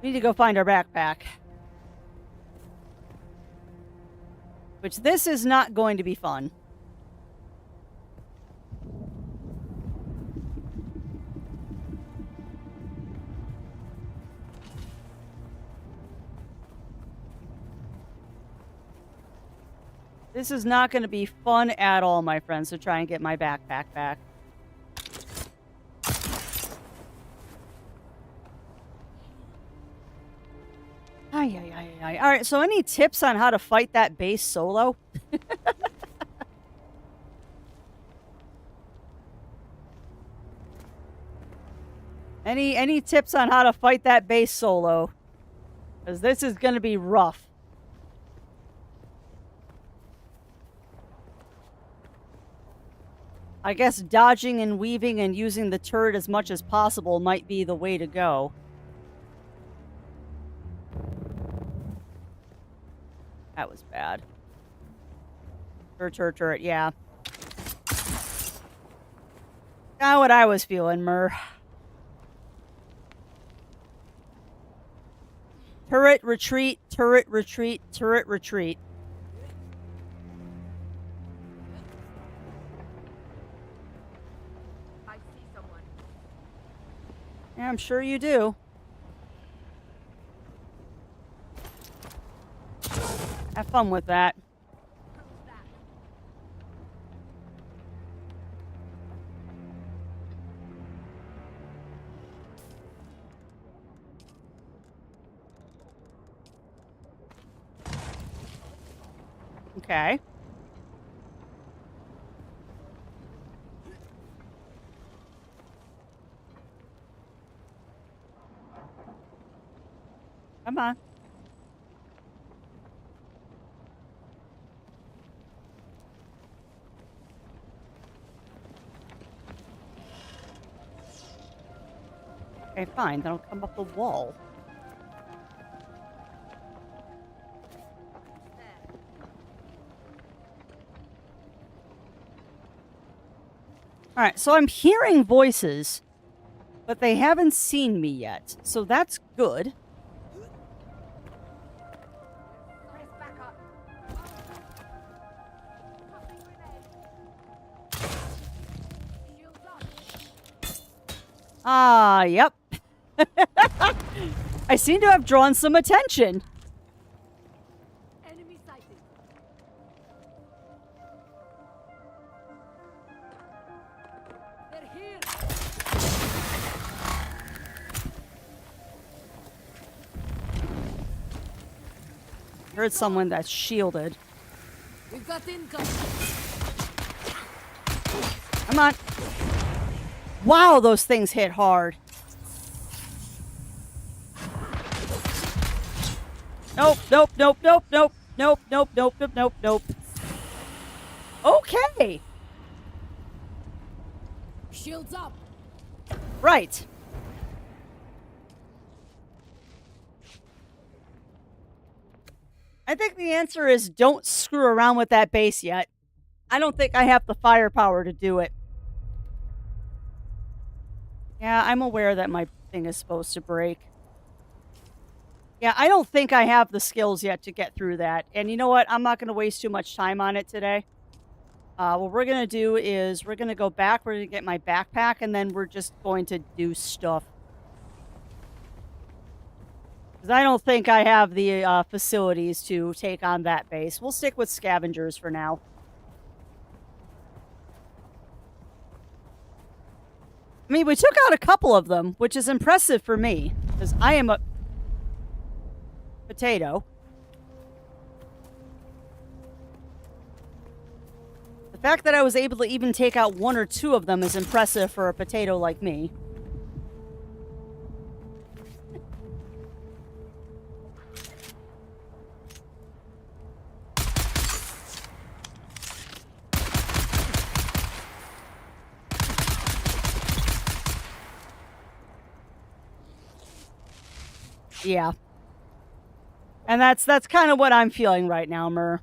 we need to go find our backpack. Which this is not going to be fun. This is not going to be fun at all, my friends, to try and get my backpack back. Alright, so any tips on how to fight that base solo? Any tips on how to fight that base solo? Because this is going to be rough. I guess dodging and weaving and using the turret as much as possible might be the way to go. That was bad. Turret, yeah. Not what I was feeling, Mur. Turret, retreat, turret, retreat, turret, retreat. I see someone. Yeah, I'm sure you do. Have fun with that. Okay. Come on. Okay, fine. Then I'll come up the wall. Alright, so I'm hearing voices, but they haven't seen me yet. So that's good. Ah, yep. I seem to have drawn some attention. Enemy sighted. They're here. Heard someone that's shielded. We've got income. Come on. Wow, those things hit hard. Nope, nope, nope, nope, nope, nope, nope, nope, nope, nope, nope. Okay. Shields up. Right. I think the answer is don't screw around with that base yet. I don't think I have the firepower to do it. Yeah, I'm aware that my thing is supposed to break. Yeah, I don't think I have the skills yet to get through that. And you know what? I'm not going to waste too much time on it today. What we're going to do is we're going to go back. We're going to get my backpack, and then we're just going to do stuff. Because I don't think I have the facilities to take on that base. We'll stick with scavengers for now. I mean, we took out a couple of them, which is impressive for me, because I am a potato. The fact that I was able to even take out one or two of them is impressive for a potato like me. Yeah. And that's kind of what I'm feeling right now, Mur.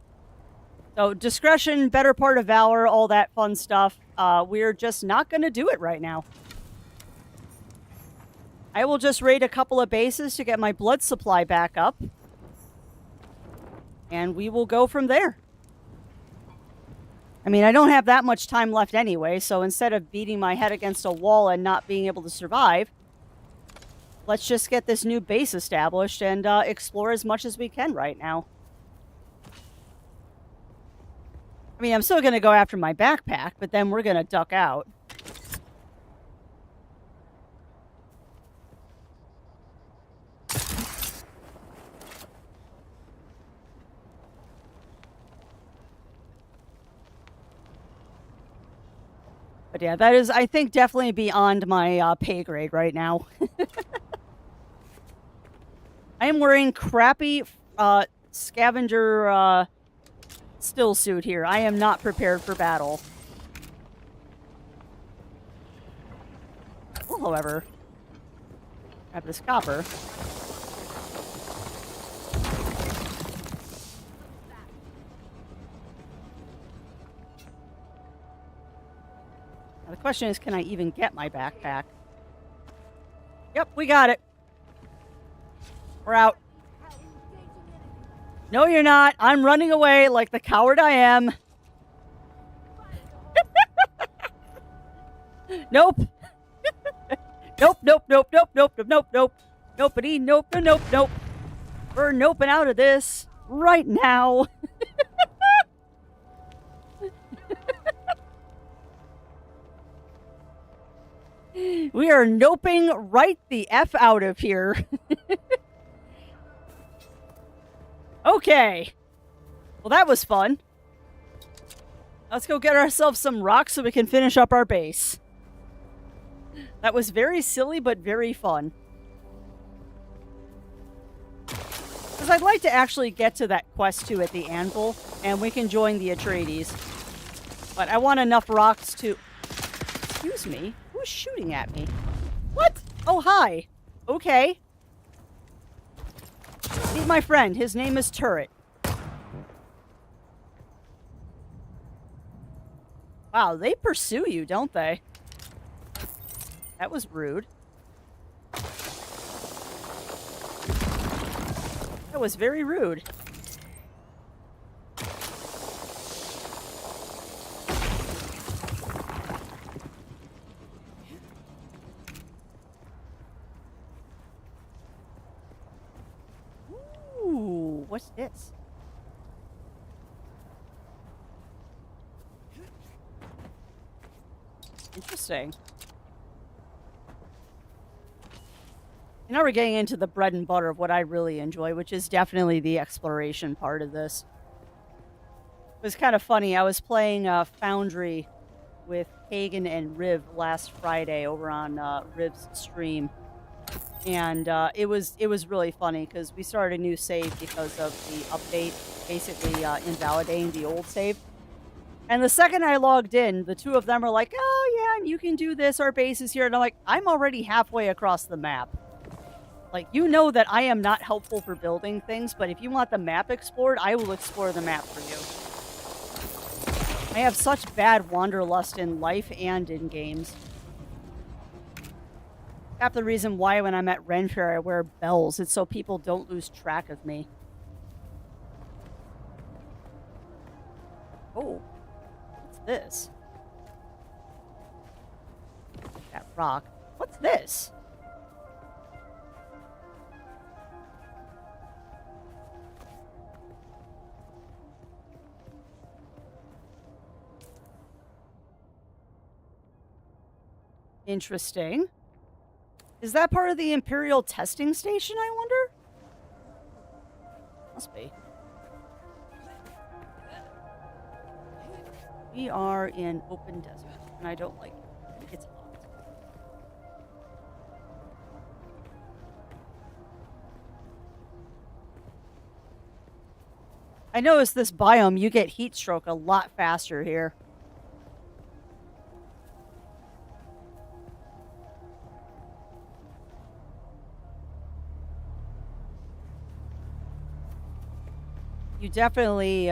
So discretion, better part of valor, all that fun stuff. We're just not going to do it right now. I will just raid a couple of bases to get my blood supply back up. And we will go from there. I mean, I don't have that much time left anyway, so instead of beating my head against a wall and not being able to survive, let's just get this new base established and explore as much as we can right now. I mean, I'm still going to go after my backpack, but then we're going to duck out. But yeah, that is, I think, definitely beyond my pay grade right now. I am wearing crappy scavenger still suit here. I am not prepared for battle. Well, however, grab this copper. Now the question is, can I even get my backpack? Yep, we got it. We're out. No, you're not. I'm running away like the coward I am. Nope. Nope, nope, nope, nope, nope, nope, nope. Nopey, nope, nope, nope. We're noping out of this right now. We are noping right the F out of here. Okay. Well, that was fun. Let's go get ourselves some rocks so we can finish up our base. That was very silly, but very fun. Because I'd like to actually get to that quest, too, at the anvil, and we can join the Atreides. But I want enough rocks to... Excuse me? Who's shooting at me? What? Oh, hi. Okay. Meet my friend. His name is Turret. Wow, they pursue you, don't they? That was rude. That was very rude. Ooh, what's this? Interesting. Now we're getting into the bread and butter of what I really enjoy, which is definitely the exploration part of this. It was kind of funny. I was playing Foundry with Kagan and Riv last Friday over on Riv's stream. And it was really funny because we started a new save because of the update basically invalidating the old save. And the second I logged in, the two of them are like, oh yeah, and you can do this, our base is here. And I'm like, I'm already halfway across the map. Like, you know that I am not helpful for building things, but if you want the map explored, I will explore the map for you. I have such bad wanderlust in life and in games. Half the reason why when I'm at Ren Fair I wear bells, it's so people don't lose track of me. Oh, what's this? That rock. What's this? Interesting. Is that part of the Imperial testing station, I wonder? Must be. We are in open desert, and I don't like it. It's hot. I noticed this biome, you get heat stroke a lot faster here. You definitely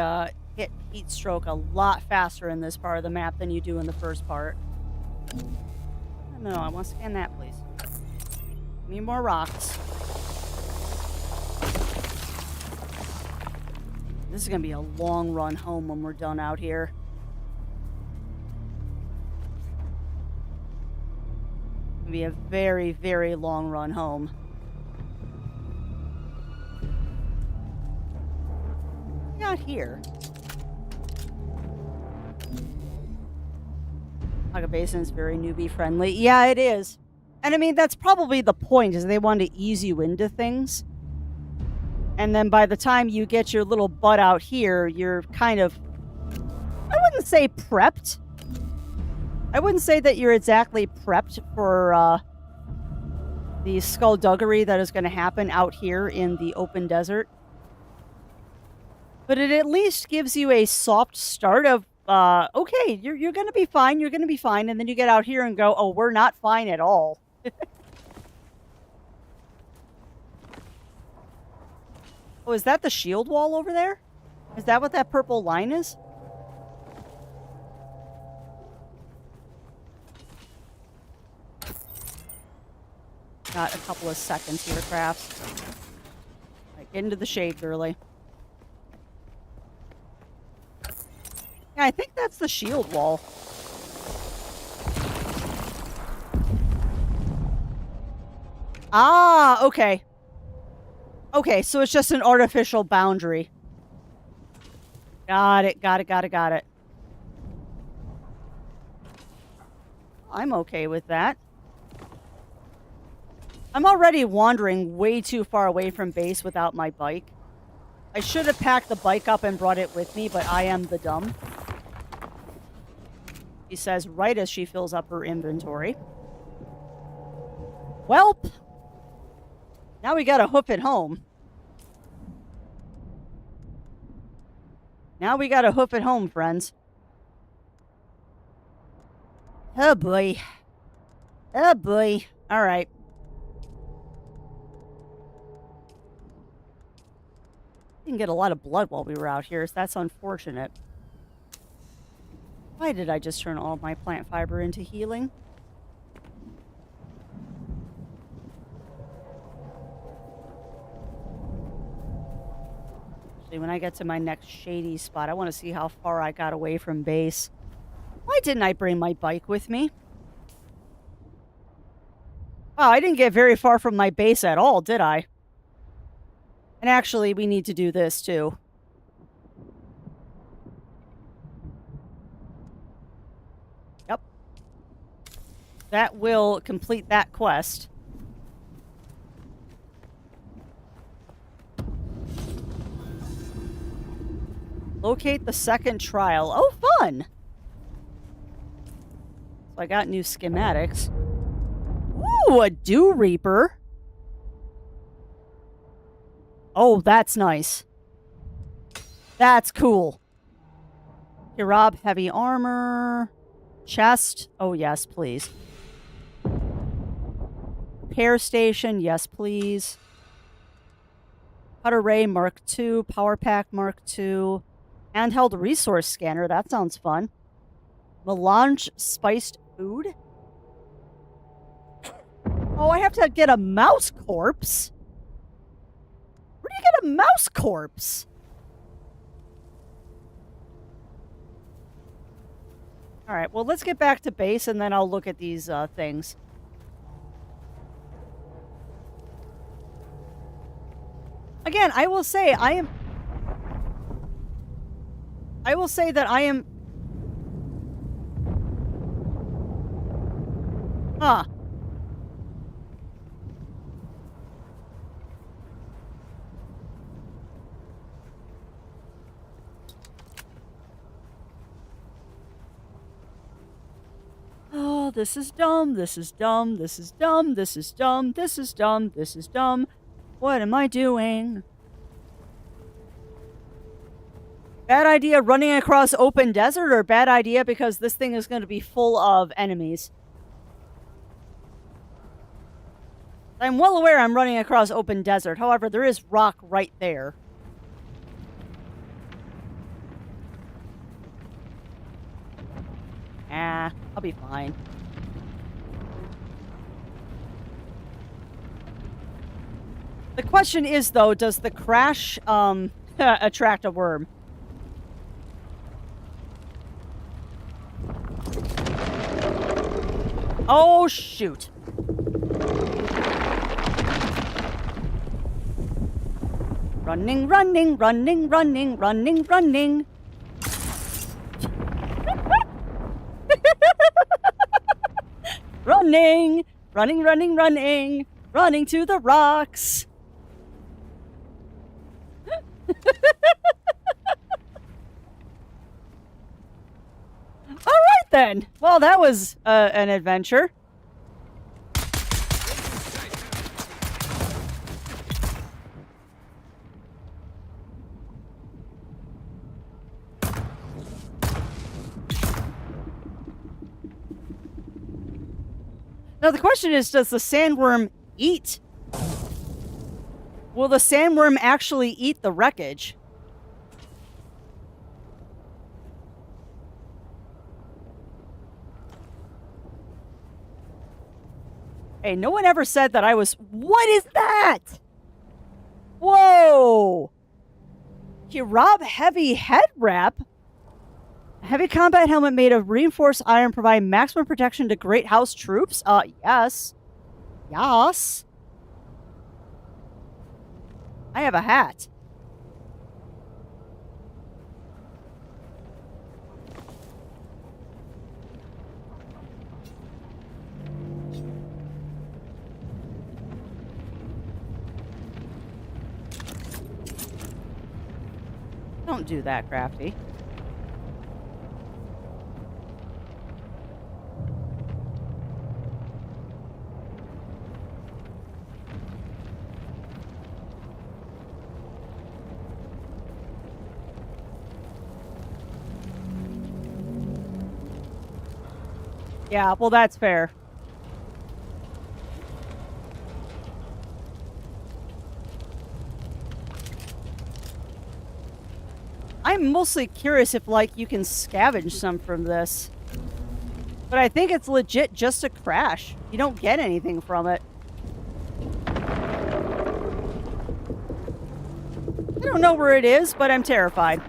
hit heat stroke a lot faster in this part of the map than you do in the first part. No, I want to scan that, please. Need more rocks. This is going to be a long run home when we're done out here. It's going to be a very, very long run home. Out here. Naga Basin is very newbie friendly. Yeah, it is. And I mean, that's probably the point, is they want to ease you into things. And then by the time you get your little butt out here, you're kind of, I wouldn't say prepped. I wouldn't say that you're exactly prepped for the skullduggery that is going to happen out here in the open desert. But it at least gives you a soft start of, okay, you're going to be fine, you're going to be fine. And then you get out here and go, oh, we're not fine at all. Oh, is that the shield wall over there? Is that what that purple line is? Got a couple of seconds here, Crafts. Right, get into the shade, girly. Yeah, I think that's the shield wall. Ah, okay. Okay, so it's just an artificial boundary. Got it, got it, got it, got it. I'm okay with that. I'm already wandering way too far away from base without my bike. I should have packed the bike up and brought it with me, but I am the dumb. She says right as she fills up her inventory. Welp! Now we gotta hoof it home. Now we gotta hoof it home, friends. Oh boy. Oh boy. Alright. Didn't get a lot of blood while we were out here, so that's unfortunate. Why did I just turn all of my plant fiber into healing? Actually, when I get to my next shady spot, I want to see how far I got away from base. Why didn't I bring my bike with me? Wow, I didn't get very far from my base at all, did I? And actually, we need to do this, too. Yep. That will complete that quest. Locate the second trial. Oh, fun! So I got new schematics. Ooh, a Dew Reaper. Oh, that's nice. That's cool. Hirab heavy armor. Chest. Oh, yes, please. Repair station. Yes, please. Cutter Ray Mark II. Power Pack Mark II. Handheld resource scanner. That sounds fun. Melange spiced food. Oh, I have to get a mouse corpse. Where do you get a mouse corpse? All right, well, let's get back to base, and then I'll look at these things. Again, I will say that Huh. Oh, this is dumb, this is dumb, this is dumb, this is dumb, this is dumb, this is dumb. What am I doing? Bad idea running across open desert, or bad idea because this thing is going to be full of enemies? I'm well aware I'm running across open desert. However, there is rock right there. Ah, I'll be fine. The question is, though, does the crash attract a worm? Oh, shoot. Running, running, running, running, running, running. Running, running, running, running, running to the rocks. All right, then. Well, that was an adventure. Now, the question is, does the sandworm eat? Will the sandworm actually eat the wreckage? Hey, no one ever said that I was... What is that? Whoa! Kirab heavy head wrap? A heavy combat helmet made of reinforced iron provide maximum protection to Great House troops? Yes. Yes. I have a hat. Don't do that, Crafty. Yeah, well, that's fair. I'm mostly curious if, like, you can scavenge some from this. But I think it's legit just a crash. You don't get anything from it. I don't know where it is, but I'm terrified.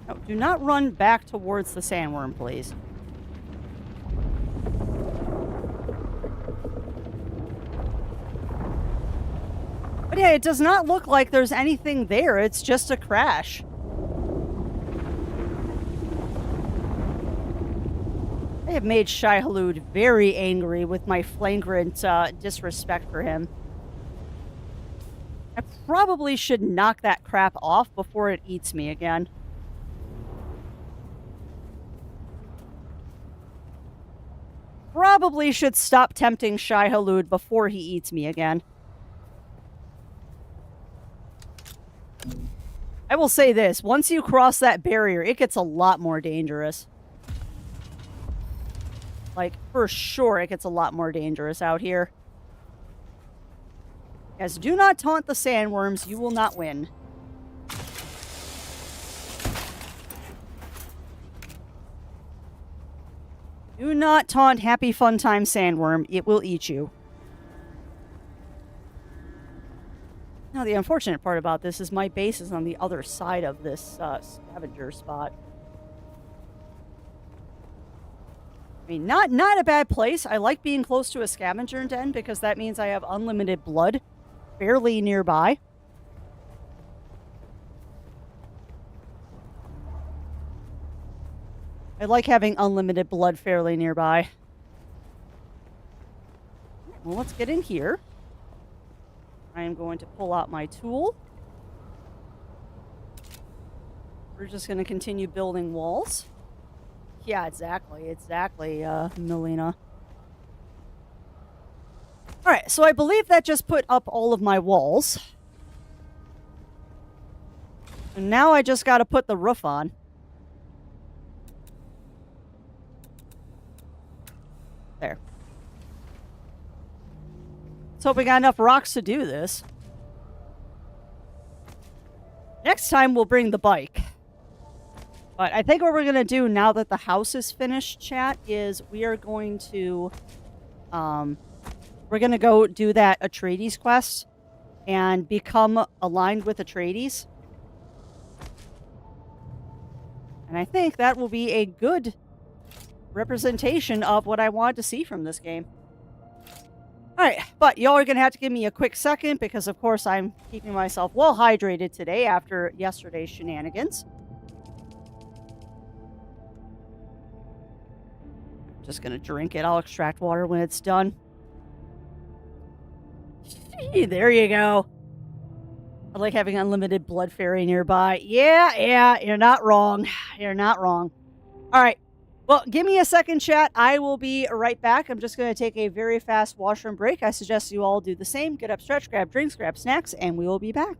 No, do not run back towards the sandworm, please. But yeah, it does not look like there's anything there. It's just a crash. I have made Shai-Hulud very angry with my flagrant disrespect for him. I probably should knock that crap off before it eats me again. Probably should stop tempting Shai-Hulud before he eats me again. I will say this, once you cross that barrier, it gets a lot more dangerous. Like, for sure, it gets a lot more dangerous out here. Yes, do not taunt the sandworms, you will not win. Do not taunt Happy Fun Time Sandworm, it will eat you. Now, the unfortunate part about this is my base is on the other side of this scavenger spot. I mean, not a bad place. I like being close to a scavenger den because that means I have unlimited blood fairly nearby. I like having unlimited blood fairly nearby. Well, let's get in here. I am going to pull out my tool. We're just going to continue building walls. Yeah, exactly, Melina. Alright, so I believe that just put up all of my walls. And now I just gotta put the roof on. There. Let's hope we got enough rocks to do this. Next time we'll bring the bike. But I think what we're gonna do now that the house is finished, chat, is we are going to we're gonna go do that Atreides quest and become aligned with Atreides. And I think that will be a good representation of what I wanted to see from this game. Alright, but y'all are gonna have to give me a quick second because of course I'm keeping myself well hydrated today after yesterday's shenanigans. Just gonna drink it. I'll extract water when it's done. There you go. I like having unlimited blood fairy nearby. Yeah, you're not wrong. You're not wrong. All right. Well, give me a second, chat. I will be right back. I'm just going to take a very fast washroom break. I suggest you all do the same. Get up, stretch, grab drinks, grab snacks, and we will be back.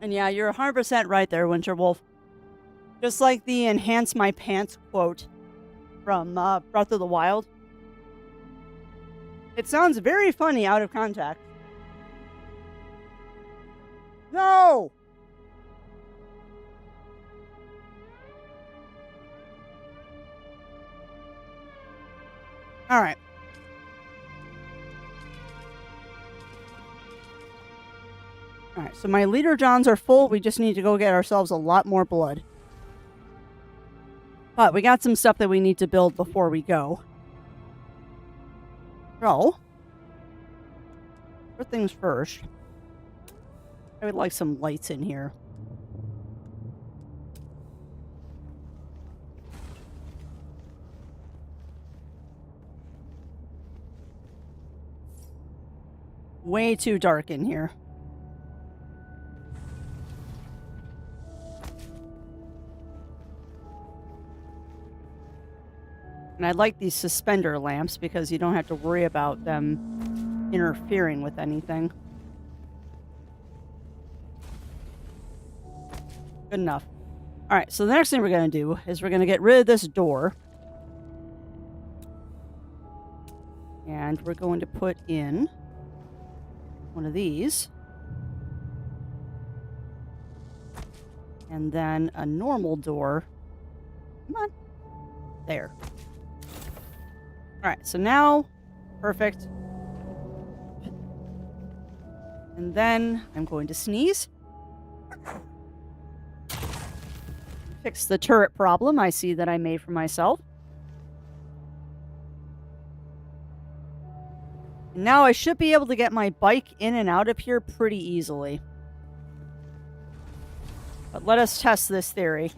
And yeah, you're 100% right there, Winterwolf. Just like the enhance my pants quote from Breath of the Wild. It sounds very funny out of context. No! Alright. Alright, so my leader johns are full. We just need to go get ourselves a lot more blood. But we got some stuff that we need to build before we go. So, first things first. I would like some lights in here. way too dark in here. And I like these suspender lamps because you don't have to worry about them interfering with anything. Good enough. All right, so the next thing we're going to do is we're going to get rid of this door. And we're going to put in one of these. And then a normal door. Come on. There. All right, so now, perfect. And then I'm going to sneeze. Fix the turret problem I see that I made for myself. And now I should be able to get my bike in and out of here pretty easily. But let us test this theory.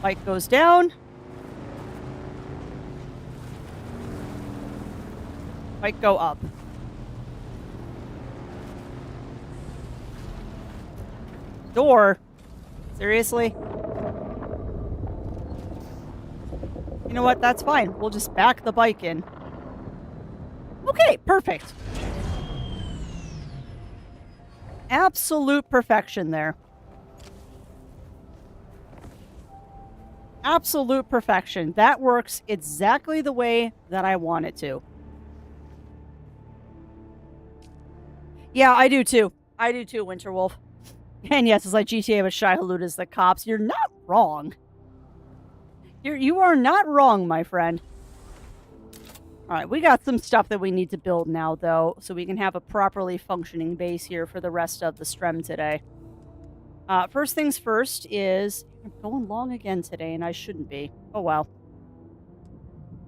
Bike goes down. Bike go up. Door? Seriously? You know what? That's fine. We'll just back the bike in. Okay, perfect. Absolute perfection there. Absolute perfection. That works exactly the way that I want it to. Yeah, I do too. I do too, Winterwolf. And yes, it's like GTA with Shai Hulud as the cops. You're not wrong. You are not wrong, my friend. Alright, we got some stuff that we need to build now, though, so we can have a properly functioning base here for the rest of the stream today. First things first is... I'm going long again today, and I shouldn't be. Oh, well.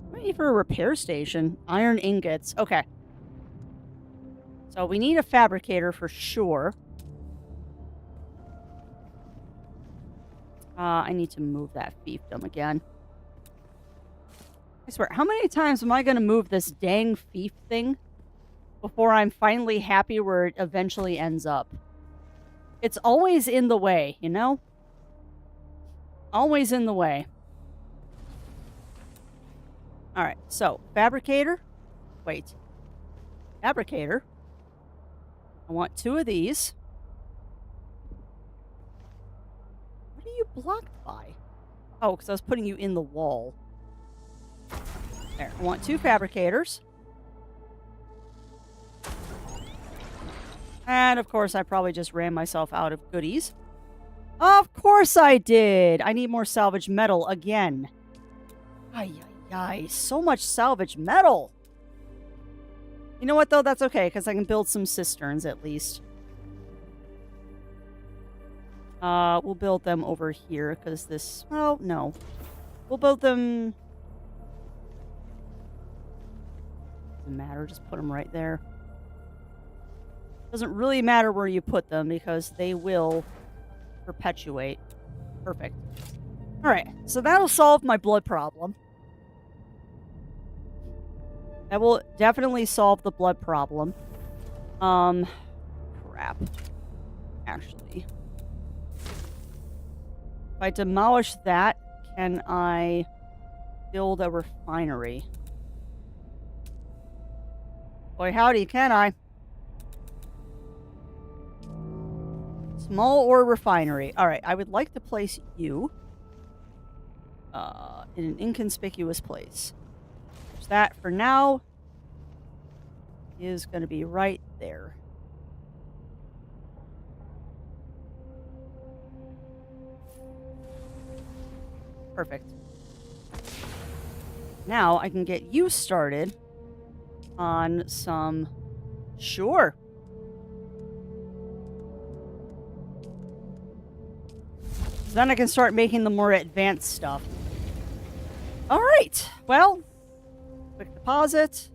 I'm waiting for a repair station. Iron ingots. Okay. So we need a fabricator for sure. I need to move that fiefdom again. I swear, how many times am I going to move this dang fief thing before I'm finally happy where it eventually ends up? It's always in the way, you know? Always in the way. Alright, so, fabricator. Wait. Fabricator. I want 2 of these. What are you blocked by? Oh, because I was putting you in the wall. There, I want 2 fabricators. And, of course, I probably just ran myself out of goodies. Of course I did! I need more salvage metal again. Ay, ay, ay. So much salvage metal! You know what, though? That's okay, because I can build some cisterns, at least. We'll build them over here, because this... Well, no. We'll build them... Doesn't matter, just put them right there. Doesn't really matter where you put them, because they will perpetuate. Perfect. Alright, so that'll solve my blood problem. That will definitely solve the blood problem. Crap. Actually. If I demolish that, can I build a refinery? Boy, howdy, can I? Small ore refinery. Alright, I would like to place you in an inconspicuous place. So that, for now, is going to be right there. Perfect. Now I can get you started on some... Sure. So then I can start making the more advanced stuff. Alright, well, quick deposit.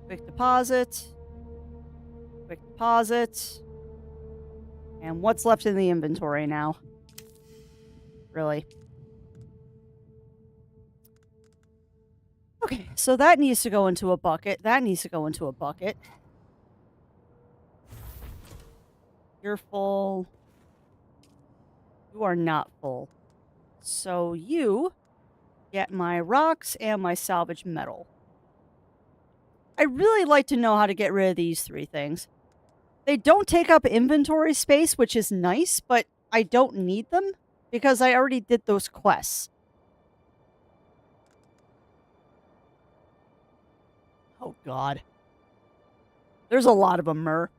Quick deposit. Quick deposit. And what's left in the inventory now? Really? so that needs to go into a bucket. That needs to go into a bucket. You're full. You are not full. So you get my rocks and my salvage metal. I'd really like to know how to get rid of these 3 things. They don't take up inventory space, which is nice, but I don't need them because I already did those quests. Oh, God. There's a lot of them, Mer.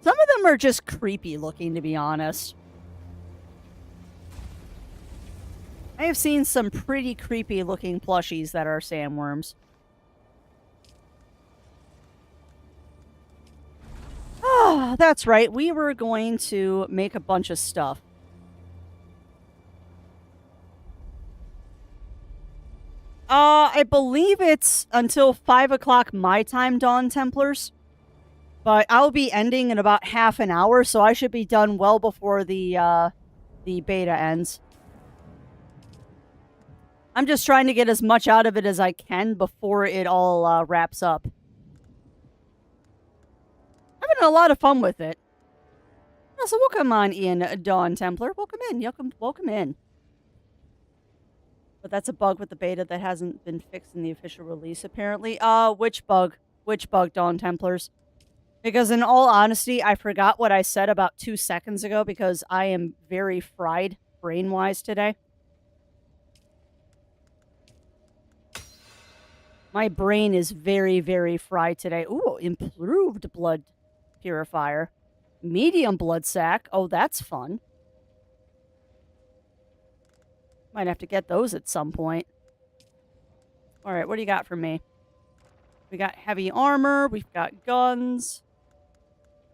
Some of them are just creepy looking, to be honest. I have seen some pretty creepy looking plushies that are sandworms. Ah, that's right. We were going to make a bunch of stuff. I believe it's until 5 o'clock my time, Dawn Templars. But I'll be ending in about half an hour, so I should be done well before the beta ends. I'm just trying to get as much out of it as I can before it all wraps up. Having a lot of fun with it. Oh, so welcome on in, Dawn Templar. Welcome in. Welcome in. But that's a bug with the beta that hasn't been fixed in the official release, apparently. Which bug? Which bug, Dawn Templars? Because in all honesty, I forgot what I said about 2 seconds ago because I am very fried brain-wise today. My brain is very, very fried today. Ooh, improved blood purifier. Medium blood sac. Oh, that's fun. Might have to get those at some point. All right, what do you got for me? We got heavy armor. We've got guns.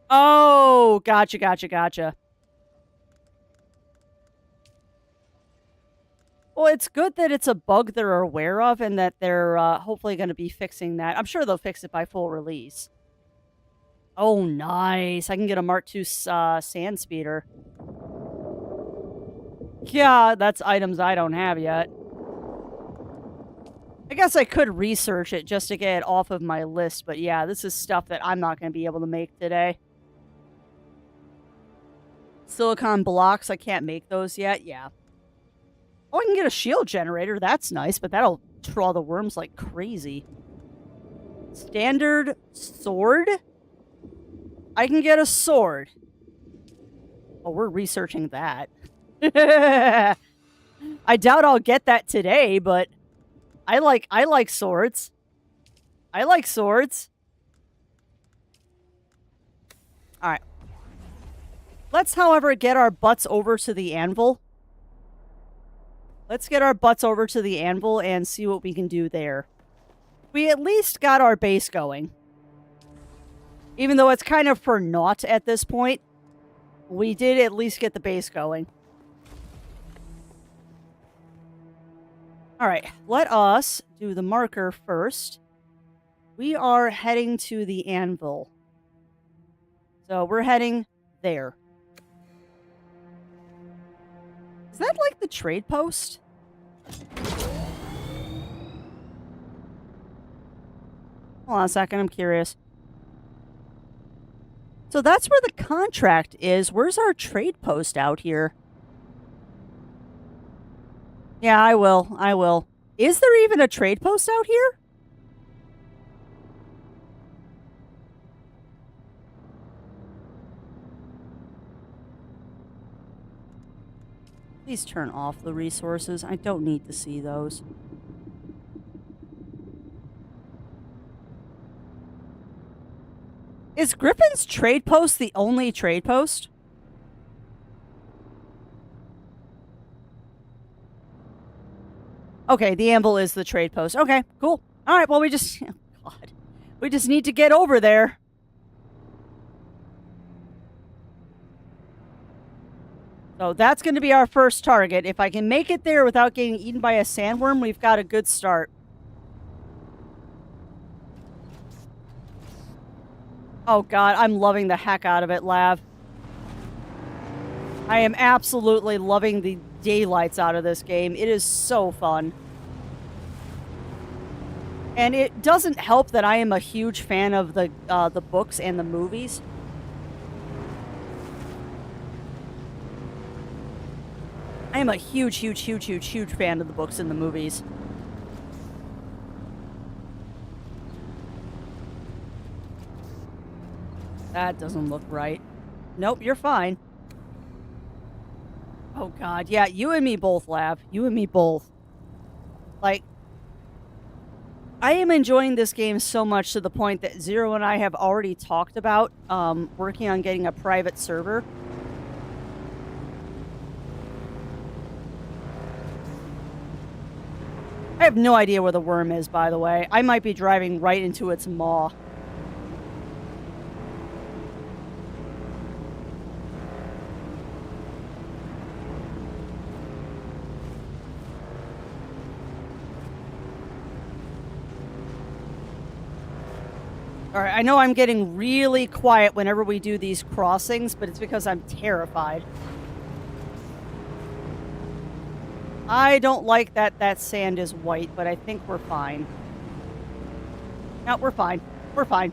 Oh, gotcha. Well, it's good that it's a bug they're aware of and that they're hopefully going to be fixing that. I'm sure they'll fix it by full release. Oh, nice. I can get a Mark II sand speeder. Yeah, that's items I don't have yet. I guess I could research it just to get it off of my list, but yeah, this is stuff that I'm not going to be able to make today. Silicon blocks, I can't make those yet, yeah. Oh, I can get a shield generator, that's nice, but that'll draw the worms like crazy. Standard sword? I can get a sword. Oh, we're researching that. I doubt I'll get that today, but I like swords. I like swords. All right. Let's, however, get our butts over to the anvil. Let's get our butts over to the anvil and see what we can do there. We at least got our base going. Even though it's kind of for naught at this point, we did at least get the base going. All right, let us do the marker first. We are heading to the anvil. So we're heading there. Is that like the trade post? Hold on a second, I'm curious. So that's where the contract is. Where's our trade post out here? Yeah, I will. Is there even a trade post out here? Please turn off the resources. I don't need to see those. Is Griffin's trade post the only trade post? Okay, the anvil is the trade post. Okay, cool. All right, well, we just... Oh, God. We just need to get over there. So that's going to be our first target. If I can make it there without getting eaten by a sandworm, we've got a good start. Oh, God, I'm loving the heck out of it, Lav. I am absolutely loving the daylights out of this game. It is so fun. And it doesn't help that I am a huge fan of the books and the movies. I am a huge fan of the books and the movies. That doesn't look right. Nope, you're fine. Oh god, yeah, you and me both, Lav. You and me both. Like, I am enjoying this game so much to the point that Zero and I have already talked about working on getting a private server. I have no idea where the worm is, by the way. I might be driving right into its maw. Alright, I know I'm getting really quiet whenever we do these crossings, but it's because I'm terrified. I don't like that that sand is white, but I think we're fine. No, we're fine. We're fine.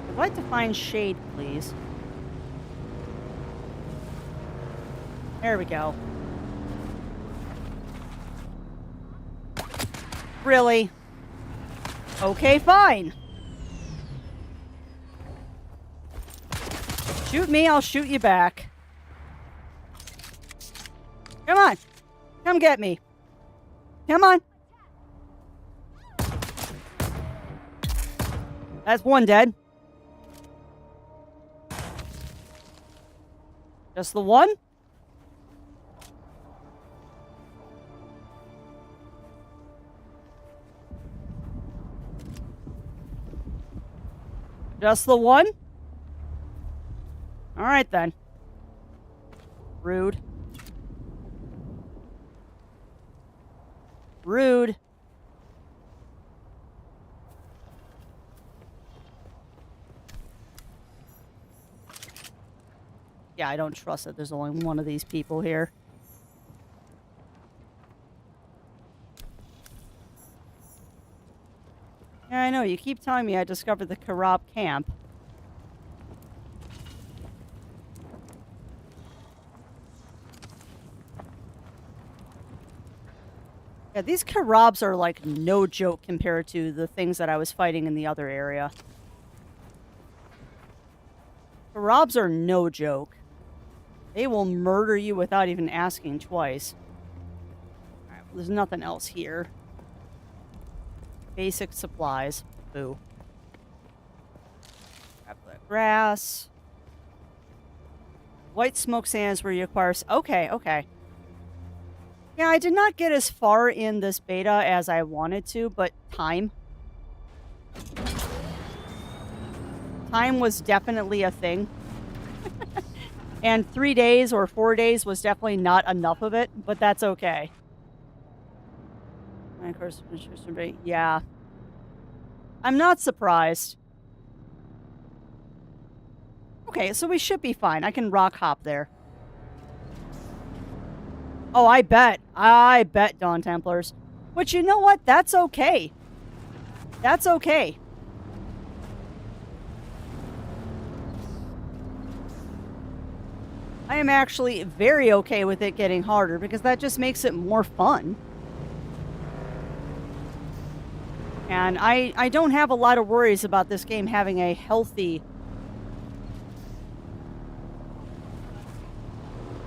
I'd like to find shade, please. There we go. Really? Okay, fine. Shoot me, I'll shoot you back. Come on. Come get me. Come on. That's one dead. Just the one? Just the one? Alright then. Rude. Rude. Yeah, I don't trust that there's only one of these people here. Yeah, I know. You keep telling me I discovered the Karab camp. Yeah, these Karabs are like no joke compared to the things that I was fighting in the other area. Karabs are no joke. They will murder you without even asking twice. Alright, well, there's nothing else here. Basic supplies. Boo. Grab the grass. White smoke sands where you acquire... Okay, okay. Yeah, I did not get as far in this beta as I wanted to, but time. Time was definitely a thing. And 3 days or 4 days was definitely not enough of it, but that's okay. And of course, yeah. I'm not surprised. Okay, so we should be fine. I can rock hop there. Oh, I bet. I bet, Dawn Templars. But you know what? That's okay. That's okay. I am actually very okay with it getting harder because that just makes it more fun. And I don't have a lot of worries about this game having a healthy...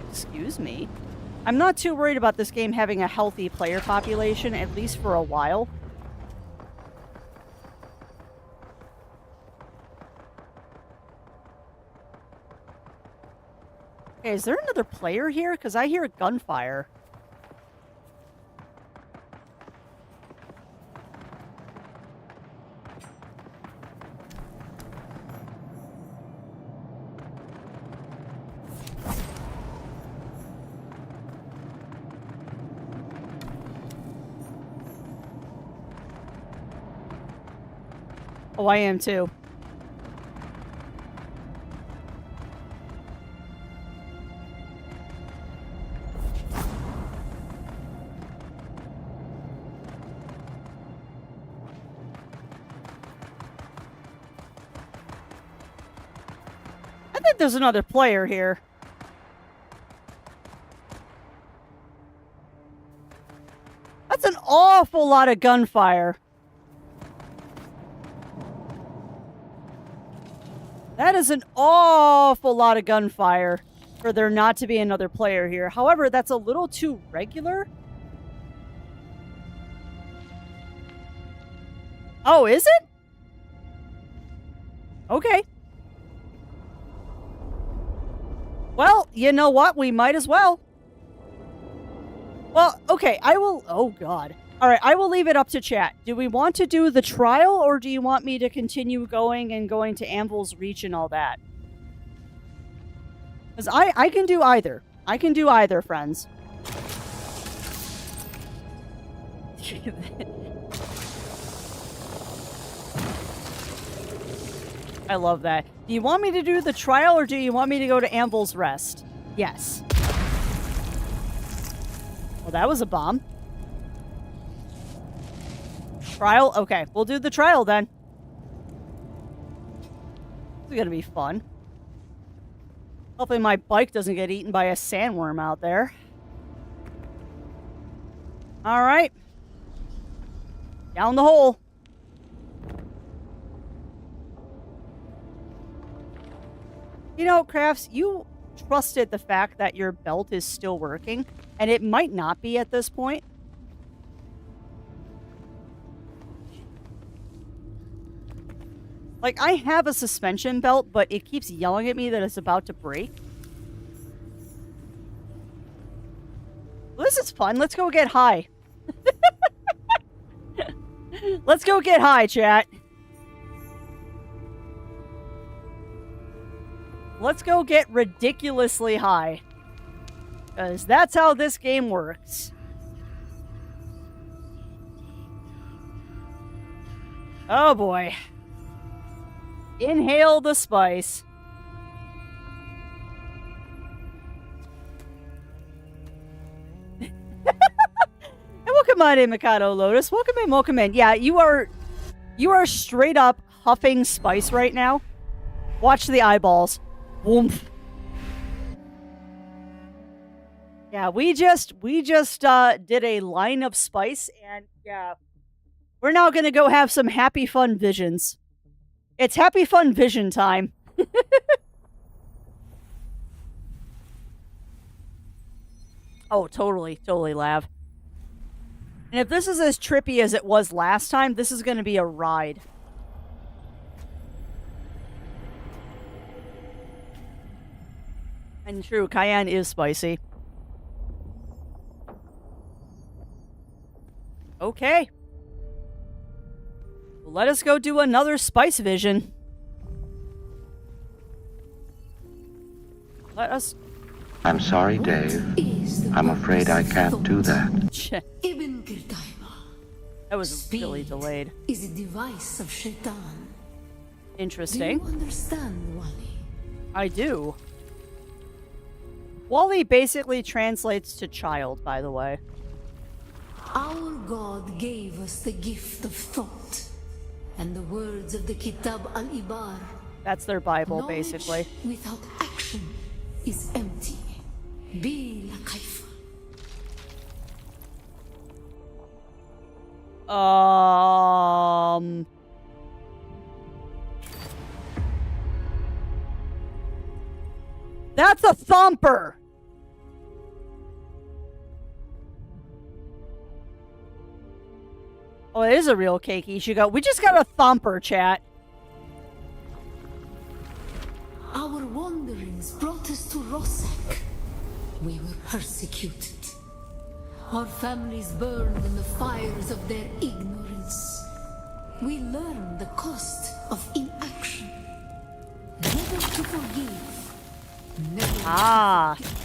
Excuse me. I'm not too worried about this game having a healthy player population, at least for a while. Okay, is there another player here? Because I hear gunfire. Oh, I am too. I think there's another player here. That's an awful lot of gunfire. That is an awful lot of gunfire for there not to be another player here. However, that's a little too regular. Oh, is it? Okay. Well, you know what? We might as well. Well, okay, I will... Oh, God. All right, I will leave it up to chat. Do we want to do the trial, or do you want me to continue going to Anvil's Reach and all that? Because I can do either. I can do either, friends. I love that. Do you want me to do the trial, or do you want me to go to Anvil's Rest? Yes. Well, that was a bomb. Trial? Okay, we'll do the trial then. This is gonna be fun. Hopefully my bike doesn't get eaten by a sandworm out there. Alright. Down the hole. You know, Crafts, you trusted the fact that your belt is still working, and it might not be at this point. Like, I have a suspension belt, but it keeps yelling at me that it's about to break. Well, this is fun. Let's go get high. Let's go get high, chat. Let's go get ridiculously high. Because that's how this game works. Oh boy. Inhale the spice. And welcome on in, Mikado Lotus. Welcome in, welcome in. Yeah, you are straight up huffing spice right now. Watch the eyeballs. Woomph. Yeah, we just did a line of spice, and yeah, we're now gonna go have some happy fun visions. It's happy fun vision time. Oh, totally, Lav. And if this is as trippy as it was last time, this is gonna be a ride. And true, cayenne is spicy. Okay. Let us go do another spice vision. Let us... I'm sorry, Dave. I'm afraid I can't do that. That was really delayed. Is a device of Shaitan. Interesting. Do you understand, Wally? I do. Wally basically translates to child, by the way. Our God gave us the gift of thought and the words of the Kitab al-Ibar. That's their Bible, Knowledge basically. without action is empty. Bila kaifa. That's a thumper. Oh, it is a real cake, Ichigo. We just got a thumper, chat. Our wanderings brought us to Rosek. We were persecuted. Our families burned in the fires of their ignorance. We learned the cost of inaction. Never to forgive. Never Ah. to forget.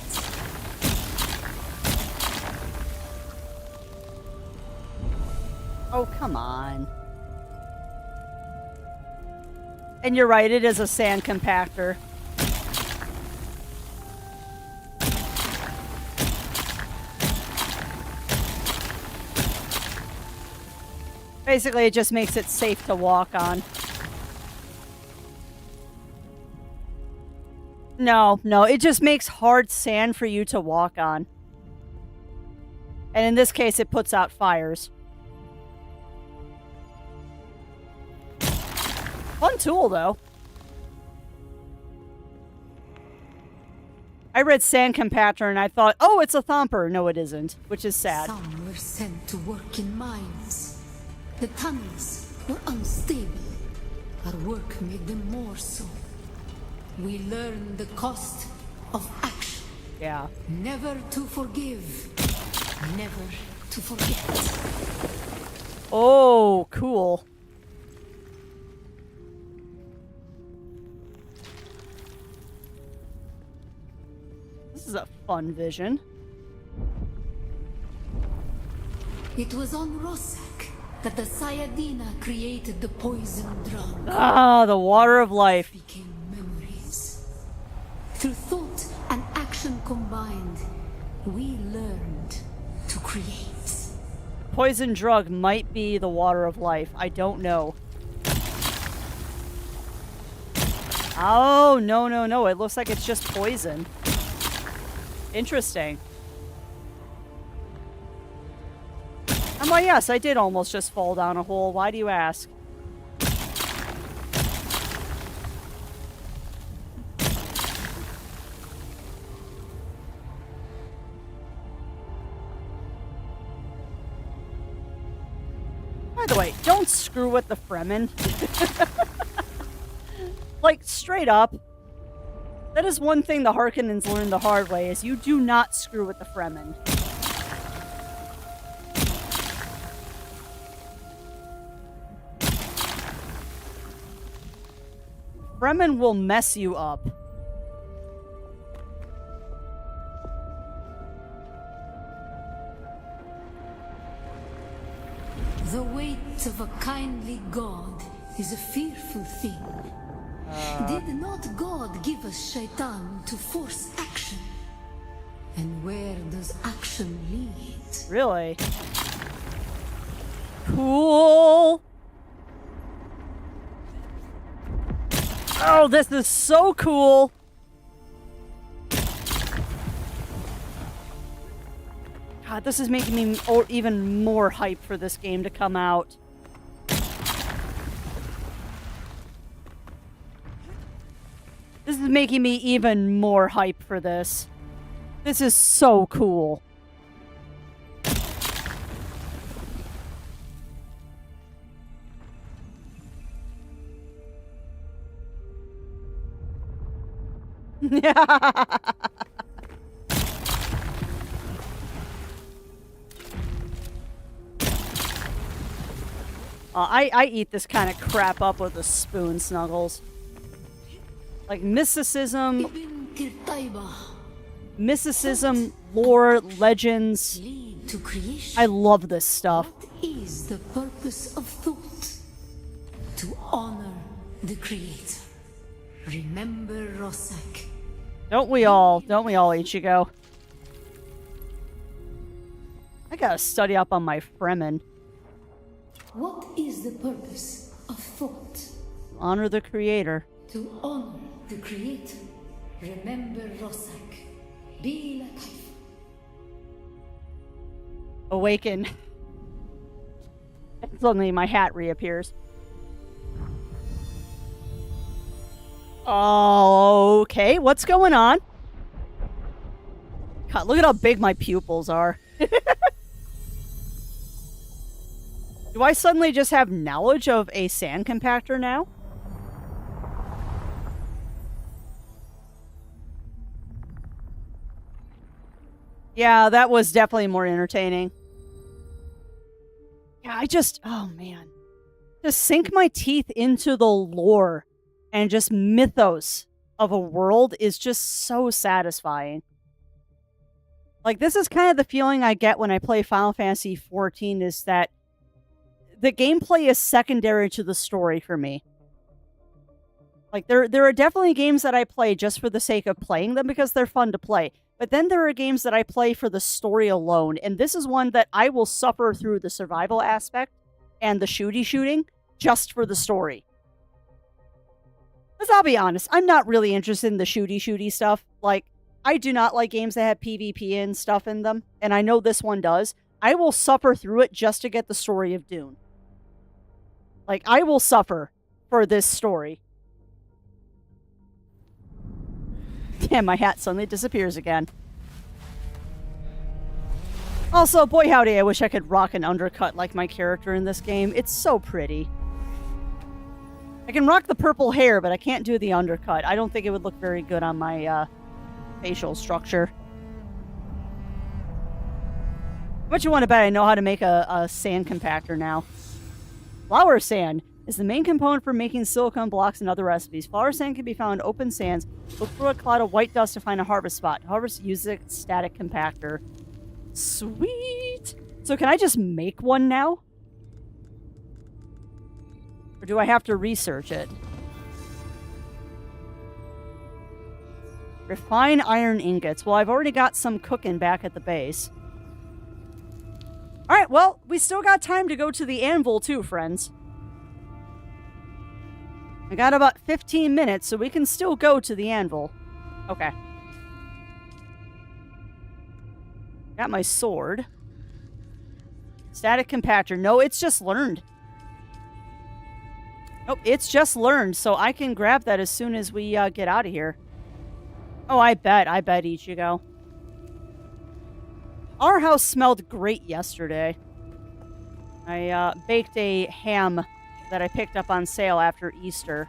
Oh, come on. And you're right, it is a sand compactor. Basically, it just makes it safe to walk on. No, it just makes hard sand for you to walk on. And in this case, it puts out fires. Fun tool, though. I read sand compactor and I thought, oh, it's a thumper. No, it isn't, which is sad. Some were sent to work in mines. The tunnels were unstable. Our work made them more so. We learned the cost of action. Yeah. Never to forgive. Never to forget. Oh, cool. This is a fun vision. It was on Rosek that the Sayadina created the poison drug. Ah, the water of life. Became memories. Through thought and action combined, we learned to create. Poison drug might be the water of life. I don't know. Oh, no. It looks like it's just poison. Interesting. And well, yes, I did almost just fall down a hole. Why do you ask? By the way, don't screw with the Fremen. Like, straight up. That is one thing the Harkonnens learned the hard way, is you do not screw with the Fremen. Fremen will mess you up. The weight of a kindly God is a fearful thing. Did not God give us Shaitan to force action? And where does action lead? Really? Cool. Oh, this is so cool. God, this is making me even more hyped for this game to come out. This is making me even more hyped for this. This is so cool. I eat this kind of crap up with a spoon, Snuggles. Like mysticism, lore, legends. I love this stuff. What is the purpose of thought? To honor the Creator. Remember Rosek. Don't we all, Ichigo? I gotta study up on my Fremen. What is the purpose of thought? Honor the Creator. To honor the Creator. Remember Rosek. Be like Awaken. And suddenly my hat reappears. Okay, what's going on? God, look at how big my pupils are. Do I suddenly just have knowledge of a sand compactor now? Yeah, that was definitely more entertaining. Yeah, oh man. Just sink my teeth into the lore and just mythos of a world is just so satisfying. Like, this is kind of the feeling I get when I play Final Fantasy XIV, is that the gameplay is secondary to the story for me. Like, there are definitely games that I play just for the sake of playing them because they're fun to play. But then there are games that I play for the story alone, and this is one that I will suffer through the survival aspect and the shooting just for the story. Because I'll be honest, I'm not really interested in the shooty stuff. Like, I do not like games that have PvP and stuff in them, and I know this one does. I will suffer through it just to get the story of Dune. Like, I will suffer for this story. Damn, my hat suddenly disappears again. Also, boy howdy, I wish I could rock an undercut like my character in this game. It's so pretty. I can rock the purple hair, but I can't do the undercut. I don't think it would look very good on my facial structure. What you want to bet I know how to make a sand compactor now. Flower sand is the main component for making silicone blocks and other recipes. Flower sand can be found in open sands. Look for a cloud of white dust to find a harvest spot. Harvest uses a static compactor. Sweet! So can I just make one now? Or do I have to research it? Refine iron ingots. Well, I've already got some cooking back at the base. Alright, well, we still got time to go to the anvil too, friends. I got about 15 minutes, so we can still go to the anvil. Okay. Got my sword. Static compactor. No, it's just learned. Nope, it's just learned, so I can grab that as soon as we get out of here. Oh, I bet Ichigo. Our house smelled great yesterday. I baked a ham that I picked up on sale after Easter.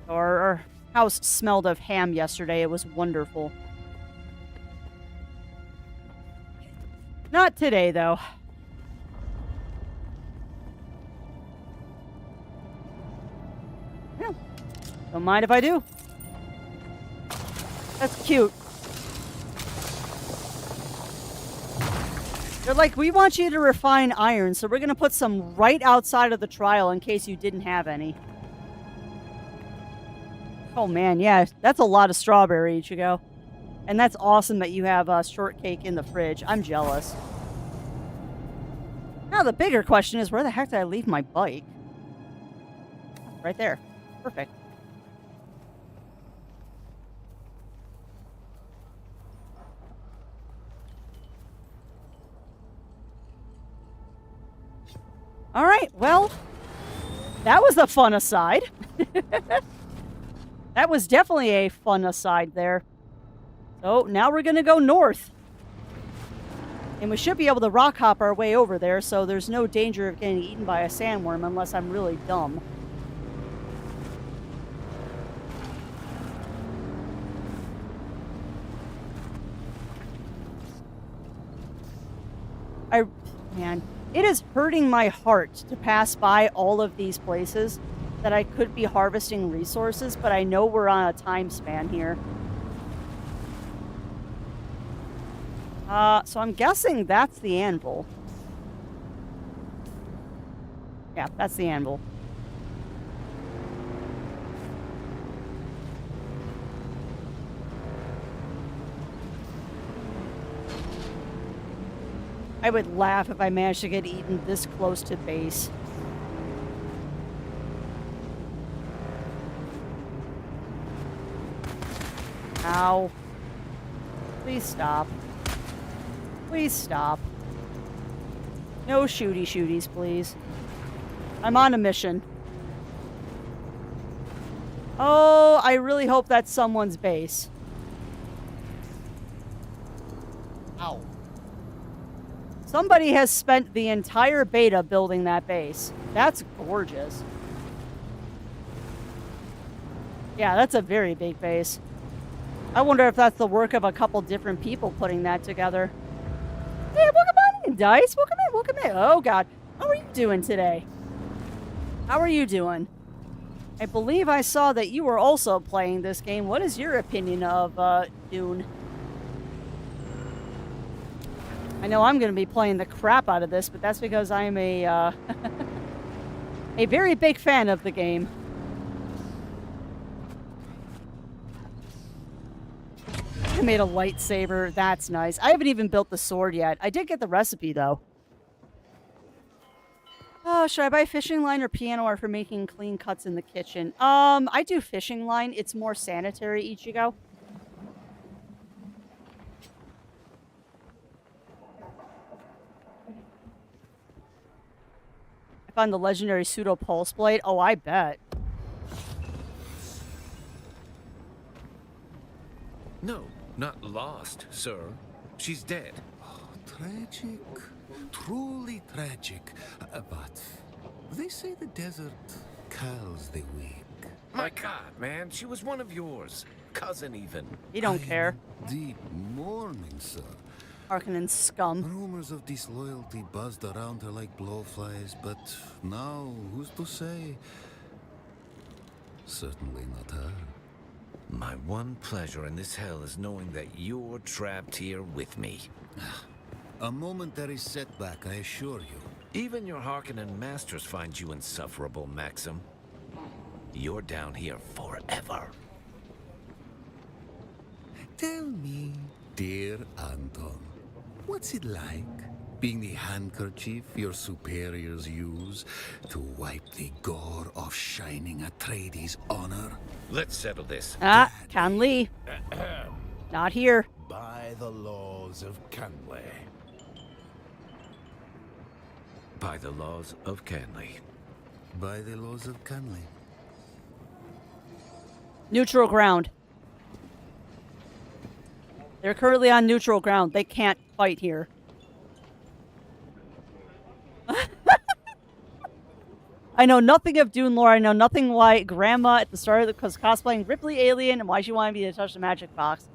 Our house smelled of ham yesterday. It was wonderful. Not today, though. Yeah. Don't mind if I do. That's cute. They're like, we want you to refine iron, so we're going to put some right outside of the trial in case you didn't have any. Oh, man, yeah. That's a lot of strawberry, Ichigo. And that's awesome that you have shortcake in the fridge. I'm jealous. Now, the bigger question is, where the heck did I leave my bike? Right there. Perfect. All right, well, that was a fun aside. That was definitely a fun aside there. So now we're going to go north. And we should be able to rock hop our way over there, so there's no danger of getting eaten by a sandworm unless I'm really dumb. Man, it is hurting my heart to pass by all of these places that I could be harvesting resources, but I know we're on a time span here. So I'm guessing that's the anvil. Yeah, that's the anvil. I would laugh if I managed to get eaten this close to base. Ow. Please stop. Please stop. No shooties, please. I'm on a mission. Oh, I really hope that's someone's base. Ow. Somebody has spent the entire beta building that base. That's gorgeous. Yeah, that's a very big base. I wonder if that's the work of a couple different people putting that together. Yeah, welcome on in, Dice. Welcome in. Oh, God. How are you doing today? How are you doing? I believe I saw that you were also playing this game. What is your opinion of Dune? I know I'm going to be playing the crap out of this, but that's because I'm a A very big fan of the game. I made a lightsaber. That's nice. I haven't even built the sword yet. I did get the recipe, though. Oh, should I buy fishing line or piano art for making clean cuts in the kitchen? I do fishing line. It's more sanitary, Ichigo. I found the legendary pseudo pulse blade. Oh, I bet. No, not lost, sir. She's dead. Tragic. Truly tragic. But they say the desert calls the weak. My God, man, she was one of yours. Cousin, even. You don't care. Deep mourning, sir. Harkonnen scum. Rumors of disloyalty buzzed around her like blowflies, but now, who's to say? Certainly not her. My one pleasure in this hell is knowing that you're trapped here with me. A momentary setback, I assure you. Even your Harkonnen masters find you insufferable, Maxim. You're down here forever. Tell me, dear Anton, what's it like being the handkerchief your superiors use to wipe the gore off Shining Atreides' honor? Let's settle this. Ah, Canley. Not here. By the laws of Canley. By the laws of Canley. By the laws of Canley. Neutral ground. They're currently on neutral ground. They can't fight here. I know nothing of Dune lore. I know nothing why Grandma at the start of was cosplaying Ripley Alien and why she wanted me to touch the magic box.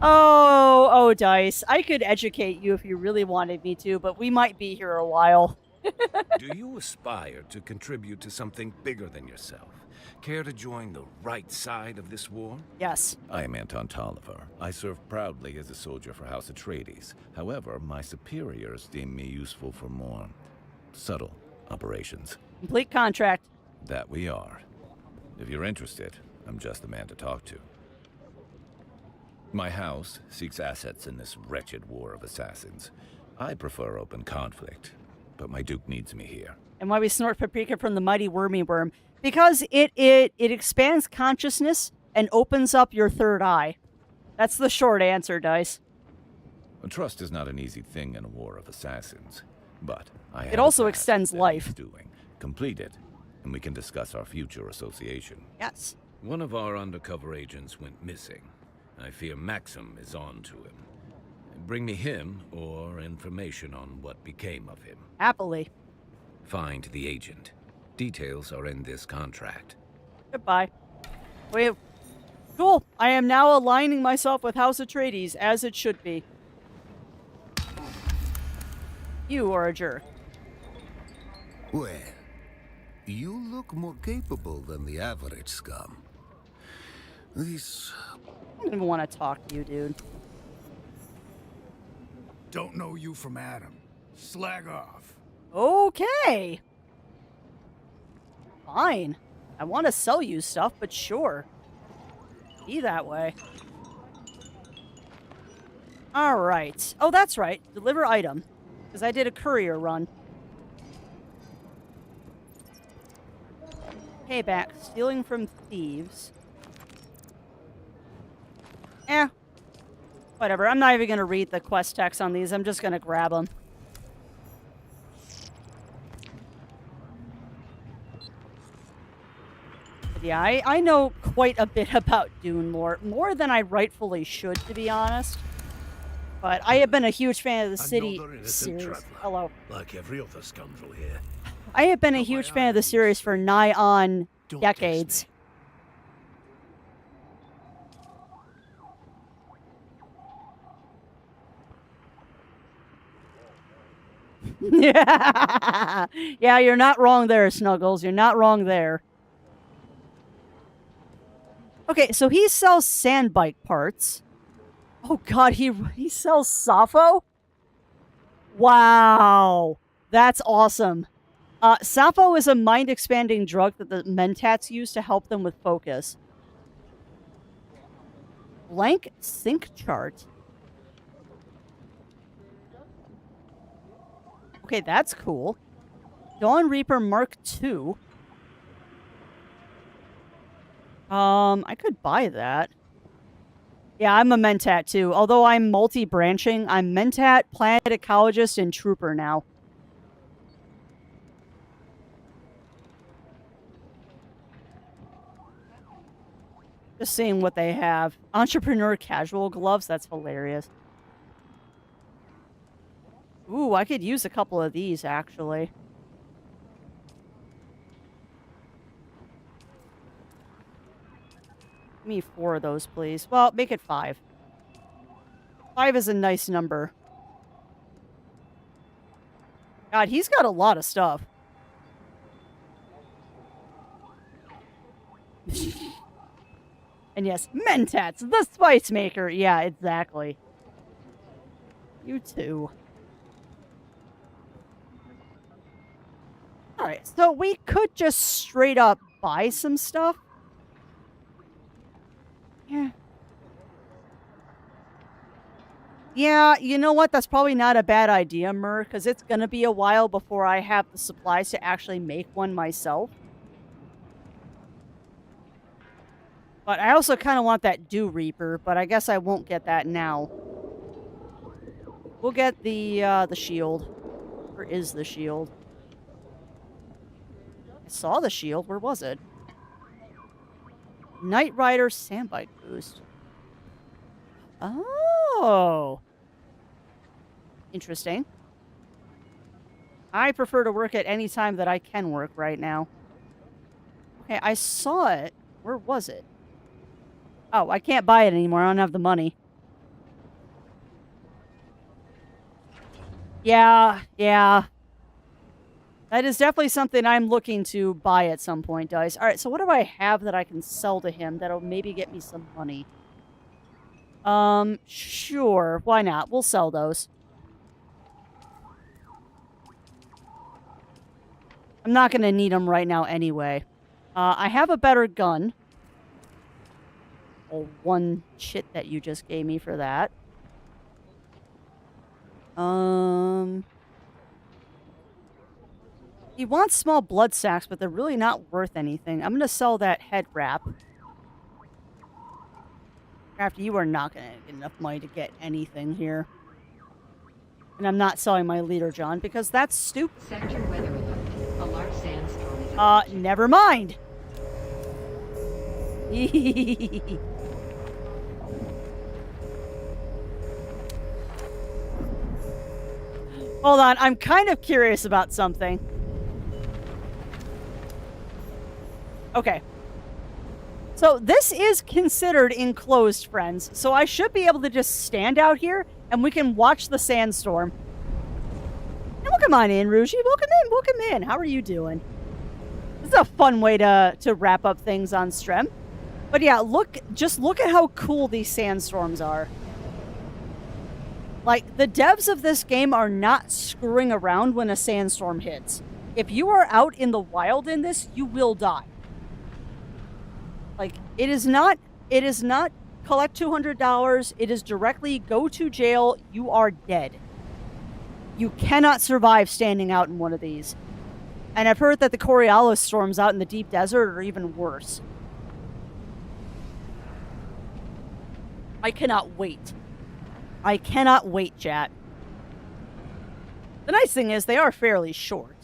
Oh, Dice. I could educate you if you really wanted me to, but we might be here a while. Do you aspire to contribute to something bigger than yourself? Care to join the right side of this war? Yes. I am Anton Tolliver. I serve proudly as a soldier for House Atreides. However, my superiors deem me useful for more subtle operations. Complete contract. That we are. If you're interested, I'm just the man to talk to. My house seeks assets in this wretched war of assassins. I prefer open conflict, but my Duke needs me here. And why we snort paprika from the mighty wormy worm? Because it expands consciousness and opens up your third eye. That's the short answer, Dice. Trust is not an easy thing in a war of assassins, but I have it also a task extends that life. needs doing. Complete it, and we can discuss our future association. Yes. One of our undercover agents went missing. I fear Maxim is on to him. Bring me him or information on what became of him. Happily. Find the agent. Details are in this contract. Goodbye. Wait. Cool. I am now aligning myself with House Atreides, as it should be. You are a jerk. Well, you look more capable than the average scum. This... I don't even want to talk to you, dude. Don't know you from Adam. Slag off. Okay. Fine. I want to sell you stuff, but sure. Be that way. Alright. Oh, that's right. Deliver item. Because I did a courier run. Payback. Stealing from thieves. Whatever. I'm not even going to read the quest text on these. I'm just going to grab them. But yeah, I know quite a bit about Dune lore. More than I rightfully should, to be honest. But I have been a huge fan of the City series. Hello. Like every other scoundrel here. I have been a huge fan of the series for nigh on decades. Yeah, you're not wrong there, Snuggles. You're not wrong there. Okay, so he sells sand bike parts. Oh god, he sells Sappho? Wow. That's awesome. Sappho is a mind-expanding drug that the Mentats use to help them with focus. Blank sync chart. Okay, that's cool. Dawn Reaper Mark II. I could buy that. Yeah, I'm a Mentat too. Although I'm multi-branching, I'm Mentat, Planet Ecologist, and Trooper now. Just seeing what they have. Entrepreneur casual gloves, that's hilarious. Ooh, I could use a couple of these, actually. Give me 4 of those, please. Well, make it 5. 5 is a nice number. God, he's got a lot of stuff. And yes, Mentats, the spice maker. Yeah, exactly. You too. Alright, so we could just straight up buy some stuff. Yeah. Yeah, you know what? That's probably not a bad idea, Mur, because it's going to be a while before I have the supplies to actually make one myself. But I also kind of want that Dew Reaper, but I guess I won't get that now. We'll get the shield. Where is the shield? I saw the shield. Where was it? Knight Rider Sandbike Boost. Oh. Interesting. I prefer to work at any time that I can work right now. Okay, I saw it. Where was it? Oh, I can't buy it anymore. I don't have the money. Yeah. That is definitely something I'm looking to buy at some point, Dice. Alright, so what do I have that I can sell to him that'll maybe get me some money? Sure. Why not? We'll sell those. I'm not going to need them right now anyway. I have a better gun. Oh, 1 chit that you just gave me for that. He wants small blood sacks, but they're really not worth anything. I'm going to sell that head wrap. After you are not going to get enough money to get anything here. And I'm not selling my leader, John, because that's stupid. Sector weather alert. A large sandstorm is never mind. Hold on, I'm kind of curious about something. Okay. So this is considered enclosed, friends. So I should be able to just stand out here and we can watch the sandstorm. And welcome on in, Ruji. Welcome in. How are you doing? This is a fun way to wrap up things on Strem. But yeah, just look at how cool these sandstorms are. Like, the devs of this game are not screwing around when a sandstorm hits. If you are out in the wild in this, you will die. Like, it is not collect $200. It is directly go to jail. You are dead. You cannot survive standing out in one of these. And I've heard that the Coriolis storms out in the deep desert are even worse. I cannot wait. I cannot wait, chat. The nice thing is they are fairly short.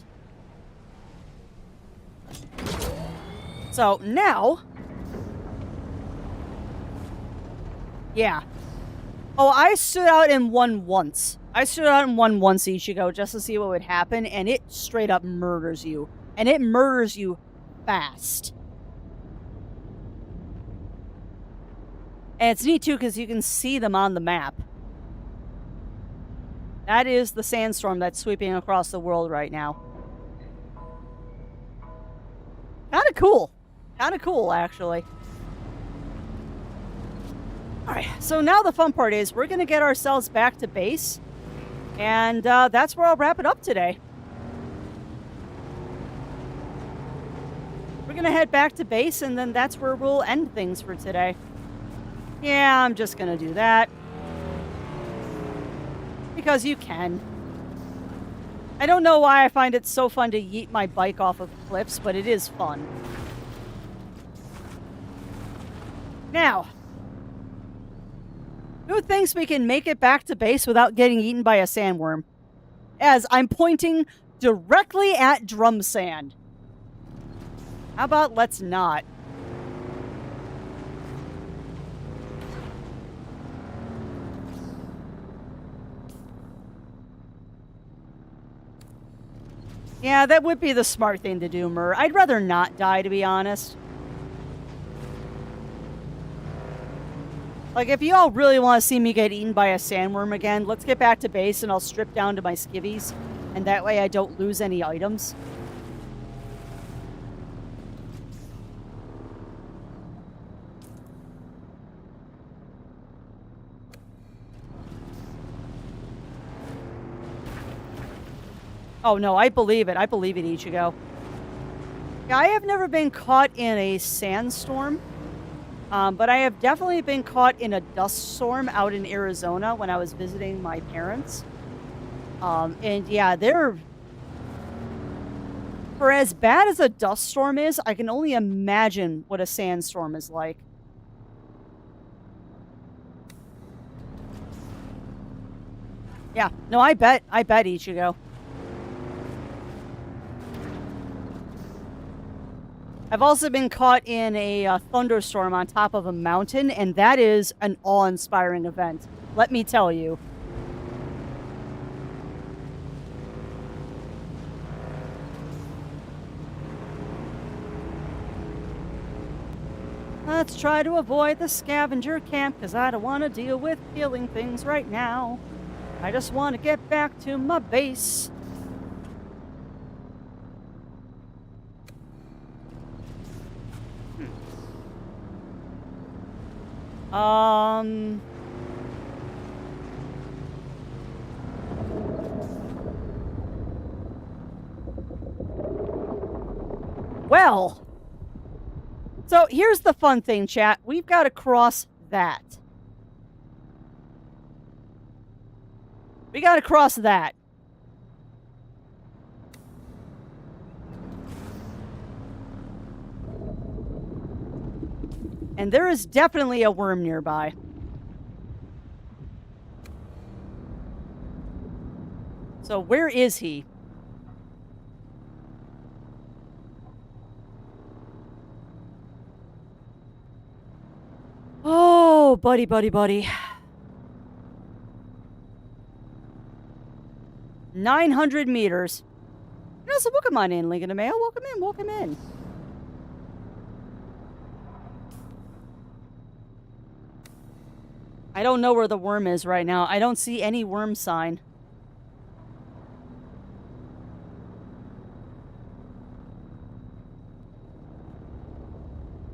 So now... Yeah. Oh, I stood out and won once. I stood out and won once, Ichigo, just to see what would happen, and it straight up murders you. And it murders you fast. And it's neat, too, because you can see them on the map. That is the sandstorm that's sweeping across the world right now. Kind of cool. Kind of cool, actually. Alright, so now the fun part is we're going to get ourselves back to base. And that's where I'll wrap it up today. we're gonna head back to base, and then that's where we'll end things for today. Yeah, I'm just gonna do that. Because you can. I don't know why I find it so fun to yeet my bike off of cliffs, but it is fun. Now, who thinks we can make it back to base without getting eaten by a sandworm? As I'm pointing directly at drum sand. How about let's not? Yeah, that would be the smart thing to do, Mur. I'd rather not die, to be honest. Like, if you all really want to see me get eaten by a sandworm again, let's get back to base and I'll strip down to my skivvies. And that way I don't lose any items. Oh, no, I believe it. I believe it, Ichigo. Yeah, I have never been caught in a sandstorm. But I have definitely been caught in a dust storm out in Arizona when I was visiting my parents. And yeah, for as bad as a dust storm is, I can only imagine what a sandstorm is like. Yeah, no, I bet Ichigo. I've also been caught in a thunderstorm on top of a mountain, and that is an awe-inspiring event. Let me tell you. Let's try to avoid the scavenger camp, because I don't want to deal with killing things right now. I just want to get back to my base. Well. So here's the fun thing, chat. We've got to cross that. We got to cross that. And there is definitely a worm nearby. So where is he? Oh, buddy, buddy, buddy. 900 meters. You know, so welcome on in, Lincoln Mayo. Welcome in, welcome in. I don't know where the worm is right now. I don't see any worm sign.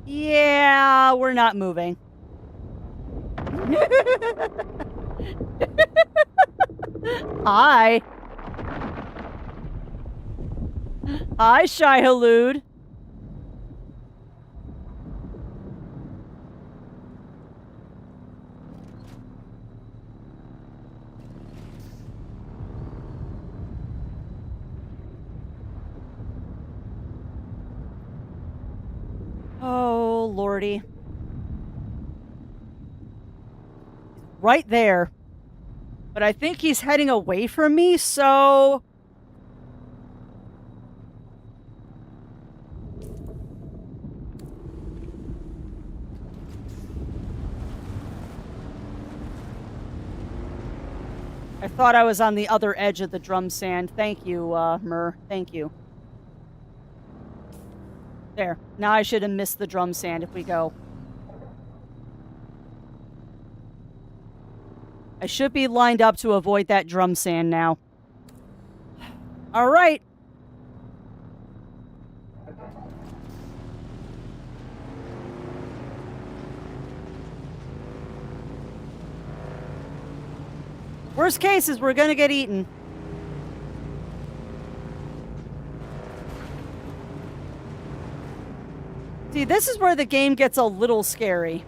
Yeah, we're not moving. Hi. Hi, Shy Halud. Oh, Lordy. Right there. But I think he's heading away from me, so... I thought I was on the other edge of the drum sand. Thank you, Mur. Thank you. There. Now I should have missed the drum sand if we go. I should be lined up to avoid that drum sand now. All right. Worst case is we're gonna get eaten. See, this is where the game gets a little scary.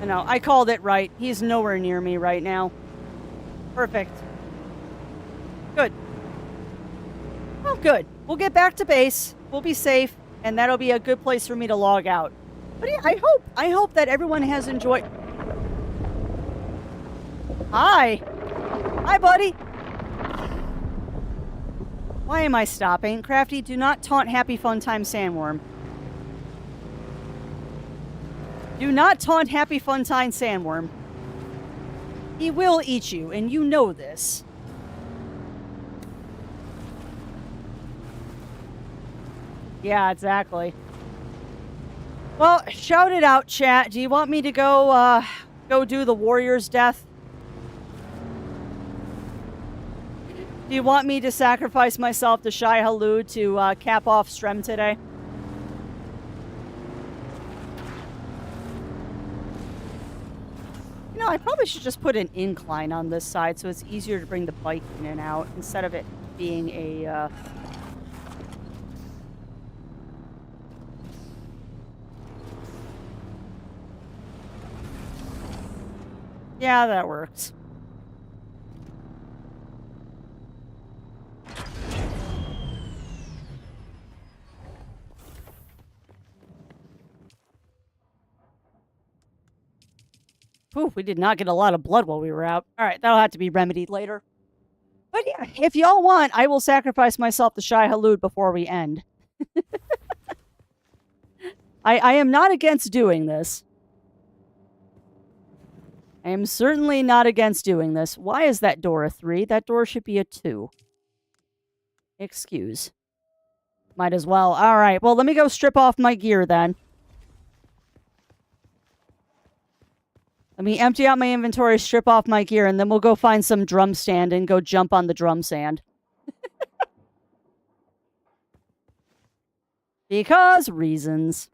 I know, I called it right. He's nowhere near me right now. Perfect. Good. Oh, good. We'll get back to base. We'll be safe, and that'll be a good place for me to log out. But yeah, I hope that everyone has enjoyed. Hi. Hi, buddy. Why am I stopping? Crafty, do not taunt Happy Fun Time Sandworm. Do not taunt Happy Fun Time Sandworm. He will eat you, and you know this. Yeah, exactly. Well, shout it out, chat. Do you want me to go do the warrior's death? Do you want me to sacrifice myself to Shai Halud to cap off Strem today? You know, I probably should just put an incline on this side so it's easier to bring the bike in and out instead of it being a... Yeah, that works. Ooh, we did not get a lot of blood while we were out. All right, that'll have to be remedied later. But yeah, if y'all want, I will sacrifice myself to Shai Halud before we end. I am not against doing this. I am certainly not against doing this. Why is that door a 3? That door should be a 2. Excuse. Might as well. All right, well, let me go strip off my gear then. Let me empty out my inventory, strip off my gear, and then we'll go find some drum stand and go jump on the drum sand. Because reasons.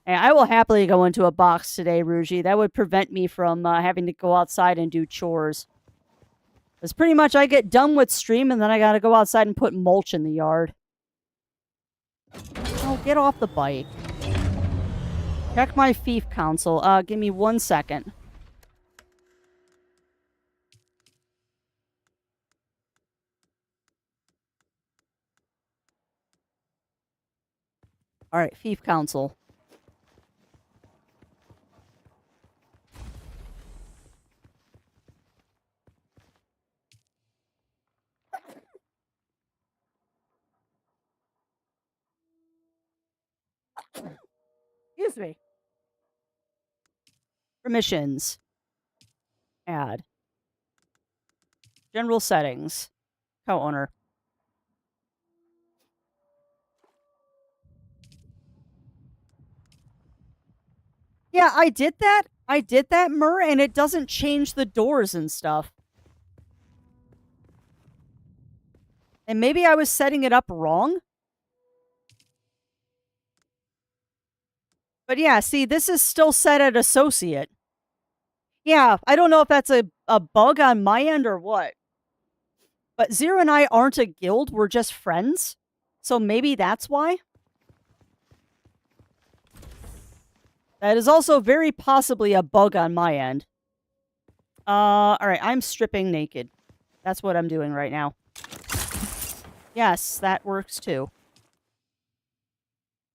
And I will happily go into a box today, Ruji. That would prevent me from having to go outside and do chores. Because pretty much I get done with stream and then I gotta go outside and put mulch in the yard. Oh, get off the bike. Check my fief council. Give me 1 second. Alright, fief council. Excuse me. Permissions. Add. General settings. Co-owner. Yeah, I did that. I did that, Mur, and it doesn't change the doors and stuff. And maybe I was setting it up wrong? But yeah, see, this is still set at associate. Yeah, I don't know if that's a bug on my end or what. But Zero and I aren't a guild, we're just friends. So maybe that's why? That is also very possibly a bug on my end. Alright, I'm stripping naked. That's what I'm doing right now. Yes, that works too.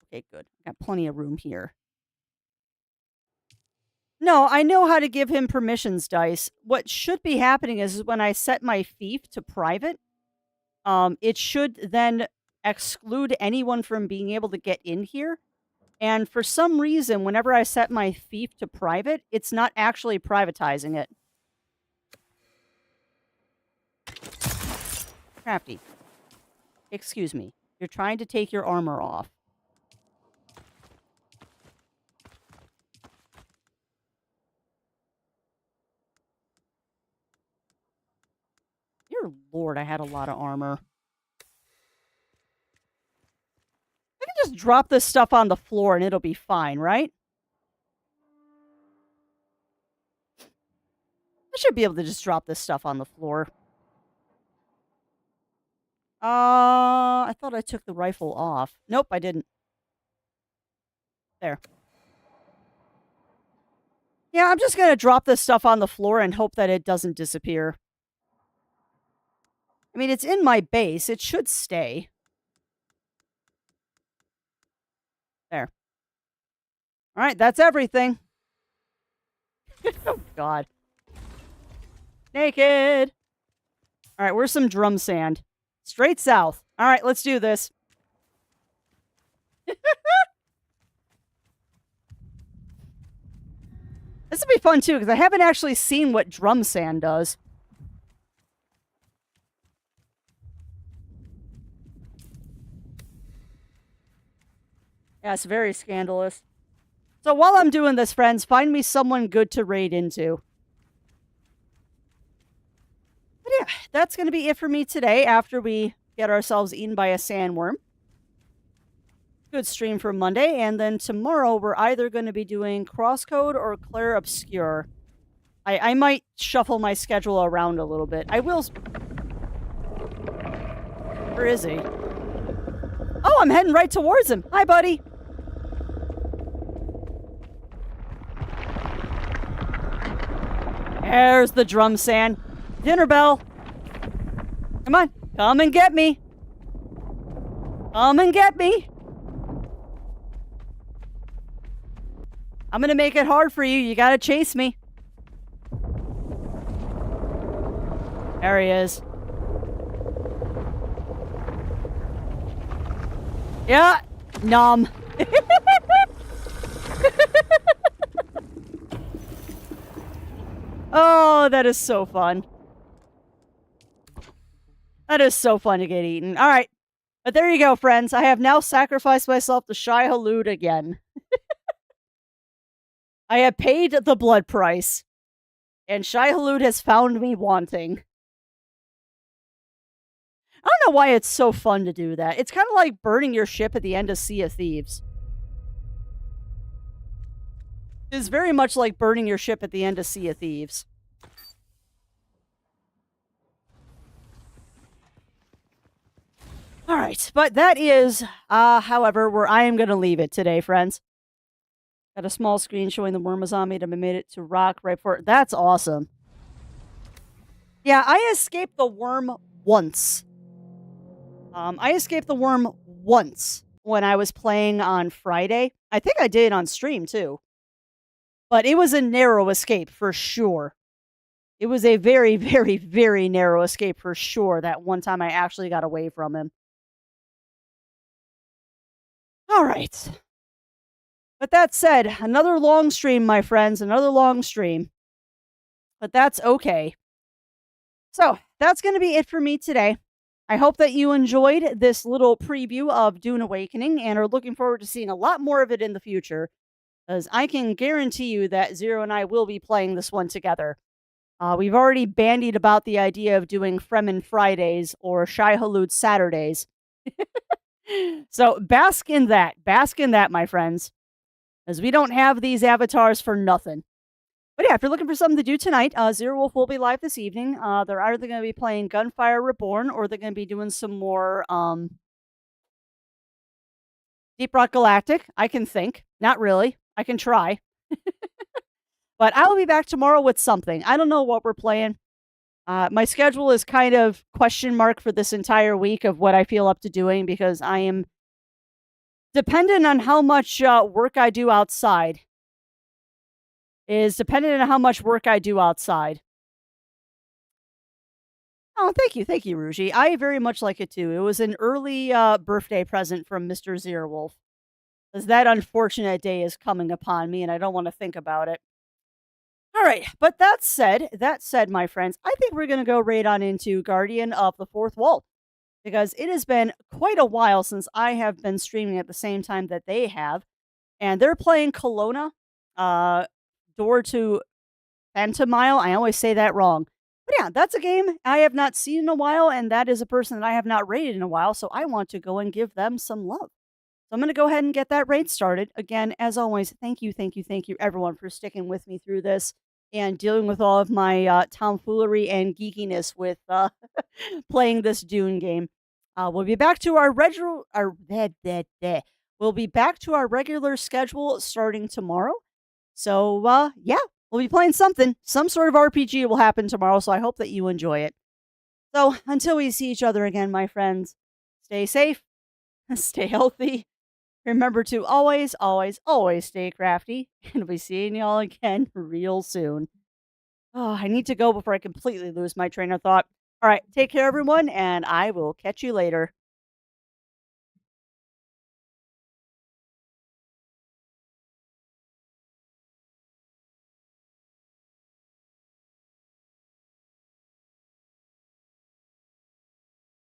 Okay, good. Got plenty of room here. No, I know how to give him permissions, Dice. What should be happening is when I set my fief to private, it should then exclude anyone from being able to get in here. And for some reason, whenever I set my fief to private, it's not actually privatizing it. Crafty. Excuse me. You're trying to take your armor off. Dear Lord, I had a lot of armor. I can just drop this stuff on the floor and it'll be fine, right? should be able to just drop this stuff on the floor. I thought I took the rifle off. Nope, I didn't. There. Yeah, I'm just going to drop this stuff on the floor and hope that it doesn't disappear. I mean, it's in my base. It should stay. There. All right, that's everything. Oh, God. Naked. All right, where's some drum sand? Straight south. All right, let's do this. This will be fun, too, because I haven't actually seen what drum sand does. Yeah, it's very scandalous. So while I'm doing this, friends, find me someone good to raid into. But yeah, that's going to be it for me today after we get ourselves eaten by a sandworm. Good stream for Monday, and then tomorrow we're either going to be doing Crosscode or Claire Obscure. I might shuffle my schedule around a little bit. I will... Where is he? Oh, I'm heading right towards him. Hi, buddy. There's the drum sand. Dinner bell. Come on. Come and get me. Come and get me. I'm going to make it hard for you. You got to chase me. There he is. Yeah. Nom. Oh, that is so fun. That is so fun to get eaten. All right. But there you go, friends. I have now sacrificed myself to Shai Halud again. I have paid the blood price. And Shai Halud has found me wanting. I don't know why it's so fun to do that. It's kind of like burning your ship at the end of Sea of Thieves. It's very much like burning your ship at the end of Sea of Thieves. All right, but that is, however, where I am going to leave it today, friends. Got a small screen showing the worm was on me, and I made it to rock right before. That's awesome. Yeah, I escaped the worm once. I escaped the worm once when I was playing on Friday. I think I did on stream, too. But it was a narrow escape, for sure. It was a very, very, very narrow escape, for sure, that one time I actually got away from him. All right. But that said, another long stream, my friends, another long stream. But that's okay. So, that's going to be it for me today. I hope that you enjoyed this little preview of Dune Awakening and are looking forward to seeing a lot more of it in the future. Because I can guarantee you that Zero and I will be playing this one together. We've already bandied about the idea of doing Fremen Fridays or Shai Halud Saturdays. So bask in that, my friends. As we don't have these avatars for nothing. But yeah, if you're looking for something to do tonight, Zero Wolf will be live this evening. They're either going to be playing Gunfire Reborn or they're going to be doing some more Deep Rock Galactic. I can think. Not really. I can try. But I will be back tomorrow with something. I don't know what we're playing. My schedule is kind of question mark for this entire week of what I feel up to doing because I am dependent on how much work I do outside. Oh, thank you, Ruji. I very much like it too. It was an early birthday present from Mr. Zerwolf. As that unfortunate day is coming upon me, and I don't want to think about it. All right, but that said, my friends, I think we're going to go right on into Guardian of the Fourth Wall. Because it has been quite a while since I have been streaming at the same time that they have. And they're playing Kelowna, Door to Phantomile. I always say that wrong. But yeah, that's a game I have not seen in a while, and that is a person that I have not rated in a while, so I want to go and give them some love. So I'm going to go ahead and get that raid started. Again, as always, thank you, everyone, for sticking with me through this. and dealing with all of my tomfoolery and geekiness with playing this Dune game. We'll be back to our regular We'll be back to our regular schedule starting tomorrow. So yeah, we'll be playing something. Some sort of RPG will happen tomorrow, so I hope that you enjoy it. So until we see each other again, my friends, stay safe, stay healthy. Remember to always, always, always stay crafty, and we'll be seeing y'all again real soon. Oh, I need to go before I completely lose my train of thought. All right, take care, everyone, and I will catch you later.